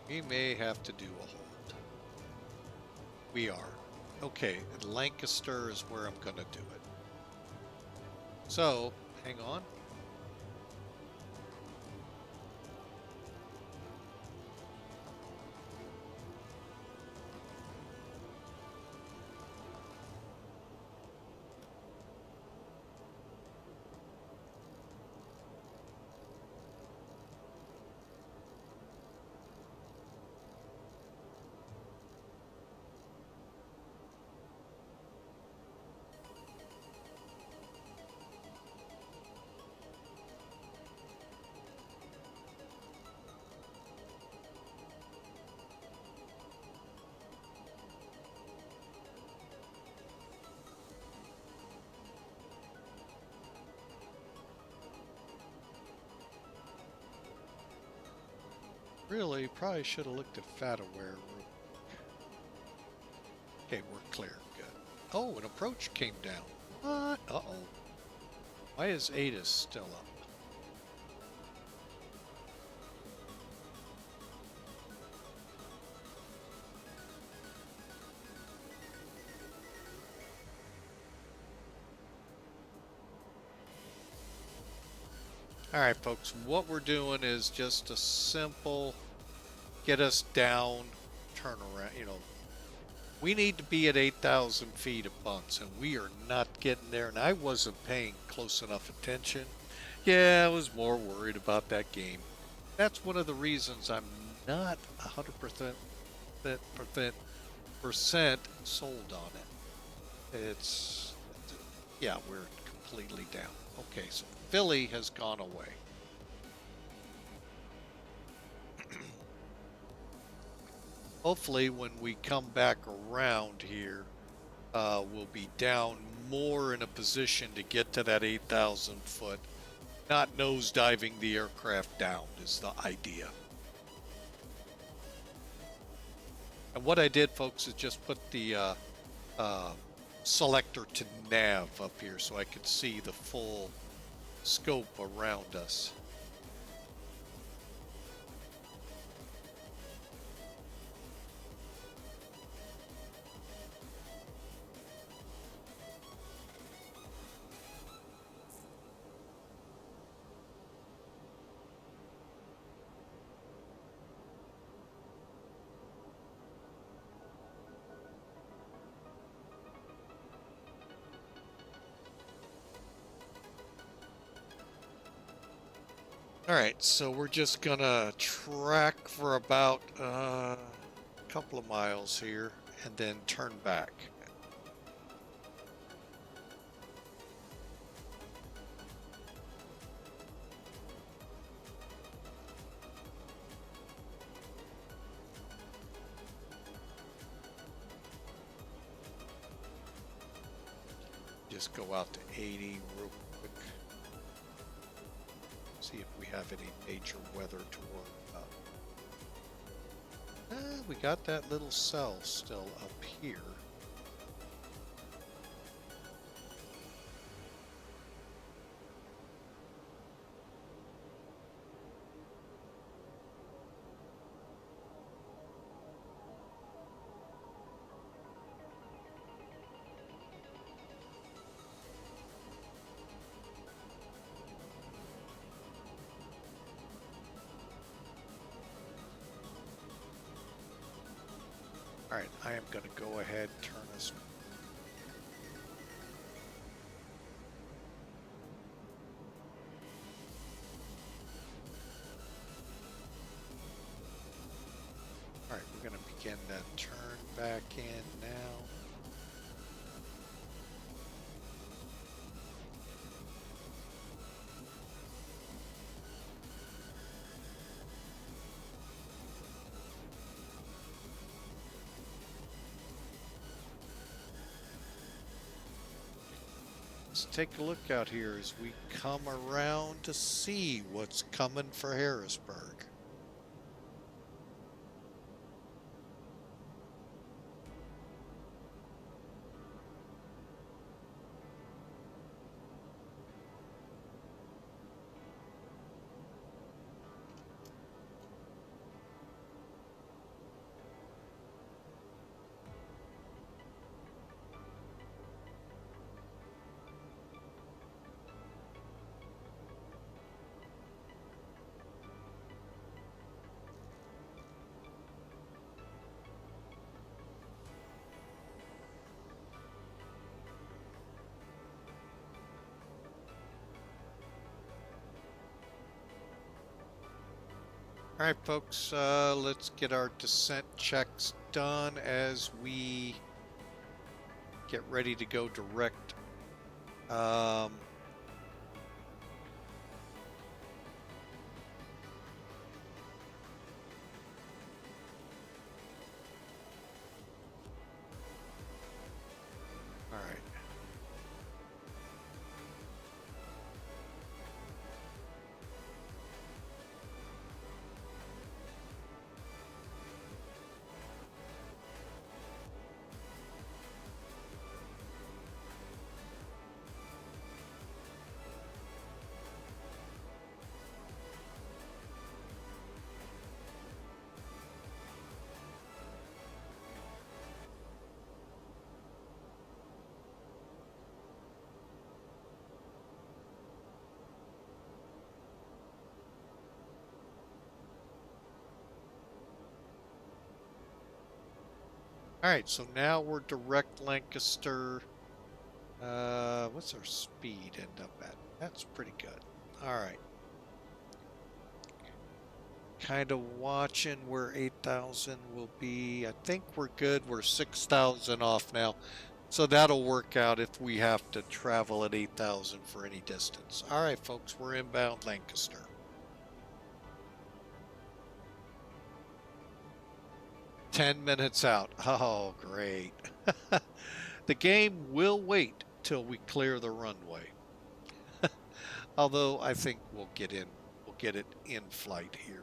We may have to do a hold. We are. Okay, Lancaster is where I'm going to do it. So, hang on. Really, probably should have looked at FatAware. Okay, we're clear. Good. Oh, an approach came down. What? Uh-oh. Why is Ada still up? All right, folks, what we're doing is just a simple get us down, turn around, we need to be at 8,000 feet of bunts, and we are not getting there, and I wasn't paying close enough attention. Yeah, I was more worried about that game. That's one of the reasons I'm not 100% sold on it. Yeah, we're completely down. Okay, so Philly has gone away. Hopefully when we come back around here, we'll be down more in a position to get to that 8,000 foot. Not nosediving the aircraft down is the idea. And what I did, folks, is just put the selector to nav up here so I could see the full scope around us. Alright, so we're just gonna track for about a couple of miles here and then turn back. Just go out to 80 real quick. See if we have any major weather to worry about. We got that little cell still up here. Alright, I am going to go ahead and turn us. Alright, we're going to begin that turn back in now. Let's take a look out here as we come around to see what's coming for Harrisburg. All right, folks, let's get our descent checks done as we get ready to go direct. All right. All right, so now we're direct Lancaster. What's our speed end up at? That's pretty good. All right. Kind of watching where 8,000 will be. I think we're good. We're 6,000 off now. So that'll work out if we have to travel at 8,000 for any distance. All right, folks, we're inbound Lancaster. Ten minutes out. Oh, great. The game will wait till we clear the runway. Although I think we'll get it in flight here.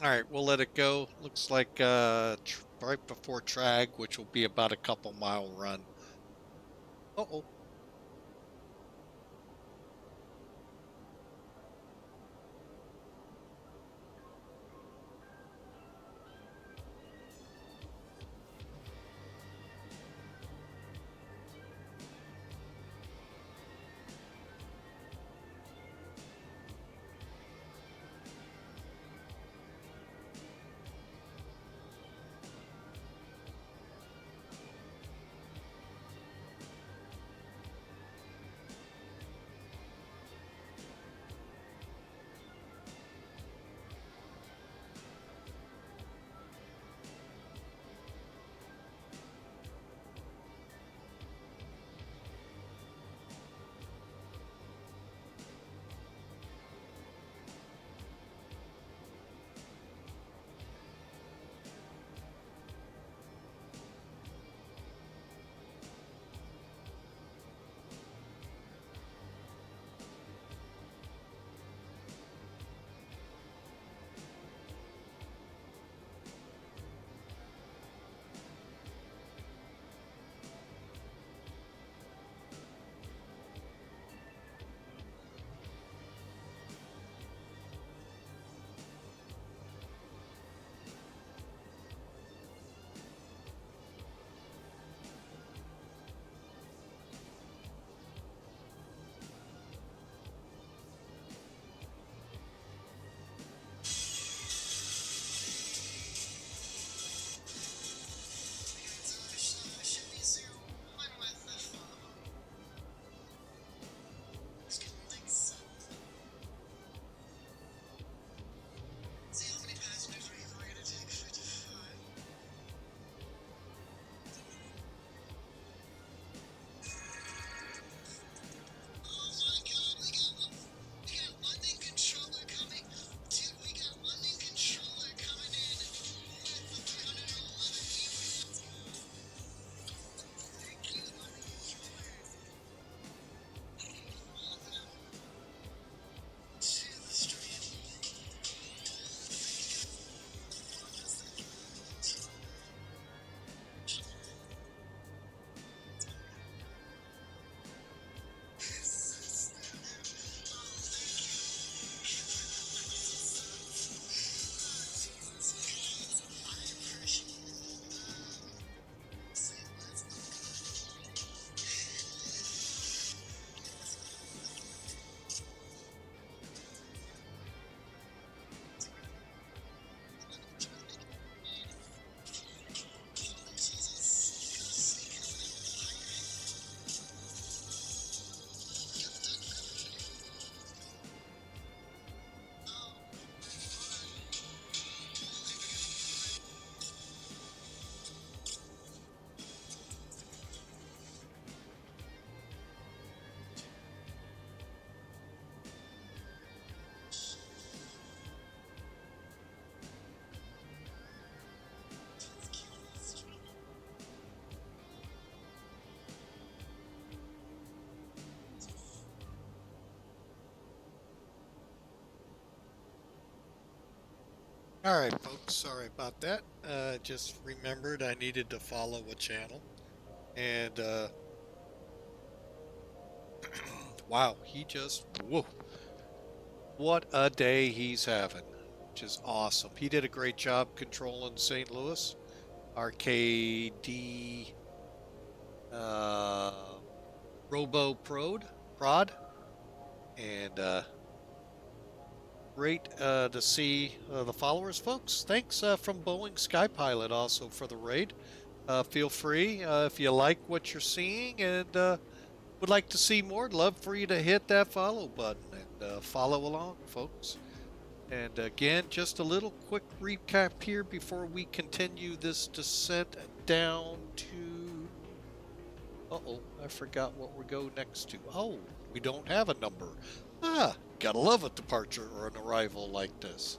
All right, we'll let it go. Looks like right before TRAKK, which will be about a couple mile run. Uh-oh. All right, folks, sorry about that. Just remembered I needed to follow a channel. And, wow, whoa, what a day he's having, which is awesome. He did a great job controlling St. Louis. RKD, Prod. And, great to see the followers, folks. Thanks from Boeing Sky Pilot also for the raid. Feel free if you like what you're seeing and would like to see more. I'd love for you to hit that follow button and follow along, folks. And again, just a little quick recap here before we continue this descent down to... Uh-oh, I forgot what we go next to. Oh, we don't have a number. Gotta love a departure or an arrival like this.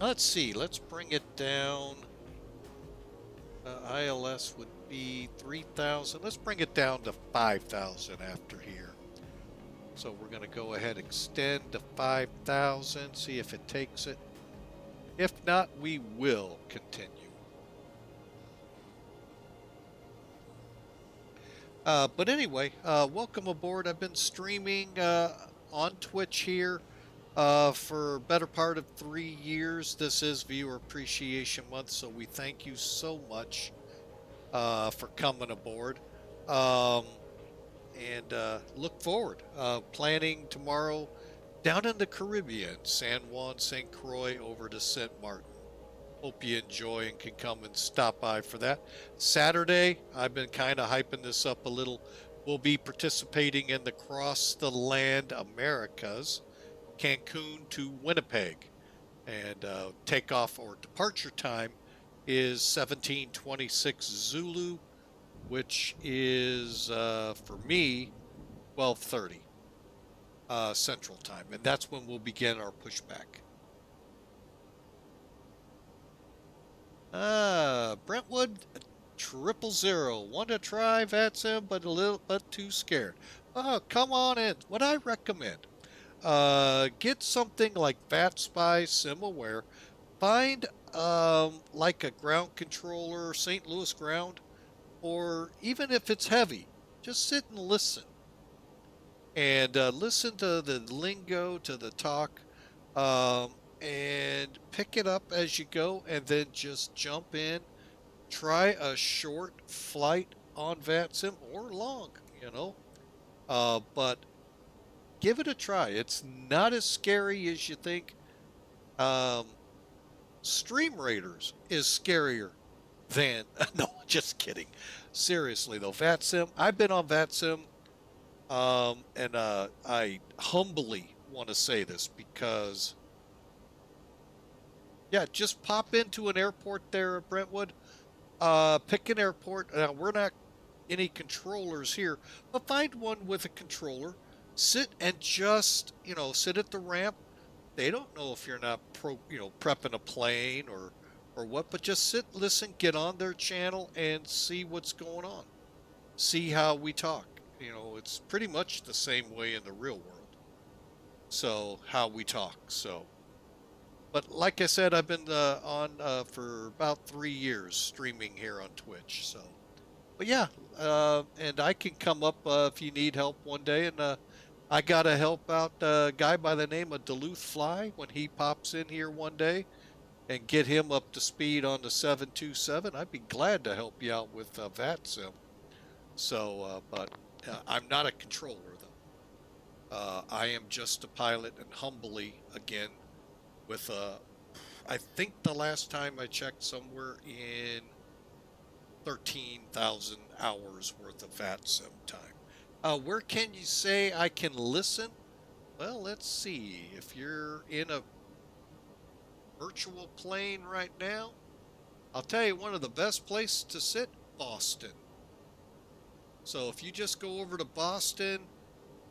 Let's see, let's bring it down. ILS would be 3,000. Let's bring it down to 5,000 after here. So we're going to go ahead and extend to 5,000, see if it takes it. If not, we will continue. But anyway, welcome aboard. I've been streaming on Twitch here for a better part of 3 years. This is Viewer Appreciation Month, so we thank you so much for coming aboard. And look forward. Planning tomorrow down in the Caribbean, San Juan, St. Croix, over to St. Martin. Hope you enjoy and can come and stop by for that. Saturday, I've been kind of hyping this up a little. We'll be participating in the Cross the Land Americas, Cancun to Winnipeg. And takeoff or departure time is 1726 Zulu, which is, for me, 12:30 Central Time. And that's when we'll begin our pushback. Brentwood 000. Want to try VATSIM, but too scared. Come on in. What I recommend, get something like VATSPY SimAware. Find like a ground controller, St. Louis ground, or even if it's heavy, just sit and listen. And listen to the lingo, to the talk, and pick it up as you go, and then just jump in. Try a short flight on VATSIM or long, but give it a try. It's not as scary as you think. Stream Raiders is scarier than... No, just kidding. Seriously, though, VATSIM, I've been on VATSIM, and I humbly want to say this because... Yeah, just pop into an airport there at Brentwood. Pick an airport. Now, we're not any controllers here, but find one with a controller. Sit and just, sit at the ramp. They don't know if you're not prepping a plane or what, but just sit, listen, get on their channel and see what's going on. See how we talk. It's pretty much the same way in the real world. So, how we talk, so... But like I said, I've been on for about 3 years streaming here on Twitch. So, but yeah, and I can come up if you need help one day. And I got to help out a guy by the name of Duluth Fly when he pops in here one day and get him up to speed on the 727. I'd be glad to help you out with VATSIM. So, but I'm not a controller, though. I am just a pilot, and humbly, again, with I think the last time I checked, somewhere in 13,000 hours worth of VATSIM time. Where can you say I can listen? Well, let's see. If you're in a virtual plane right now, I'll tell you one of the best places to sit, Boston. So if you just go over to Boston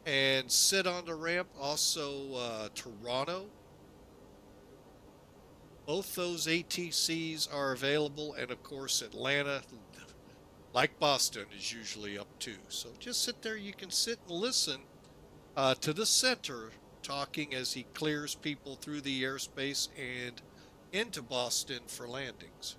and sit on the ramp, also Toronto. Both those ATCs are available, and of course Atlanta, like Boston, is usually up too. So just sit there. You can sit and listen to the center talking as he clears people through the airspace and into Boston for landings.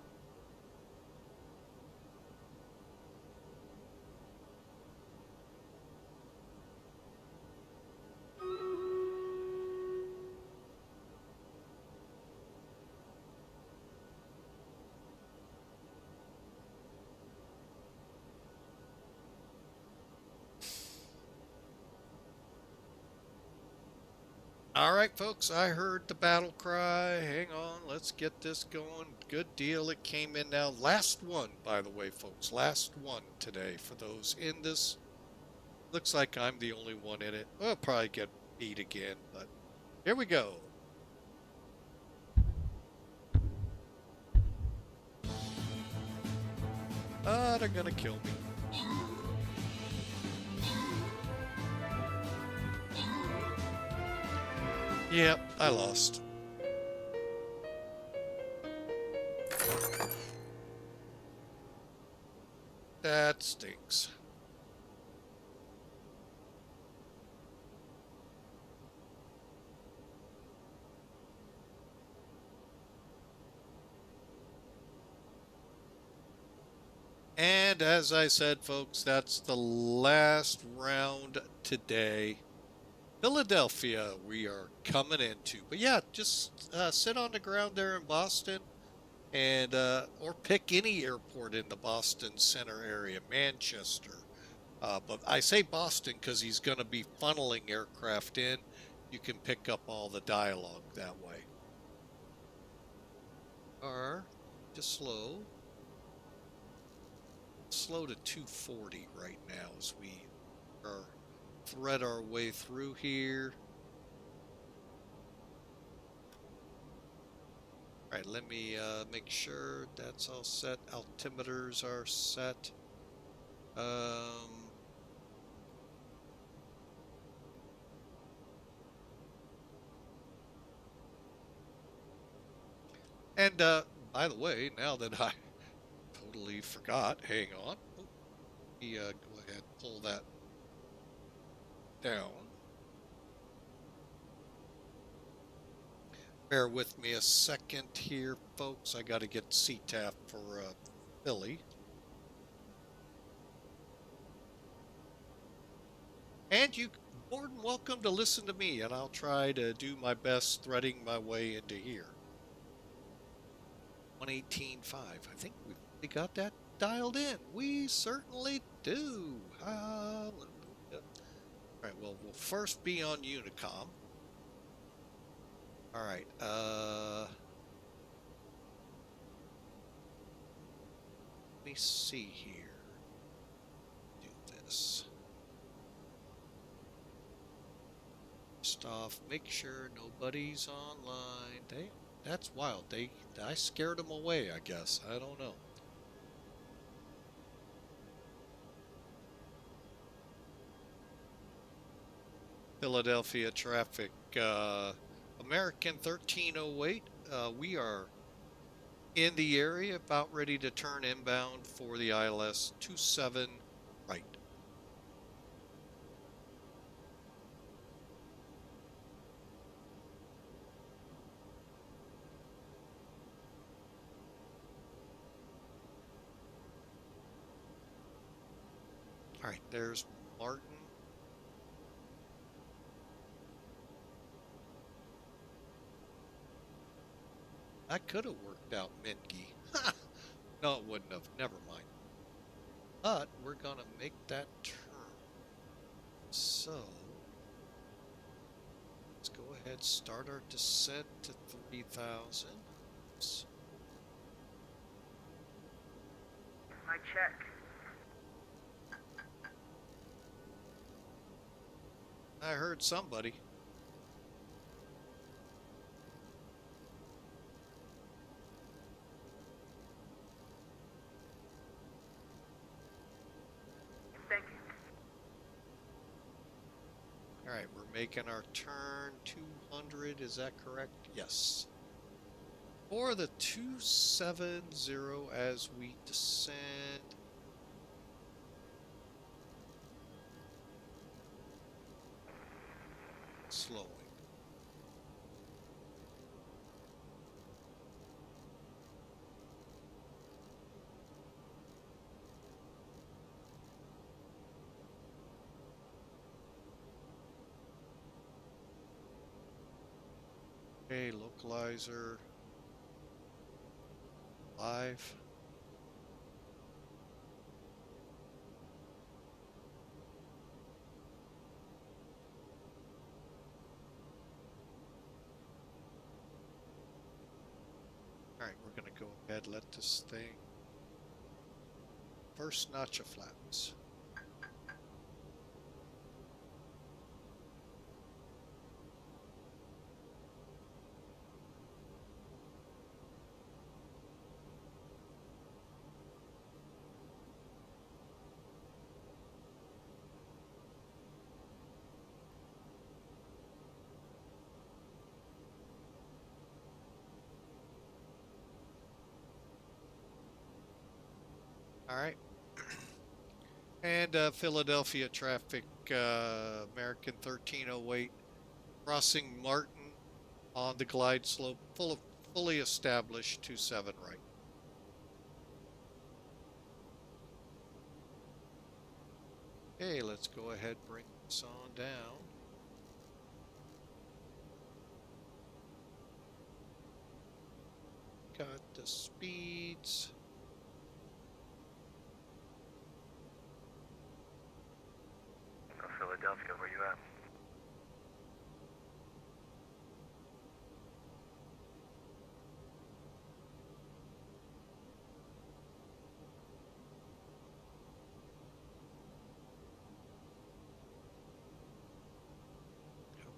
All right, folks, I heard the battle cry. Hang on, let's get this going. Good deal. It came in now. Last one, by the way, folks. Last one today for those in this. Looks like I'm the only one in it. I'll probably get beat again, but here we go. They're going to kill me. Yep, I lost. That stinks. And as I said, folks, that's the last round today. Philadelphia we are coming into. But yeah, just sit on the ground there in Boston and or pick any airport in the Boston center area, Manchester. But I say Boston because he's going to be funneling aircraft in. You can pick up all the dialogue that way. Or just slow. Slow to 240 right now as we are thread our way through here. All right, let me make sure that's all set. Altimeters are set. And by the way, now that I totally forgot, hang on. Oh, let me go ahead and pull that down. Bear with me a second here, folks. I got to get CTAF for Philly. And you're more than welcome to listen to me, and I'll try to do my best threading my way into here. 118.5. I think we got that dialed in. We certainly do. Hallelujah. All right, well, we'll first be on Unicom. All right, let me see here. Do this. First off, make sure nobody's online. That's wild. I scared them away, I guess. I don't know. Philadelphia traffic, American 1308. We are in the area, about ready to turn inbound for the ILS 27 right. All right, there's Martin. That could have worked out, Mingy. No, it wouldn't have. Never mind. But we're going to make that turn. So, let's go ahead, start our descent to 3,000. I check. I heard somebody. Thank you. All right, we're making our turn 200. Is that correct? Yes. For the 270 as we descend. Slowing. Okay, localizer. Live. All right, we're going to go ahead, let this thing first notch of flaps. All right. And Philadelphia traffic, American 1308, crossing Martin on the glide slope, fully established 27 right. Okay, let's go ahead, bring this on down. Got the speeds. Philadelphia, where you at?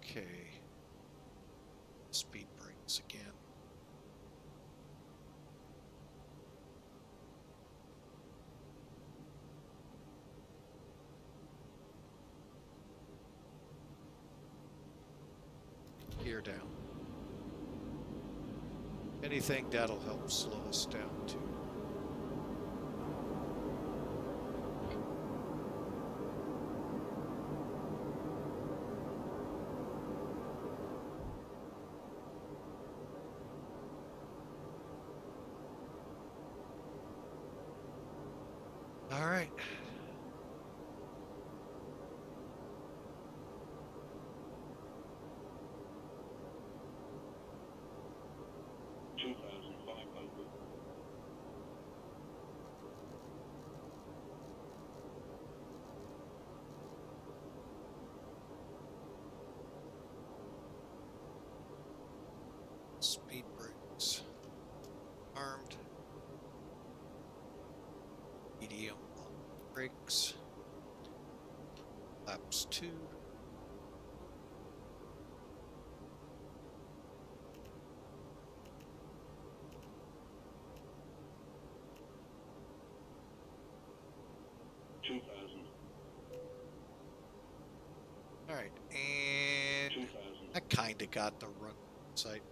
Okay. Speed brakes again. Gear down. Anything that'll help slow us down too. All right. Speed brakes. Armed. Medium on brakes. Laps 2. All right, and I kind of got the run site.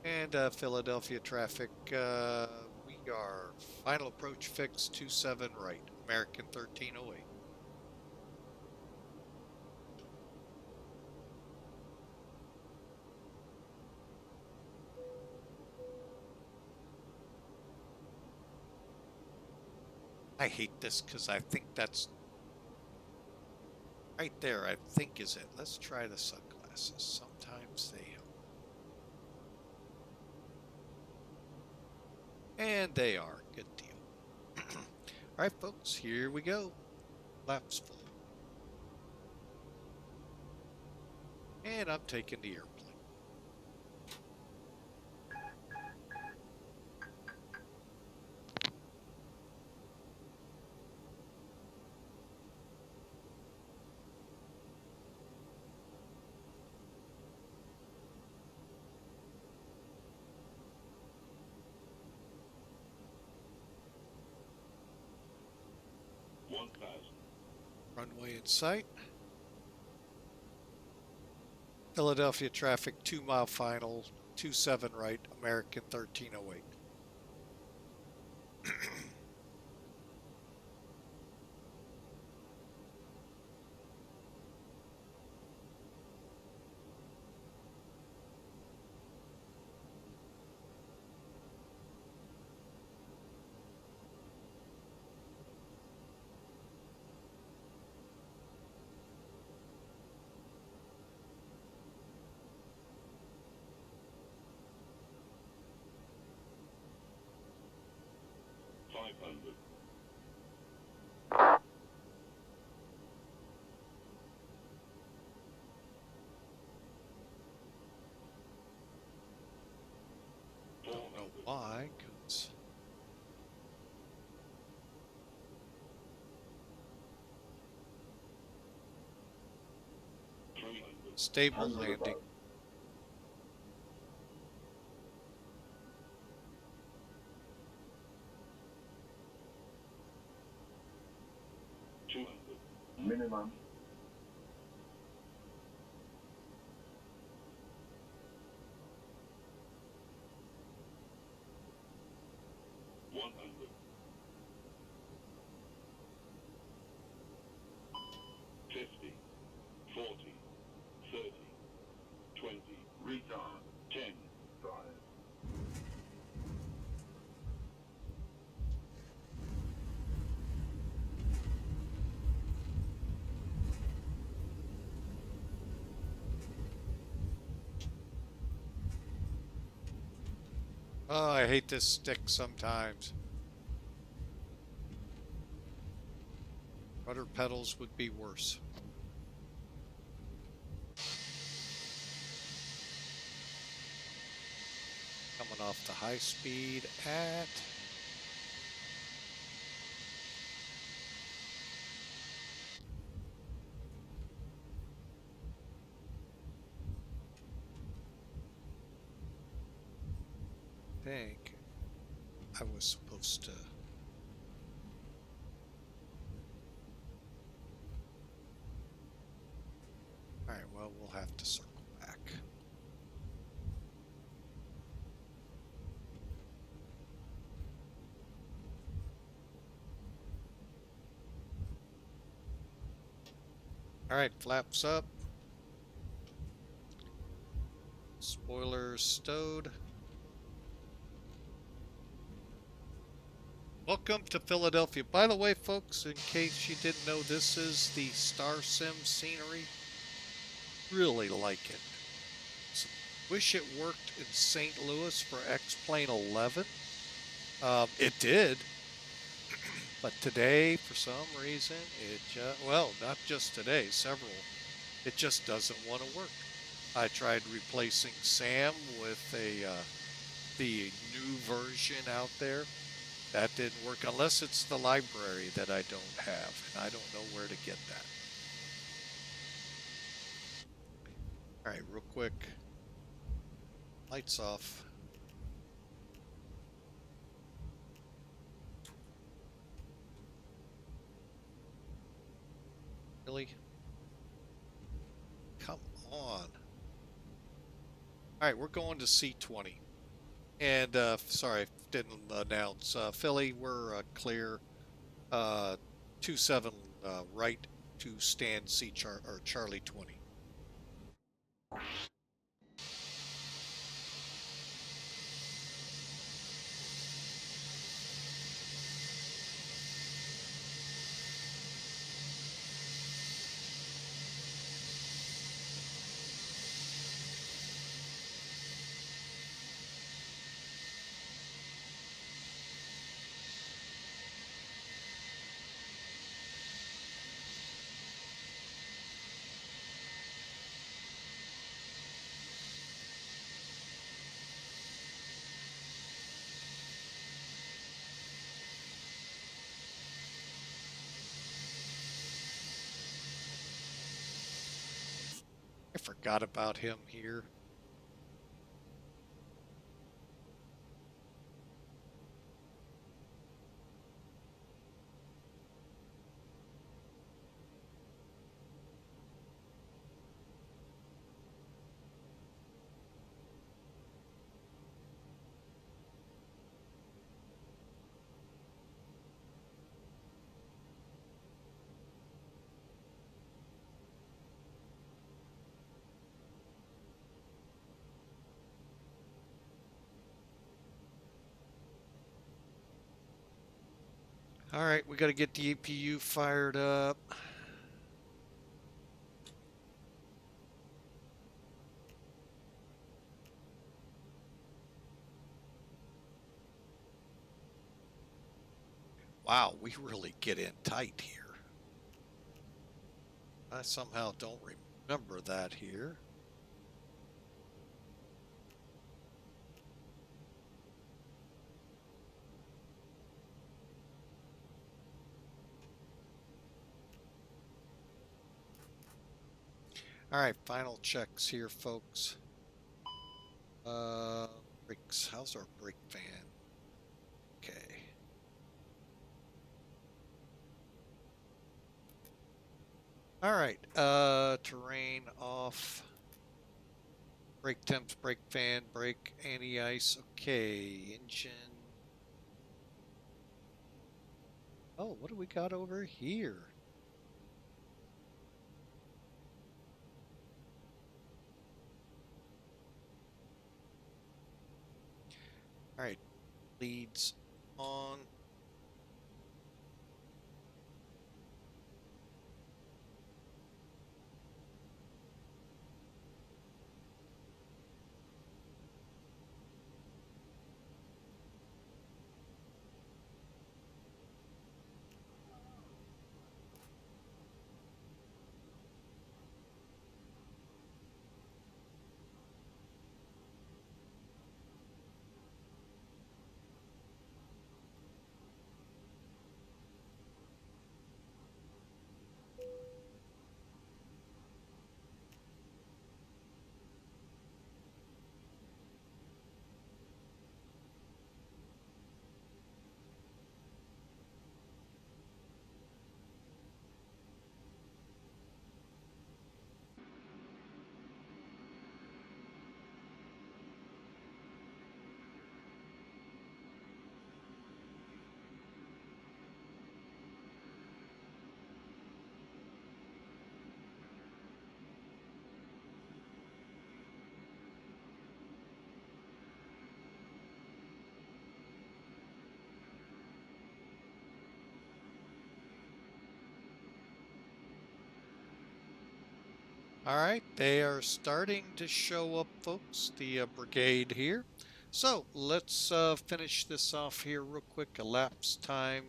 And Philadelphia traffic, we are final approach fix 27 right, American 1308. I hate this because I think that's right there, I think is it. Let's try the sunglasses. Sometimes they help. And they are. Good deal. All right, folks, here we go. Laps full. And I'm taking the airplane. Runway in sight. Philadelphia traffic 2 mile final 27 right, American 1308. 500. Don't know why, 'cause stable landing. Minimum. $100. 50, 40, 30, 20, retard, 10, 5. Oh, I hate this stick sometimes. Rudder pedals would be worse. Coming off the high speed at I think I was supposed to. All right, well, we'll have to circle back. All right, flaps up. Spoilers stowed. Welcome to Philadelphia. By the way, folks, in case you didn't know, this is the StarSim scenery. Really like it. So, wish it worked in St. Louis for X-Plane 11. It did. But today, for some reason, it just, well, not just today, several, it just doesn't want to work. I tried replacing SAM with the new version out there. That didn't work unless it's the library that I don't have, and I don't know where to get that. All right, real quick. Lights off. Really? Come on. All right, we're going to C20. And, sorry, I didn't announce. Philly, we're clear. 27 right to stand or Charlie 20. I forgot about him here. All right, we got to get the APU fired up. Wow, we really get in tight here. I somehow don't remember that here. All right, final checks here, folks. Brakes. How's our brake fan? Okay. All right. Terrain off. Brake temps, brake fan, brake anti-ice. Okay. Engine. Oh, what do we got over here? All right, leads on. All right, they are starting to show up, folks, the brigade here. So let's finish this off here real quick. Elapsed time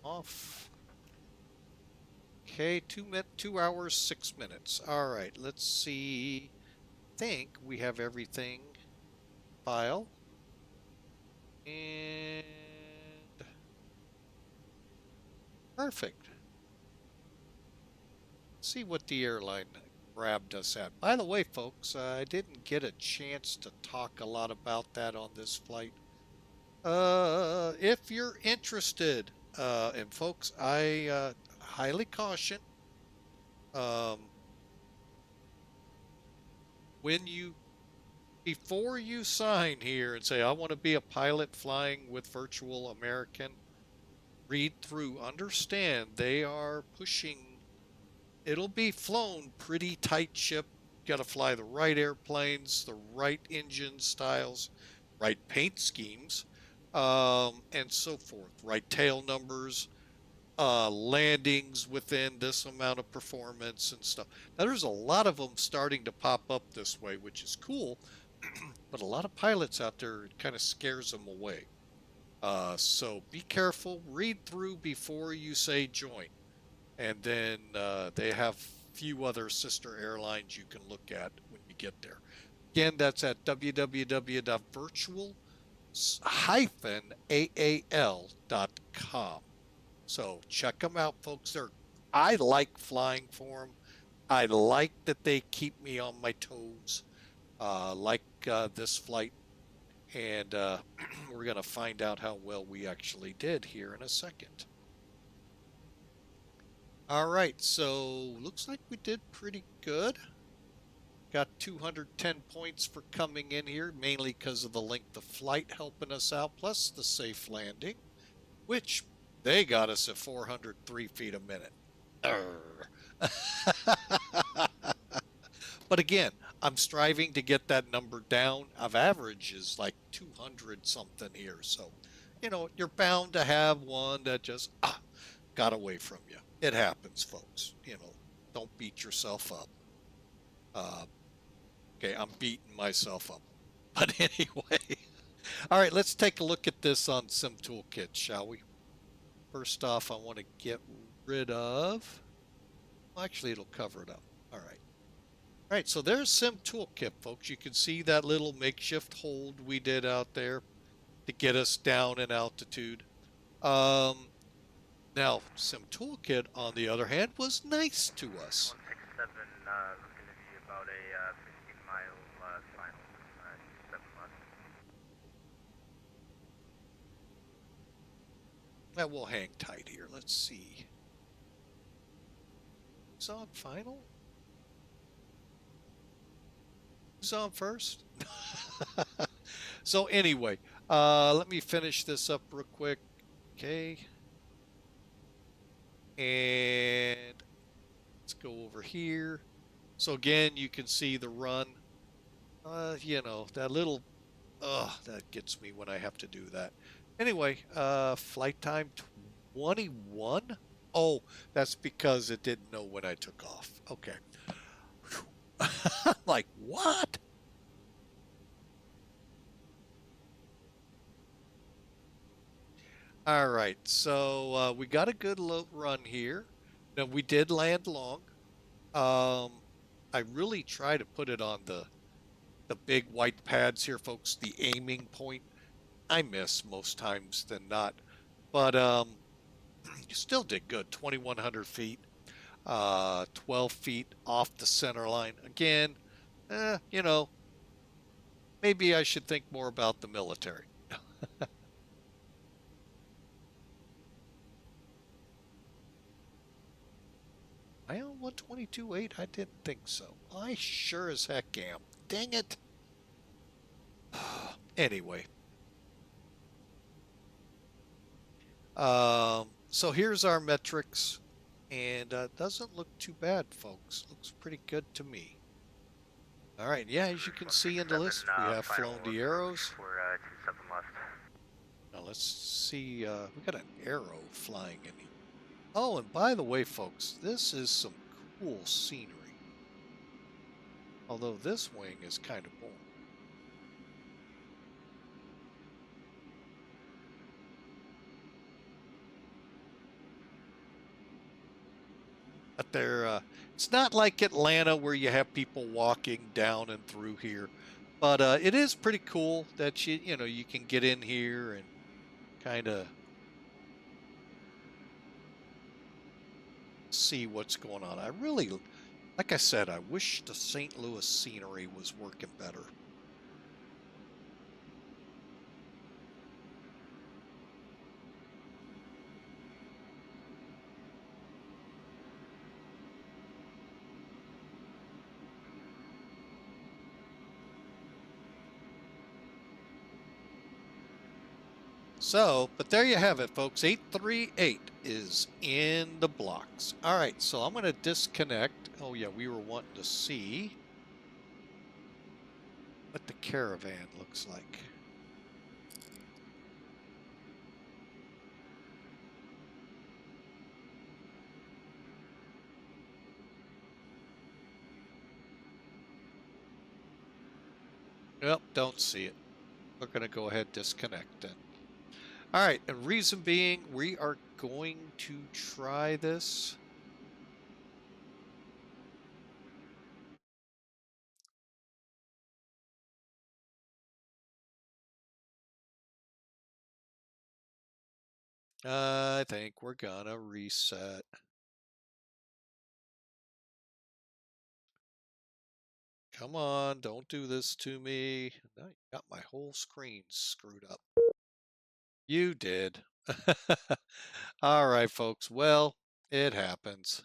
off. Okay, 2 hours, 6 minutes. All right, let's see. Think we have everything. File. And perfect. See what the airline grabbed us at. By the way, folks, I didn't get a chance to talk a lot about that on this flight. If you're interested, and folks, I highly caution, before you sign here and say, I want to be a pilot flying with Virtual American, read through, understand they are pushing. It'll be flown pretty tight ship. Got to fly the right airplanes, the right engine styles, right paint schemes, and so forth. Right tail numbers, landings within this amount of performance and stuff. Now, there's a lot of them starting to pop up this way, which is cool, but a lot of pilots out there, it kind of scares them away. So be careful, read through before you say join. And then they have a few other sister airlines you can look at when you get there. Again, that's at www.virtual-aal.com. So check them out, folks. I like flying for them. I like that they keep me on my toes, like this flight. And we're going to find out how well we actually did here in a second. All right, so looks like we did pretty good. Got 210 points for coming in here, mainly because of the length of flight helping us out, plus the safe landing, which they got us at 403 feet a minute. But again, I'm striving to get that number down. I've averages like 200 something here. So, you know, you're bound to have one that just got away from you. It happens, folks. You know, don't beat yourself up. Okay, I'm beating myself up. But anyway, all right, let's take a look at this on Sim Toolkit, shall we? First off, I want to get rid of, well, actually it'll cover it up. All right. All right, so there's Sim Toolkit, folks. You can see that little makeshift hold we did out there to get us down in altitude. Now, Sim Toolkit, on the other hand, was nice to us. 167, looking to be about a 15-mile final, 7 knots. Now we'll hang tight here. Let's see. Who's on final? Who's on first? So anyway, let me finish this up real quick. Okay. And let's go over here. So again, you can see the run. You know, that little, that gets me when I have to do that. Anyway, flight time 21. Oh, that's because it didn't know when I took off. Okay. Like, what? All right, so we got a good run here. Now, we did land long. I really try to put it on the big white pads here, folks, the aiming point. I miss most times than not. But you still did good, 2,100 feet, 12 feet off the center line. Again, you know, maybe I should think more about the military. Am I on 122.8? I didn't think so. I sure as heck am. Dang it. Anyway. So here's our metrics. And doesn't look too bad, folks. Looks pretty good to me. All right, yeah, as you can see in the list, we have flown the arrows. For 27 left. Now let's see, we got an arrow flying in here. Oh, and by the way, folks, this is some cool scenery. Although this wing is kind of boring. But there, it's not like Atlanta where you have people walking down and through here. But it is pretty cool that you know, you can get in here and kind of see what's going on. I really, like I said, I wish the St. Louis scenery was working better. So, but there you have it, folks. 838 is in the blocks. All right, so I'm going to disconnect. Oh, yeah, we were wanting to see what the caravan looks like. Nope, don't see it. We're going to go ahead and disconnect then. All right, and reason being, we are going to try this. I think we're gonna reset. Come on, don't do this to me. Now you got my whole screen screwed up. You did. All right, folks. Well, it happens.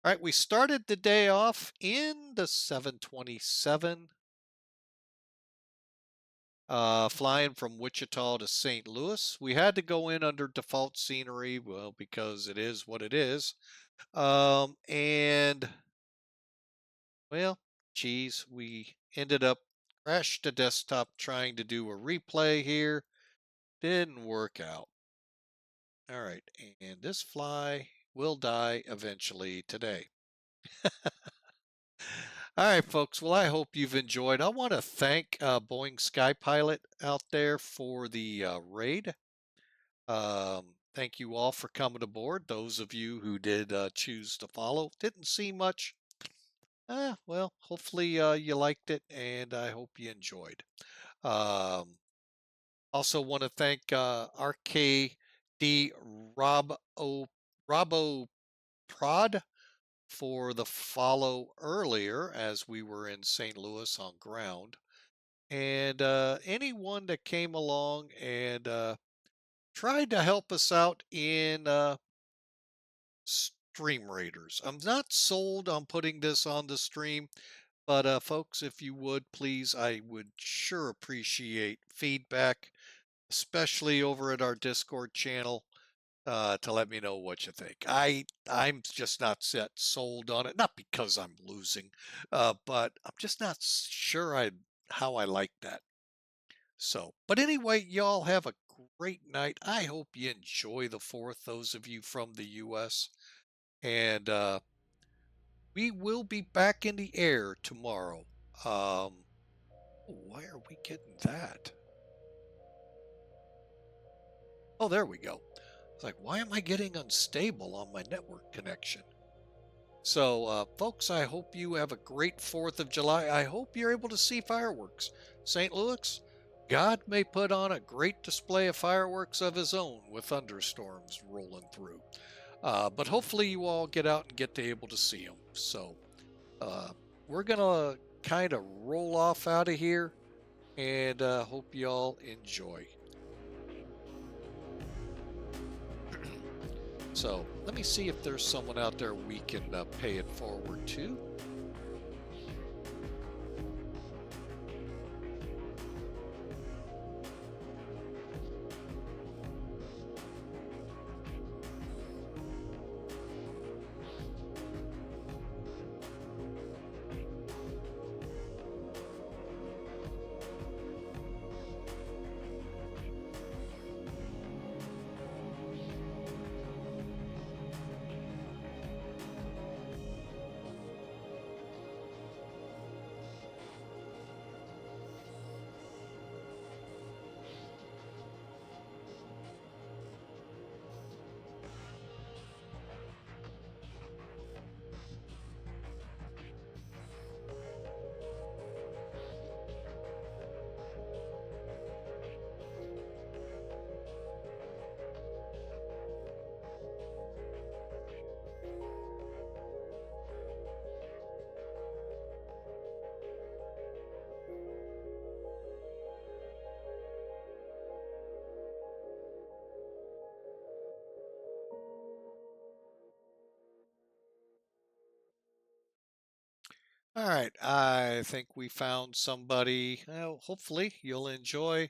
All right, we started the day off in the 727, flying from Wichita to St. Louis. We had to go in under default scenery, well, because it is what it is. And, well, geez, we ended up crashed the desktop trying to do a replay here. Didn't work out. All right, and this fly will die eventually today. All right, folks. Well, I hope you've enjoyed. I want to thank Boeing Sky Pilot out there for the raid. Thank you all for coming aboard. Those of you who did choose to follow, didn't see much. Well, hopefully you liked it, and I hope you enjoyed. Um, Also want to thank RKD Robo Prod for the follow earlier as we were in St. Louis on ground. And anyone that came along and tried to help us out in Stream Raiders. I'm not sold on putting this on the stream, but folks, if you would please, I would sure appreciate feedback, especially over at our Discord channel, to let me know what you think. I'm just not sold on it, not because I'm losing, but I'm just not sure how I like that. So, but anyway, y'all have a great night. I hope you enjoy the 4th, those of you from the U.S. And we will be back in the air tomorrow. Why are we getting that? Oh, there we go. It's like, why am I getting unstable on my network connection? So, folks, I hope you have a great 4th of July. I hope you're able to see fireworks. St. Louis, God may put on a great display of fireworks of his own with thunderstorms rolling through. But hopefully you all get out and get to able to see them. So, we're going to kind of roll off out of here, and hope you all enjoy. So let me see if there's someone out there we can pay it forward to. All right, I think we found somebody. Well, hopefully you'll enjoy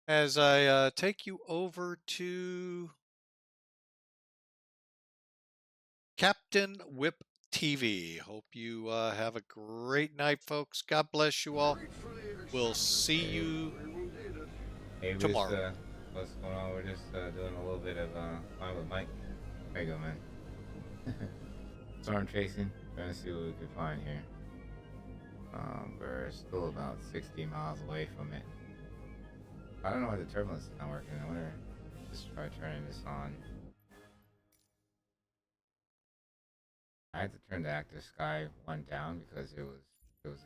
as I take you over to Captain Whip TV. Hope you have a great night, folks. God bless you all. We'll see you Hey, tomorrow. What's going on? We're just doing a little bit of fun with Mike. There you go, man. Storm chasing. Trying to see what we can find here. We're still about 60 miles away from it. I don't know why the turbulence is not working. I wonder. Just try turning this on. I had to turn the active sky one down because it was